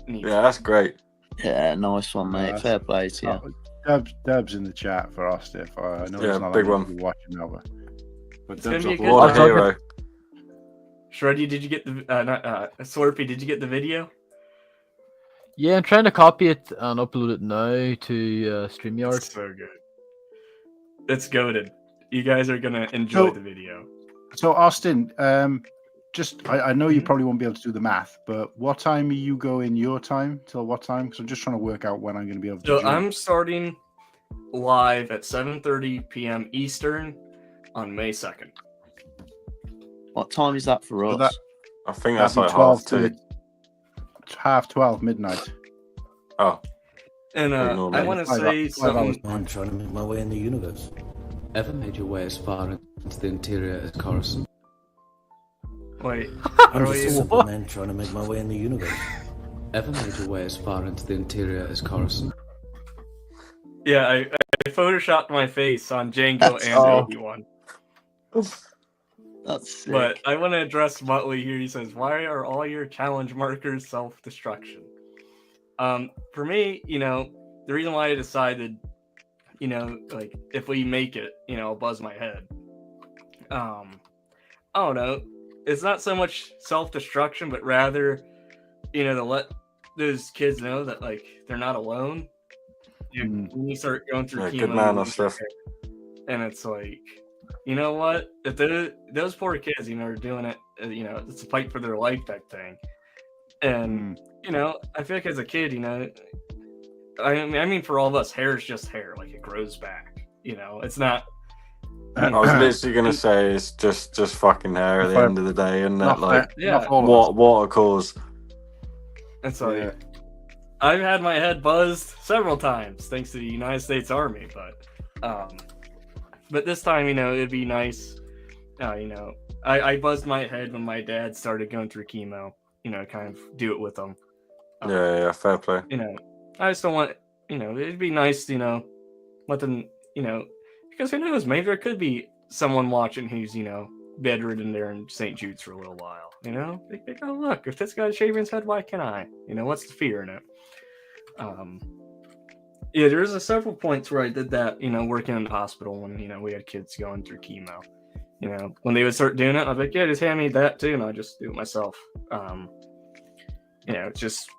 needs. Yeah, that's great. Yeah, nice one, mate. Fair play to you. Dubs in the chat for Austin. I know it's not big like one. Watching now, but It's gonna Dubs be a up good What a hero. Shreddy, did you get the Slurpy? Did you get the video? Yeah, I'm trying to copy it and upload it now to StreamYard. It's so good. It's goated. You guys are gonna enjoy the video. So Austin, I know you probably won't be able to do the math, but what time are you going your time till what time? Because I'm just trying to work out when I'm going to be able to. So I'm starting live at 7:30 p.m. Eastern on May 2nd. What time is that for us? I think that's That'd like be 12 midnight. Oh. And I want to say something. I'm trying to make my way in the universe. Ever made your way as far into the interior as Coruscant? Wait, I'm just a simple man trying to make my way in the universe. Ever made your way as far into the interior as Coruscant? Yeah, I photoshopped my face on Django and Obi-Wan. That's sick. But I want to address Muttley here. He says, "Why are all your challenge markers self-destruction?" For me, the reason why I decided you know, like if we make it, you know, I'll buzz my head. I don't know. It's not so much self-destruction, but rather, you know, to let those kids know that like they're not alone. When you start going through chemo, good man or stuff. And it's like, you know what? If those poor kids, you know, are doing it, you know, it's a fight for their life type thing. And you know, I feel like as a kid, you know, I mean, for all of us, hair is just hair. Like it grows back. You know, it's not. I was literally gonna say it's just fucking hair at the end of the day, isn't it? Like, what a cause. And so I've had my head buzzed several times thanks to the United States Army, but this time, you know, it'd be nice. You know, I buzzed my head when my dad started going through chemo. You know, kind of do it with him. Yeah, fair play. You know, I just don't want. You know, it'd be nice. You know, let them. You know. Because who knows? Maybe there could be someone watching who's, you know, bedridden there in St. Jude's for a little while. You know, they go, look, if this guy's shaving his head, why can't I? You know, what's the fear in it? Yeah, there's several points where I did that. You know, working in the hospital when, you know, we had kids going through chemo. You know, when they would start doing it, I'd be like, yeah, just hand me that too, and I just do it myself. You know, it's just,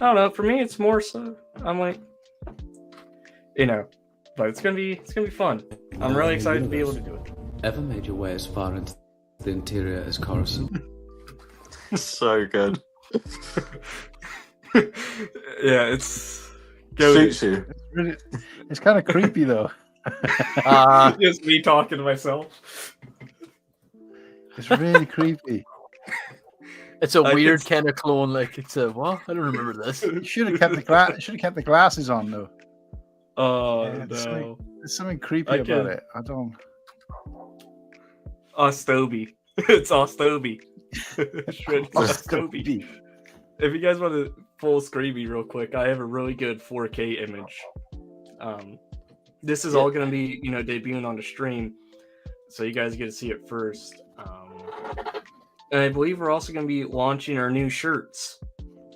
I don't know. For me, it's more so. I'm like, you know. But it's gonna be fun. I'm really excited to be able to do it. Ever made your way as far into the interior as Coruscant? So good. Yeah, it's suits you. It's kind of creepy though. Just me talking to myself. It's really creepy. It's a weird kind of clone. Like it's a what? I don't remember this. You should have kept the glasses on though. Oh, yeah, no. There's something creepy about it. I don't. Ostoby. It's Ostoby. Ostoby. If you guys want to full screamy real quick, I have a really good 4K image. This is all going to be, you know, debuting on the stream, so you guys get to see it first. And I believe we're also going to be launching our new shirts.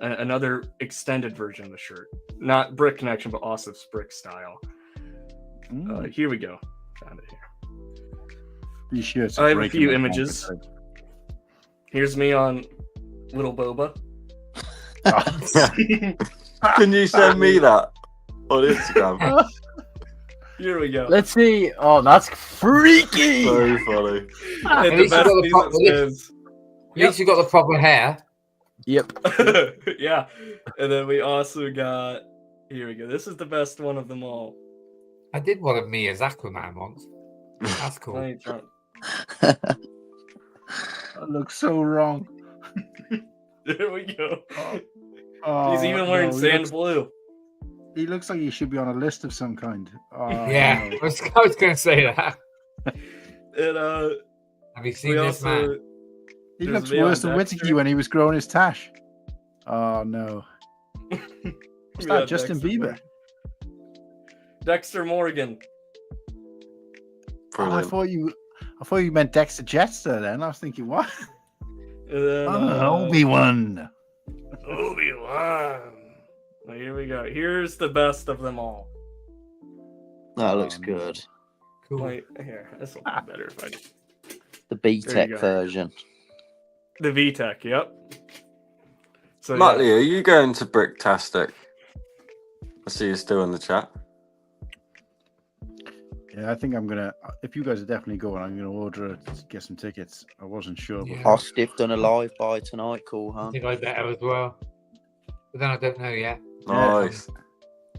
Another extended version of the shirt. Not Brick Connection, but Osif's Brick style. Here we go. Found it here. I have a few images. Here's me on Little Boba. Can you send me that on Instagram? Here we go. Let's see. Oh, that's freaky. So funny. At least you got the proper hair. Yep. Yeah. And then we also got, here we go. This is the best one of them all. I did one of me as Aquaman once. That's cool. That looks so wrong. There we go. He's even wearing sand blue. He looks like he should be on a list of some kind. Yeah, no. I was going to say that. And, have you seen this man? He looks worse than Whittakee when he was growing his tash. Oh no! Is that Justin Bieber? Dexter Morgan. Oh, I thought you meant Dexter Jetster. Then I was thinking, what? Then, Obi-Wan. Obi-Wan. Well, here we go. Here's the best of them all. That looks good. Cool. Wait, here. This will be better if I do. The B-Tech version. The VTech, yep. So, Muttley, are you going to Bricktastic? I see you're still in the chat. Yeah, I think I'm gonna. If you guys are definitely going, I'm gonna order to get some tickets. I wasn't sure. Yeah. Hostif done a live buy tonight, Cool Han. I think I better as well, but then I don't know yet. Nice.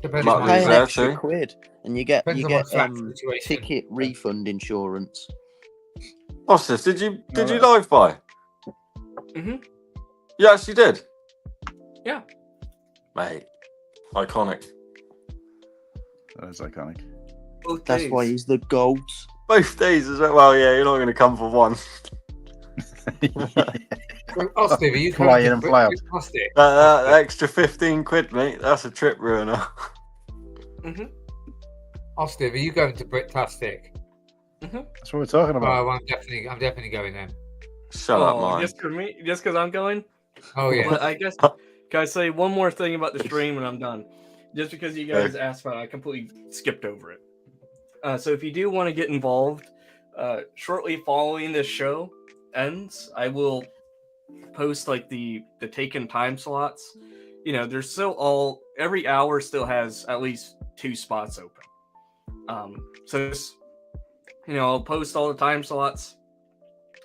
You pay an extra £1, and you get ticket refund insurance. Hostif, did you live buy? Mm-hmm. You actually did? Yeah. Mate, iconic. That is iconic. Both That's days. why he's the GOAT. Both days as well. Well, yeah, you're not going to come for one. Austin, are you fly in and fly out? That extra £15, mate. That's a trip ruiner. Mm-hmm. Austin, are you going to Bricktastic? Mm-hmm. That's what we're talking about. Oh, I'm definitely going then. Shut up, man. Just for me, just because I'm going. Oh yeah. But I guess can I say one more thing about the stream and I'm done? Just because you guys asked about it, I completely skipped over it. So if you do want to get involved, shortly following this show ends, I will post like the taken time slots. There's still every hour still has at least 2 spots open. So just, I'll post all the time slots.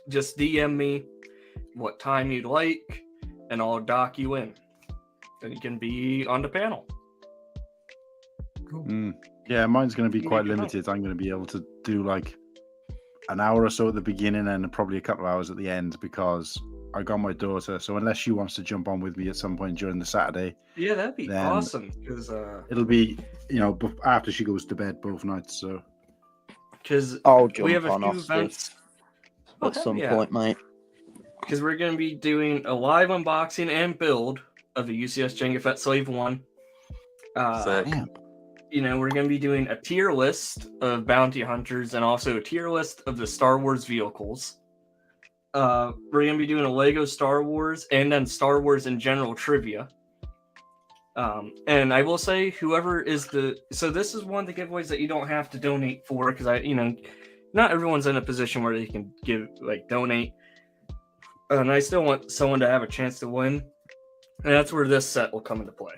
Just DM me what time you'd like, and I'll dock you in. Then you can be on the panel. Cool. Yeah, mine's going to be quite limited. I'm going to be able to do like an hour or so at the beginning and probably a couple of hours at the end because I got my daughter. So unless she wants to jump on with me at some point during the Saturday, yeah, that'd be awesome. Because it'll be after she goes to bed both nights. So because we have a few events at some point, mate. Because we're going to be doing a live unboxing and build of the UCS Jango Fett Slave 1. We're going to be doing a tier list of bounty hunters and also a tier list of the Star Wars vehicles. We're going to be doing a Lego Star Wars and then Star Wars in general trivia. And I will say, whoever is so this is one of the giveaways that you don't have to donate for, because not everyone's in a position where they can donate. And I still want someone to have a chance to win. And that's where this set will come into play.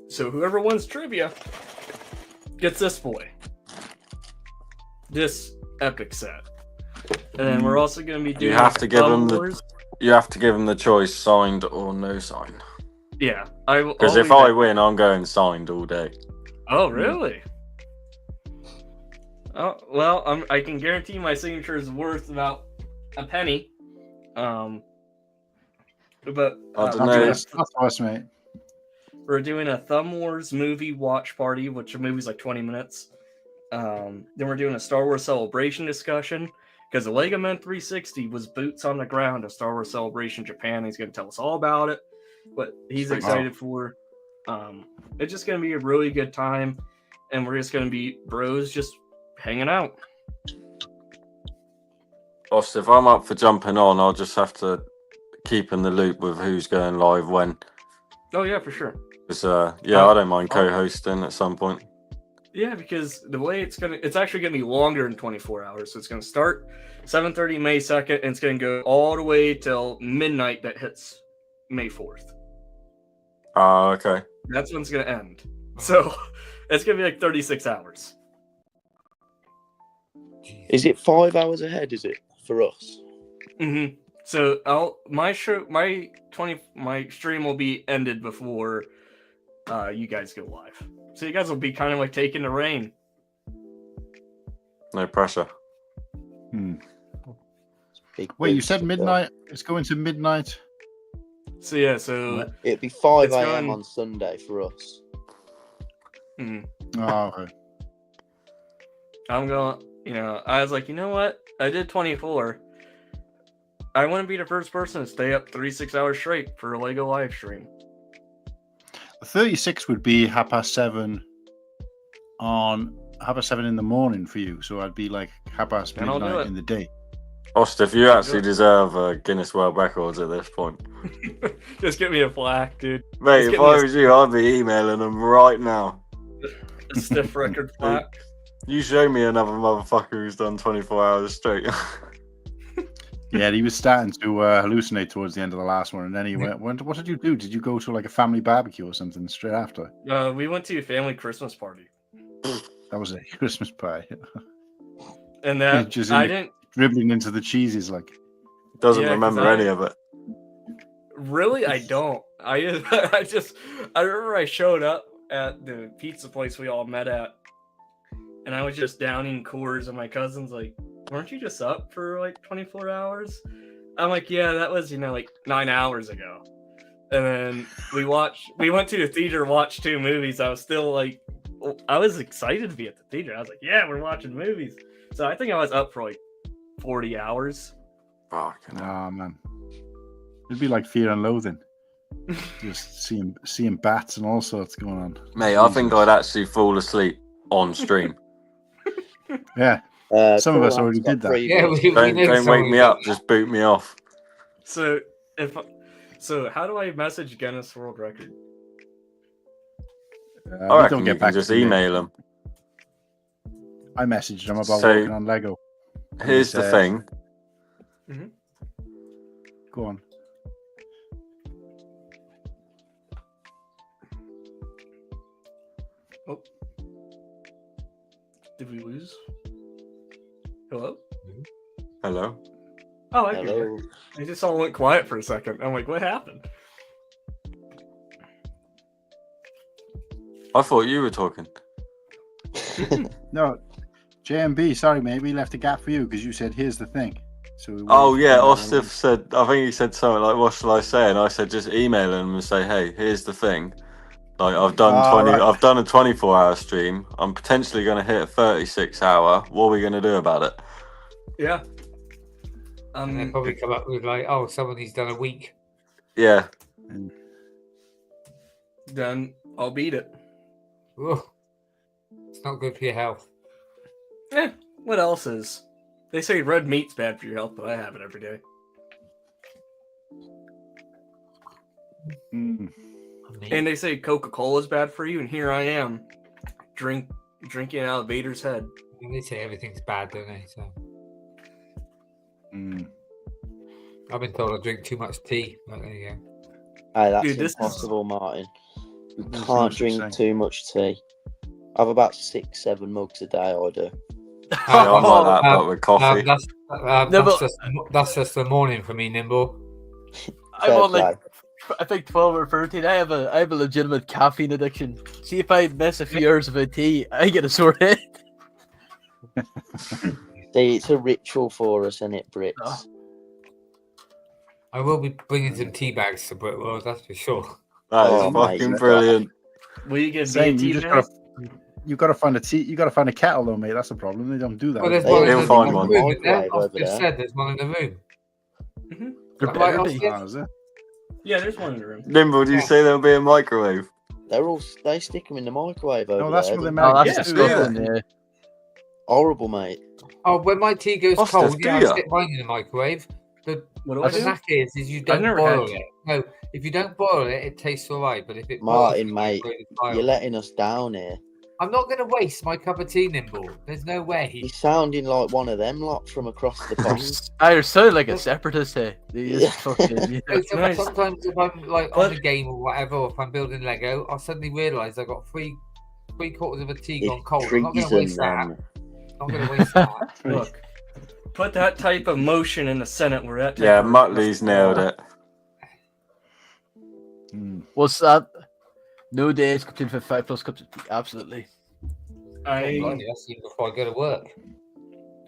So whoever wins trivia gets this boy. This epic set. And then we're also going to be doing You have to give them the choice, signed or no sign. Yeah. Because if I win, I'm going signed all day. Oh, really? Oh, well, I can guarantee my signature is worth about a penny. But I don't know. That's awesome, mate. We're doing a Thumb Wars movie watch party, which the movie's like 20 minutes. Then we're doing a Star Wars Celebration discussion, because the Lego Man 360 was boots on the ground of Star Wars Celebration Japan. He's going to tell us all about it, what he's excited for. It's just going to be a really good time, and we're just going to be bros just hanging out. Boss, if I'm up for jumping on, I'll just have to keep in the loop with who's going live when. Oh, yeah, for sure. Because, I don't mind co-hosting at some point. Yeah, because the way it's actually going to be longer than 24 hours. So it's going to start 7:30 May 2nd, and it's going to go all the way till midnight that hits May 4th. Oh, okay. That's when it's going to end. So it's going to be like 36 hours. Is it 5 hours ahead, is it, for us? Mm-hmm. So my stream will be ended before you guys go live. So you guys will be kind of like taking the reign. No pressure. Wait, you said midnight? It's going to midnight? So yeah, so it'd be 5 a.m. on Sunday for us. Oh, okay. I'm going, I was like, you know what? I did 24. I want to be the first person to stay up 36 hours straight for a Lego live stream. 36 would be 7:30 in the morning for you. So I'd be like 7:30 midnight in the day. Austin, if you actually deserve a Guinness World Records at this point. Just get me a plaque, dude. Mate, if I was you, I'd be emailing them right now. A stiff record plaque. You show me another motherfucker who's done 24 hours straight. Yeah, he was starting to hallucinate towards the end of the last one, and then he went, what did you do? Did you go to like a family barbecue or something straight after? We went to a family Christmas party. That was a Christmas pie. And that I didn't dribbling into the cheeses like. Doesn't remember any of it. Really, I don't. I remember I showed up at the pizza place we all met at, and I was just downing Coors, and my cousin's like, weren't you just up for like 24 hours? I'm like, yeah, that was, like 9 hours ago. And then we went to the theater, watched 2 movies. I was still like, I was excited to be at the theater. I was like, yeah, we're watching movies. So I think I was up for like 40 hours. Fucking oh, man. It'd be like Fear and Loathing. Just seeing bats and all sorts going on. Mate, I think I'd actually fall asleep on stream. Yeah. Some of us already did that. Yeah, don't wake me up, just boot me off. So how do I message Guinness World Record? I reckon you can just email them. I messaged them about So- working on Lego. Here's the thing. Go on. Oh. Did we lose? Hello? Hello. Oh, I can hear. It just all went quiet for a second. I'm like, what happened? I thought you were talking. No, JMB, sorry, mate. We left a gap for you because you said, here's the thing. So we Oh yeah, Ostif said. I think he said something like, "What shall I say?" And I said, "Just email him and say, hey, here's the thing. Like I've done Right. I've done a 24-hour stream. I'm potentially going to hit a 36-hour. What are we going to do about it?" Yeah. And they'll probably come up with like, oh, somebody's done a week. Yeah. Then I'll beat it. Ugh. It's not good for your health. What else is? They say red meat's bad for your health, but I have it every day. Mm. And they say Coca-Cola is bad for you, and here I am, drinking out of Vader's head. They say everything's bad, don't they? So I've been told I drink too much tea. But there you go. Hey, that's Dude, this is- impossible, Martin. You There's can't much to drink say. too much tea. I have about 6-7 mugs a day, I do. Yeah, I'm like that, but with coffee. That's just the morning for me, Nimble. I'm on like, I think 12 or 13. I have a legitimate caffeine addiction. See, if I miss a few hours of a tea, I get a sore head. See, it's a ritual for us, isn't it, Brits? I will be bringing some tea bags to Britworld, that's for sure. That is Oh, mate, fucking brilliant. Will you get Same, tea you just bag? you gotta find a tea. You gotta find a kettle, though, mate. That's the problem. They don't do that. Well, there's They one He'll in find the one. room. Isn't there? Microwave I've over just there. said there's one in the room. There Right, better I'll be. get- Oh, is it? Yeah, there's one in the room. Nimble, do you say there'll be a microwave? They stick them in the microwave over No, that's there. what they They're make. Oh, Yeah, that's do that. disgusting. Yeah. horrible, mate. Oh, when my tea goes Oscar, cold, do I ya? stick mine in the microwave. The What do I do? knack is you I've don't never boil had it. No, if you don't boil it, it tastes alright. But if it Martin, boils, mate, it's fine. you're letting us down here. I'm not going to waste my cup of tea, Nimble. There's no way. You're sounding like one of them lot from across the pond. I sound like a separatist here. They just Yeah. fucking, yeah. So Nice. sometimes if I'm like on a game or whatever, or if I'm building Lego, I'll suddenly realise I've got three quarters of a tea gone cold. I'm not going to waste that. Treason, I'm not going to waste that. Look, put that type of motion in the Senate where that type Yeah, of- Muttley's nailed it. What's that? No days complete for 5+ cups of tea. Absolutely. Blimey, that's even before I go to work.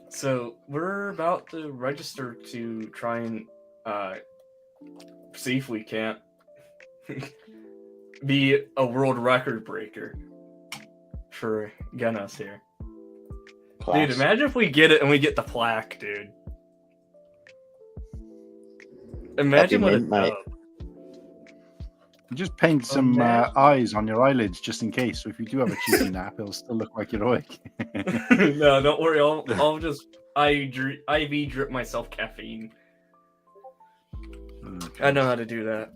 So we're about to register to try and see if we can't be a world record breaker for Gunnus here. Class. Dude, imagine if we get it and we get the plaque, dude. Imagine what mint, it mate. does. Just paint some man. eyes on your eyelids just in case. So if you do have a cheeky nap, it'll still look like you're awake. No, don't worry. I'll just IV drip myself caffeine. I know how to do that.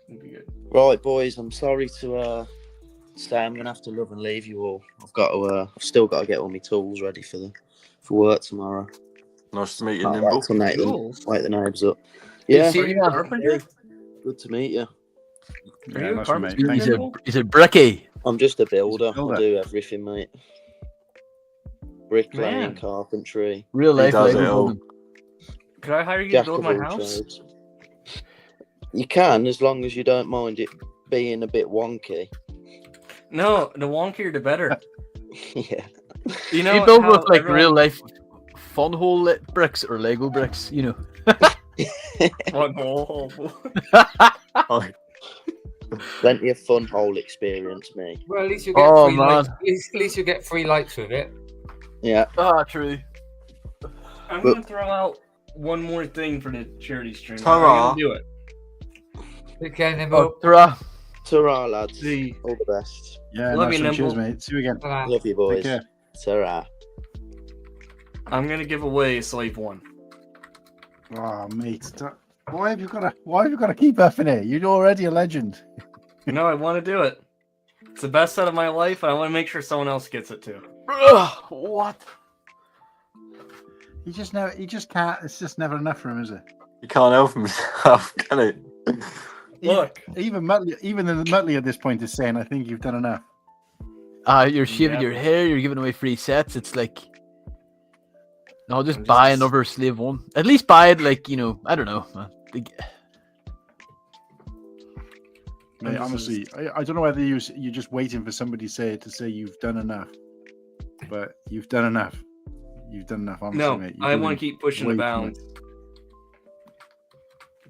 It'll be good. Right, boys. I'm sorry to say I'm gonna have to love and leave you all. I've still got to get all my tools ready for work tomorrow. Nice to meet you, Can't Nimble. wait to make them, Tools? wake the neighbours up. Yeah, See, Are you a carpenter? good to meet you. Are Yeah, you a nice one, mate. carpenter? Thanks. He's a bricky. I'm just a builder. builder. I do everything, mate. Bricklaying, Man. carpentry, Real He life. does Lego it all. building. Could I hire you to jack build of my all house? trades. You can, as long as you don't mind it being a bit wonky. No, the wonkier the better. Yeah. You know, You build how with like everyone- real life fun hole lit bricks or Lego bricks, you know. One hole. Oh, Plenty of fun hole experience, me. Well, at least you get Oh, free man. lights. At least you get free lights with it. Yeah. Ah, true. I'm gonna throw out one more thing for the charity stream. Ta-ra. I'm gonna do it. Okay, Oh, Nimble. ta-ra. Ta-ra, lads. The All the best. Yeah, Love nice you, one. Cheers, Nimble. mate. See you again. Ta-ra. Love you, Take boys. care. Ta-ra. I'm gonna give away Slave 1. Oh, mate. Why have you got to keep effing it? You're already a legend. No, I want to do it. It's the best set of my life, and I want to make sure someone else gets it too. What? He just can't. It's just never enough for him, is it? He can't help himself, can he? Look, even the Muttley at this point is saying, "I think you've done enough." You're shaving your hair. You're giving away free sets. It's like, no, just buy another Slave One. At least buy it, like, you know, I don't know. Mate, honestly, I don't know whether you're just waiting for somebody to say you've done enough, but you've done enough. You've done enough. Honestly, no, mate. I want to keep pushing the bounds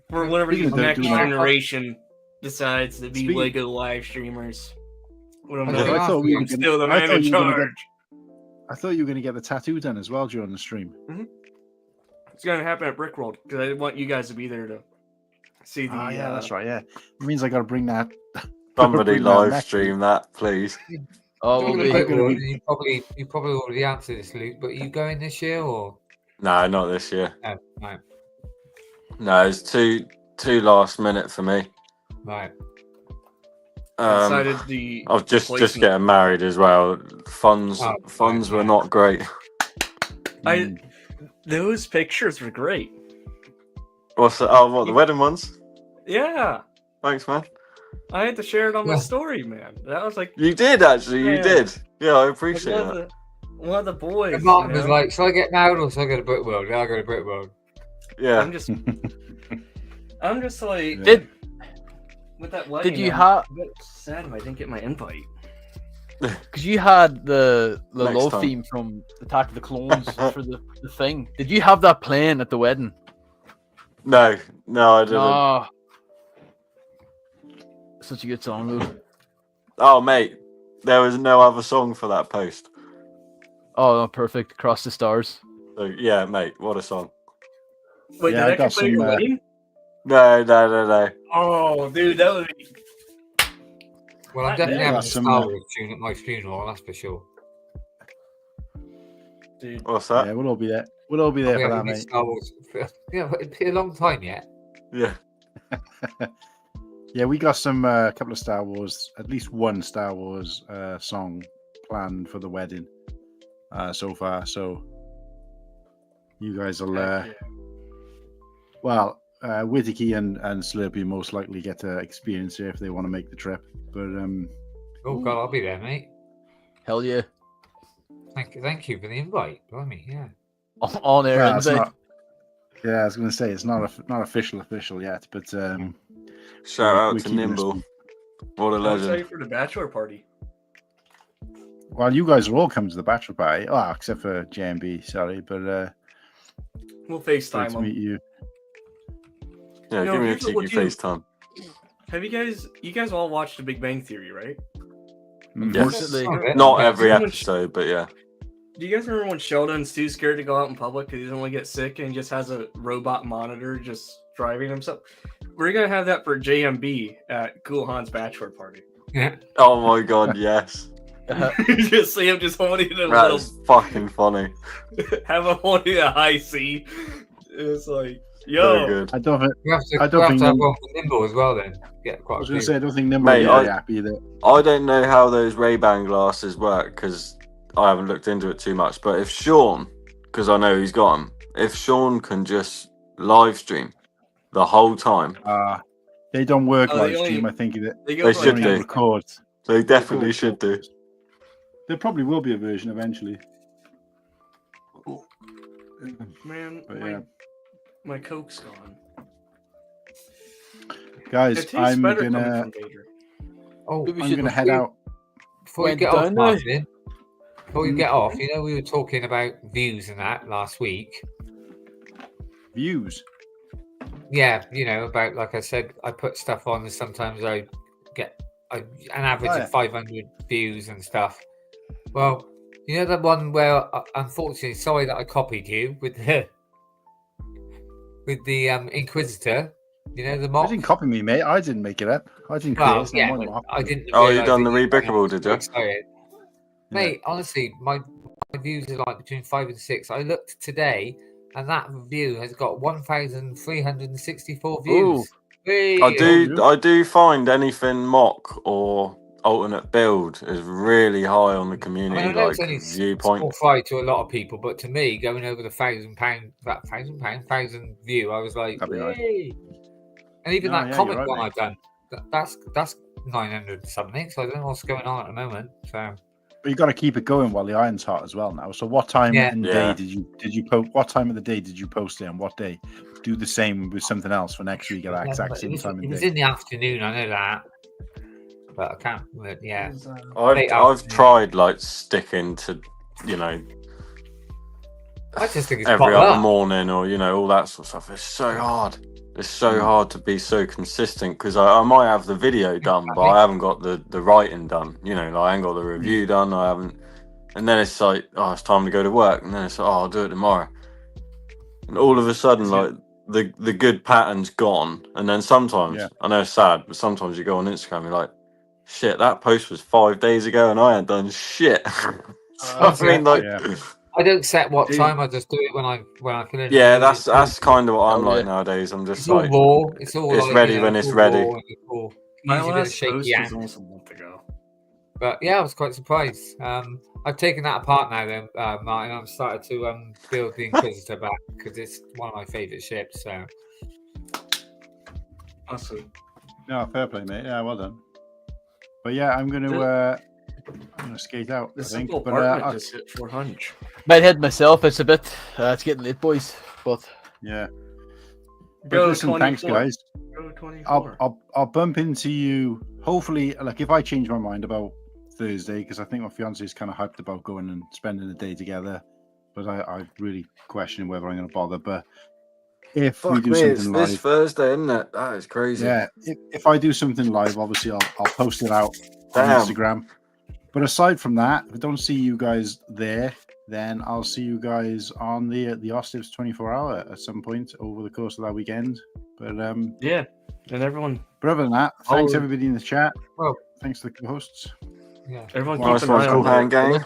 for whatever the next generation decides to be Lego live streamers. I thought we were still the man in charge. I thought you were going to get the tattoo done as well during the stream. Mm-hmm. It's going to happen at Brickworld because I want you guys to be there to see the. Yeah, that's right. Yeah, it means I got to bring that. Somebody live stream that, please. Oh, you probably already answered this, Luke. But are you going this year or? No, not this year. No. No, it's too last minute for me. Right. I've just getting married as well. Funds were not great. Those pictures were great. What's the, what the wedding ones? Yeah. Thanks, man. I had to share it on my story, man. That was like you did actually. You did. Yeah, I appreciate that. One of the boys. And Martin was like, "Shall I get married or shall I go to Brickworld?" Yeah, I go to Brickworld. Yeah. I'm just like with that wedding. Did you have? I'm a bit sad if I didn't get my invite. Because you had the love time. theme from Attack of the Clones for the thing. Did you have that playing at the wedding? No, I didn't. Oh, such a good song, though. Oh, mate, there was no other song for that post. Oh, perfect. Across the Stars. So, yeah, mate, what a song. Wait, yeah, did I play your wedding? No. Oh, dude, that would be. Well, I'm definitely having a Star Wars tune at my funeral, that's for sure. Dude. What's that? Yeah, we'll all be there. We'll all be there for that, mate. Star Wars. Yeah, it'd be a long time yet. Yeah. Yeah, we got some couple of Star Wars, at least one Star Wars song planned for the wedding so far. So you guys will, Whittakee and Slurpy most likely get to experience it if they want to make the trip. But oh god, I'll be there, mate. Hell yeah! Thank you for the invite. Blimey, yeah. On air, I was going to say it's not official yet, but shout out to Nimble. What a legend! I'm excited for the bachelor party. Well, you guys will all come to the bachelor party, except for JMB. Sorry, but we'll FaceTime to meet you. Yeah, give me a cheeky FaceTime. Have you guys all watched The Big Bang Theory, right? Yes. Not every episode, but yeah. Do you guys remember when Sheldon's too scared to go out in public because he doesn't want to get sick and he just has a robot monitor just driving himself? We're going to have that for JMB at Cool Han's bachelor party. Yeah. Oh my god, yes. Just see him just holding a That's fucking funny. Have him holding a high C. It's like, yo. Good. I don't think have one for Nimble as well then. Get quite I was going to say, I don't think Nimble Mate, will be happy that. I don't know how those Ray-Ban glasses work because I haven't looked into it too much. But if Sean, because I know he's got them, if Sean can just live stream the whole time. They don't work live stream, I think. They should do. Record. They definitely should do. There probably will be a version eventually. Man, my Coke's gone. Guys, I'm gonna head out. Before you get off, Martin, before you get off, you know we were talking about views and that last week. Views? Yeah, you know, about, like I said, I put stuff on and sometimes I get an average of 500 views and stuff. Well, you know the one where, unfortunately, sorry that I copied you with the Inquisitor. You know the mock. I didn't copy me, mate. I didn't make it up. I didn't create it. I didn't. Oh, you done the rebrickable, did you? Mate, honestly, my views are like between 5 and 6. I looked today, and that view has got 1,364 views. I do find anything mock or alternate build is really high on the community I know it's only viewpoint. small fry to a lot of people, but to me, going over the £1,000 view, I was like, yay! And even that comic right, one mate. I've done, that's 900 something. So I don't know what's going on at the moment. So. But you got to keep it going while the iron's hot as well now. So what time in the day did you post? What time of the day did you post it on what day? Do the same with something else for next week at that exact same time. It was in the afternoon. I know that, but I can't. But yeah, I've tried like sticking to, you know, I just think it's every other morning or all that sort of stuff. It's so hard. It's so hard to be so consistent because I might have the video done, but I haven't got the writing done. Like, I ain't got the review done. I haven't, and then it's like, oh, it's time to go to work, and then it's like, oh, I'll do it tomorrow. And all of a sudden, like the good pattern's gone. And then sometimes, I know it's sad, but sometimes you go on Instagram, you're like, shit, that post was 5 days ago, and I ain't done shit. I mean, like. I don't set what time. I just do it when I feel it. Yeah, that's kind of what I'm like nowadays. I'm just like, raw. It's like, ready when it's ready. My last post was also a month ago. But yeah, I was quite surprised. I've taken that apart now, then, Martin. I've started to build the Inquisitor back because it's one of my favourite ships. So, awesome. No, fair play, mate. Yeah, well done. But yeah, I'm gonna skate out. This I think. simple But apartment just hit 400. Might head myself. It's a bit. It's getting late, boys. But yeah. Go listen, 24. thanks, guys. Go 24. I'll bump into you. Hopefully, like if I change my mind about Thursday, because I think my fiance is kind of hyped about going and spending the day together, but I really question whether I'm going to bother. But if we do something live, this Thursday, isn't it? That is crazy. Yeah, if I do something live, obviously I'll post it out on Instagram. But aside from that, if I don't see you guys there, then I'll see you guys on the Ostives 24-hour at some point over the course of that weekend. But yeah, and everyone. But other than that, thanks everybody in the chat. Well, thanks to the hosts. Yeah, everyone keep an eye on Cool Han gang.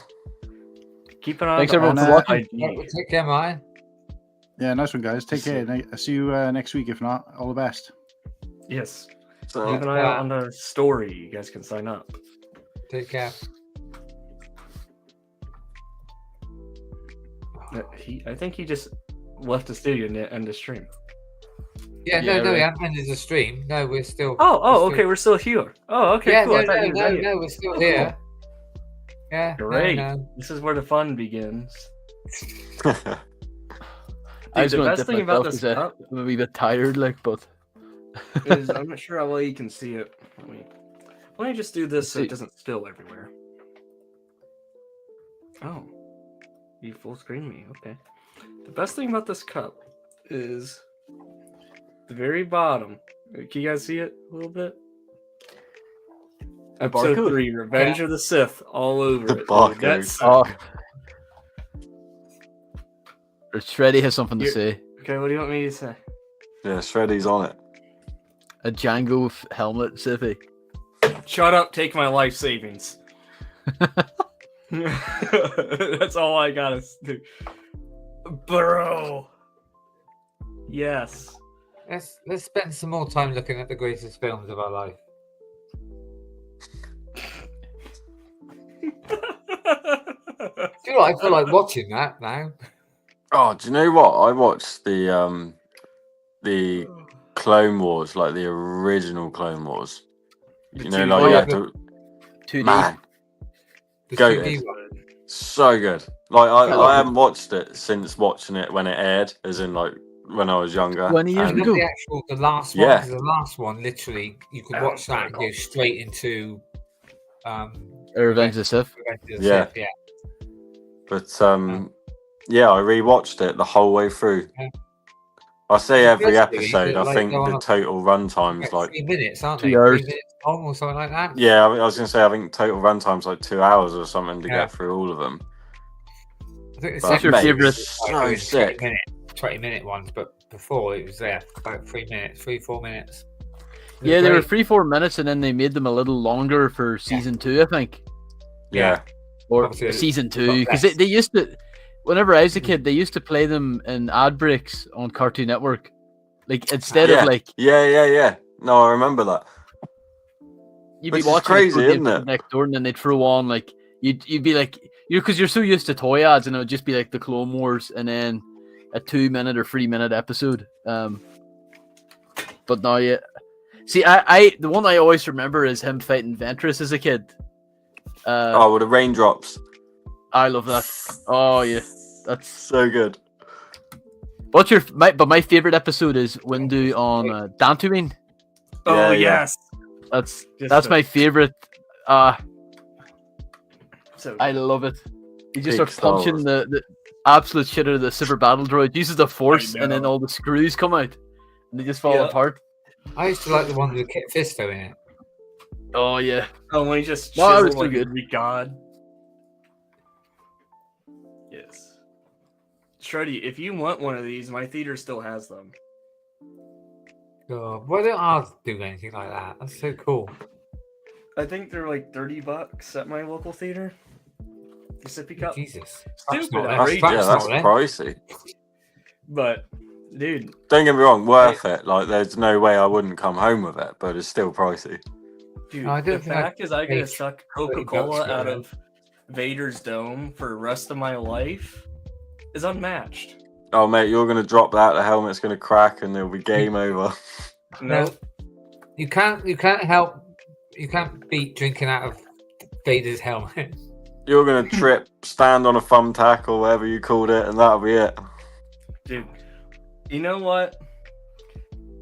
Keep an eye. Thanks everyone for watching. Take care, Maya. Yeah, nice one, guys. Take care. I'll see you next week. If not, all the best. Yes. So, keep an eye out on the story. You guys can sign up. Take care. I think he just left the studio and ended the stream. Yeah, no, we haven't ended the stream. No, we're still. Okay, we're still here. Oh, okay, yeah, cool. No, we're still here. Yeah, great. No. This is where the fun begins. I was going to dip myself because I'm a wee bit tired, but I'm not sure how well you can see it. Let me just do this so it doesn't spill everywhere. Oh, you full screen me. Okay. The best thing about this cup is the very bottom. Can you guys see it a little bit? Episode 3, Revenge of the Sith, all over the it. barcode. Shreddy has something to say. Okay, what do you want me to say? Yeah, Shreddy's on it. A Django helmet, Siffy. Shut up, take my life savings. That's all I gotta do. Bro. Yes. Let's spend some more time looking at the greatest films of our life. Do you know what? I feel like watching that now. Oh, do you know what? I watched the Clone Wars, like the original Clone Wars. You know, like you have to. 2D. Man, go so good. Like I haven't watched it since watching it when it aired, as in like when I was younger. 20 years ago. The last one. Yeah. The last one, literally, you could watch that and go straight into. Revenge of the Sith. Yeah. But yeah, I rewatched it the whole way through. Yeah. I say every episode. I think the total runtime's like 3 minutes, aren't they? 2 hours. 3 minutes long or something like that. Yeah, I was going to say I think total runtime's like 2 hours or something to get through all of them. I think it's your favorite. So sick. 20-minute ones, but before it was about 3 minutes, 3-4 minutes. Yeah, they were 3-4 minutes, and then they made them a little longer for season 2, I think. Yeah. Or season 2, because they used to. Whenever I was a kid, they used to play them in ad breaks on Cartoon Network, like instead of like. Yeah. No, I remember that. you'd Which be is watching crazy, it isn't it? next door, and then they'd throw on like you'd be like because you're so used to toy ads, and it would just be like the Clone Wars, and then a 2-minute or 3-minute episode. But now, yeah. See, I the one I always remember is him fighting Ventress as a kid. With the raindrops. I love that. Oh yeah, that's so good. What's my favorite episode is Windu on Dantooine. Oh yes, that's my favorite. So I love it. He just starts punching the absolute shit out of the super battle droid. Uses the force, and then all the screws come out, and they just fall apart. I used to like the one with Kit Fisto in it. Oh yeah. Oh, when he just No, it was chiseled too like good. a Greek god. Yes. Shreddy, if you want one of these, my theater still has them. God, why don't ours do anything like that? That's so cool. I think they're like $30 at my local theater. The sippy cup. Jesus. Stupid. That's pricey. But, dude. Don't get me wrong, worth it. Like, there's no way I wouldn't come home with it, but it's still pricey. Dude, I don't the think fact is I gotta suck Coca-Cola $30 out of Vader's dome for the rest of my life is unmatched. Oh, mate, you're going to drop that, the helmet's going to crack, and it'll be game over. No, you can't beat drinking out of Vader's helmet. You're going to trip, stand on a thumbtack, or whatever you called it, and that'll be it. Dude, you know what?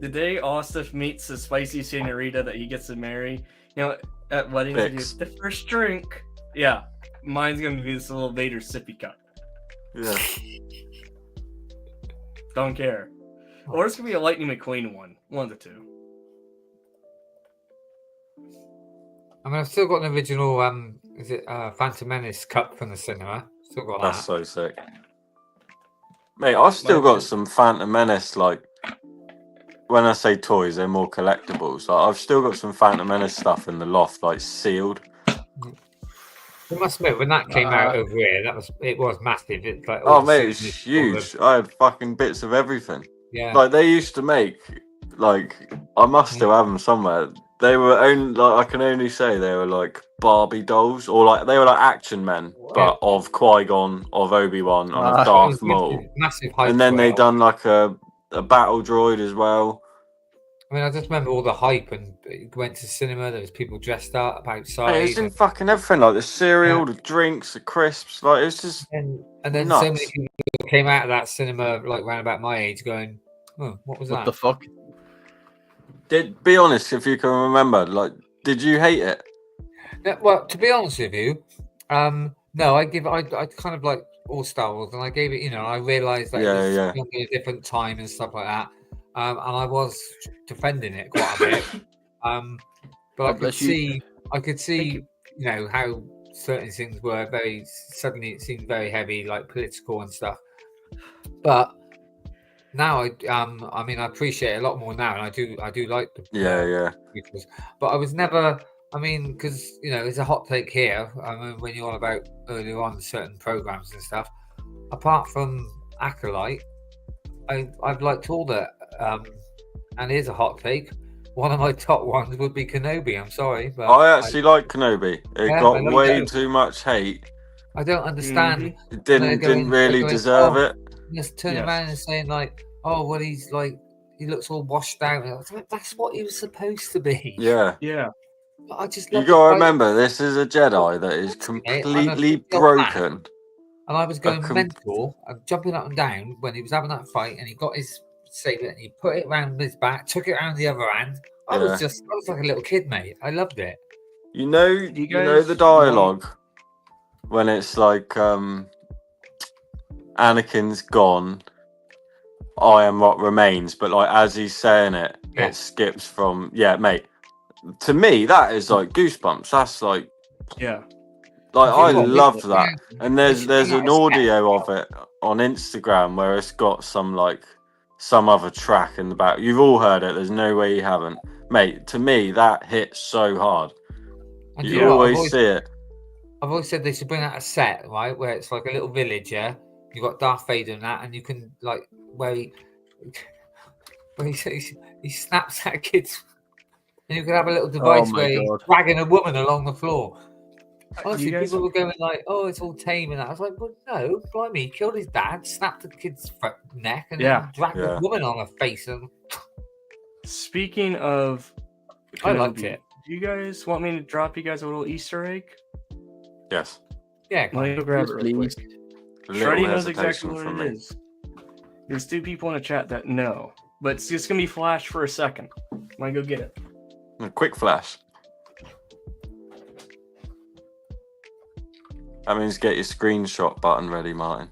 The day Ostef meets the spicy senorita that he gets to marry, you know, at weddings, he goes, the first drink. Yeah, mine's going to be this little Vader sippy cup. Yeah. Don't care. Or it's going to be a Lightning McQueen one. One of the two. I mean, I've still got an original, is it Phantom Menace cup from the cinema? Still got that. That's so sick. Mate, I've still got some Phantom Menace, like, when I say toys, they're more collectibles. Like, I've still got some Phantom Menace stuff in the loft, like, sealed. I must admit, when that came out over here, it was massive. It's like, oh, mate, it's huge. I had fucking bits of everything. Yeah. Like, they used to make, like, I must still have them somewhere. They were only, like, I can only say they were like Barbie dolls, or like they were like action men, but of Qui-Gon, of Obi-Wan, and of Darth Maul. Massive hype. And then they done like a battle droid as well. I mean, I just remember all the hype, and went to cinema. There was people dressed up outside. Hey, it's in fucking everything, like the cereal, the drinks, the crisps. Like it's just and then nuts. so many people came out of that cinema like around about my age, going, "Oh, what was that? What the fuck?" Be honest, if you can remember, like, did you hate it? Yeah, well, to be honest with you, no, I kind of like all Star Wars, and I gave it, I realised that it was filmed at a different time and stuff like that, and I was defending it quite a bit, but I could see, how certain things were suddenly it seemed very heavy, like political and stuff, but. Now I mean I appreciate it a lot more now, and I do like the prequels. But I was never, I mean, because it's a hot take here. I mean, when you're on about earlier on certain programs and stuff. Apart from Acolyte, I've liked all that. And here's a hot take. One of my top ones would be Kenobi. I'm sorry, but I actually like Kenobi. It got way too much hate. I don't understand. It didn't really deserve it. Just turn around and saying like, "Oh, well, he's like, he looks all washed out." That's what he was supposed to be. Yeah. But I just you gotta remember, this is a Jedi that is completely broken. And I was going mental and jumping up and down when he was having that fight, and he got his saber and he put it around his back, took it around the other hand. I was like a little kid, mate. I loved it. You know the dialogue when it's like Anakin's gone, I am what remains, but like as he's saying it, it skips from mate. To me, that is like goosebumps. That's like like I loved that. And there's an audio of it on Instagram where it's got some other track in the back. You've all heard it. There's no way you haven't, mate. To me, that hits so hard. And you always see it. I've always said they should bring out a set, right, where it's like a little village, You've got Darth Vader and that, and you can like where he snaps that kid's and you could have a little device where he's God. dragging a woman along the floor. Honestly, You guys- people were going like, "Oh, it's all tame," and that. I was like, "Well, no, blimey, he killed his dad, snapped the kid's neck, and then dragged the woman on her face." And Speaking of, I liked Kenobi, it. Do you guys want me to drop you guys a little Easter egg? Yes. Yeah, Let me go grab it real quick. Little Shreddy knows hesitation exactly what from it me. is. There's 2 people in the chat that know, but it's just gonna be flash for a second. I'm gonna go get it. A quick flash. That means get your screenshot button ready, Martin.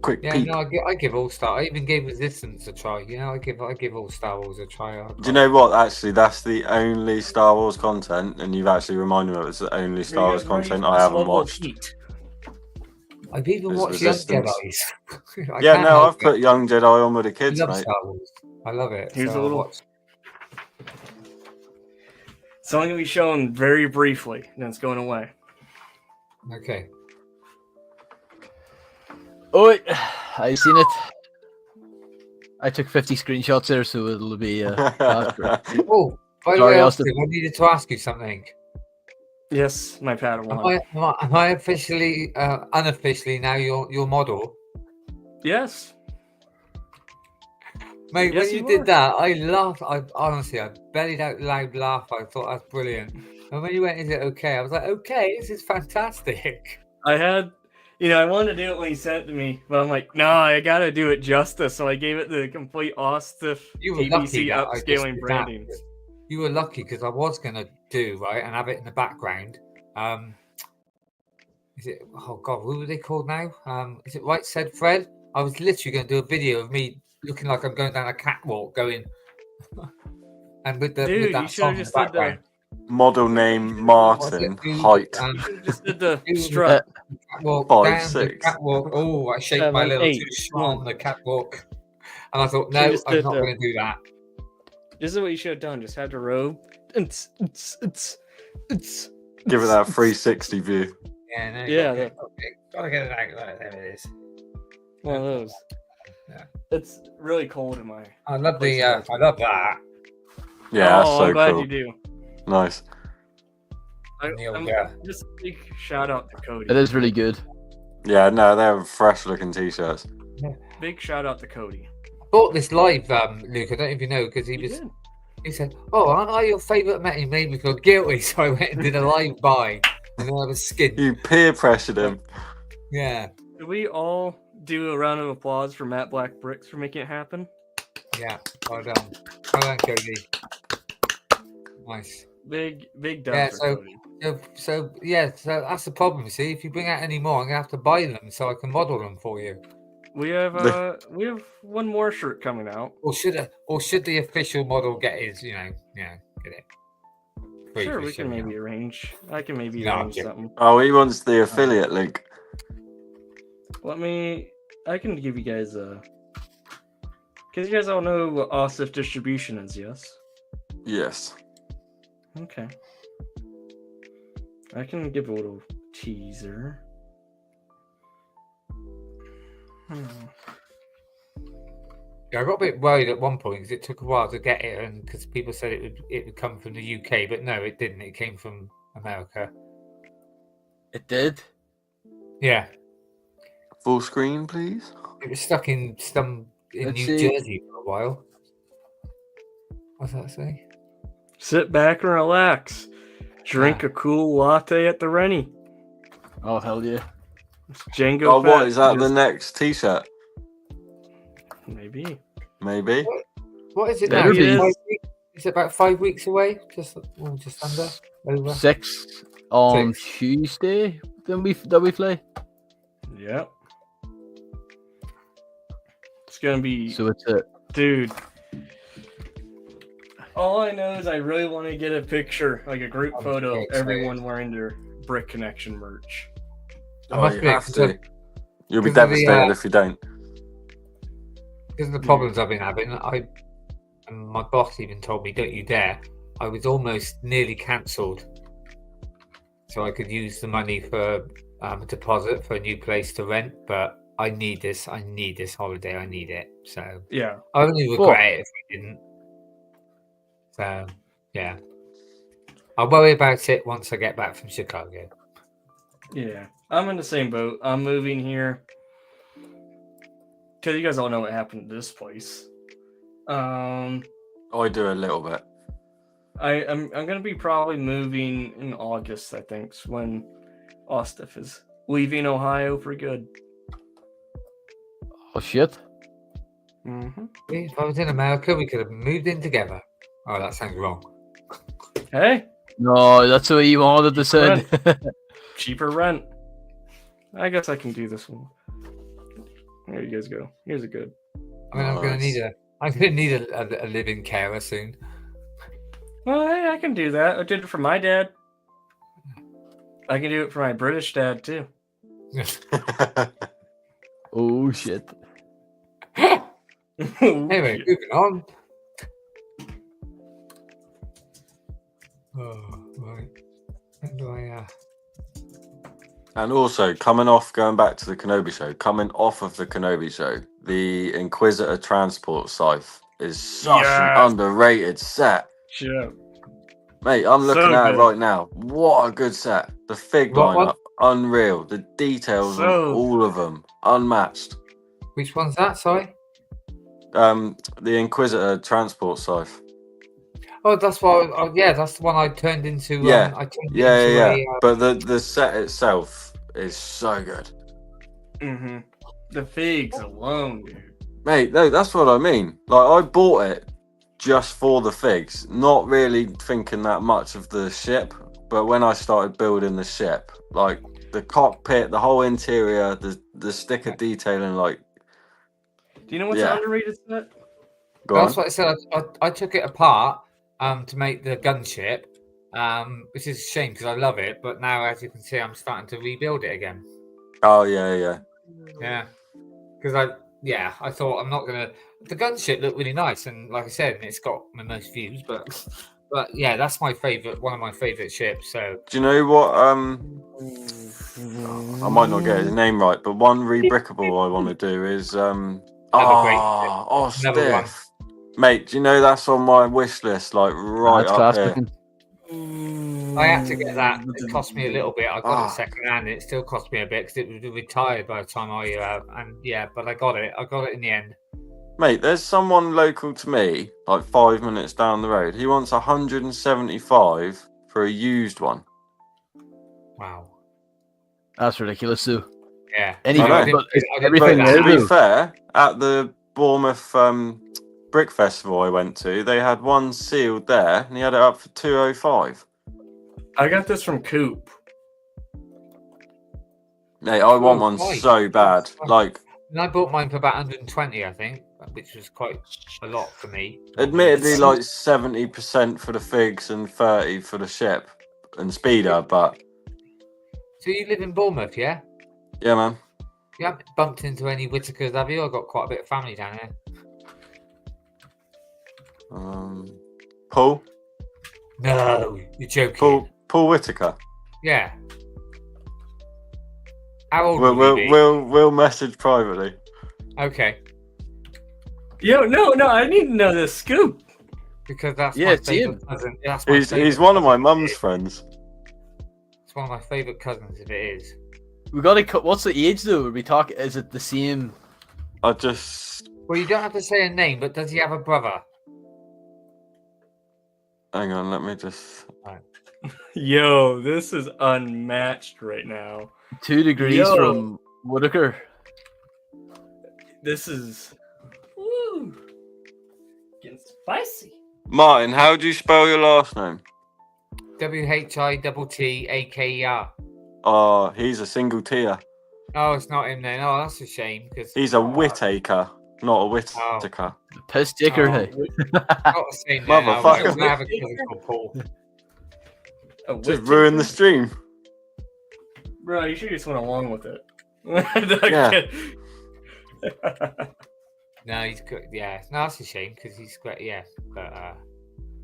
Quick yeah, peek. no, I give All Star. I even gave Resistance a try. You know, I give All Star Wars a try. Do you know what? Actually, that's the only Star Wars content, and you've actually reminded me of it's the only Star Wars content I haven't watched. I've even It's watched Resistance. Young Jedi's. I Yeah, can't no, help I've put Young Jedi on with the it. kids, I love mate. Star Wars. I love it. Here's so a little. I watched- It's only gonna be shown very briefly, and then it's going away. Okay. Oh, I've seen it. I took 50 screenshots there, so it'll be. Oh, by the Sorry, way, Austin. Austin, I needed to ask you something. Yes, my Padawan. Am I officially, unofficially now your model? Yes. Mate, Yes, when you you did are. that, I laughed. I bellied out loud laugh. I thought that's brilliant. And when you went, "Is it okay?" I was like, "Okay, this is fantastic." I had, I wanted to do it when he sent it to me, but I'm like, no, I gotta do it justice. So I gave it the complete Ostiff You were lucky TBC that I just upscaling did that. branding. You were lucky because I was gonna do right and have it in the background. Is it? Oh God, what were they called now? Is it Right Said Fred? I was literally going to do a video of me looking like I'm going down a catwalk, going, and with Dude, that you song should've in the just did the- background. Model name Martin. Height. You just did the do the strut. Catwalk, 5'6". down the catwalk. Oh, I shaped my 7, little 8, too short on the catwalk, and I thought, no, You just I'm did not the- going to do that. This is what you should have done. Just had the robe. It's. Give it that 360 view. Yeah, no, Yeah, gotta get it out. There it is. one of those. Yeah. It's really cold in my. I love place the. to go I love that. Yeah, that's Oh, so I'm glad cool. you do. Nice. Just a big shout out to Cody. It is really good. Yeah, no, they're fresh looking t-shirts. Big shout out to Cody. Bought this live, Luke. I don't know if you know because he was. did. He said, "Oh, aren't I your favourite mate?" He made me feel guilty, so I went and did a live buy, and then I was skinned. You peer pressured him. Yeah, Did we all do a round of applause for Matt Black Bricks for making it happen? yeah. Well done, Cody. Nice. Big dub Yeah. for So Cody. So that's the problem. You see, if you bring out any more, I'm gonna have to buy them so I can model them for you. We have one more shirt coming out. Or should the official model get his? Get it. Free Sure, for we can shipping maybe out. arrange. I can maybe No, I'm arrange kidding. something. Oh, he wants the affiliate link. I can give you guys a. Because you guys all know what Ossif distribution is, yes? Yes. Okay. I can give a little teaser. Yeah, I got a bit worried at one point because it took a while to get it, and because people said it would come from the UK, but no, it didn't. It came from America. It did. Yeah, Full screen, please. it was stuck in Let's New see. Jersey for a while. What's that say? Sit back and relax. Drink a cool latte at the Rennie. Oh hell yeah! It's Django. Oh, what Fett. is that? The Just- next t-shirt? Maybe. Maybe. What is it Better now? be. 5 weeks? Is it about 5 weeks away? Just under. Over. 6 on 6. Tuesday. Then we fly. Yep. It's gonna be. So it's a Dude. All I know is I really want to get a picture, like a group I'm photo so of excited. everyone wearing their Brick Connection merch. I Oh, must you admit, have 'cause to. You'll be because of the, devastated if you don't. because of the problems I've been having, and my boss even told me, "Don't you dare!" I was almost nearly cancelled, so I could use the money for a deposit for a new place to rent. But I need this holiday. I need it. So yeah, I only regret it if we didn't. So yeah, I'll worry about it once I get back from Chicago. Yeah, I'm in the same boat. I'm moving here because you guys all know what happened to this place. I do a little bit. I'm gonna be probably moving in August. I think when Ostef is leaving Ohio for good. Oh shit! Mm-hmm. If I was in America, we could have moved in together. Oh, that sounds wrong. Hey, no, that's what you wanted to say. Cheaper rent. I guess I can do this one. There you guys go. Here's a good. I mean, I'm gonna need a living carer soon. Well, hey, I can do that. I did it for my dad. I can do it for my British dad too. Oh shit. Anyway, moving on. Oh, right. How do I, And also, going back to the Kenobi show, coming off of the Kenobi show, the Inquisitor transport scythe is such an underrated set. Yeah. Mate, I'm looking at it right now. What a good set. The fig lineup, unreal. The details on all of them, unmatched. Which one's that, sorry? The Inquisitor transport scythe. Oh, that's what. That's the one I turned into. But the set itself is so good. Mm-hmm. The figs alone, dude. Mate, no, that's what I mean. Like, I bought it just for the figs, not really thinking that much of the ship. But when I started building the ship, like the cockpit, the whole interior, the sticker detailing, like. Do you know what's an underrated set? That's what I said. I took it apart to make the gunship, which is a shame because I love it. But now, as you can see, I'm starting to rebuild it again. Oh yeah. Because I thought I'm not gonna. The gunship looked really nice, and like I said, it's got my most views. But yeah, that's my favorite. One of my favorite ships. So do you know what? I might not get his name right, but one rebrickable I want to do is Stiff. Mate, do you know that's on my wish list? Like right up here. I had to get that. It cost me a little bit. I got it second hand. It still cost me a bit because it was retired by the time but I got it. I got it in the end. Mate, there's someone local to me, like 5 minutes down the road. He wants 175 for a used one. Wow, that's ridiculous, too. Yeah, everything. To be fair, at the Bournemouth Brick Festival I went to, they had one sealed there, and he had it up for 205. I got this from Coop. Mate, I want one so bad. Like, and I bought mine for about 120, I think, which was quite a lot for me. Admittedly, like 70% for the figs and 30 for the ship and speeder, but. So you live in Bournemouth, yeah? Yeah, man. You haven't bumped into any Whittakers, have you? I've got quite a bit of family down there. Paul? No, you're joking. Paul Whittaker? Yeah. How old we'll message privately. Okay. Yo, no, I need to know this scoop. Because that's my favorite cousin. He's one of my mum's friends. It's one of my favorite cousins, if it is. We gotta cut. What's the age though? Are we talking? Is it the same? Well, you don't have to say a name, but does he have a brother? Hang on, let me just. Right. Yo, this is unmatched right now. 2 degrees from Whittaker. This is getting spicy. Martin, how do you spell your last name? WHITTAKER. Oh, he's a single tier. Oh, it's not him then. Oh, that's a shame. He's a Whittaker, not a Whittaker. Piss taker, hey. Not the same then. Motherfucker. I have a cousin called Paul. Just ruin the stream. Bro, you should just went along with it. No, he's good. Yeah, no, that's a shame because he's great. Yeah, but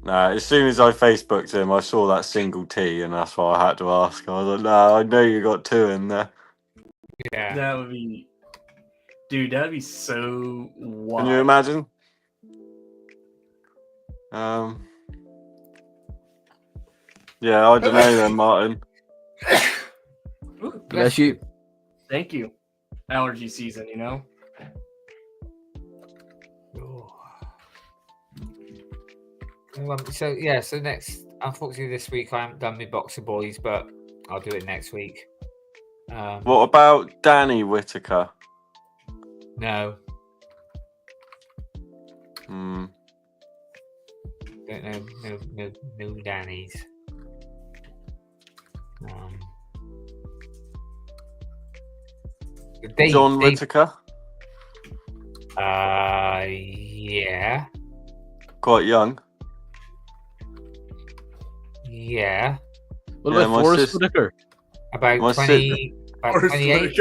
Nah, as soon as I Facebooked him, I saw that single T, and that's why I had to ask. I was like, "No, I know you got 2 in there." Yeah, that would be Dude, that'd be so wild. Can you imagine? Yeah, I don't know then, Martin. Ooh, Bless you. Thank you. Allergy season, you know? So next, unfortunately this week I haven't done my box of Boyz, but I'll do it next week. What about Danny Whittakee? No. Hmm. Don't know. No Danny's. John Whittakee? Yeah. Quite young. Yeah. What about Forrest Whitaker? About 20, about 28.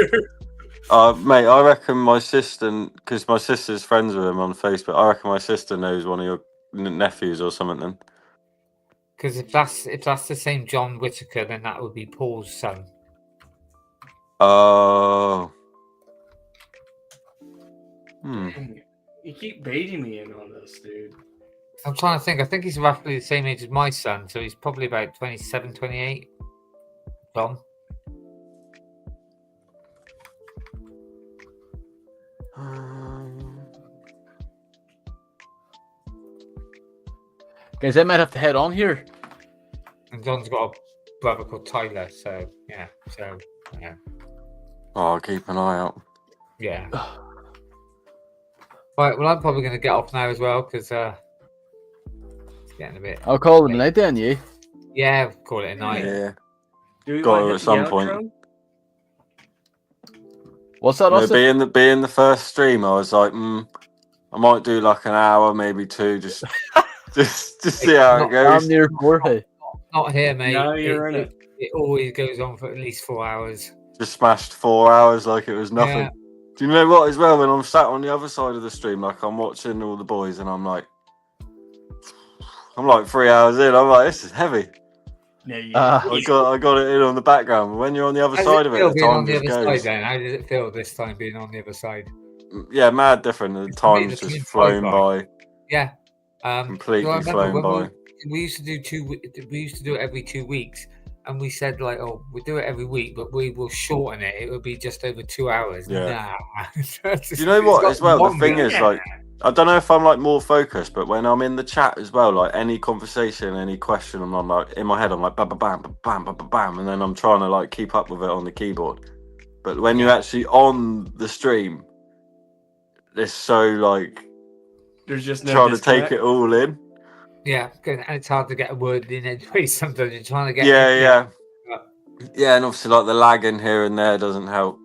Mate, I reckon my sister, because my sister's friends with him on Facebook, I reckon my sister knows one of your nephews or something then. Because if that's the same John Whittakee, then that would be Paul's son. Oh. You keep baiting me in on this, dude. I'm trying to think. I think he's roughly the same age as my son, so he's probably about 27, 28. John. Guys, I might have to head on here. And John's got a brother called Tyler, so yeah. Oh, I'll keep an eye out. Yeah. Right, well, I'm probably going to get off now as well, because it's getting a bit... I'll call it a night then, you? Yeah, call it a night. Yeah. Do we Got want to to at some point. What's that, Austin? Being the first stream, I was like, I might do like an hour, maybe two, just see how it goes. I'm near Jorge. Not here, mate. No, you're in it. It always goes on for at least 4 hours. Just smashed 4 hours like it was nothing. Yeah. Do you know what, as well, when I'm sat on the other side of the stream, like I'm watching all the boys and I'm like 3 hours in, I'm like, this is heavy. Yeah, I got it in on the background, but when you're on the other side of it, the time just goes. How does it feel this time being on the other side? Yeah, mad different. The time's just flown by. Yeah. Completely flown by. We used to do it every 2 weeks, and we said like, oh, we do it every week, but we will shorten it. It would be just over 2 hours. Yeah. Nah. Do you know what? As well, the thing is, like, I don't know if I'm like more focused, but when I'm in the chat as well, like any conversation, any question, I'm like in my head, I'm like bam, bam, bam, bam, bam, bam, and then I'm trying to like keep up with it on the keyboard. But when you're actually on the stream, it's so like there's just no trying disconnect. to take it all in. Yeah, and it's hard to get a word in anyway. Sometimes you're trying to get. Yeah, and obviously like the lagging here and there doesn't help.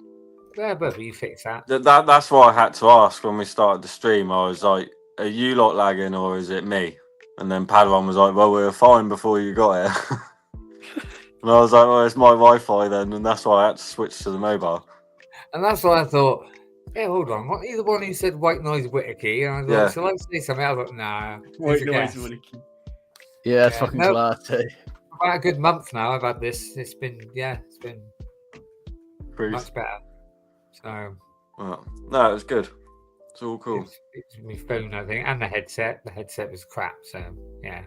Yeah, but you fix that. That's why I had to ask when we started the stream. I was like, "Are you lot lagging or is it me?" And then Padawan was like, "Well, we were fine before you got here." And I was like, "Well, it's my Wi-Fi then," and that's why I had to switch to the mobile. And that's why I thought, hey, hold on, what are you the one who said white noise Whittakee? And I was like, shall I say something? I was like, nah. White noise Whittakee. Yeah, it's fucking class, eh? About a good month now I've had this. It's been Bruce. much better. So well, no, it was good. It's all cool. It's my phone, I think, and the headset. The headset was crap, so yeah.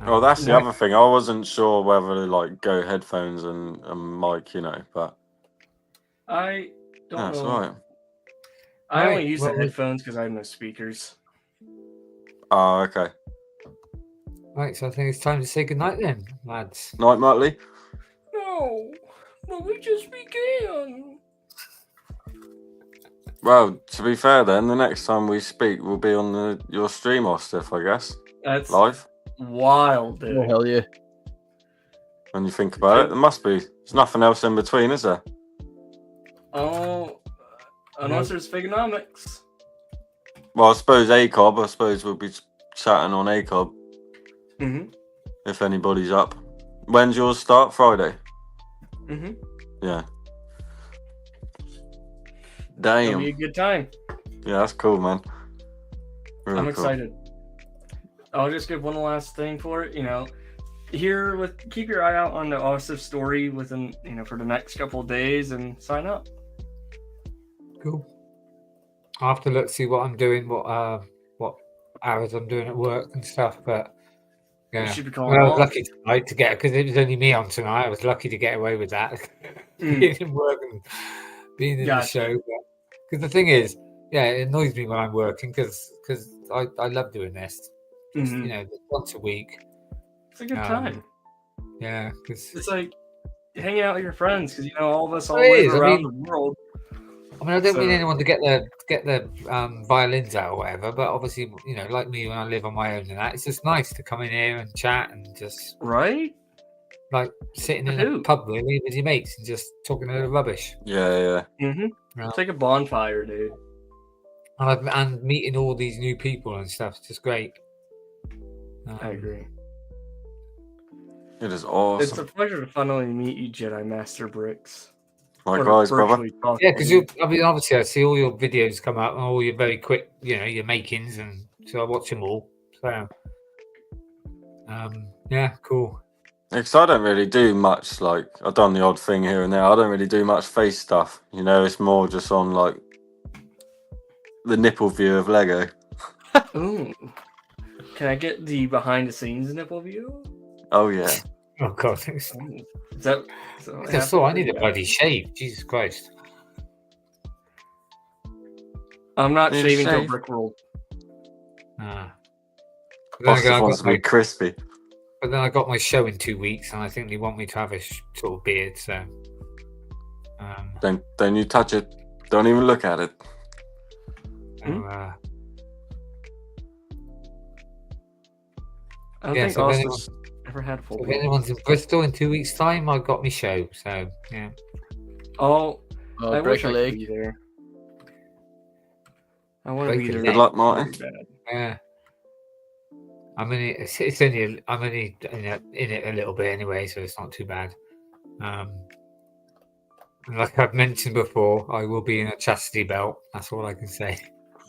Oh, that's the other thing. I wasn't sure whether to like go headphones and mic, you know, but I don't that's know. right. I only use the headphones because I have no speakers. Oh, okay. Right, so I think it's time to say goodnight then, lads. Night, Muttley. No, but we just began. Well, to be fair, then the next time we speak will be on your stream or stuff, I guess. That's live. Wild, dude. Oh, hell yeah! When you think about it, there must be. There's nothing else in between, is there? Oh, unless there's Figonomics. Well, I suppose ACOB. I suppose we'll be chatting on ACOB. Mm-hmm. If anybody's up. When's yours start? Friday. Mm-hmm. Yeah. Damn. It'll be a good time. Yeah, that's cool, man. Really I'm cool. excited. I'll just give one last thing for it. You know, keep your eye out on the Osif story within, for the next couple of days and sign up. Cool. I have to look see what I'm doing, what hours I'm doing at work and stuff. But yeah, should be I calling was off. lucky tonight to get because it was only me on tonight. I was lucky to get away with that, being in work and being in the show. Because the thing is, yeah, it annoys me when I'm working because I love doing this. Just, you know, once a week. It's a good time. Yeah, because it's like hanging out with your friends because you know all of us all live around the world. I mean, I don't mean anyone to get the violins out or whatever, but obviously, you know, like me when I live on my own and that, it's just nice to come in here and chat and just like sitting in a pub really with your mates and just talking a little rubbish. Yeah. It's like a bonfire, dude. And meeting all these new people and stuff, it's just great. I agree. It is awesome. It's a pleasure to finally meet you, Jedimasterbrix. Likewise, brother. Yeah, because I mean, obviously, I see all your videos come out and all your very quick, you know, your makings, and so I watch them all. So, yeah, cool. Because I don't really do much. Like, I've done the odd thing here and there. I don't really do much face stuff. You know, it's more just on like the nipple view of Lego. Ooh. Can I get the behind the scenes nipple view? Oh yeah. Oh god. Is that I need a bloody shave. Jesus Christ. I'm not shaving till brick roll. Austin wants to be crispy. But then I got my show in 2 weeks, and I think they want me to have a sort of beard. So don't you touch it? Don't even look at it. I don't think Austin's ever had full. If anyone's in Bristol in 2 weeks' time, I got my show. So yeah. Oh, I break wish a I leg. could be there. I want to be there. Good luck, Martin. Yeah. I'm only in it a little bit anyway, so it's not too bad. Like I've mentioned before, I will be in a chastity belt. That's all I can say.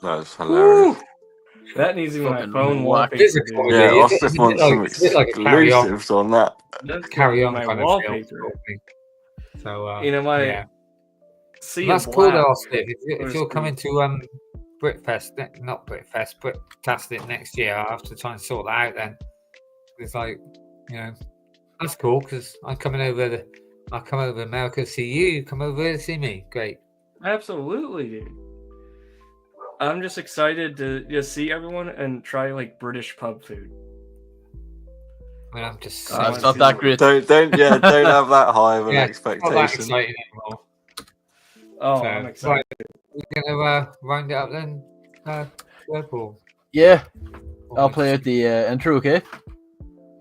That's hilarious. That needs to be my phone wallpaper. wallpaper. Yeah, Austin wants some exclusives on that. Carry on my kind wallpaper. of thing. So you know my. Yeah. Sea That's of cool, black. though, Austin. If you're coming to Britfest, not Britfest, Brittastic next year, I'll have to try and sort that out. Then it's like, you know, that's cool because I'm coming over. I'll come over to America to see you. Come over here to see me. Great. Absolutely, dude. I'm just excited to just see everyone and try like British pub food. I mean, I'm just. It's not that great. Don't have that high of an expectation. Not that exciting anymore. Oh, So, I'm excited. We're gonna round it up then. Liverpool. Yeah, I'll play out the intro. Okay.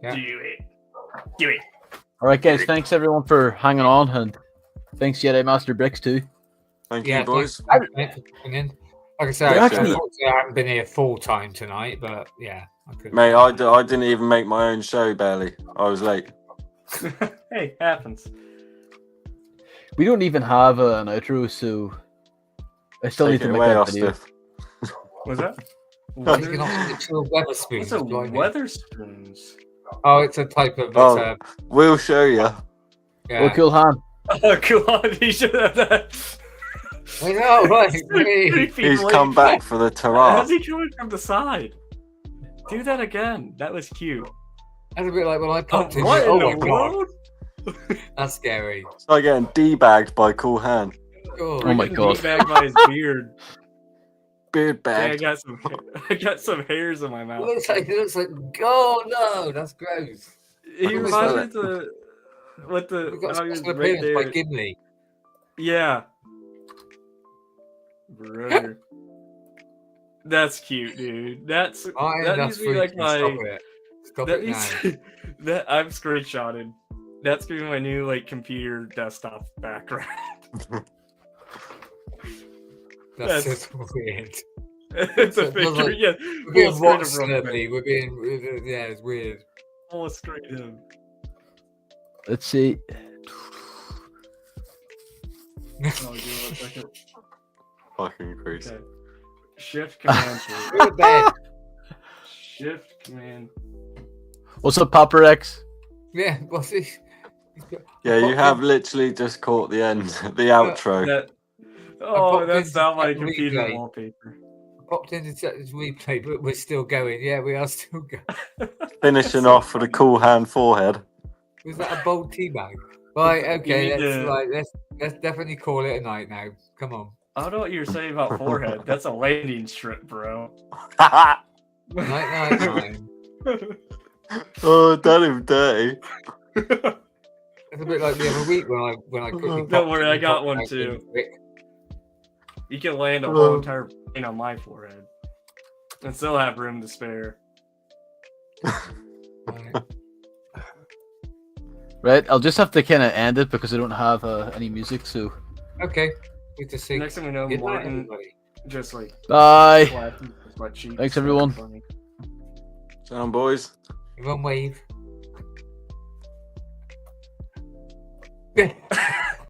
Yeah. Do it. All right, guys. Thanks everyone for hanging on, and thanks Jedimasterbrix too. Thank you, boys. Thanks for coming in. Like I said, Yeah, I haven't been here full time tonight, but yeah, I could. Mate, I didn't even make my own show barely. I was late. Hey, happens. We don't even have an outro, so I still need to make that video. What's that? You can also get to a Weatherspoons. What's a Weatherspoons? Oh, it's a type of. Oh, we'll show you. Yeah. Oh, Cool Han. Oh, Cool Han. He should have that. I know, right? He's come back for the Tara. How's he coming from the side? Do that again. That was cute. That's a bit like when I popped in. What Oh in my the god, world? that's scary. It's like getting debagged by Cool Han. Oh my god. Bagged by his beard. Beard Yeah, bag. I got some hairs in my mouth. It looks like. Oh no, that's gross. He can reminds smell me of what the We've got how a he was special right appearance by there. Gimli. Yeah. Brother. That's cute, dude. That needs to be like my. Stop That it needs now. that I'm screenshotted. That's gonna be my new like computer desktop background. That's just weird. It's a It feels picture. like Yeah, We're being full screen watched, of Roman. Slurpy. We're being. Yeah, it's weird. Full screen him. Let's see. Oh, give me 1 second. Fucking crazy. Okay. Shift command. Go to bed. Shift command. What's up, Papa X? Yeah, what's this? Yeah, you have literally just caught the end, the outro. Oh, that's not my computer wallpaper. Popped in to check this replay, but we're still going. Yeah, we are still going. Finishing off with a Cool Han forehead. Was that a bold tea bag? Right, okay, let's definitely call it a night now. Come on. I don't know what you were saying about forehead. That's a landing strip, bro. Night. Oh, that is dirty. It's a bit like the other week when I quickly. Don't worry, I got one too. You can land a whole entire plane on my forehead and still have room to spare. Right, I'll just have to kind of end it because I don't have any music. So. Okay. Good to see. Next thing we know, Morton just like. Bye. Thanks, everyone. Sound, boys. Everyone wave.